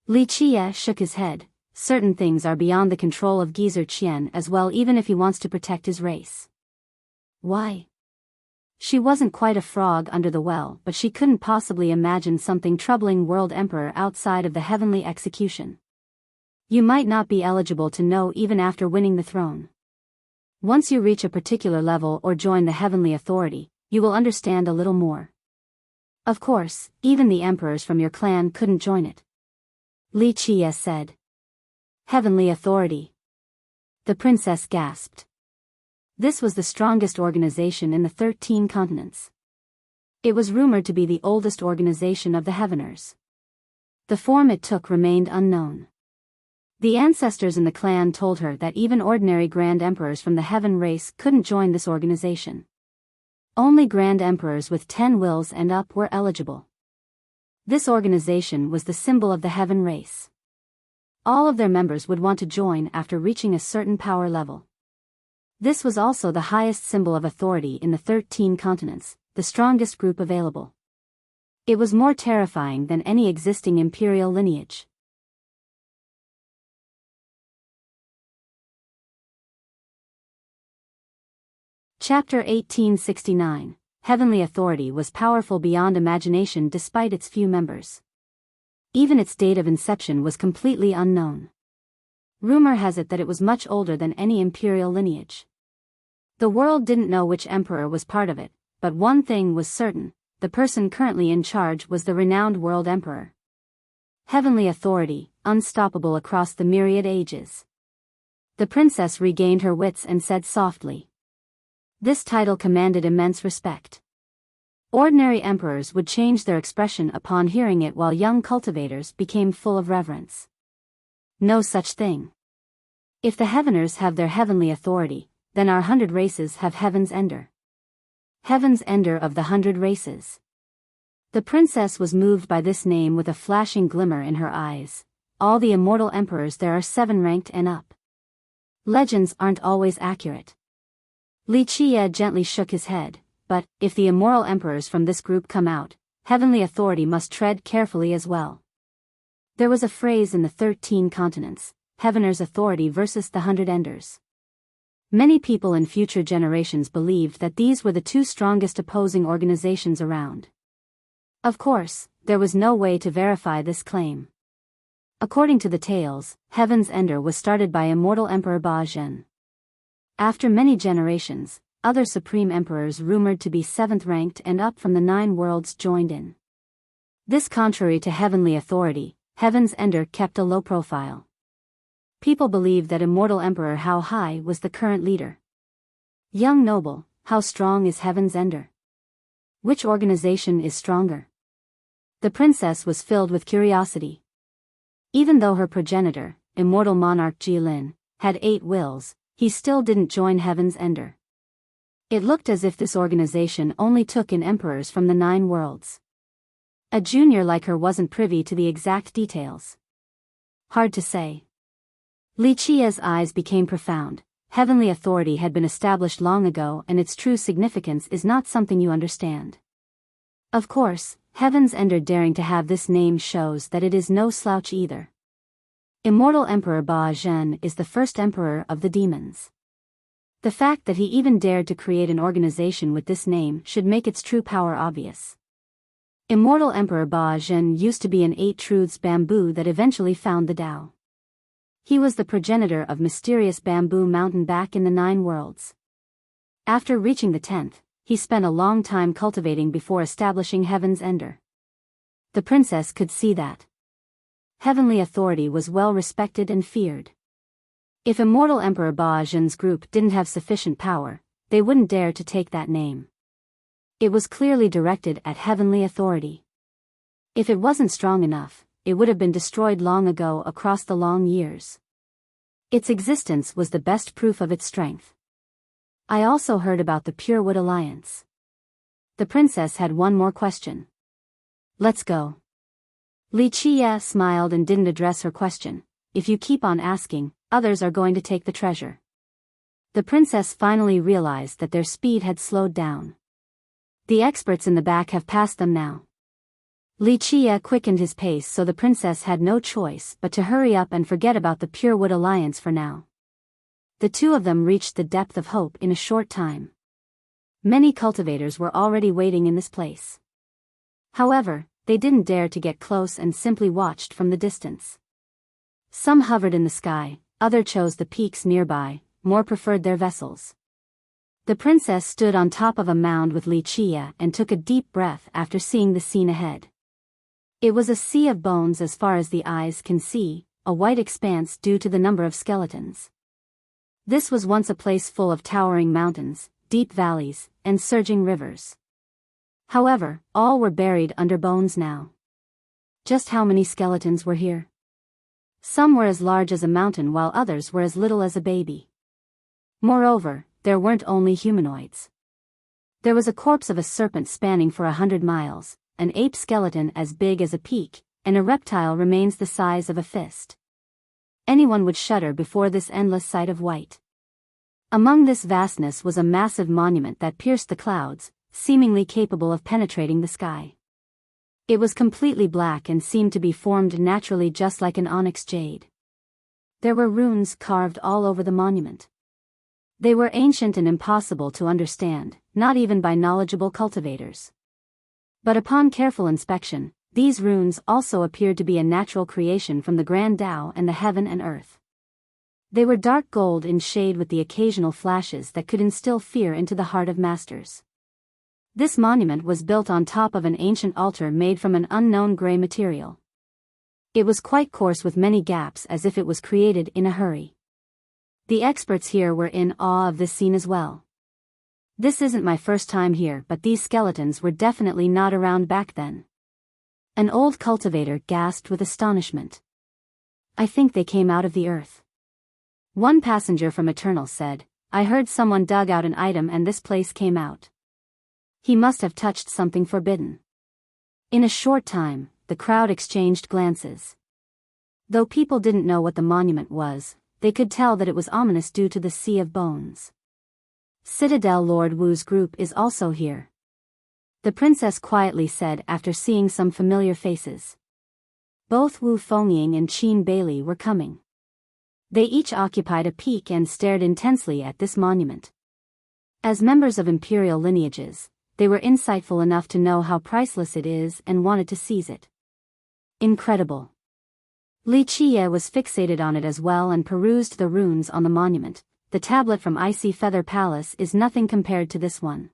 Li Qie shook his head. Certain things are beyond the control of Geezer Qian as well, even if he wants to protect his race. Why? She wasn't quite a frog under the well, but she couldn't possibly imagine something troubling World Emperor outside of the heavenly execution. You might not be eligible to know even after winning the throne. Once you reach a particular level or join the heavenly authority, you will understand a little more. Of course, even the emperors from your clan couldn't join it. Li Qie said. Heavenly authority. The princess gasped. This was the strongest organization in the 13 continents. It was rumored to be the oldest organization of the Heaveners. The form it took remained unknown. The ancestors in the clan told her that even ordinary Grand Emperors from the Heaven race couldn't join this organization. Only Grand Emperors with 10 wills and up were eligible. This organization was the symbol of the Heaven race. All of their members would want to join after reaching a certain power level. This was also the highest symbol of authority in the 13 continents, the strongest group available. It was more terrifying than any existing imperial lineage. Chapter 1869. Heavenly authority was powerful beyond imagination despite its few members. Even its date of inception was completely unknown. Rumor has it that it was much older than any imperial lineage. The world didn't know which emperor was part of it, but one thing was certain: the person currently in charge was the renowned World Emperor. Heavenly authority, unstoppable across the myriad ages. The princess regained her wits and said softly. This title commanded immense respect. Ordinary emperors would change their expression upon hearing it, while young cultivators became full of reverence. No such thing. If the Heaveners have their heavenly authority, then our 100 races have Heaven's Ender. Heaven's Ender of the 100 races. The princess was moved by this name with a flashing glimmer in her eyes. All the immortal emperors there are 7 ranked and up. Legends aren't always accurate. Li Qie gently shook his head, but, if the immoral emperors from this group come out, heavenly authority must tread carefully as well. There was a phrase in the 13 continents, Heavener's authority versus the 100 Enders. Many people in future generations believed that these were the 2 strongest opposing organizations around. Of course, there was no way to verify this claim. According to the tales, Heaven's Ender was started by immortal Emperor Ba Zhen. After many generations, other supreme emperors rumored to be 7th ranked and up from the 9 worlds joined in. This contrary to heavenly authority, Heaven's Ender kept a low profile. People believed that immortal Emperor Hao Hai was the current leader. Young noble, how strong is Heaven's Ender? Which organization is stronger? The princess was filled with curiosity. Even though her progenitor, immortal monarch Jilin, had 8 wills, he still didn't join Heaven's Ender. It looked as if this organization only took in emperors from the 9 worlds. A junior like her wasn't privy to the exact details. Hard to say. Li Qie's eyes became profound. Heavenly authority had been established long ago and its true significance is not something you understand. Of course, Heaven's Ender daring to have this name shows that it is no slouch either. Immortal Emperor Ba Zhen is the first emperor of the demons. The fact that he even dared to create an organization with this name should make its true power obvious. Immortal Emperor Ba Zhen used to be an 8 truths bamboo that eventually found the Tao. He was the progenitor of mysterious bamboo mountain back in the 9 worlds. After reaching the 10th, he spent a long time cultivating before establishing Heaven's Ender. The princess could see that. Heavenly authority was well respected and feared. If immortal Emperor Ba Zhen's group didn't have sufficient power, they wouldn't dare to take that name. It was clearly directed at heavenly authority. If it wasn't strong enough, it would have been destroyed long ago across the long years. Its existence was the best proof of its strength. I also heard about the Purewood Alliance. The princess had one more question. Let's go. Li Qie smiled and didn't address her question. If you keep on asking, others are going to take the treasure. The princess finally realized that their speed had slowed down. The experts in the back have passed them now. Li Qie quickened his pace so the princess had no choice but to hurry up and forget about the Purewood Alliance for now. The 2 of them reached the depth of hope in a short time. Many cultivators were already waiting in this place. However, they didn't dare to get close and simply watched from the distance. Some hovered in the sky, others chose the peaks nearby, more preferred their vessels. The princess stood on top of a mound with Li Qie and took a deep breath after seeing the scene ahead. It was a sea of bones as far as the eyes can see, a white expanse due to the number of skeletons. This was once a place full of towering mountains, deep valleys, and surging rivers. However, all were buried under bones now. Just how many skeletons were here? Some were as large as a mountain while others were as little as a baby. Moreover, there weren't only humanoids. There was a corpse of a serpent spanning for 100 miles, an ape skeleton as big as a peak, and a reptile remains the size of a fist. Anyone would shudder before this endless sight of white. Among this vastness was a massive monument that pierced the clouds, seemingly capable of penetrating the sky. It was completely black and seemed to be formed naturally just like an onyx jade. There were runes carved all over the monument. They were ancient and impossible to understand, not even by knowledgeable cultivators. But upon careful inspection, these runes also appeared to be a natural creation from the Grand Tao and the heaven and earth. They were dark gold in shade with the occasional flashes that could instill fear into the heart of masters. This monument was built on top of an ancient altar made from an unknown gray material. It was quite coarse with many gaps as if it was created in a hurry. The experts here were in awe of this scene as well. This isn't my first time here, but these skeletons were definitely not around back then. An old cultivator gasped with astonishment. I think they came out of the earth. One passenger from Eternal said, I heard someone dug out an item and this place came out. He must have touched something forbidden. In a short time, the crowd exchanged glances. Though people didn't know what the monument was, they could tell that it was ominous due to the sea of bones. Citadel Lord Wu's group is also here, the princess quietly said after seeing some familiar faces. Both Wu Fengying and Qin Bailey were coming. They each occupied a peak and stared intensely at this monument. As members of imperial lineages, they were insightful enough to know how priceless it is and wanted to seize it. Incredible. Li Qiye was fixated on it as well and perused the runes on the monument. The tablet from Icy Feather Palace is nothing compared to this one.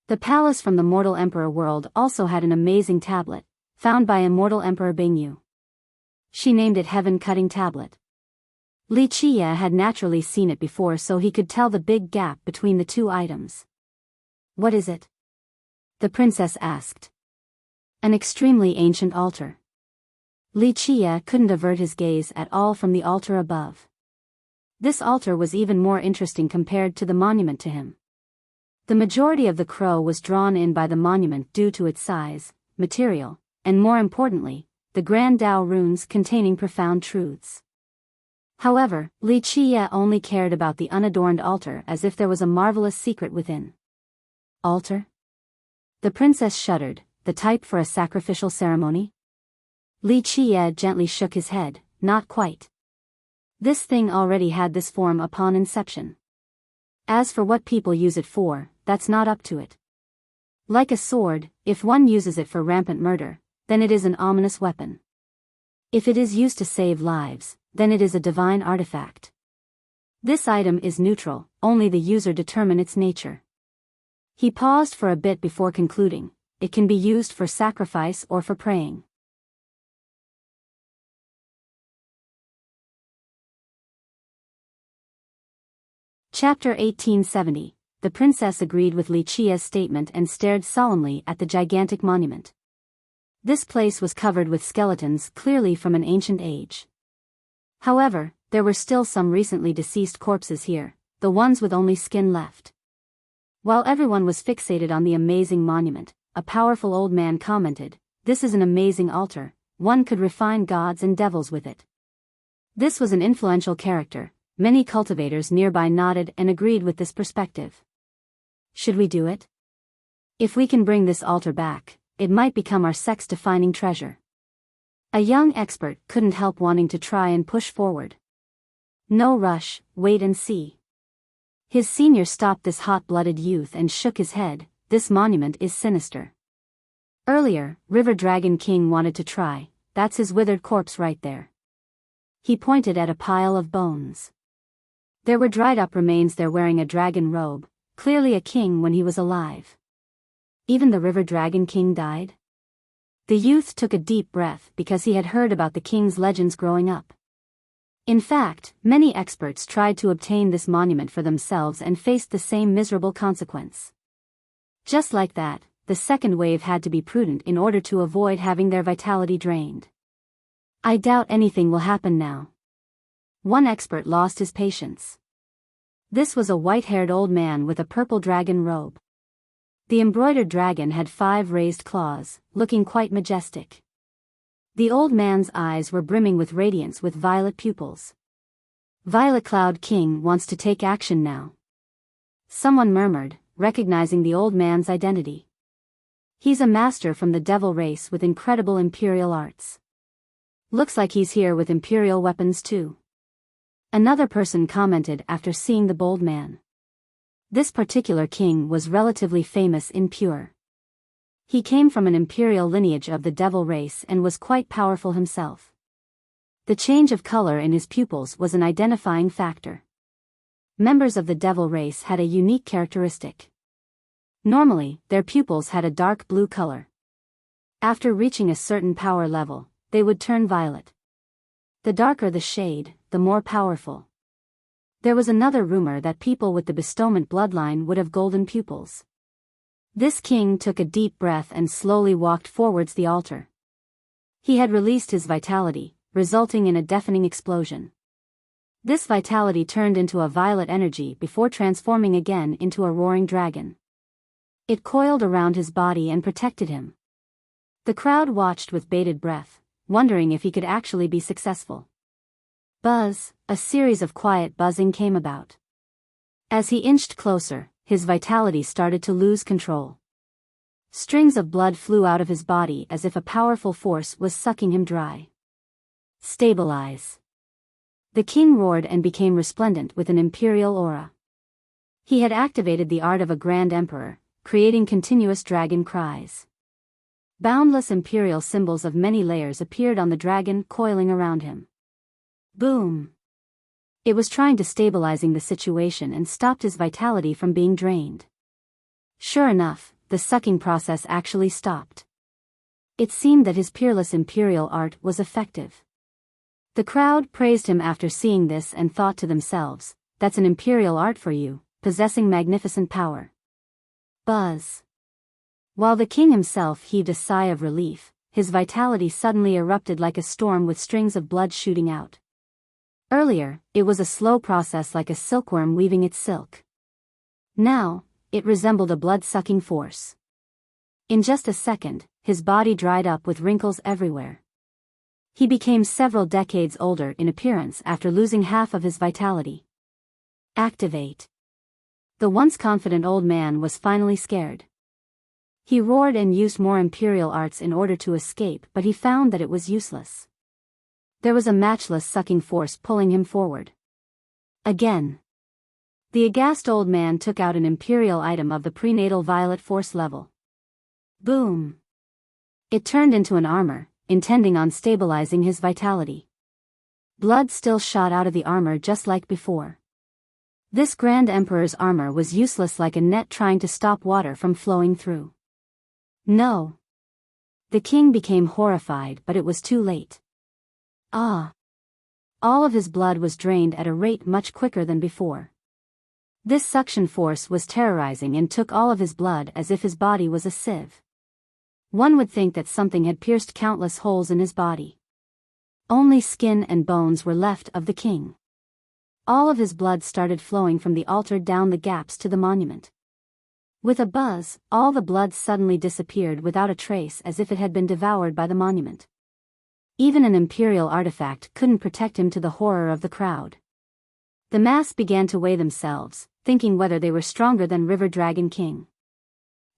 The palace from the Mortal Emperor world also had an amazing tablet, found by Immortal Emperor Bingyu. She named it Heaven Cutting Tablet. Li Qiye had naturally seen it before, so he could tell the big gap between the two items. What is it? The princess asked. An extremely ancient altar. Li Qiye couldn't avert his gaze at all from the altar above. This altar was even more interesting compared to the monument to him. The majority of the crow was drawn in by the monument due to its size, material, and more importantly, the Grand Tao runes containing profound truths. However, Li Qiye only cared about the unadorned altar as if there was a marvelous secret within. Altar? The princess shuddered. The type for a sacrificial ceremony? Li Qiye gently shook his head. Not quite. This thing already had this form upon inception. As for what people use it for, that's not up to it. Like a sword, if one uses it for rampant murder, then it is an ominous weapon. If it is used to save lives, then it is a divine artifact. This item is neutral, only the user determine its nature. He paused for a bit before concluding. It can be used for sacrifice or for praying. Chapter 1870. The princess agreed with Li Qiye's statement and stared solemnly at the gigantic monument. This place was covered with skeletons clearly from an ancient age. However, there were still some recently deceased corpses here, the ones with only skin left. While everyone was fixated on the amazing monument, a powerful old man commented, "This is an amazing altar, one could refine gods and devils with it." This was an influential character. Many cultivators nearby nodded and agreed with this perspective. Should we do it? If we can bring this altar back, it might become our sex-defining treasure. A young expert couldn't help wanting to try and push forward. No rush, wait and see. His senior stopped this hot-blooded youth and shook his head. This monument is sinister. Earlier, River Dragon King wanted to try. That's his withered corpse right there. He pointed at a pile of bones. There were dried-up remains there wearing a dragon robe, clearly a king when he was alive. Even the River Dragon King died? The youth took a deep breath because he had heard about the king's legends growing up. In fact, many experts tried to obtain this monument for themselves and faced the same miserable consequence. Just like that, the second wave had to be prudent in order to avoid having their vitality drained. I doubt anything will happen now. One expert lost his patience. This was a white-haired old man with a purple dragon robe. The embroidered dragon had 5 raised claws, looking quite majestic. The old man's eyes were brimming with radiance with violet pupils. Violet Cloud King wants to take action now. Someone murmured, recognizing the old man's identity. He's a master from the devil race with incredible imperial arts. Looks like he's here with imperial weapons too. Another person commented after seeing the bold man. This particular king was relatively famous in Pure. He came from an imperial lineage of the devil race and was quite powerful himself. The change of color in his pupils was an identifying factor. Members of the devil race had a unique characteristic. Normally, their pupils had a dark blue color. After reaching a certain power level, they would turn violet. The darker the shade, the more powerful. There was another rumor that people with the bestowment bloodline would have golden pupils. This king took a deep breath and slowly walked towards the altar. He had released his vitality, resulting in a deafening explosion. This vitality turned into a violet energy before transforming again into a roaring dragon. It coiled around his body and protected him. The crowd watched with bated breath, wondering if he could actually be successful. Buzz, a series of quiet buzzing came about. As he inched closer, his vitality started to lose control. Strings of blood flew out of his body as if a powerful force was sucking him dry. Stabilize. The king roared and became resplendent with an imperial aura. He had activated the art of a grand emperor, creating continuous dragon cries. Boundless imperial symbols of many layers appeared on the dragon coiling around him. Boom! It was trying to stabilizing the situation and stopped his vitality from being drained. Sure enough, the sucking process actually stopped. It seemed that his peerless imperial art was effective. The crowd praised him after seeing this and thought to themselves, "That's an imperial art for you, possessing magnificent power." Buzz. While the king himself heaved a sigh of relief, his vitality suddenly erupted like a storm with strings of blood shooting out. Earlier, it was a slow process like a silkworm weaving its silk. Now, it resembled a blood-sucking force. In just a second, his body dried up with wrinkles everywhere. He became several decades older in appearance after losing half of his vitality. Activate. The once confident old man was finally scared. He roared and used more imperial arts in order to escape, but he found that it was useless. There was a matchless sucking force pulling him forward. Again. The aghast old man took out an imperial item of the prenatal violet force level. Boom! It turned into an armor, intending on stabilizing his vitality. Blood still shot out of the armor just like before. This Grand Emperor's armor was useless like a net trying to stop water from flowing through. No! The king became horrified, but it was too late. Ah! All of his blood was drained at a rate much quicker than before. This suction force was terrorizing and took all of his blood as if his body was a sieve. One would think that something had pierced countless holes in his body. Only skin and bones were left of the king. All of his blood started flowing from the altar down the gaps to the monument. With a buzz, all the blood suddenly disappeared without a trace as if it had been devoured by the monument. Even an imperial artifact couldn't protect him to the horror of the crowd. The mass began to weigh themselves, thinking whether they were stronger than River Dragon King.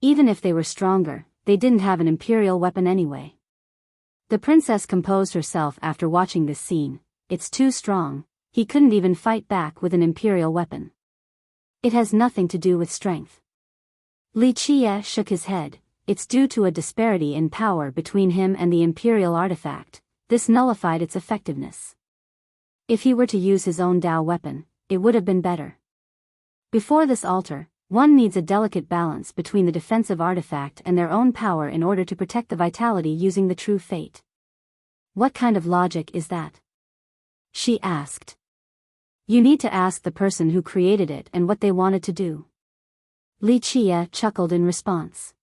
Even if they were stronger, they didn't have an imperial weapon anyway. The princess composed herself after watching this scene. It's too strong, he couldn't even fight back with an imperial weapon. It has nothing to do with strength. Li Qie shook his head. It's due to a disparity in power between him and the imperial artifact. This nullified its effectiveness. If he were to use his own Dao weapon, it would have been better. Before this altar, one needs a delicate balance between the defensive artifact and their own power in order to protect the vitality using the true fate. What kind of logic is that? She asked. You need to ask the person who created it and what they wanted to do. Li Qie chuckled in response.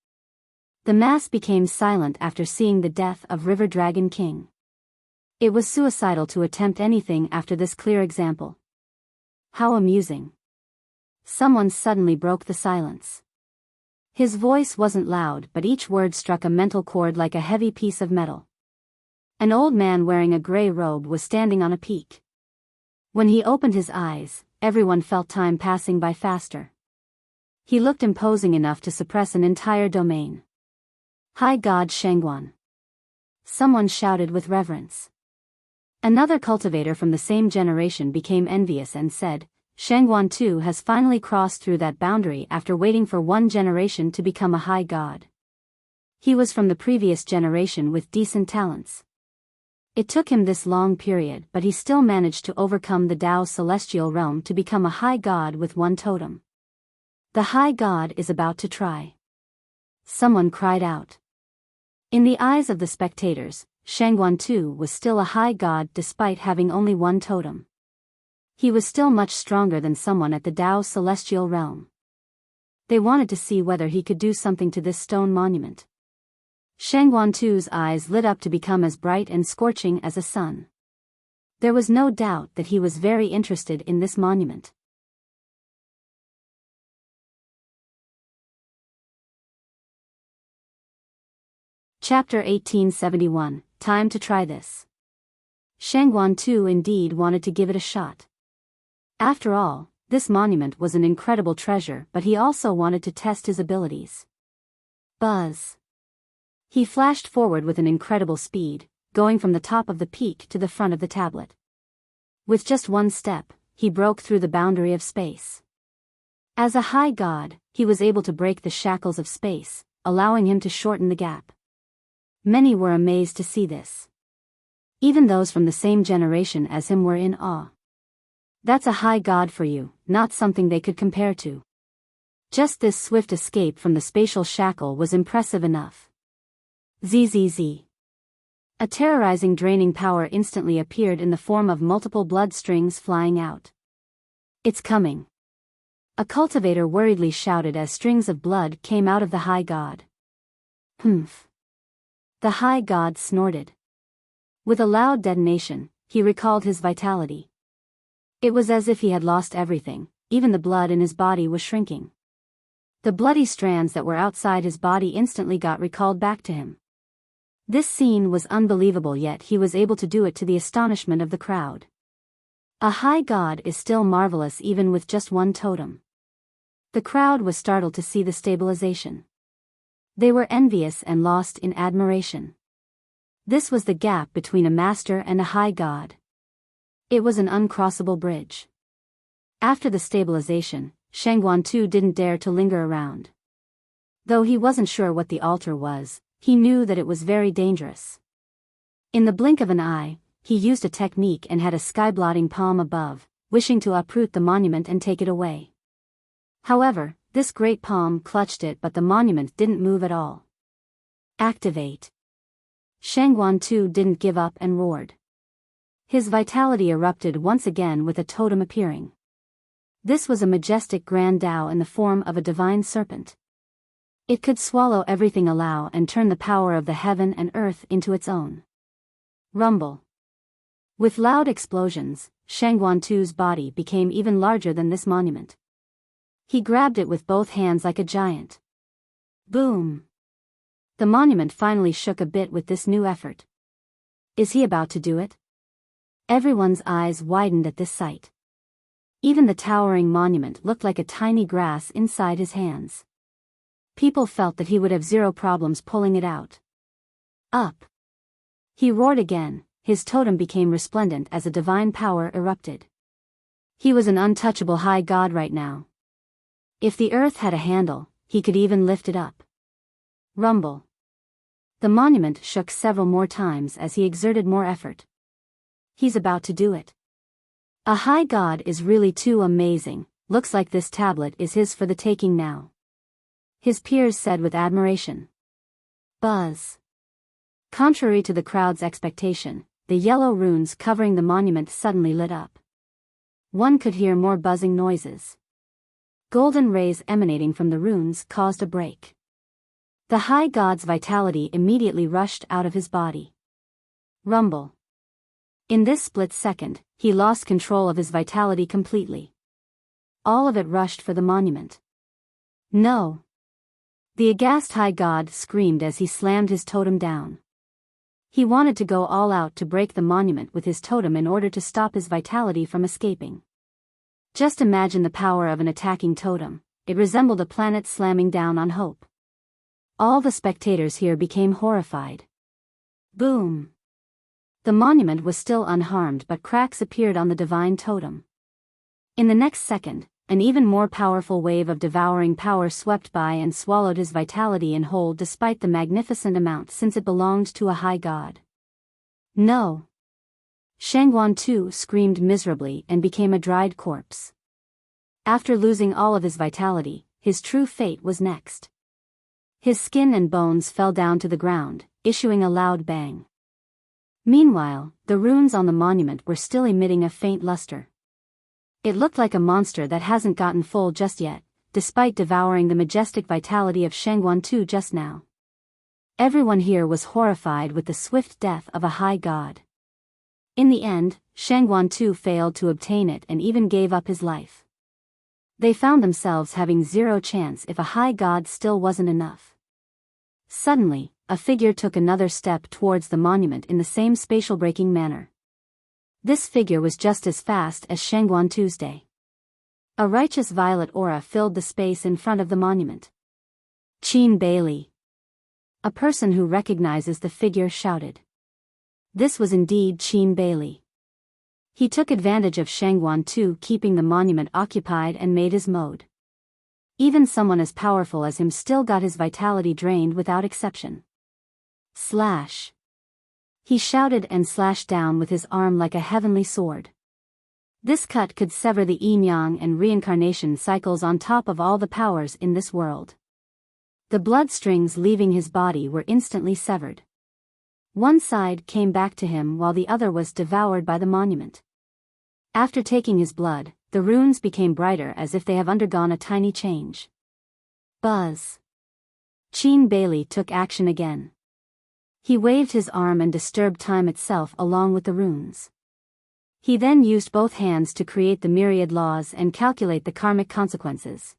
The mass became silent after seeing the death of River Dragon King. It was suicidal to attempt anything after this clear example. How amusing. Someone suddenly broke the silence. His voice wasn't loud, but each word struck a mental chord like a heavy piece of metal. An old man wearing a gray robe was standing on a peak. When he opened his eyes, everyone felt time passing by faster. He looked imposing enough to suppress an entire domain. High God Shangguan. Someone shouted with reverence. Another cultivator from the same generation became envious and said, Shangguan too has finally crossed through that boundary after waiting for one generation to become a high god. He was from the previous generation with decent talents. It took him this long period, but he still managed to overcome the Dao celestial realm to become a high god with one totem. The high god is about to try. Someone cried out. In the eyes of the spectators, Shangguan too was still a high god despite having only one totem. He was still much stronger than someone at the Dao celestial realm. They wanted to see whether he could do something to this stone monument. Shangguan tu's eyes lit up to become as bright and scorching as a sun. There was no doubt that he was very interested in this monument. Chapter 1871, Time to Try This. Shangguan too indeed wanted to give it a shot. After all, this monument was an incredible treasure, but he also wanted to test his abilities. Buzz. He flashed forward with an incredible speed, going from the top of the peak to the front of the tablet. With just one step, he broke through the boundary of space. As a high god, he was able to break the shackles of space, allowing him to shorten the gap. Many were amazed to see this. Even those from the same generation as him were in awe. That's a high god for you, not something they could compare to. Just this swift escape from the spatial shackle was impressive enough. ZZZ. A terrorizing draining power instantly appeared in the form of multiple blood strings flying out. It's coming. A cultivator worriedly shouted as strings of blood came out of the high god. Humph. The high god snorted. With a loud detonation, he recalled his vitality. It was as if he had lost everything, even the blood in his body was shrinking. The bloody strands that were outside his body instantly got recalled back to him. This scene was unbelievable, yet he was able to do it to the astonishment of the crowd. A high god is still marvelous even with just one totem. The crowd was startled to see the stabilization. They were envious and lost in admiration. This was the gap between a master and a high god. It was an uncrossable bridge. After the stabilization, Shangguan too didn't dare to linger around. Though he wasn't sure what the altar was, he knew that it was very dangerous. In the blink of an eye, he used a technique and had a sky-blotting palm above, wishing to uproot the monument and take it away. However, this great palm clutched it, but the monument didn't move at all. Activate. Shangguan too didn't give up and roared. His vitality erupted once again with a totem appearing. This was a majestic grand Tao in the form of a divine serpent. It could swallow everything aloud and turn the power of the heaven and earth into its own. Rumble. With loud explosions, Shangguan too's body became even larger than this monument. He grabbed it with both hands like a giant. Boom. The monument finally shook a bit with this new effort. Is he about to do it? Everyone's eyes widened at this sight. Even the towering monument looked like a tiny grass inside his hands. People felt that he would have zero problems pulling it out. Up. He roared again, his totem became resplendent as a divine power erupted. He was an untouchable high god right now. If the earth had a handle, he could even lift it up. Rumble. The monument shook several more times as he exerted more effort. He's about to do it. A high god is really too amazing, looks like this tablet is his for the taking now. His peers said with admiration. Buzz. Contrary to the crowd's expectation, the yellow runes covering the monument suddenly lit up. One could hear more buzzing noises. Golden rays emanating from the runes caused a break. The high god's vitality immediately rushed out of his body. Rumble. In this split second, he lost control of his vitality completely. All of it rushed for the monument. No. The aghast high god screamed as he slammed his totem down. He wanted to go all out to break the monument with his totem in order to stop his vitality from escaping. Just imagine the power of an attacking totem. It resembled a planet slamming down on hope. All the spectators here became horrified. Boom. The monument was still unharmed, but cracks appeared on the divine totem. In the next second, an even more powerful wave of devouring power swept by and swallowed his vitality in whole despite the magnificent amount since it belonged to a high god. No. Shangguan too screamed miserably and became a dried corpse. After losing all of his vitality, his true fate was next. His skin and bones fell down to the ground, issuing a loud bang. Meanwhile, the runes on the monument were still emitting a faint luster. It looked like a monster that hasn't gotten full just yet, despite devouring the majestic vitality of Shangguan too just now. Everyone here was horrified with the swift death of a high god. In the end, Shangguan too failed to obtain it and even gave up his life. They found themselves having zero chance if a high god still wasn't enough. Suddenly, a figure took another step towards the monument in the same spatial-breaking manner. This figure was just as fast as Shangguan Tuesday. A righteous violet aura filled the space in front of the monument. Qin Bailey. A person who recognizes the figure shouted. This was indeed Qin Bailey. He took advantage of Shangguan Tu keeping the monument occupied and made his mode. Even someone as powerful as him still got his vitality drained without exception. Slash. He shouted and slashed down with his arm like a heavenly sword. This cut could sever the yin-yang and reincarnation cycles on top of all the powers in this world. The blood strings leaving his body were instantly severed. One side came back to him while the other was devoured by the monument. After taking his blood, the runes became brighter as if they have undergone a tiny change. Buzz. Qin Bailey took action again. He waved his arm and disturbed time itself along with the runes. He then used both hands to create the myriad laws and calculate the karmic consequences.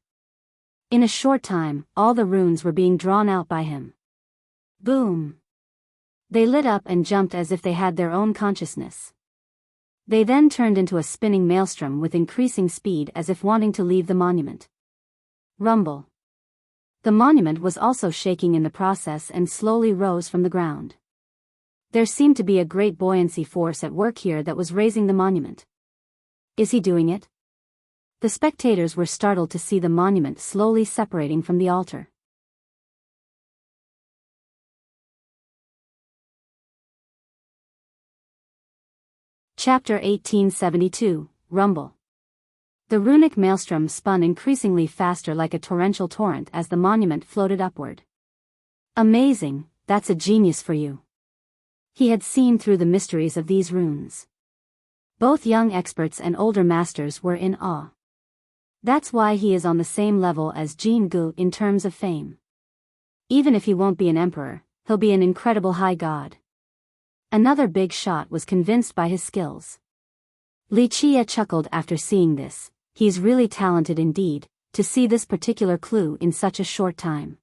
In a short time, all the runes were being drawn out by him. Boom! They lit up and jumped as if they had their own consciousness. They then turned into a spinning maelstrom with increasing speed as if wanting to leave the monument. Rumble. The monument was also shaking in the process and slowly rose from the ground. There seemed to be a great buoyancy force at work here that was raising the monument. Is he doing it? The spectators were startled to see the monument slowly separating from the altar. Chapter 1872, Rumble. The runic maelstrom spun increasingly faster like a torrential torrent as the monument floated upward. Amazing, that's a genius for you. He had seen through the mysteries of these runes. Both young experts and older masters were in awe. That's why he is on the same level as Jin Gu in terms of fame. Even if he won't be an emperor, he'll be an incredible high god. Another big shot was convinced by his skills. Li Chia chuckled after seeing this. He's really talented indeed, to see this particular clue in such a short time.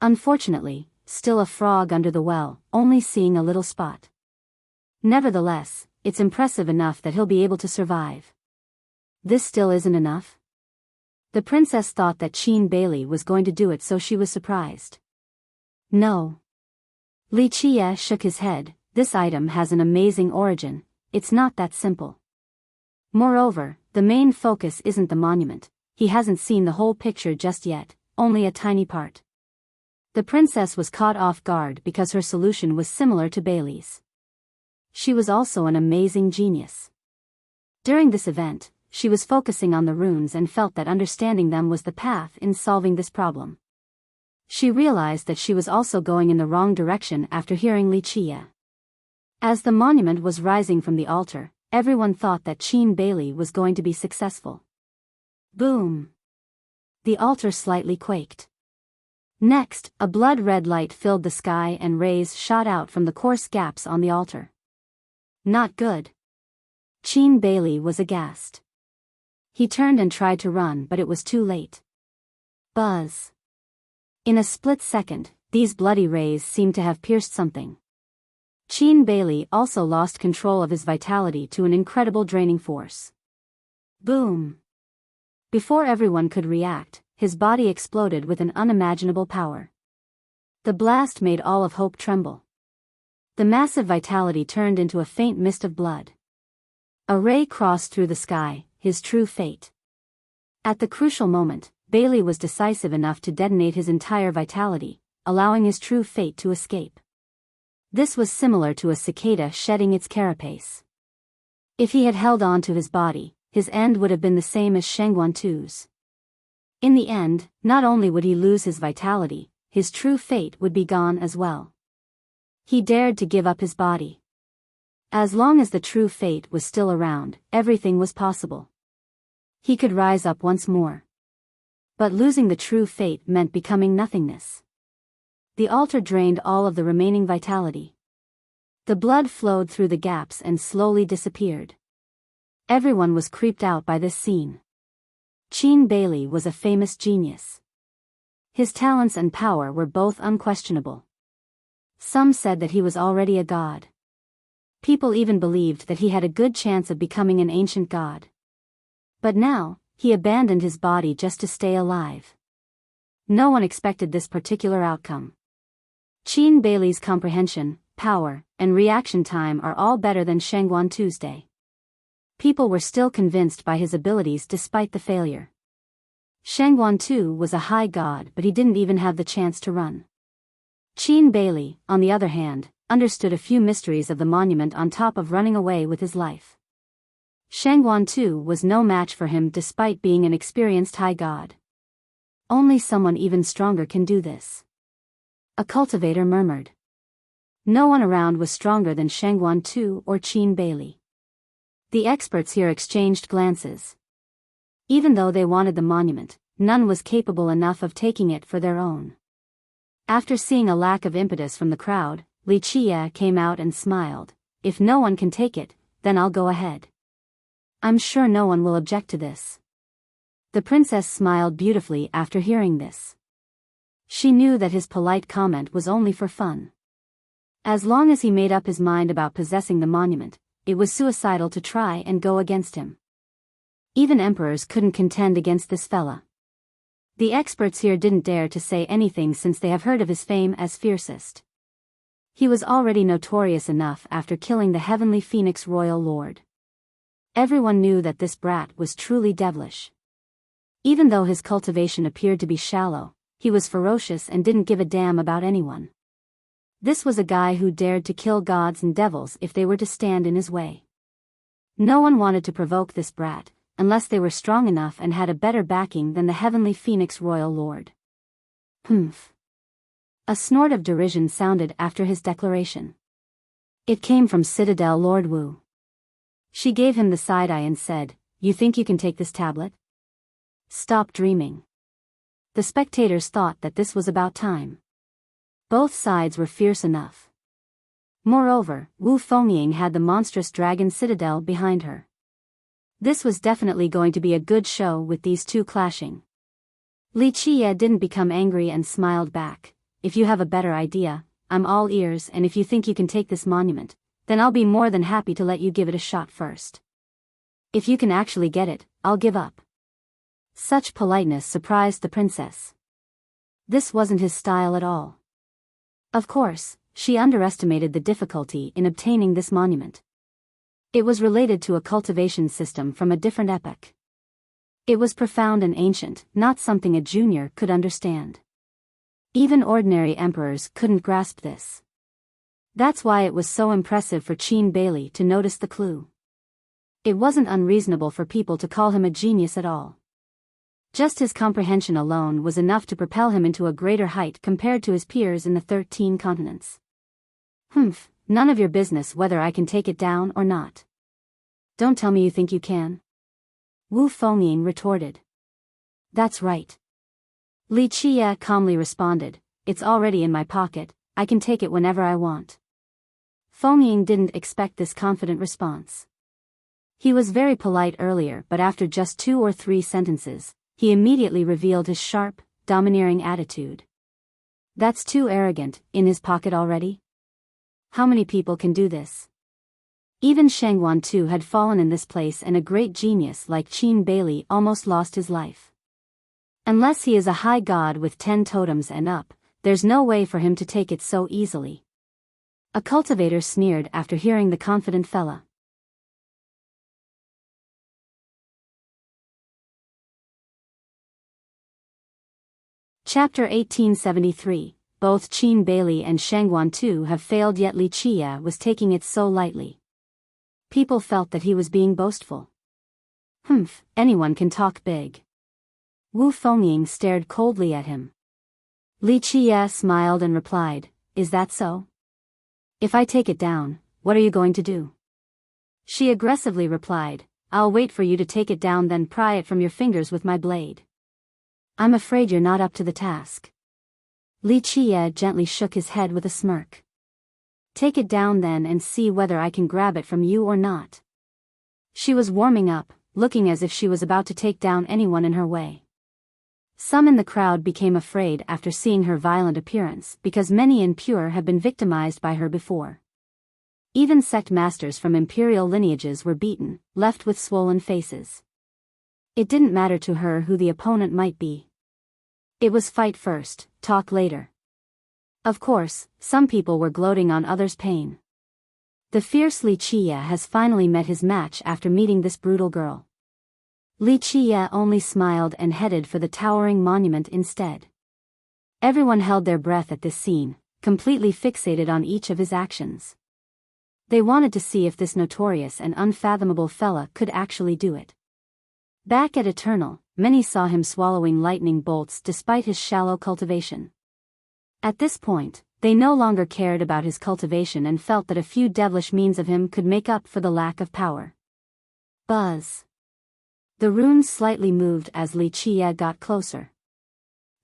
Unfortunately, still a frog under the well, only seeing a little spot. Nevertheless, it's impressive enough that he'll be able to survive. This still isn't enough? The princess thought that Qin Bailey was going to do it, so she was surprised. No. Li Chia shook his head. This item has an amazing origin, it's not that simple. Moreover, the main focus isn't the monument. He hasn't seen the whole picture just yet, only a tiny part. The princess was caught off guard because her solution was similar to Bailey's. She was also an amazing genius. During this event, she was focusing on the runes and felt that understanding them was the path in solving this problem. She realized that she was also going in the wrong direction after hearing Li Chia. As the monument was rising from the altar, everyone thought that Qin Bailey was going to be successful. Boom! The altar slightly quaked. Next, a blood-red light filled the sky and rays shot out from the coarse gaps on the altar. Not good. Qin Bailey was aghast. He turned and tried to run, but it was too late. Buzz! In a split second, these bloody rays seemed to have pierced something. Qin Bailey also lost control of his vitality to an incredible draining force. Boom! Before everyone could react, his body exploded with an unimaginable power. The blast made all of hope tremble. The massive vitality turned into a faint mist of blood. A ray crossed through the sky, his true fate. At the crucial moment, Bailey was decisive enough to detonate his entire vitality, allowing his true fate to escape. This was similar to a cicada shedding its carapace. If he had held on to his body, his end would have been the same as Shangguan Tu's. In the end, not only would he lose his vitality, his true fate would be gone as well. He dared to give up his body. As long as the true fate was still around, everything was possible. He could rise up once more. But losing the true fate meant becoming nothingness. The altar drained all of the remaining vitality. The blood flowed through the gaps and slowly disappeared. Everyone was creeped out by this scene. Qin Bailey was a famous genius. His talents and power were both unquestionable. Some said that he was already a god. People even believed that he had a good chance of becoming an ancient god. But now, he abandoned his body just to stay alive. No one expected this particular outcome. Qin Beilei's comprehension, power, and reaction time are all better than Shangguan Tuesday. People were still convinced by his abilities despite the failure. Shangguan Tu was a high god, but he didn't even have the chance to run. Qin Beilei, on the other hand, understood a few mysteries of the monument on top of running away with his life. Shangguan Tu was no match for him despite being an experienced high god. Only someone even stronger can do this. A cultivator murmured. No one around was stronger than Shangguan Tu or Qin Beilei. The experts here exchanged glances. Even though they wanted the monument, none was capable enough of taking it for their own. After seeing a lack of impetus from the crowd, Li Qie came out and smiled. If no one can take it, then I'll go ahead. I'm sure no one will object to this. The princess smiled beautifully after hearing this. She knew that his polite comment was only for fun. As long as he made up his mind about possessing the monument, it was suicidal to try and go against him. Even emperors couldn't contend against this fella. The experts here didn't dare to say anything since they have heard of his fame as fiercest. He was already notorious enough after killing the heavenly phoenix royal lord. Everyone knew that this brat was truly devilish. Even though his cultivation appeared to be shallow, he was ferocious and didn't give a damn about anyone. This was a guy who dared to kill gods and devils if they were to stand in his way. No one wanted to provoke this brat, unless they were strong enough and had a better backing than the heavenly phoenix royal lord. Humph. A snort of derision sounded after his declaration. It came from Citadel Lord Wu. She gave him the side eye and said, "You think you can take this tablet? Stop dreaming." The spectators thought that this was about time. Both sides were fierce enough. Moreover, Wu Fengying had the monstrous dragon citadel behind her. This was definitely going to be a good show with these two clashing. Li Qie didn't become angry and smiled back. If you have a better idea, I'm all ears, and if you think you can take this monument, then I'll be more than happy to let you give it a shot first. If you can actually get it, I'll give up. Such politeness surprised the princess. This wasn't his style at all. Of course, she underestimated the difficulty in obtaining this monument. It was related to a cultivation system from a different epoch. It was profound and ancient, not something a junior could understand. Even ordinary emperors couldn't grasp this. That's why it was so impressive for Qin Beilei to notice the clue. It wasn't unreasonable for people to call him a genius at all. Just his comprehension alone was enough to propel him into a greater height compared to his peers in the 13 continents. Humph, none of your business whether I can take it down or not. Don't tell me you think you can. Wu Fengying retorted. That's right. Li Qie calmly responded, it's already in my pocket, I can take it whenever I want. Fengying didn't expect this confident response. He was very polite earlier, but after just 2 or 3 sentences, he immediately revealed his sharp, domineering attitude. That's too arrogant, in his pocket already? How many people can do this? Even Shangguan Tu had fallen in this place, and a great genius like Qin Beilei almost lost his life. Unless he is a high god with 10 totems and up, there's no way for him to take it so easily. A cultivator sneered after hearing the confident fella. Chapter 1873. Both Qin Beilei and Shangguan Tu have failed, yet Li Qie was taking it so lightly. People felt that he was being boastful. Humph, anyone can talk big. Wu Fengying stared coldly at him. Li Qie smiled and replied, is that so? If I take it down, what are you going to do? She aggressively replied, I'll wait for you to take it down, then pry it from your fingers with my blade. I'm afraid you're not up to the task. Li Qie gently shook his head with a smirk. Take it down then and see whether I can grab it from you or not. She was warming up, looking as if she was about to take down anyone in her way. Some in the crowd became afraid after seeing her violent appearance because many impure have been victimized by her before. Even sect masters from imperial lineages were beaten, left with swollen faces. It didn't matter to her who the opponent might be. It was fight first, talk later. Of course, some people were gloating on others' pain. The fierce Li Qia has finally met his match after meeting this brutal girl. Li Qia only smiled and headed for the towering monument instead. Everyone held their breath at this scene, completely fixated on each of his actions. They wanted to see if this notorious and unfathomable fella could actually do it. Back at Eternal, many saw him swallowing lightning bolts despite his shallow cultivation. At this point, they no longer cared about his cultivation and felt that a few devilish means of him could make up for the lack of power. Buzz. The runes slightly moved as Li Qia got closer.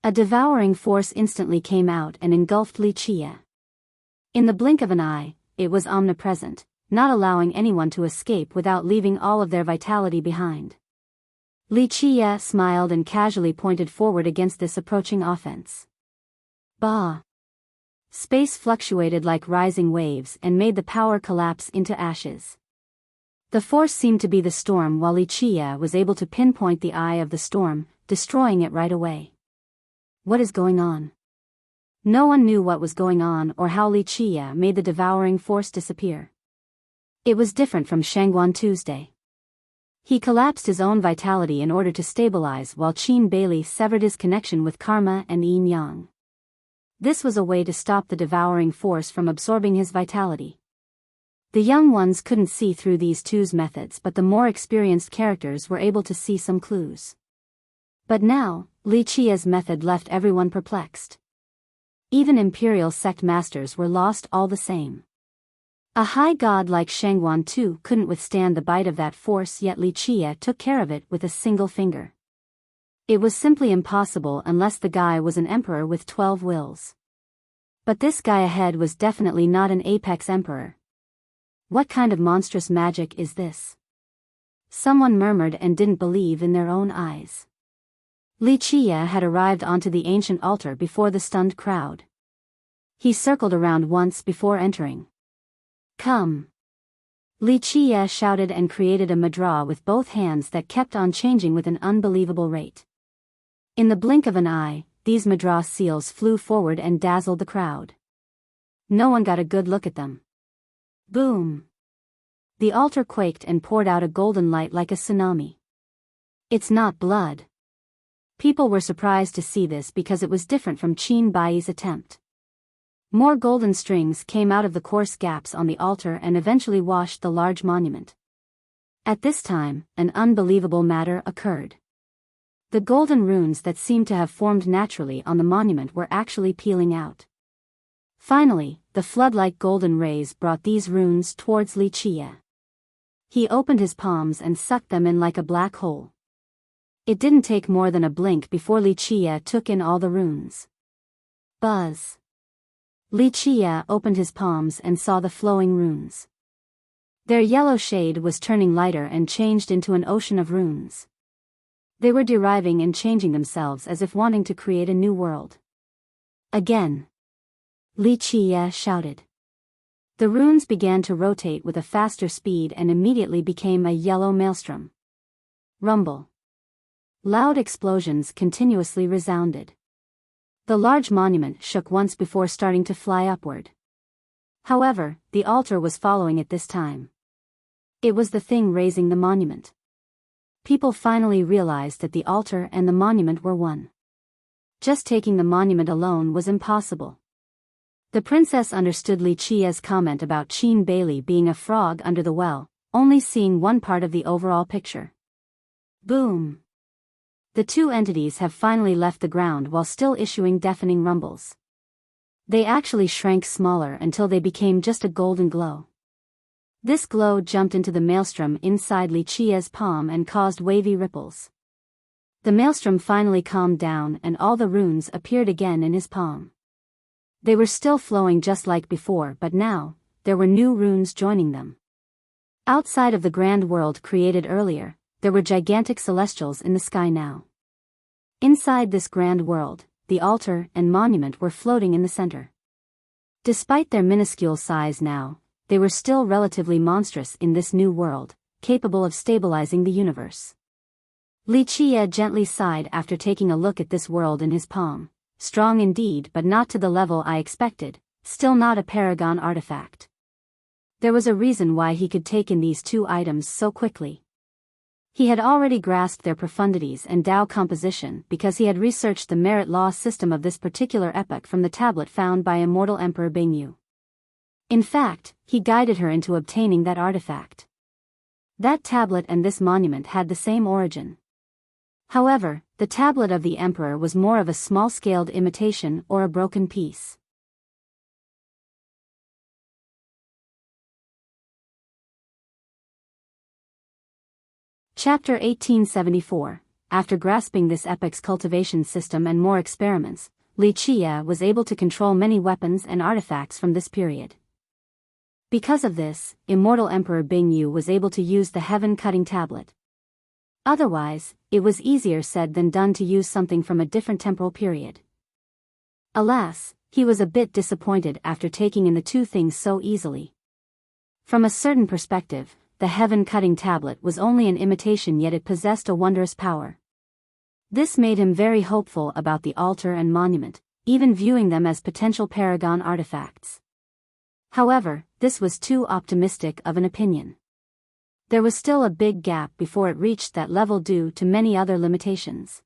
A devouring force instantly came out and engulfed Li Qia. In the blink of an eye, it was omnipresent, not allowing anyone to escape without leaving all of their vitality behind. Li Qia smiled and casually pointed forward against this approaching offense. Bah! Space fluctuated like rising waves and made the power collapse into ashes. The force seemed to be the storm, while Li Qia was able to pinpoint the eye of the storm, destroying it right away. What is going on? No one knew what was going on or how Li Qia made the devouring force disappear. It was different from Shangguan Tuesday. He collapsed his own vitality in order to stabilize, while Qin Bailey severed his connection with karma and yin yang. This was a way to stop the devouring force from absorbing his vitality. The young ones couldn't see through these two's methods, but the more experienced characters were able to see some clues. But now, Li Qia's method left everyone perplexed. Even imperial sect masters were lost all the same. A high god like Shangguan Tu couldn't withstand the bite of that force, yet Li Qia took care of it with a single finger. It was simply impossible unless the guy was an emperor with 12 wills. But this guy ahead was definitely not an apex emperor. What kind of monstrous magic is this? Someone murmured and didn't believe in their own eyes. Li Qia had arrived onto the ancient altar before the stunned crowd. He circled around once before entering. Come! Li Qia shouted and created a mudra with both hands that kept on changing with an unbelievable rate. In the blink of an eye, these mudra seals flew forward and dazzled the crowd. No one got a good look at them. Boom! The altar quaked and poured out a golden light like a tsunami. It's not blood. People were surprised to see this because it was different from Qin Bai's attempt. More golden strings came out of the coarse gaps on the altar and eventually washed the large monument. At this time, an unbelievable matter occurred. The golden runes that seemed to have formed naturally on the monument were actually peeling out. Finally, the flood-like golden rays brought these runes towards Li Qia. He opened his palms and sucked them in like a black hole. It didn't take more than a blink before Li Qia took in all the runes. Buzz! Li Qia opened his palms and saw the flowing runes. Their yellow shade was turning lighter and changed into an ocean of runes. They were deriving and changing themselves as if wanting to create a new world. Again! Li Qia shouted. The runes began to rotate with a faster speed and immediately became a yellow maelstrom. Rumble. Loud explosions continuously resounded. The large monument shook once before starting to fly upward. However, the altar was following it this time. It was the thing raising the monument. People finally realized that the altar and the monument were one. Just taking the monument alone was impossible. The princess understood Li Qia's comment about Qin Bailey being a frog under the well, only seeing one part of the overall picture. Boom! The two entities have finally left the ground while still issuing deafening rumbles. They actually shrank smaller until they became just a golden glow. This glow jumped into the maelstrom inside Li Qia's palm and caused wavy ripples. The maelstrom finally calmed down and all the runes appeared again in his palm. They were still flowing just like before, but now, there were new runes joining them. Outside of the grand world created earlier, there were gigantic celestials in the sky now. Inside this grand world, the altar and monument were floating in the center. Despite their minuscule size now, they were still relatively monstrous in this new world, capable of stabilizing the universe. Li Qie gently sighed after taking a look at this world in his palm. Strong indeed, but not to the level I expected, still not a paragon artifact. There was a reason why he could take in these two items so quickly. He had already grasped their profundities and Tao composition because he had researched the merit law system of this particular epoch from the tablet found by immortal Emperor Bingyu. In fact, he guided her into obtaining that artifact. That tablet and this monument had the same origin. However, the tablet of the Emperor was more of a small-scaled imitation or a broken piece. Chapter 1874. After grasping this epoch's cultivation system and more experiments, Li Qie was able to control many weapons and artifacts from this period. Because of this, immortal Emperor Bingyu was able to use the heaven-cutting tablet. Otherwise, it was easier said than done to use something from a different temporal period. Alas, he was a bit disappointed after taking in the two things so easily. From a certain perspective, the heaven-cutting tablet was only an imitation, yet it possessed a wondrous power. This made him very hopeful about the altar and monument, even viewing them as potential paragon artifacts. However, this was too optimistic of an opinion. There was still a big gap before it reached that level due to many other limitations.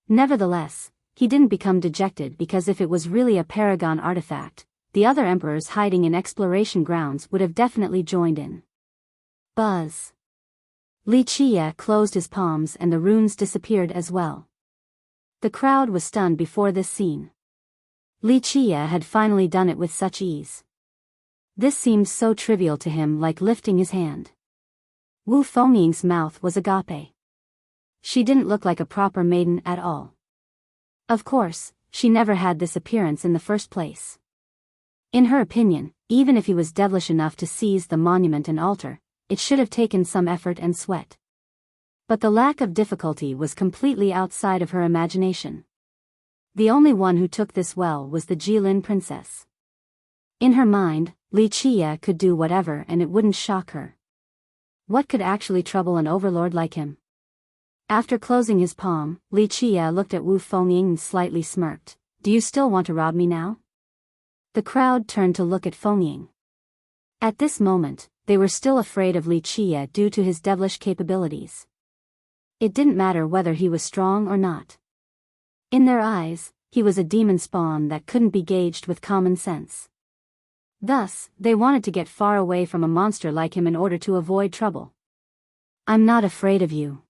Nevertheless, he didn't become dejected because if it was really a paragon artifact, the other emperors hiding in exploration grounds would have definitely joined in. Buzz. Li Qie closed his palms and the runes disappeared as well. The crowd was stunned before this scene. Li Qie had finally done it with such ease. This seemed so trivial to him, like lifting his hand. Wu Fengying's mouth was agape. She didn't look like a proper maiden at all. Of course, she never had this appearance in the first place. In her opinion, even if he was devilish enough to seize the monument and altar, it should have taken some effort and sweat. But the lack of difficulty was completely outside of her imagination. The only one who took this well was the Jilin princess. In her mind, Li Qie could do whatever and it wouldn't shock her. What could actually trouble an overlord like him? After closing his palm, Li Qie looked at Wu Fengying and slightly smirked. Do you still want to rob me now? The crowd turned to look at Fengying. At this moment, they were still afraid of Li Qie due to his devilish capabilities. It didn't matter whether he was strong or not. In their eyes, he was a demon spawn that couldn't be gauged with common sense. Thus, they wanted to get far away from a monster like him in order to avoid trouble. I'm not afraid of you.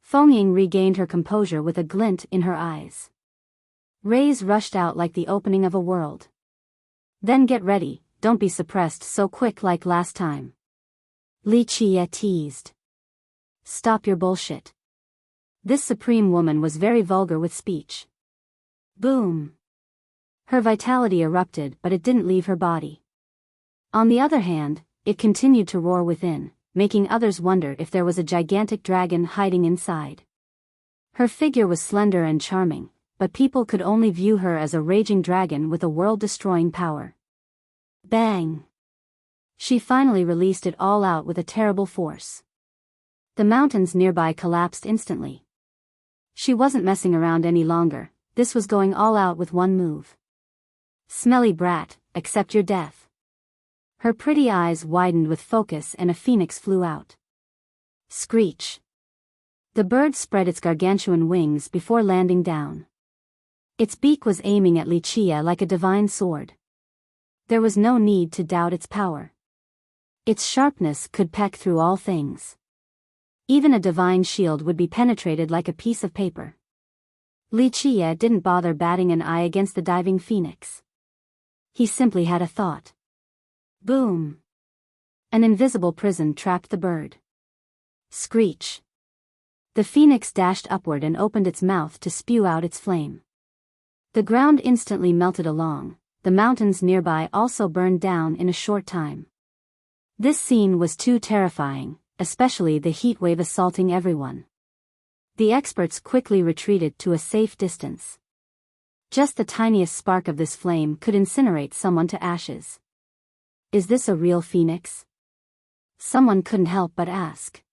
Fengying regained her composure with a glint in her eyes. Rays rushed out like the opening of a world. Then get ready. Don't be suppressed so quick like last time. Li Qie teased. Stop your bullshit. This supreme woman was very vulgar with speech. Boom. Her vitality erupted, but it didn't leave her body. On the other hand, it continued to roar within, making others wonder if there was a gigantic dragon hiding inside. Her figure was slender and charming, but people could only view her as a raging dragon with a world-destroying power. Bang! She finally released it all out with a terrible force. The mountains nearby collapsed instantly. She wasn't messing around any longer, this was going all out with one move. Smelly brat, accept your death. Her pretty eyes widened with focus and a phoenix flew out. Screech! The bird spread its gargantuan wings before landing down. Its beak was aiming at Li Qie like a divine sword. There was no need to doubt its power. Its sharpness could peck through all things. Even a divine shield would be penetrated like a piece of paper. Li Qie didn't bother batting an eye against the diving phoenix. He simply had a thought. Boom! An invisible prison trapped the bird. Screech! The phoenix dashed upward and opened its mouth to spew out its flame. The ground instantly melted along. The mountains nearby also burned down in a short time. This scene was too terrifying, especially the heat wave assaulting everyone. The experts quickly retreated to a safe distance. Just the tiniest spark of this flame could incinerate someone to ashes. Is this a real phoenix? Someone couldn't help but ask.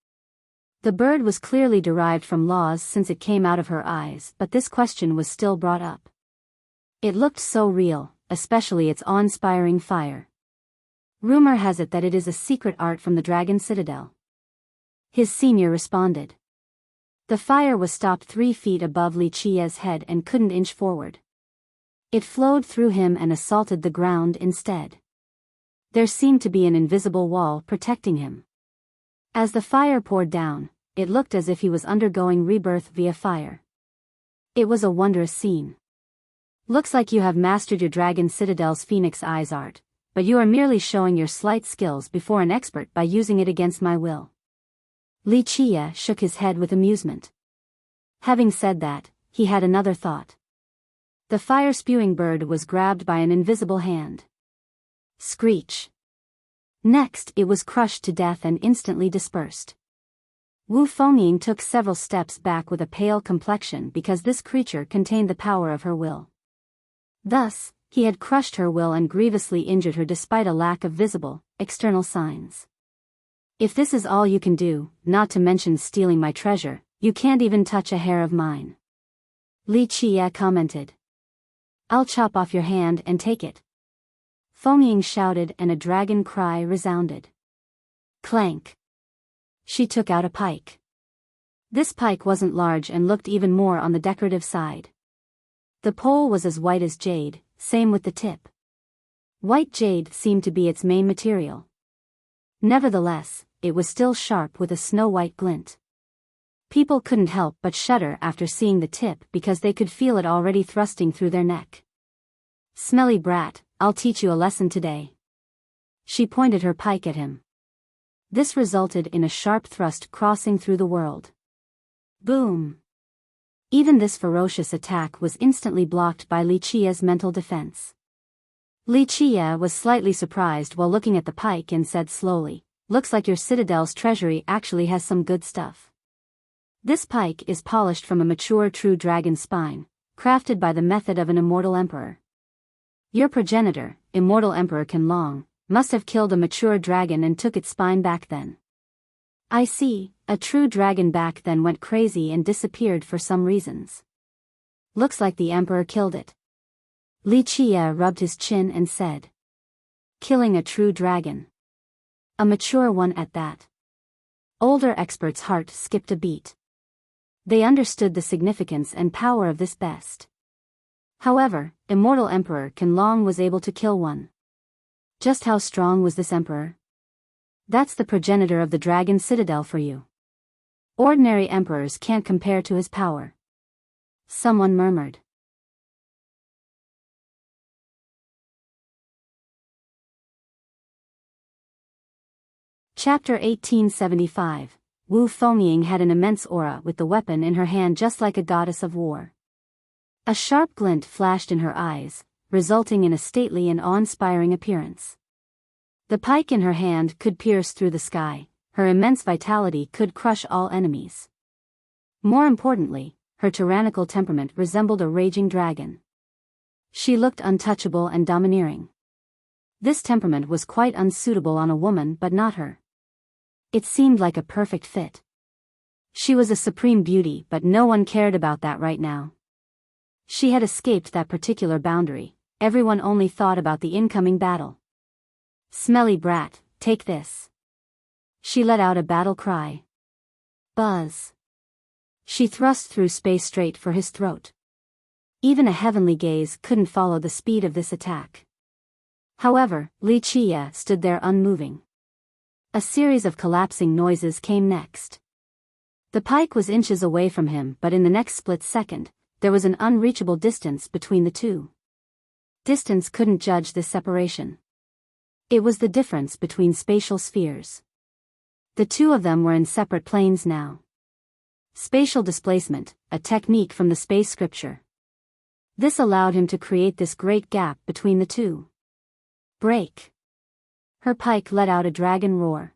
The bird was clearly derived from laws since it came out of her eyes, but this question was still brought up. It looked so real, especially its awe-inspiring fire. Rumor has it that it is a secret art from the Dragon Citadel. His senior responded. The fire was stopped 3 feet above Li Qia's head and couldn't inch forward. It flowed through him and assaulted the ground instead. There seemed to be an invisible wall protecting him. As the fire poured down, it looked as if he was undergoing rebirth via fire. It was a wondrous scene. Looks like you have mastered your Dragon Citadel's Phoenix Eyes art, but you are merely showing your slight skills before an expert by using it against my will. Li Qia shook his head with amusement. Having said that, he had another thought. The fire-spewing bird was grabbed by an invisible hand. Screech. Next, it was crushed to death and instantly dispersed. Wu Fengning took several steps back with a pale complexion because this creature contained the power of her will. Thus, he had crushed her will and grievously injured her despite a lack of visible, external signs. If this is all you can do, not to mention stealing my treasure, you can't even touch a hair of mine. Li Qia commented. I'll chop off your hand and take it. Fengning shouted and a dragon cry resounded. Clank. She took out a pike. This pike wasn't large and looked even more on the decorative side. The pole was as white as jade, same with the tip. White jade seemed to be its main material. Nevertheless, it was still sharp with a snow-white glint. People couldn't help but shudder after seeing the tip because they could feel it already thrusting through their neck. Smelly brat, I'll teach you a lesson today. She pointed her pike at him. This resulted in a sharp thrust crossing through the world. Boom! Even this ferocious attack was instantly blocked by Li Qia's mental defense. Li Qia was slightly surprised while looking at the pike and said slowly, looks like your citadel's treasury actually has some good stuff. This pike is polished from a mature true dragon spine, crafted by the method of an immortal emperor. Your progenitor, immortal Emperor Conlong, must have killed a mature dragon and took its spine back then. I see, a true dragon back then went crazy and disappeared for some reasons. Looks like the emperor killed it. Li Qia rubbed his chin and said. Killing a true dragon. A mature one at that. Older experts' heart skipped a beat. They understood the significance and power of this best. However, immortal Emperor Conlong was able to kill one. Just how strong was this emperor? That's the progenitor of the Dragon Citadel for you. Ordinary emperors can't compare to his power. Someone murmured. Chapter 1875. Wu Fengning had an immense aura with the weapon in her hand just like a goddess of war. A sharp glint flashed in her eyes, resulting in a stately and awe-inspiring appearance. The pike in her hand could pierce through the sky, her immense vitality could crush all enemies. More importantly, her tyrannical temperament resembled a raging dragon. She looked untouchable and domineering. This temperament was quite unsuitable on a woman but not her. It seemed like a perfect fit. She was a supreme beauty but no one cared about that right now. She had escaped that particular boundary, everyone only thought about the incoming battle. Smelly brat, take this. She let out a battle cry. Buzz. She thrust through space straight for his throat. Even a heavenly gaze couldn't follow the speed of this attack. However, Li Qia stood there unmoving. A series of collapsing noises came next. The pike was inches away from him but in the next split second, there was an unreachable distance between the two. Distance couldn't judge this separation. It was the difference between spatial spheres. The two of them were in separate planes now. Spatial displacement, a technique from the space scripture. This allowed him to create this great gap between the two. Break. Her pike let out a dragon roar.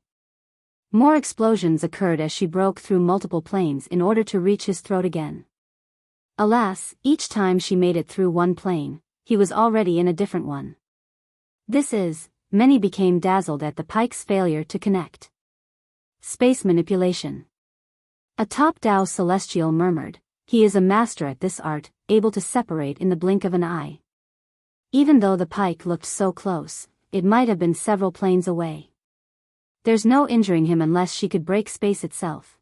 More explosions occurred as she broke through multiple planes in order to reach his throat again. Alas, each time she made it through one plane, he was already in a different one. Many became dazzled at the pike's failure to connect. Space manipulation. A top Dao celestial murmured, "He is a master at this art, able to separate in the blink of an eye." Even though the pike looked so close, it might have been several planes away. There's no injuring him unless she could break space itself.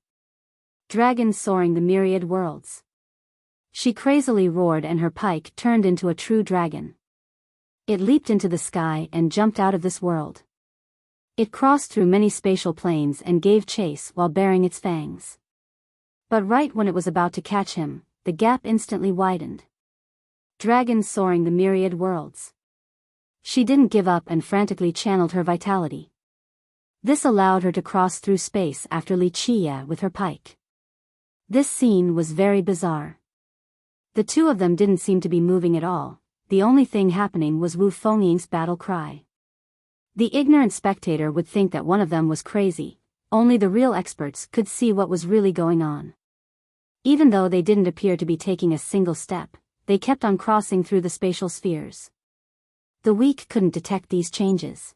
Dragons soaring the myriad worlds. She crazily roared and her pike turned into a true dragon. It leaped into the sky and jumped out of this world. It crossed through many spatial planes and gave chase while baring its fangs. But right when it was about to catch him, the gap instantly widened. Dragons soaring the myriad worlds. She didn't give up and frantically channeled her vitality. This allowed her to cross through space after Wuxia with her pike. This scene was very bizarre. The two of them didn't seem to be moving at all, the only thing happening was Wu Fengying's battle cry. The ignorant spectator would think that one of them was crazy, only the real experts could see what was really going on. Even though they didn't appear to be taking a single step, they kept on crossing through the spatial spheres. The weak couldn't detect these changes.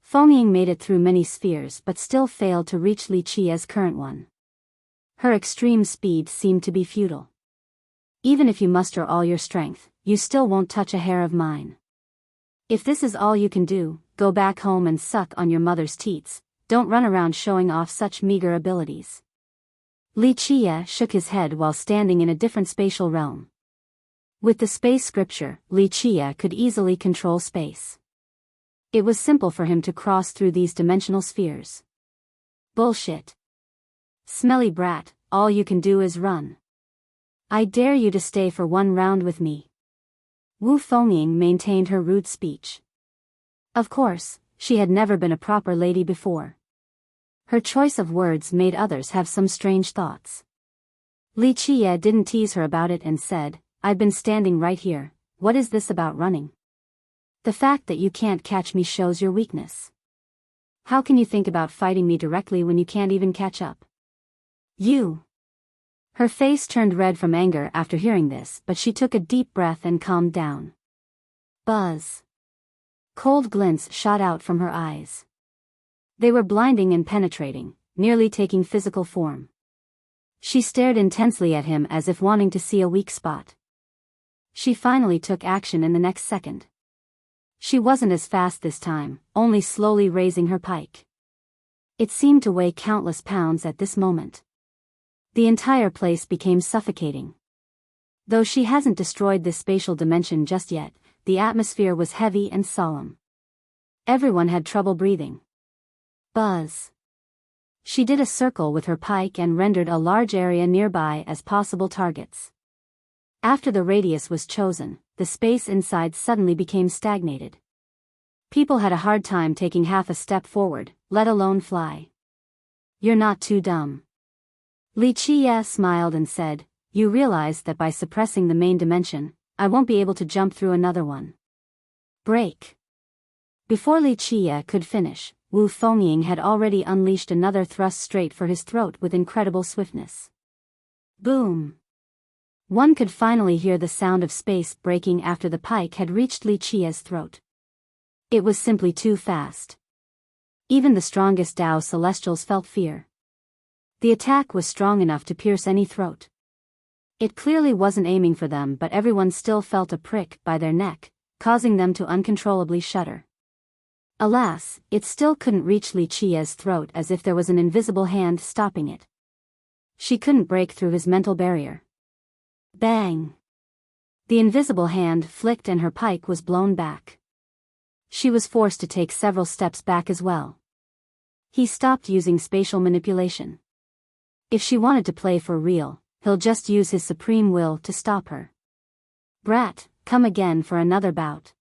Fengying made it through many spheres but still failed to reach Wuxia's current one. Her extreme speed seemed to be futile. Even if you muster all your strength, you still won't touch a hair of mine. If this is all you can do, go back home and suck on your mother's teats, don't run around showing off such meager abilities. Wuxia shook his head while standing in a different spatial realm. With the space scripture, Wuxia could easily control space. It was simple for him to cross through these dimensional spheres. Bullshit. Smelly brat, all you can do is run. I dare you to stay for one round with me. Wu Fengying maintained her rude speech. Of course, she had never been a proper lady before. Her choice of words made others have some strange thoughts. Wuxia didn't tease her about it and said, "I've been standing right here, what is this about running? The fact that you can't catch me shows your weakness. How can you think about fighting me directly when you can't even catch up? You." Her face turned red from anger after hearing this, but she took a deep breath and calmed down. Buzz. Cold glints shot out from her eyes. They were blinding and penetrating, nearly taking physical form. She stared intensely at him as if wanting to see a weak spot. She finally took action in the next second. She wasn't as fast this time, only slowly raising her pike. It seemed to weigh countless pounds at this moment. The entire place became suffocating. Though she hasn't destroyed this spatial dimension just yet, the atmosphere was heavy and solemn. Everyone had trouble breathing. Buzz. She did a circle with her pike and rendered a large area nearby as possible targets. After the radius was chosen, the space inside suddenly became stagnated. People had a hard time taking half a step forward, let alone fly. You're not too dumb. Wuxia smiled and said, "You realize that by suppressing the main dimension, I won't be able to jump through another one." Break. Before Wuxia could finish, Wu Fengying had already unleashed another thrust straight for his throat with incredible swiftness. Boom. One could finally hear the sound of space breaking after the pike had reached Wuxia's throat. It was simply too fast. Even the strongest Dao Celestials felt fear. The attack was strong enough to pierce any throat. It clearly wasn't aiming for them, but everyone still felt a prick by their neck, causing them to uncontrollably shudder. Alas, it still couldn't reach Wuxia's throat as if there was an invisible hand stopping it. She couldn't break through his mental barrier. Bang! The invisible hand flicked and her pike was blown back. She was forced to take several steps back as well. He stopped using spatial manipulation. If she wanted to play for real, he'll just use his supreme will to stop her. Brat, come again for another bout.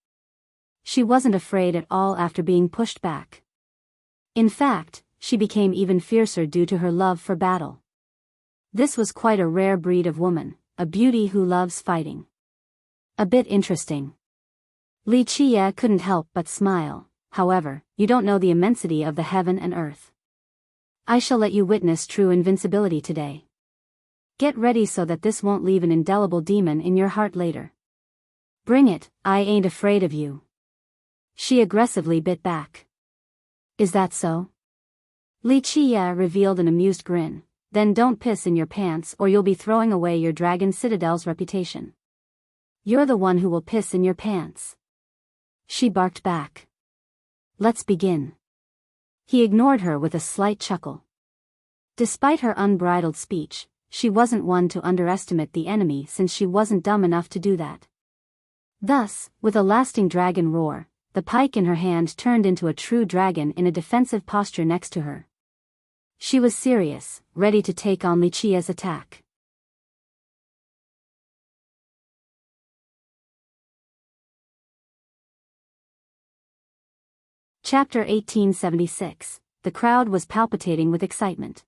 She wasn't afraid at all after being pushed back. In fact, she became even fiercer due to her love for battle. This was quite a rare breed of woman, a beauty who loves fighting. A bit interesting. Wuxia couldn't help but smile. However, you don't know the immensity of the heaven and earth. I shall let you witness true invincibility today. Get ready so that this won't leave an indelible demon in your heart later. Bring it, I ain't afraid of you. She aggressively bit back. Is that so? Li Qia revealed an amused grin. Then don't piss in your pants or you'll be throwing away your dragon citadel's reputation. You're the one who will piss in your pants. She barked back. Let's begin. He ignored her with a slight chuckle. Despite her unbridled speech, she wasn't one to underestimate the enemy since she wasn't dumb enough to do that. Thus, with a lasting dragon roar, the pike in her hand turned into a true dragon in a defensive posture next to her. She was serious, ready to take on Li Qia's attack. Chapter 1876. The crowd was palpitating with excitement.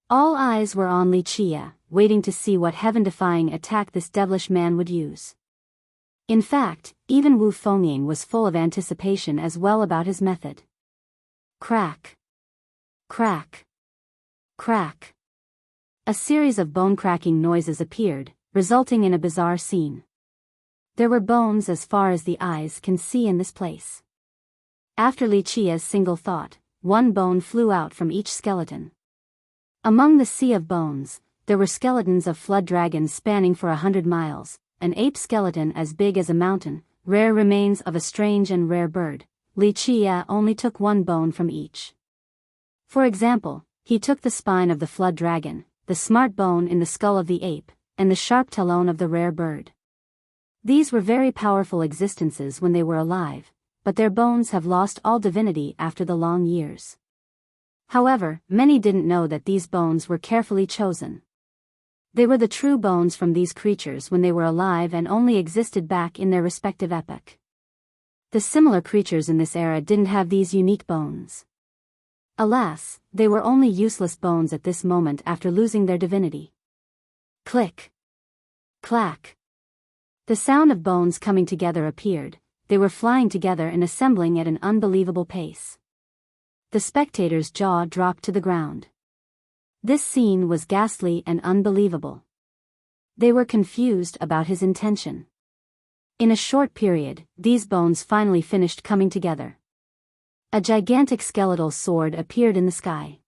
All eyes were on Li Qia, waiting to see what heaven-defying attack this devilish man would use. In fact, even Wu Fengying was full of anticipation as well about his method. Crack. Crack. Crack. A series of bone-cracking noises appeared, resulting in a bizarre scene. There were bones as far as the eyes can see in this place. After Li Qia's single thought, one bone flew out from each skeleton. Among the sea of bones, there were skeletons of flood dragons spanning for 100 miles, an ape skeleton as big as a mountain, rare remains of a strange and rare bird. Li Qia only took one bone from each. For example, he took the spine of the flood dragon, the smart bone in the skull of the ape, and the sharp talon of the rare bird. These were very powerful existences when they were alive, but their bones have lost all divinity after the long years. However, many didn't know that these bones were carefully chosen. They were the true bones from these creatures when they were alive and only existed back in their respective epoch. The similar creatures in this era didn't have these unique bones. Alas, they were only useless bones at this moment after losing their divinity. Click. Clack. The sound of bones coming together appeared. They were flying together and assembling at an unbelievable pace. The spectators' jaw dropped to the ground. This scene was ghastly and unbelievable. They were confused about his intention. In a short period, these bones finally finished coming together. A gigantic skeletal sword appeared in the sky.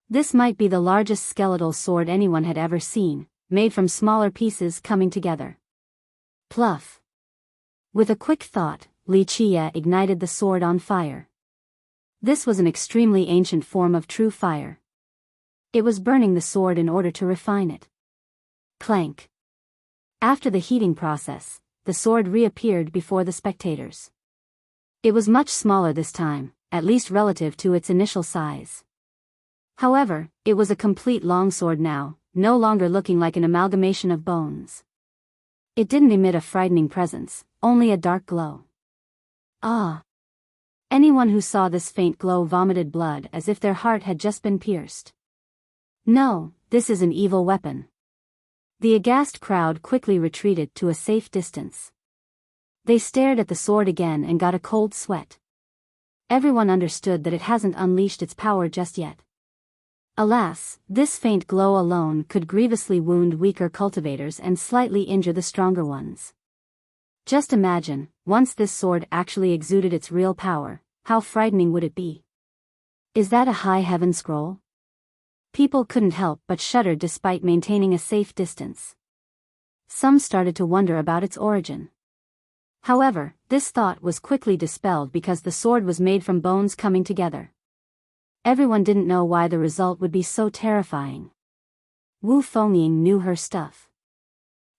This might be the largest skeletal sword anyone had ever seen, made from smaller pieces coming together. Pluff. With a quick thought, Li Qia ignited the sword on fire. This was an extremely ancient form of true fire. It was burning the sword in order to refine it. Clank. After the heating process, the sword reappeared before the spectators. It was much smaller this time, at least relative to its initial size. However, it was a complete longsword now, no longer looking like an amalgamation of bones. It didn't emit a frightening presence, only a dark glow. Ah! Anyone who saw this faint glow vomited blood as if their heart had just been pierced. No, this is an evil weapon. The aghast crowd quickly retreated to a safe distance. They stared at the sword again and got a cold sweat. Everyone understood that it hasn't unleashed its power just yet. Alas, this faint glow alone could grievously wound weaker cultivators and slightly injure the stronger ones. Just imagine, once this sword actually exuded its real power, how frightening would it be? Is that a high heaven scroll? People couldn't help but shudder despite maintaining a safe distance. Some started to wonder about its origin. However, this thought was quickly dispelled because the sword was made from bones coming together. Everyone didn't know why the result would be so terrifying. Wu Fengying knew her stuff.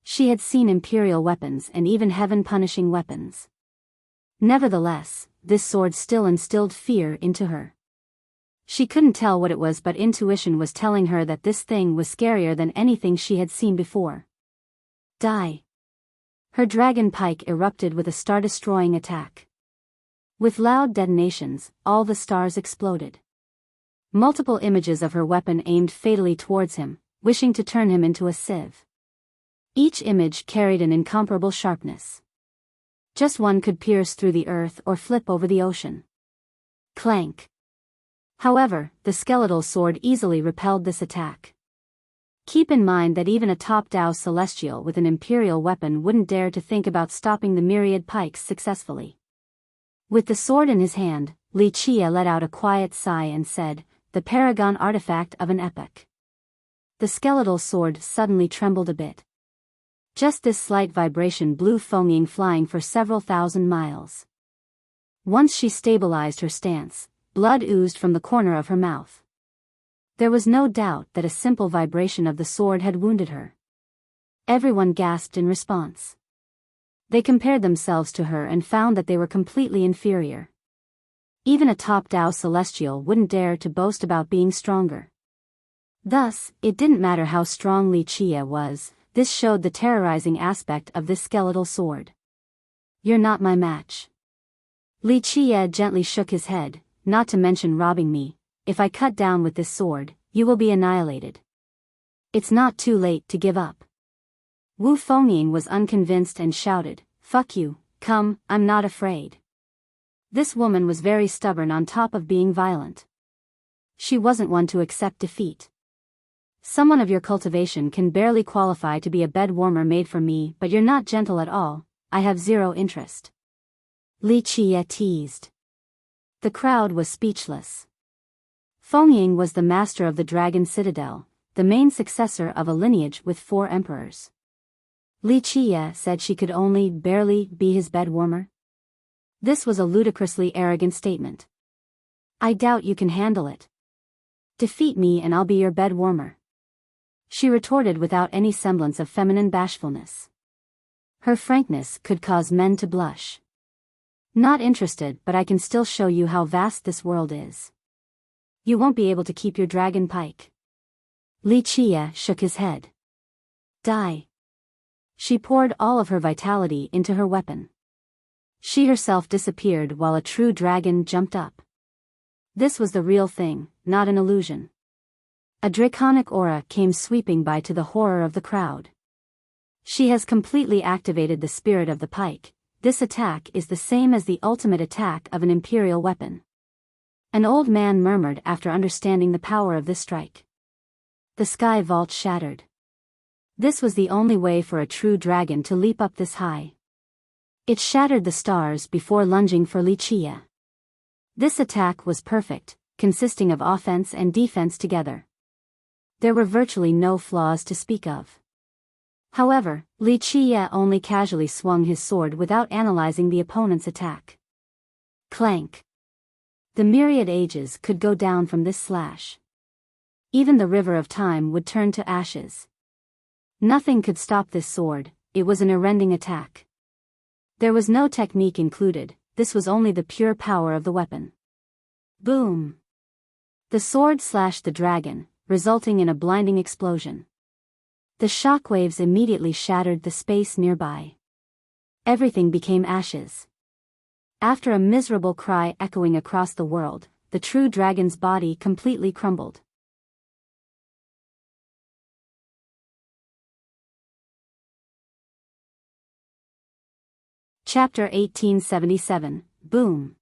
She had seen imperial weapons and even heaven-punishing weapons. Nevertheless, this sword still instilled fear into her. She couldn't tell what it was, but intuition was telling her that this thing was scarier than anything she had seen before. Die! Her dragon pike erupted with a star-destroying attack. With loud detonations, all the stars exploded. Multiple images of her weapon aimed fatally towards him, wishing to turn him into a sieve. Each image carried an incomparable sharpness. Just one could pierce through the earth or flip over the ocean. Clank. However, the skeletal sword easily repelled this attack. Keep in mind that even a top Dao celestial with an imperial weapon wouldn't dare to think about stopping the myriad pikes successfully. With the sword in his hand, Li Chia let out a quiet sigh and said, "The paragon artifact of an epoch." The skeletal sword suddenly trembled a bit. Just this slight vibration blew Fengying flying for several thousand miles. Once she stabilized her stance, blood oozed from the corner of her mouth. There was no doubt that a simple vibration of the sword had wounded her. Everyone gasped in response. They compared themselves to her and found that they were completely inferior. Even a top Dao celestial wouldn't dare to boast about being stronger. Thus, it didn't matter how strong Li Chia was, this showed the terrorizing aspect of this skeletal sword. "You're not my match." Li Chia gently shook his head, "Not to mention robbing me. If I cut down with this sword, you will be annihilated. It's not too late to give up." Wu Fengying was unconvinced and shouted, "Fuck you, come, I'm not afraid." This woman was very stubborn on top of being violent. She wasn't one to accept defeat. "Someone of your cultivation can barely qualify to be a bed warmer made for me, but you're not gentle at all. I have zero interest." Li Chia teased. The crowd was speechless. Fengying was the master of the Dragon Citadel, the main successor of a lineage with 4 emperors. Li Chia said she could only barely be his bed warmer. This was a ludicrously arrogant statement. "I doubt you can handle it. Defeat me and I'll be your bed warmer," she retorted without any semblance of feminine bashfulness. Her frankness could cause men to blush. "Not interested, but I can still show you how vast this world is. You won't be able to keep your dragon pike." Li Chia shook his head. "Die." She poured all of her vitality into her weapon. She herself disappeared while a true dragon jumped up. This was the real thing, not an illusion. A draconic aura came sweeping by to the horror of the crowd. "She has completely activated the spirit of the pike. This attack is the same as the ultimate attack of an imperial weapon." An old man murmured after understanding the power of this strike. The sky vault shattered. This was the only way for a true dragon to leap up this high. It shattered the stars before lunging for Li Chia. This attack was perfect, consisting of offense and defense together. There were virtually no flaws to speak of. However, Li Chia only casually swung his sword without analyzing the opponent's attack. Clank. The myriad ages could go down from this slash. Even the river of time would turn to ashes. Nothing could stop this sword, it was an unending attack. There was no technique included, this was only the pure power of the weapon. Boom! The sword slashed the dragon, resulting in a blinding explosion. The shockwaves immediately shattered the space nearby. Everything became ashes. After a miserable cry echoing across the world, the true dragon's body completely crumbled. Chapter 1877, Boom!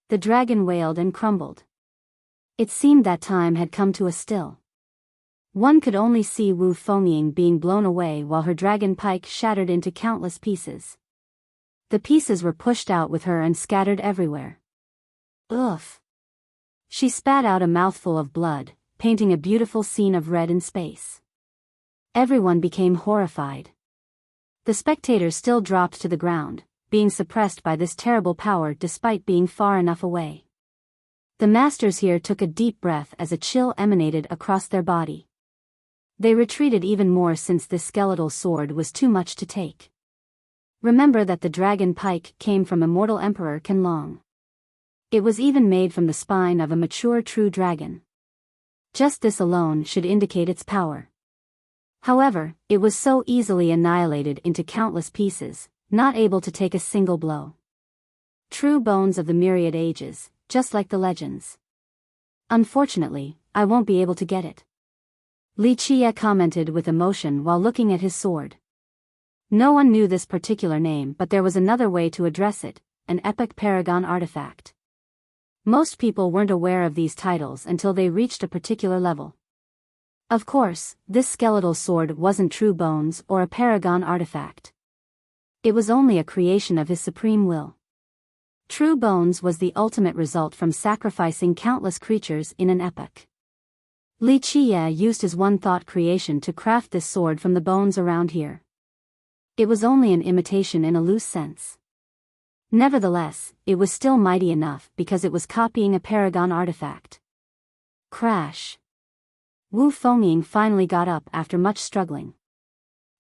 The dragon wailed and crumbled. It seemed that time had come to a still. One could only see Wu Fengying being blown away while her dragon pike shattered into countless pieces. The pieces were pushed out with her and scattered everywhere. Oof! She spat out a mouthful of blood, painting a beautiful scene of red in space. Everyone became horrified. The spectators still dropped to the ground, being suppressed by this terrible power despite being far enough away. The masters here took a deep breath as a chill emanated across their body. They retreated even more since this skeletal sword was too much to take. Remember that the dragon pike came from immortal Emperor Qianlong. It was even made from the spine of a mature true dragon. Just this alone should indicate its power. However, it was so easily annihilated into countless pieces, not able to take a single blow. True bones of the myriad ages, just like the legends. Unfortunately, I won't be able to get it. Li Chia commented with emotion while looking at his sword. No one knew this particular name, but there was another way to address it, an epic paragon artifact. Most people weren't aware of these titles until they reached a particular level. Of course, this skeletal sword wasn't true bones or a paragon artifact. It was only a creation of his supreme will. True bones was the ultimate result from sacrificing countless creatures in an epoch. Li Qiye used his one-thought creation to craft this sword from the bones around here. It was only an imitation in a loose sense. Nevertheless, it was still mighty enough because it was copying a paragon artifact. Crash. Wu Fengying finally got up after much struggling.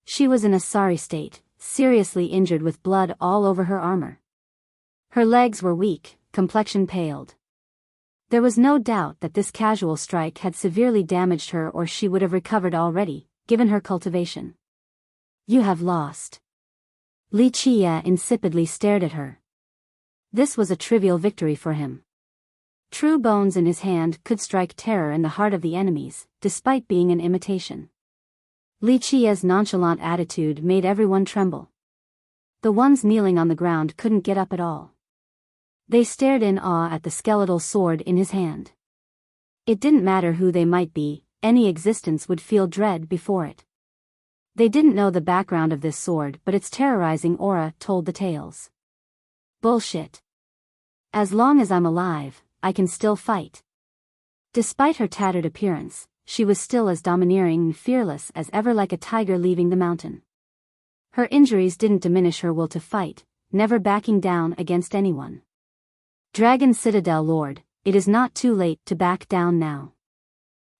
She was in a sorry state, seriously injured with blood all over her armor. Her legs were weak, complexion paled. There was no doubt that this casual strike had severely damaged her, or she would have recovered already, given her cultivation. You have lost. Li Qiye insipidly stared at her. This was a trivial victory for him. True bones in his hand could strike terror in the heart of the enemies, despite being an imitation. Li Qiye's nonchalant attitude made everyone tremble. The ones kneeling on the ground couldn't get up at all. They stared in awe at the skeletal sword in his hand. It didn't matter who they might be, any existence would feel dread before it. They didn't know the background of this sword, but its terrorizing aura told the tales. Bullshit. As long as I'm alive, I can still fight. Despite her tattered appearance, she was still as domineering and fearless as ever, like a tiger leaving the mountain. Her injuries didn't diminish her will to fight, never backing down against anyone. Dragon Citadel Lord, it is not too late to back down now.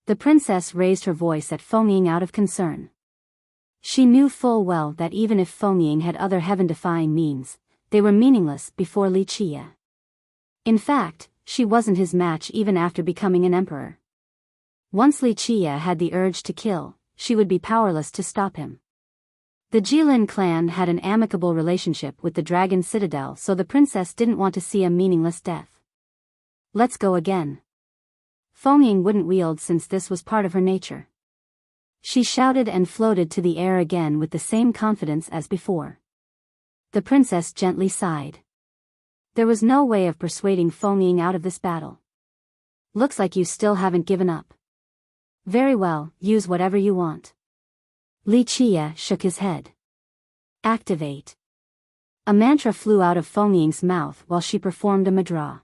The princess raised her voice at Fengying out of concern. She knew full well that even if Fengying had other heaven-defying means, they were meaningless before Li Qiye. In fact, she wasn't his match even after becoming an emperor. Once Li Qiye had the urge to kill, she would be powerless to stop him. The Jilin clan had an amicable relationship with the Dragon Citadel, so the princess didn't want to see a meaningless death. Let's go again. Fengying wouldn't wield since this was part of her nature. She shouted and floated to the air again with the same confidence as before. The princess gently sighed. There was no way of persuading Fengying out of this battle. Looks like you still haven't given up. Very well, use whatever you want. Li Qiye shook his head. Activate. A mantra flew out of Fengying's mouth while she performed a mudra.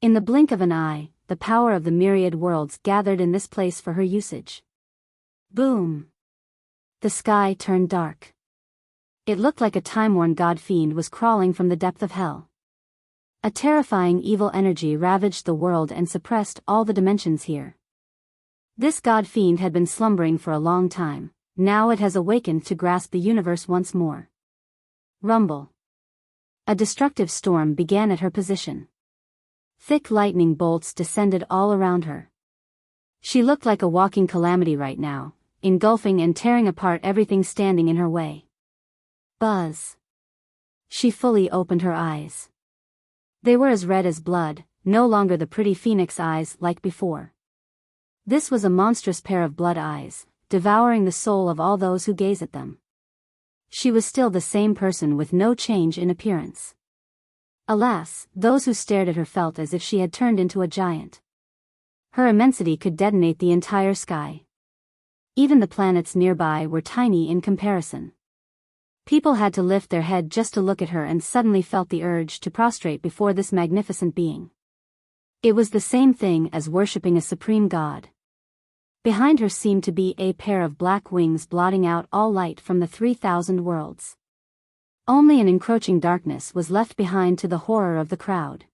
In the blink of an eye, the power of the myriad worlds gathered in this place for her usage. Boom! The sky turned dark. It looked like a time-worn god-fiend was crawling from the depth of hell. A terrifying evil energy ravaged the world and suppressed all the dimensions here. This god-fiend had been slumbering for a long time, now it has awakened to grasp the universe once more. Rumble. A destructive storm began at her position. Thick lightning bolts descended all around her. She looked like a walking calamity right now, engulfing and tearing apart everything standing in her way. Buzz. She fully opened her eyes. They were as red as blood, no longer the pretty phoenix eyes like before. This was a monstrous pair of blood eyes, devouring the soul of all those who gaze at them. She was still the same person with no change in appearance. Alas, those who stared at her felt as if she had turned into a giant. Her immensity could detonate the entire sky. Even the planets nearby were tiny in comparison. People had to lift their head just to look at her and suddenly felt the urge to prostrate before this magnificent being. It was the same thing as worshipping a supreme god. Behind her seemed to be a pair of black wings blotting out all light from the 3,000 worlds. Only an encroaching darkness was left behind to the horror of the crowd.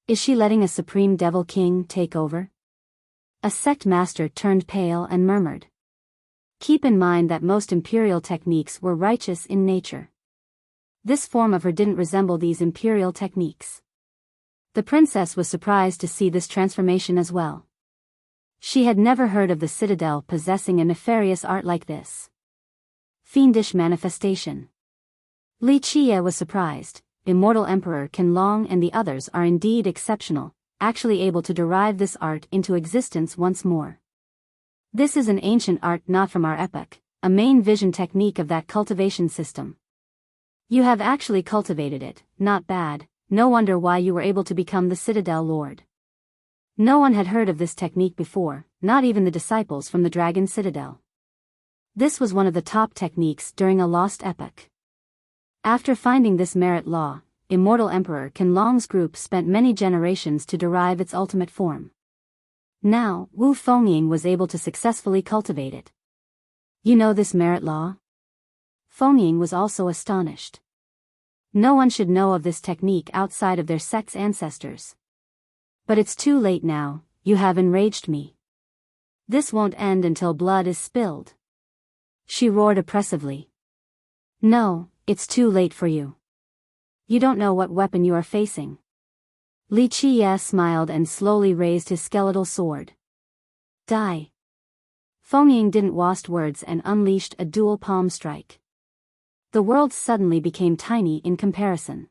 Is she letting a supreme devil king take over? A sect master turned pale and murmured. Keep in mind that most imperial techniques were righteous in nature. This form of her didn't resemble these imperial techniques. The princess was surprised to see this transformation as well. She had never heard of the citadel possessing a nefarious art like this. Fiendish manifestation. Li Qiye was surprised. Immortal Emperor Qin Long and the others are indeed exceptional, actually able to derive this art into existence once more. This is an ancient art not from our epoch, a main vision technique of that cultivation system. You have actually cultivated it, not bad, no wonder why you were able to become the Citadel Lord. No one had heard of this technique before, not even the disciples from the Dragon Citadel. This was one of the top techniques during a lost epoch. After finding this merit law, Immortal Emperor Qianlong's group spent many generations to derive its ultimate form. Now, Wu Fengying was able to successfully cultivate it. You know this merit law? Fengying was also astonished. No one should know of this technique outside of their sect's ancestors. But it's too late now, you have enraged me. This won't end until blood is spilled. She roared oppressively. No, it's too late for you. You don't know what weapon you are facing. Li Qiye smiled and slowly raised his skeletal sword. Die. Fengying didn't waste words and unleashed a dual palm strike. The world suddenly became tiny in comparison.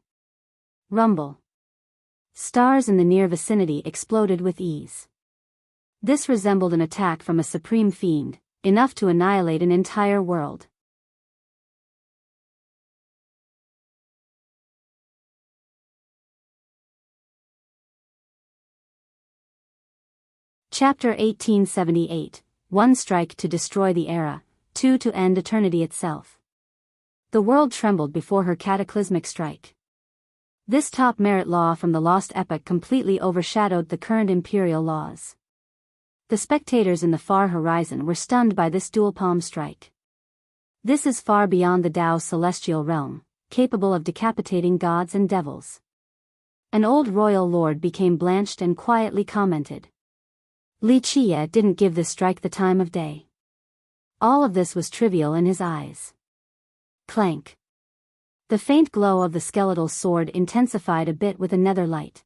Rumble. Stars in the near vicinity exploded with ease. This resembled an attack from a supreme fiend, enough to annihilate an entire world. Chapter 1878, 1 Strike to destroy the era, 2 to end eternity itself. The world trembled before her cataclysmic strike. This top merit law from the lost epoch completely overshadowed the current imperial laws. The spectators in the far horizon were stunned by this dual palm strike. This is far beyond the Tao's celestial realm, capable of decapitating gods and devils. An old royal lord became blanched and quietly commented. Li Qiye didn't give this strike the time of day. All of this was trivial in his eyes. Clank. The faint glow of the skeletal sword intensified a bit with a nether light.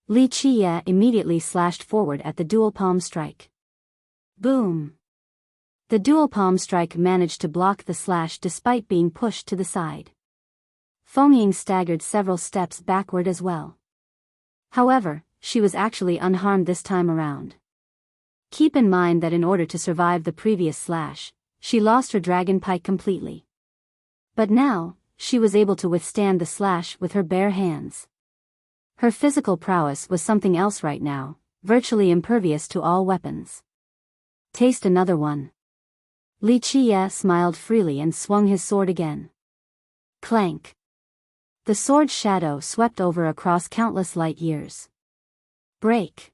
Li Qiye immediately slashed forward at the dual palm strike. Boom! The dual palm strike managed to block the slash despite being pushed to the side. Fengying staggered several steps backward as well. However, she was actually unharmed this time around. Keep in mind that in order to survive the previous slash, she lost her dragon pike completely. But now, she was able to withstand the slash with her bare hands. Her physical prowess was something else right now, virtually impervious to all weapons. Taste another one. Li Qiye smiled freely and swung his sword again. Clank. The sword's shadow swept over across countless light years. Break.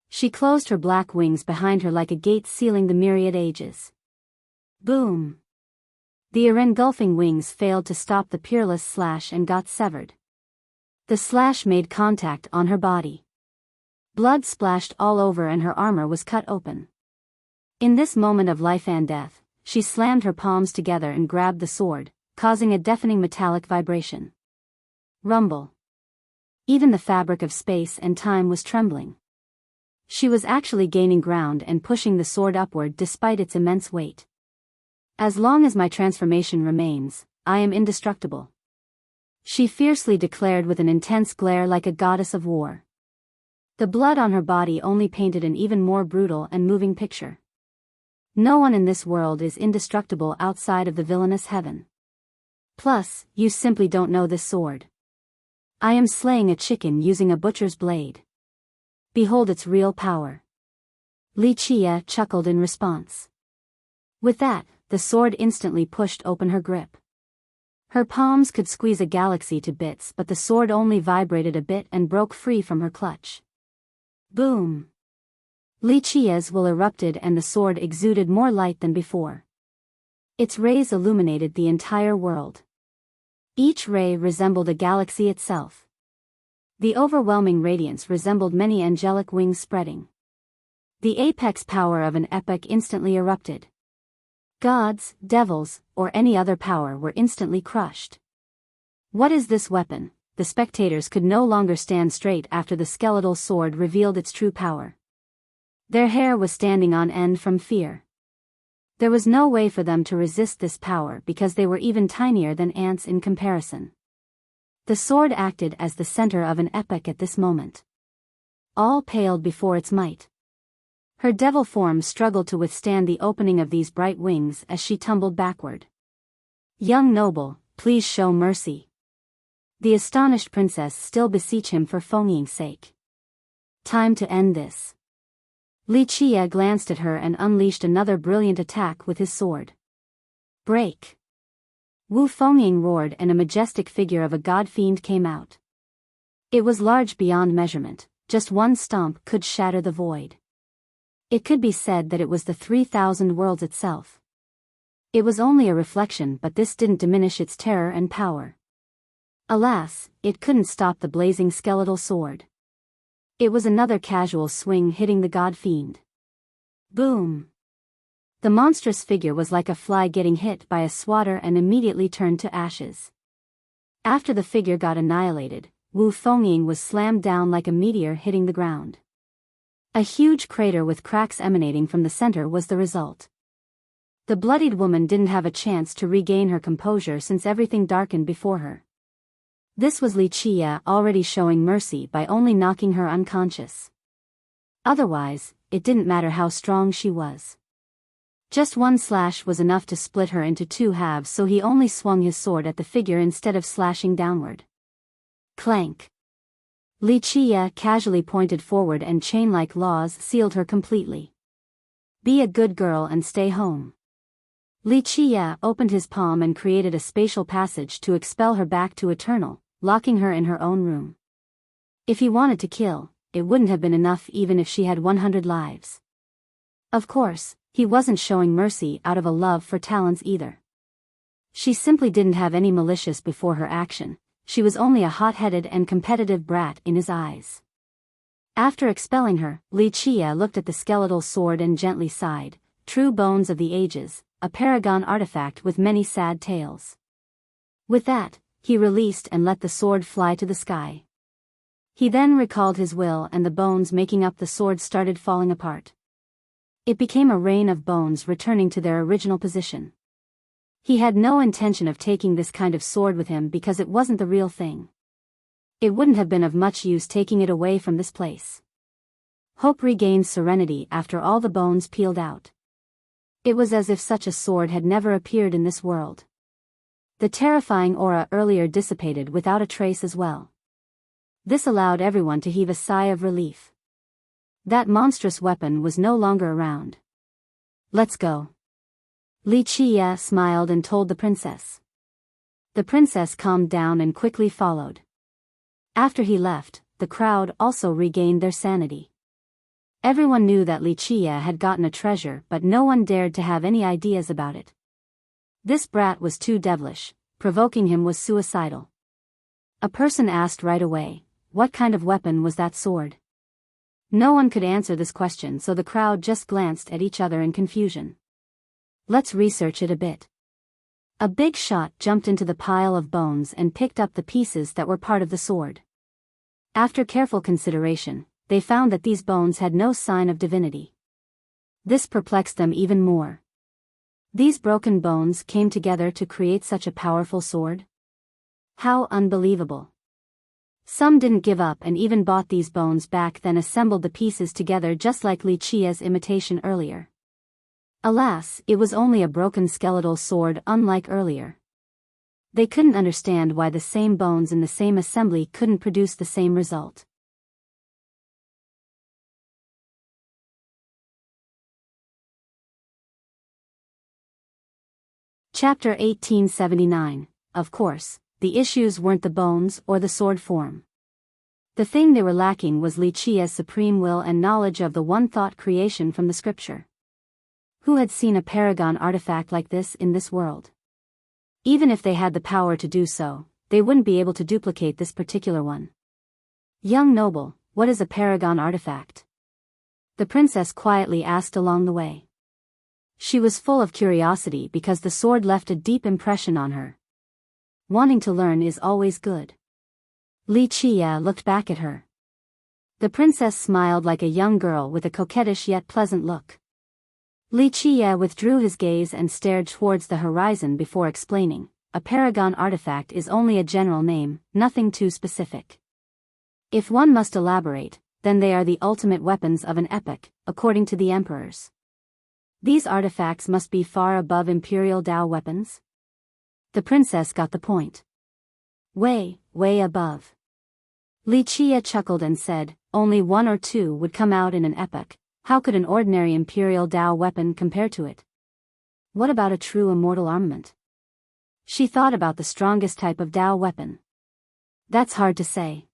She closed her black wings behind her like a gate sealing the myriad ages. Boom. The engulfing wings failed to stop the peerless slash and got severed. The slash made contact on her body. Blood splashed all over and her armor was cut open. In this moment of life and death, she slammed her palms together and grabbed the sword, causing a deafening metallic vibration. Rumble. Even the fabric of space and time was trembling. She was actually gaining ground and pushing the sword upward despite its immense weight. As long as my transformation remains, I am indestructible. She fiercely declared with an intense glare like a goddess of war. The blood on her body only painted an even more brutal and moving picture. No one in this world is indestructible outside of the villainous heaven. Plus, you simply don't know this sword. I am slaying a chicken using a butcher's blade. Behold its real power. Li Qiye chuckled in response. With that, the sword instantly pushed open her grip. Her palms could squeeze a galaxy to bits, but the sword only vibrated a bit and broke free from her clutch. Boom! Li Qiye's will erupted and the sword exuded more light than before. Its rays illuminated the entire world. Each ray resembled a galaxy itself. The overwhelming radiance resembled many angelic wings spreading. The apex power of an epoch instantly erupted. Gods, devils, or any other power were instantly crushed. What is this weapon? The spectators could no longer stand straight after the skeletal sword revealed its true power. Their hair was standing on end from fear. There was no way for them to resist this power because they were even tinier than ants in comparison. The sword acted as the center of an epoch at this moment. All paled before its might. Her devil form struggled to withstand the opening of these bright wings as she tumbled backward. Young noble, please show mercy. The astonished princess still beseech him for Feng sake. Time to end this. Li Qia glanced at her and unleashed another brilliant attack with his sword. Break! Wu Feng roared and a majestic figure of a god-fiend came out. It was large beyond measurement, just one stomp could shatter the void. It could be said that it was the 3,000 worlds itself. It was only a reflection, but this didn't diminish its terror and power. Alas, it couldn't stop the blazing skeletal sword. It was another casual swing hitting the god-fiend. Boom! The monstrous figure was like a fly getting hit by a swatter and immediately turned to ashes. After the figure got annihilated, Wu Feng was slammed down like a meteor hitting the ground. A huge crater with cracks emanating from the center was the result. The bloodied woman didn't have a chance to regain her composure since everything darkened before her. This was Li Qia already showing mercy by only knocking her unconscious. Otherwise, it didn't matter how strong she was. Just one slash was enough to split her into two halves, so he only swung his sword at the figure instead of slashing downward. Clank! Li Qia casually pointed forward and chain-like laws sealed her completely. Be a good girl and stay home. Li Qia opened his palm and created a spatial passage to expel her back to Eternal, locking her in her own room. If he wanted to kill, it wouldn't have been enough even if she had 100 lives. Of course, he wasn't showing mercy out of a love for talents either. She simply didn't have any malicious before her action, she was only a hot-headed and competitive brat in his eyes. After expelling her, Li Qia looked at the skeletal sword and gently sighed, true bones of the ages, a paragon artifact with many sad tales. With that, he released and let the sword fly to the sky. He then recalled his will and the bones making up the sword started falling apart. It became a rain of bones returning to their original position. He had no intention of taking this kind of sword with him because it wasn't the real thing. It wouldn't have been of much use taking it away from this place. Hope regained serenity after all the bones peeled out. It was as if such a sword had never appeared in this world. The terrifying aura earlier dissipated without a trace as well. This allowed everyone to heave a sigh of relief. That monstrous weapon was no longer around. Let's go. Li Qia smiled and told the princess. The princess calmed down and quickly followed. After he left, the crowd also regained their sanity. Everyone knew that Li Qia had gotten a treasure, but no one dared to have any ideas about it. This brat was too devilish, provoking him was suicidal. A person asked right away, what kind of weapon was that sword? No one could answer this question, so the crowd just glanced at each other in confusion. Let's research it a bit. A big shot jumped into the pile of bones and picked up the pieces that were part of the sword. After careful consideration, they found that these bones had no sign of divinity. This perplexed them even more. These broken bones came together to create such a powerful sword? How unbelievable. Some didn't give up and even bought these bones back, then assembled the pieces together just like Li Qia's imitation earlier. Alas, it was only a broken skeletal sword unlike earlier. They couldn't understand why the same bones in the same assembly couldn't produce the same result. Chapter 1879. Of course, the issues weren't the bones or the sword form. The thing they were lacking was Li Qia's supreme will and knowledge of the one-thought creation from the scripture. Who had seen a paragon artifact like this in this world? Even if they had the power to do so, they wouldn't be able to duplicate this particular one. Young noble, what is a paragon artifact? The princess quietly asked along the way. She was full of curiosity because the sword left a deep impression on her. Wanting to learn is always good. Li Qia looked back at her. The princess smiled like a young girl with a coquettish yet pleasant look. Li Qia withdrew his gaze and stared towards the horizon before explaining, a paragon artifact is only a general name, nothing too specific. If one must elaborate, then they are the ultimate weapons of an epoch, according to the emperors. These artifacts must be far above imperial Dao weapons? The princess got the point. Way, way above. Li Chia chuckled and said, only one or two would come out in an epoch. How could an ordinary imperial Dao weapon compare to it? What about a true immortal armament? She thought about the strongest type of Dao weapon. That's hard to say.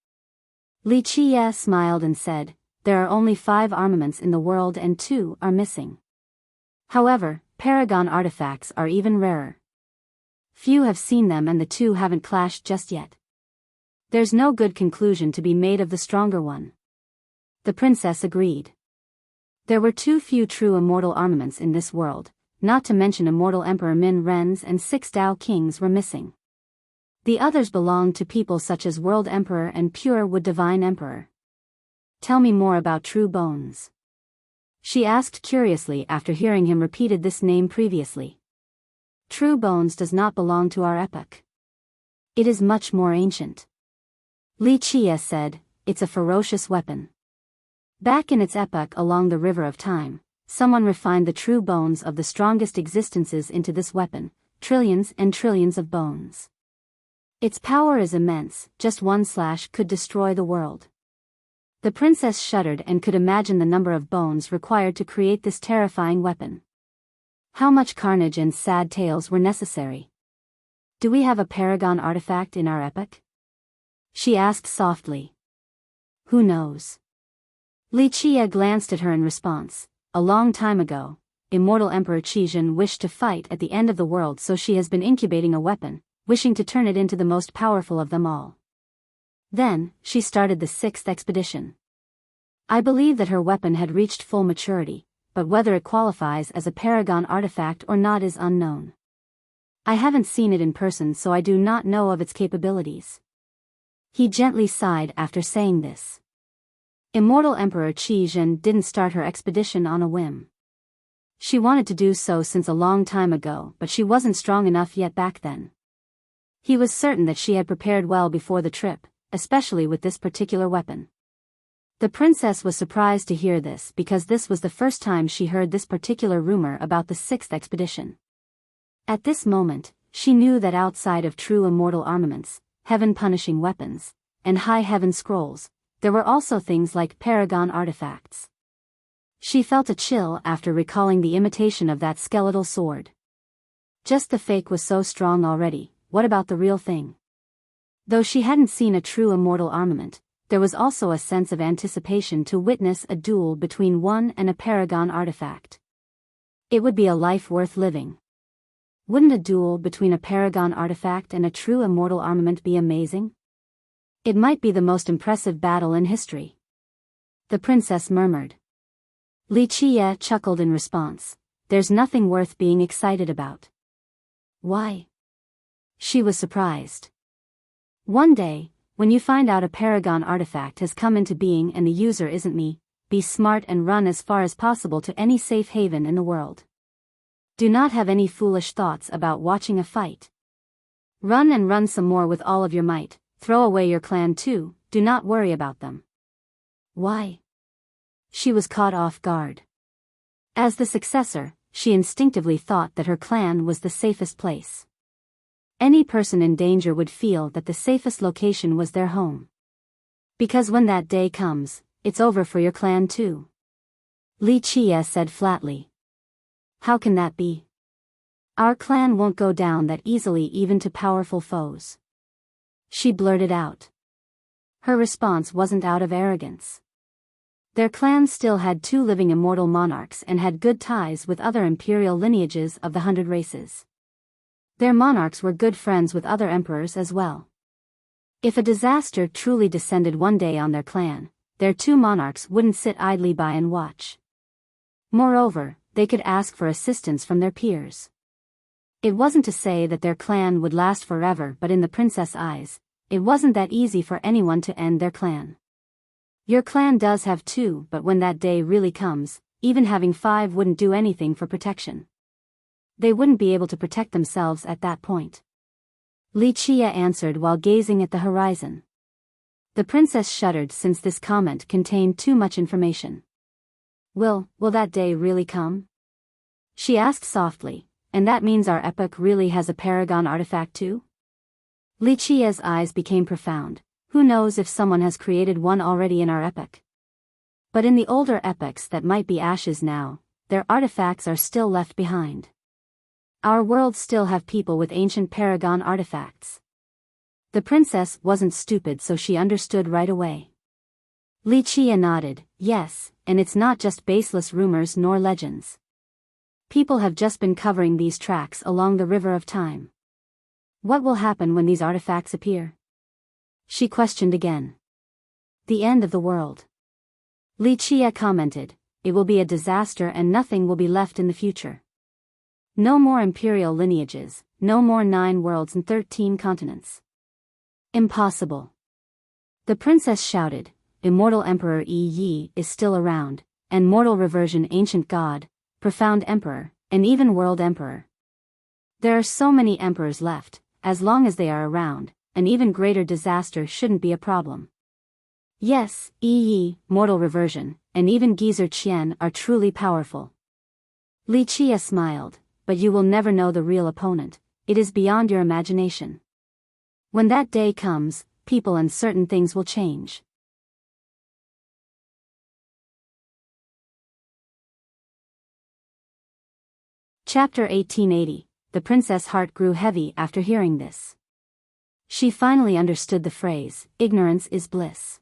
Li Chia smiled and said, there are only 5 armaments in the world and 2 are missing. However, paragon artifacts are even rarer. Few have seen them and the 2 haven't clashed just yet. There's no good conclusion to be made of the stronger one. The princess agreed. There were too few true immortal armaments in this world, not to mention immortal Emperor Min Ren's and 6 Dao kings were missing. The others belonged to people such as World Emperor and Pure Wood Divine Emperor. Tell me more about True Bones. She asked curiously after hearing him repeated this name previously. True Bones does not belong to our epoch. It is much more ancient. Li Chia said, it's a ferocious weapon. Back in its epoch along the river of time, someone refined the true bones of the strongest existences into this weapon, trillions and trillions of bones. Its power is immense, just one slash could destroy the world. The princess shuddered and could imagine the number of bones required to create this terrifying weapon. How much carnage and sad tales were necessary? Do we have a paragon artifact in our epoch? She asked softly. Who knows? Li Chia glanced at her in response. A long time ago, Immortal Emperor Qizhen wished to fight at the end of the world, so she has been incubating a weapon, wishing to turn it into the most powerful of them all. Then, she started the 6th expedition. I believe that her weapon had reached full maturity, but whether it qualifies as a paragon artifact or not is unknown. I haven't seen it in person, so I do not know of its capabilities. He gently sighed after saying this. Immortal Emperor Qizhen didn't start her expedition on a whim. She wanted to do so since a long time ago, but she wasn't strong enough yet back then. He was certain that she had prepared well before the trip, especially with this particular weapon. The princess was surprised to hear this because this was the first time she heard this particular rumor about the 6th expedition. At this moment, she knew that outside of true immortal armaments, heaven-punishing weapons, and high heaven scrolls, there were also things like paragon artifacts. She felt a chill after recalling the imitation of that skeletal sword. Just the fake was so strong already, what about the real thing? Though she hadn't seen a true immortal armament, there was also a sense of anticipation to witness a duel between one and a paragon artifact. It would be a life worth living. Wouldn't a duel between a paragon artifact and a true immortal armament be amazing? It might be the most impressive battle in history. The princess murmured. Li Chia chuckled in response. There's nothing worth being excited about. Why? She was surprised. One day, when you find out a paragon artifact has come into being and the user isn't me, be smart and run as far as possible to any safe haven in the world. Do not have any foolish thoughts about watching a fight. Run and run some more with all of your might. Throw away your clan too, do not worry about them. Why? She was caught off guard. As the successor, she instinctively thought that her clan was the safest place. Any person in danger would feel that the safest location was their home. Because when that day comes, it's over for your clan too. Li Chia said flatly. How can that be? Our clan won't go down that easily even to powerful foes. She blurted out. Her response wasn't out of arrogance. Their clan still had 2 living immortal monarchs and had good ties with other imperial lineages of the 100 races. Their monarchs were good friends with other emperors as well. If a disaster truly descended one day on their clan, their 2 monarchs wouldn't sit idly by and watch. Moreover, they could ask for assistance from their peers. It wasn't to say that their clan would last forever, but in the princess' eyes, it wasn't that easy for anyone to end their clan. Your clan does have 2, but when that day really comes, even having 5 wouldn't do anything for protection. They wouldn't be able to protect themselves at that point. Li Chia answered while gazing at the horizon. The princess shuddered since this comment contained too much information. Will that day really come? She asked softly, and that means our epoch really has a paragon artifact too? Li Qia's eyes became profound. Who knows if someone has created one already in our epoch? But in the older epochs that might be ashes now, their artifacts are still left behind. Our worlds still have people with ancient paragon artifacts. The princess wasn't stupid, so she understood right away. Li Qia nodded, yes, and it's not just baseless rumors nor legends. People have just been covering these tracks along the river of time. What will happen when these artifacts appear? She questioned again. The end of the world. Li Qia commented, it will be a disaster and nothing will be left in the future. No more imperial lineages, no more 9 worlds and 13 continents. Impossible. The princess shouted, Immortal Emperor Yi Yi is still around, and Mortal Reversion Ancient God, Profound Emperor, and even World Emperor. There are so many emperors left, as long as they are around, an even greater disaster shouldn't be a problem. Yes, Yi Yi, Mortal Reversion, and even Geezer Qian are truly powerful. Li Qia smiled, but you will never know the real opponent, it is beyond your imagination. When that day comes, people and certain things will change. Chapter 1880. The princess' heart grew heavy after hearing this. She finally understood the phrase, ignorance is bliss.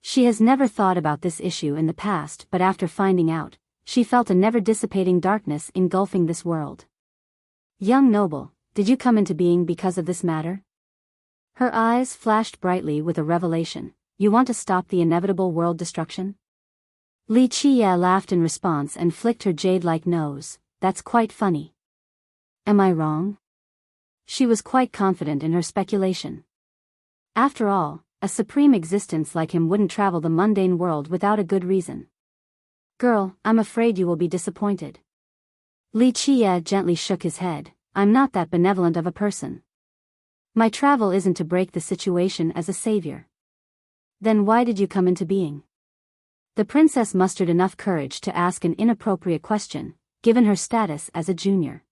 She has never thought about this issue in the past, but after finding out, she felt a never-dissipating darkness engulfing this world. Young noble, did you come into being because of this matter? Her eyes flashed brightly with a revelation. You want to stop the inevitable world destruction? Li Qia laughed in response and flicked her jade-like nose. That's quite funny. Am I wrong? She was quite confident in her speculation. After all, a supreme existence like him wouldn't travel the mundane world without a good reason. Girl, I'm afraid you will be disappointed. Li Qia gently shook his head. I'm not that benevolent of a person. My travel isn't to break the situation as a savior. Then why did you come into being? The princess mustered enough courage to ask an inappropriate question, given her status as a junior.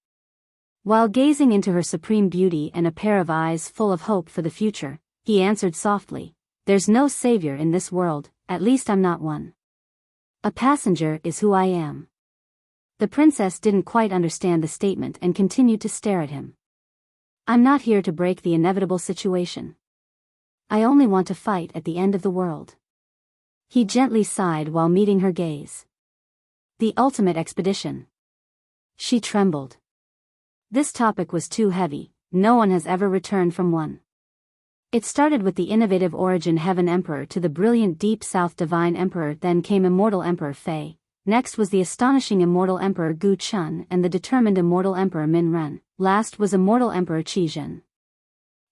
While gazing into her supreme beauty and a pair of eyes full of hope for the future, he answered softly, there's no savior in this world, at least I'm not one. A passenger is who I am. The princess didn't quite understand the statement and continued to stare at him. I'm not here to break the inevitable situation. I only want to fight at the end of the world. He gently sighed while meeting her gaze. The ultimate expedition. She trembled. This topic was too heavy, no one has ever returned from one. It started with the innovative origin Heaven Emperor to the brilliant Deep South Divine Emperor, then came Immortal Emperor Fei, next was the astonishing Immortal Emperor Gu Chun and the determined Immortal Emperor Min Ren, last was Immortal Emperor Qi Zhen.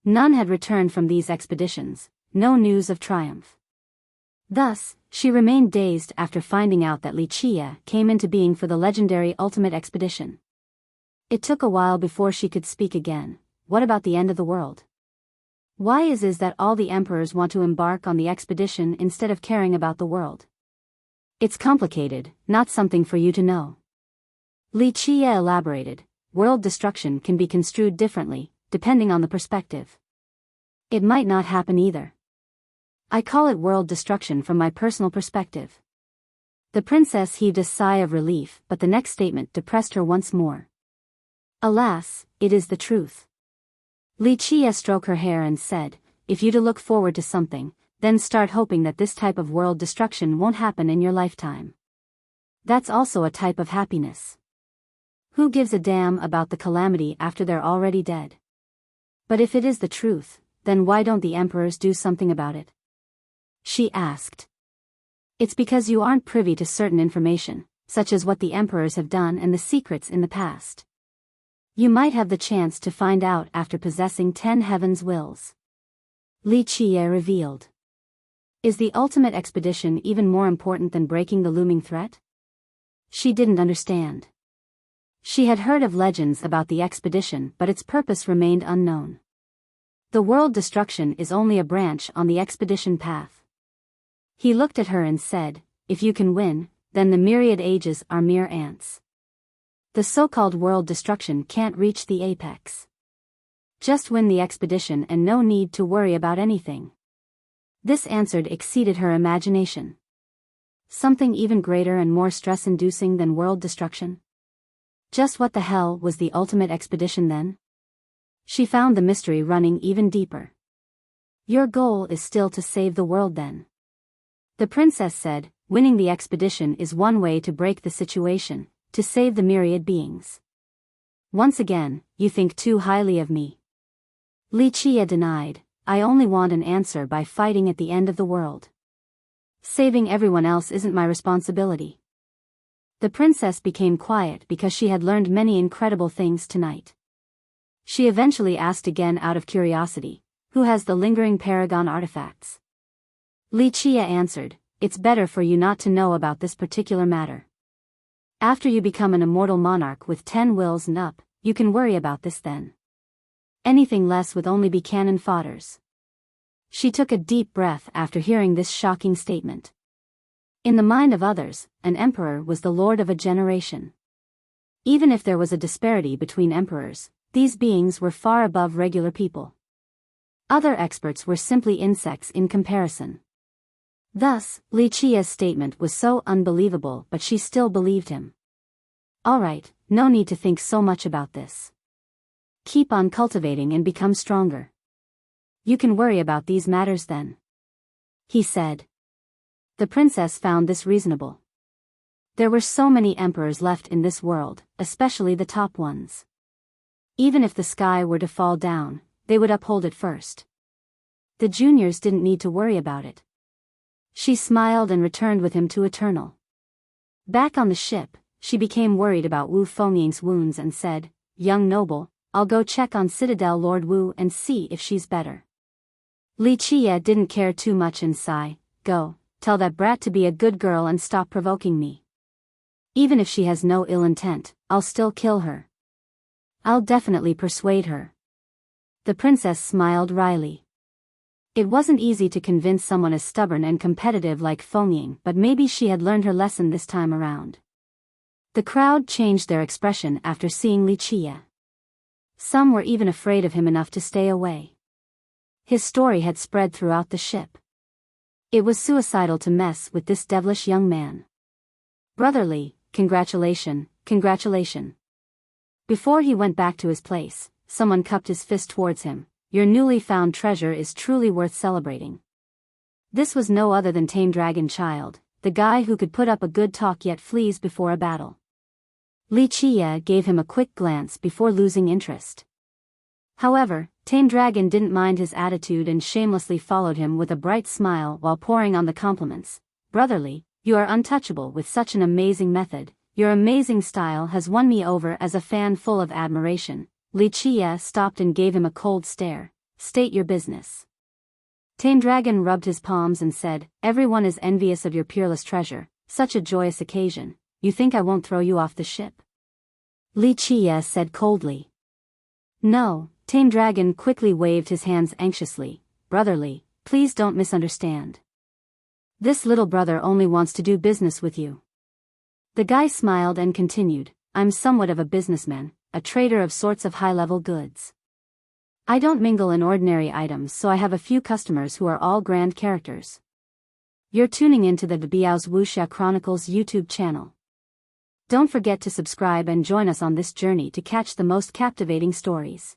None had returned from these expeditions, no news of triumph. Thus, she remained dazed after finding out that Li Qia came into being for the legendary Ultimate Expedition. It took a while before she could speak again. What about the end of the world? Why is that all the emperors want to embark on the expedition instead of caring about the world? It's complicated, not something for you to know. Li Qia elaborated, world destruction can be construed differently, depending on the perspective. It might not happen either. I call it world destruction from my personal perspective. The princess heaved a sigh of relief, but the next statement depressed her once more. Alas, it is the truth. Li Qia stroked her hair and said, if you to look forward to something, then start hoping that this type of world destruction won't happen in your lifetime. That's also a type of happiness. Who gives a damn about the calamity after they're already dead? But if it is the truth, then why don't the emperors do something about it? She asked. It's because you aren't privy to certain information, such as what the emperors have done and the secrets in the past. You might have the chance to find out after possessing 10 heaven's wills. Li Qia revealed. Is the ultimate expedition even more important than breaking the looming threat? She didn't understand. She had heard of legends about the expedition, but its purpose remained unknown. The world destruction is only a branch on the expedition path. He looked at her and said, if you can win, then the myriad ages are mere ants. The so-called world destruction can't reach the apex. Just win the expedition and no need to worry about anything. This answer exceeded her imagination. Something even greater and more stress-inducing than world destruction? Just what the hell was the ultimate expedition then? She found the mystery running even deeper. Your goal is still to save the world then? The princess said, winning the expedition is one way to break the situation, to save the myriad beings. Once again, you think too highly of me. Wuxia denied, I only want an answer by fighting at the end of the world. Saving everyone else isn't my responsibility. The princess became quiet because she had learned many incredible things tonight. She eventually asked again out of curiosity, who has the lingering paragon artifacts? Wuxia answered, it's better for you not to know about this particular matter. After you become an immortal monarch with 10 wills and up, you can worry about this then. Anything less would only be cannon fodders. She took a deep breath after hearing this shocking statement. In the mind of others, an emperor was the lord of a generation. Even if there was a disparity between emperors, these beings were far above regular people. Other experts were simply insects in comparison. Thus, Wuxia's statement was so unbelievable, but she still believed him. Alright, no need to think so much about this. Keep on cultivating and become stronger. You can worry about these matters then, he said. The princess found this reasonable. There were so many emperors left in this world, especially the top ones. Even if the sky were to fall down, they would uphold it first. The juniors didn't need to worry about it. She smiled and returned with him to Eternal. Back on the ship, she became worried about Wu Fengying's wounds and said, young noble, I'll go check on Citadel Lord Wu and see if she's better. Wuxia didn't care too much and sigh, go, tell that brat to be a good girl and stop provoking me. Even if she has no ill intent, I'll still kill her. I'll definitely persuade her. The princess smiled wryly. It wasn't easy to convince someone as stubborn and competitive like Fengying, but maybe she had learned her lesson this time around. The crowd changed their expression after seeing Wuxia. Some were even afraid of him enough to stay away. His story had spread throughout the ship. It was suicidal to mess with this devilish young man. Brotherly, congratulation. Before he went back to his place, someone cupped his fist towards him. Your newly found treasure is truly worth celebrating. This was no other than Tame Dragon Child, the guy who could put up a good talk yet flees before a battle. Wuxia gave him a quick glance before losing interest. However, Tame Dragon didn't mind his attitude and shamelessly followed him with a bright smile while pouring on the compliments. Brotherly, you are untouchable with such an amazing method. Your amazing style has won me over as a fan full of admiration. Wuxia stopped and gave him a cold stare. State your business. Tame Dragon rubbed his palms and said, everyone is envious of your peerless treasure, such a joyous occasion. You think I won't throw you off the ship? Wuxia said coldly. No, Tame Dragon quickly waved his hands anxiously. Brotherly, please don't misunderstand. This little brother only wants to do business with you. The guy smiled and continued, I'm somewhat of a businessman, a trader of sorts of high-level goods. I don't mingle in ordinary items, so I have a few customers who are all grand characters. You're tuning into the Biyao's Wuxia Chronicles YouTube channel. Don't forget to subscribe and join us on this journey to catch the most captivating stories.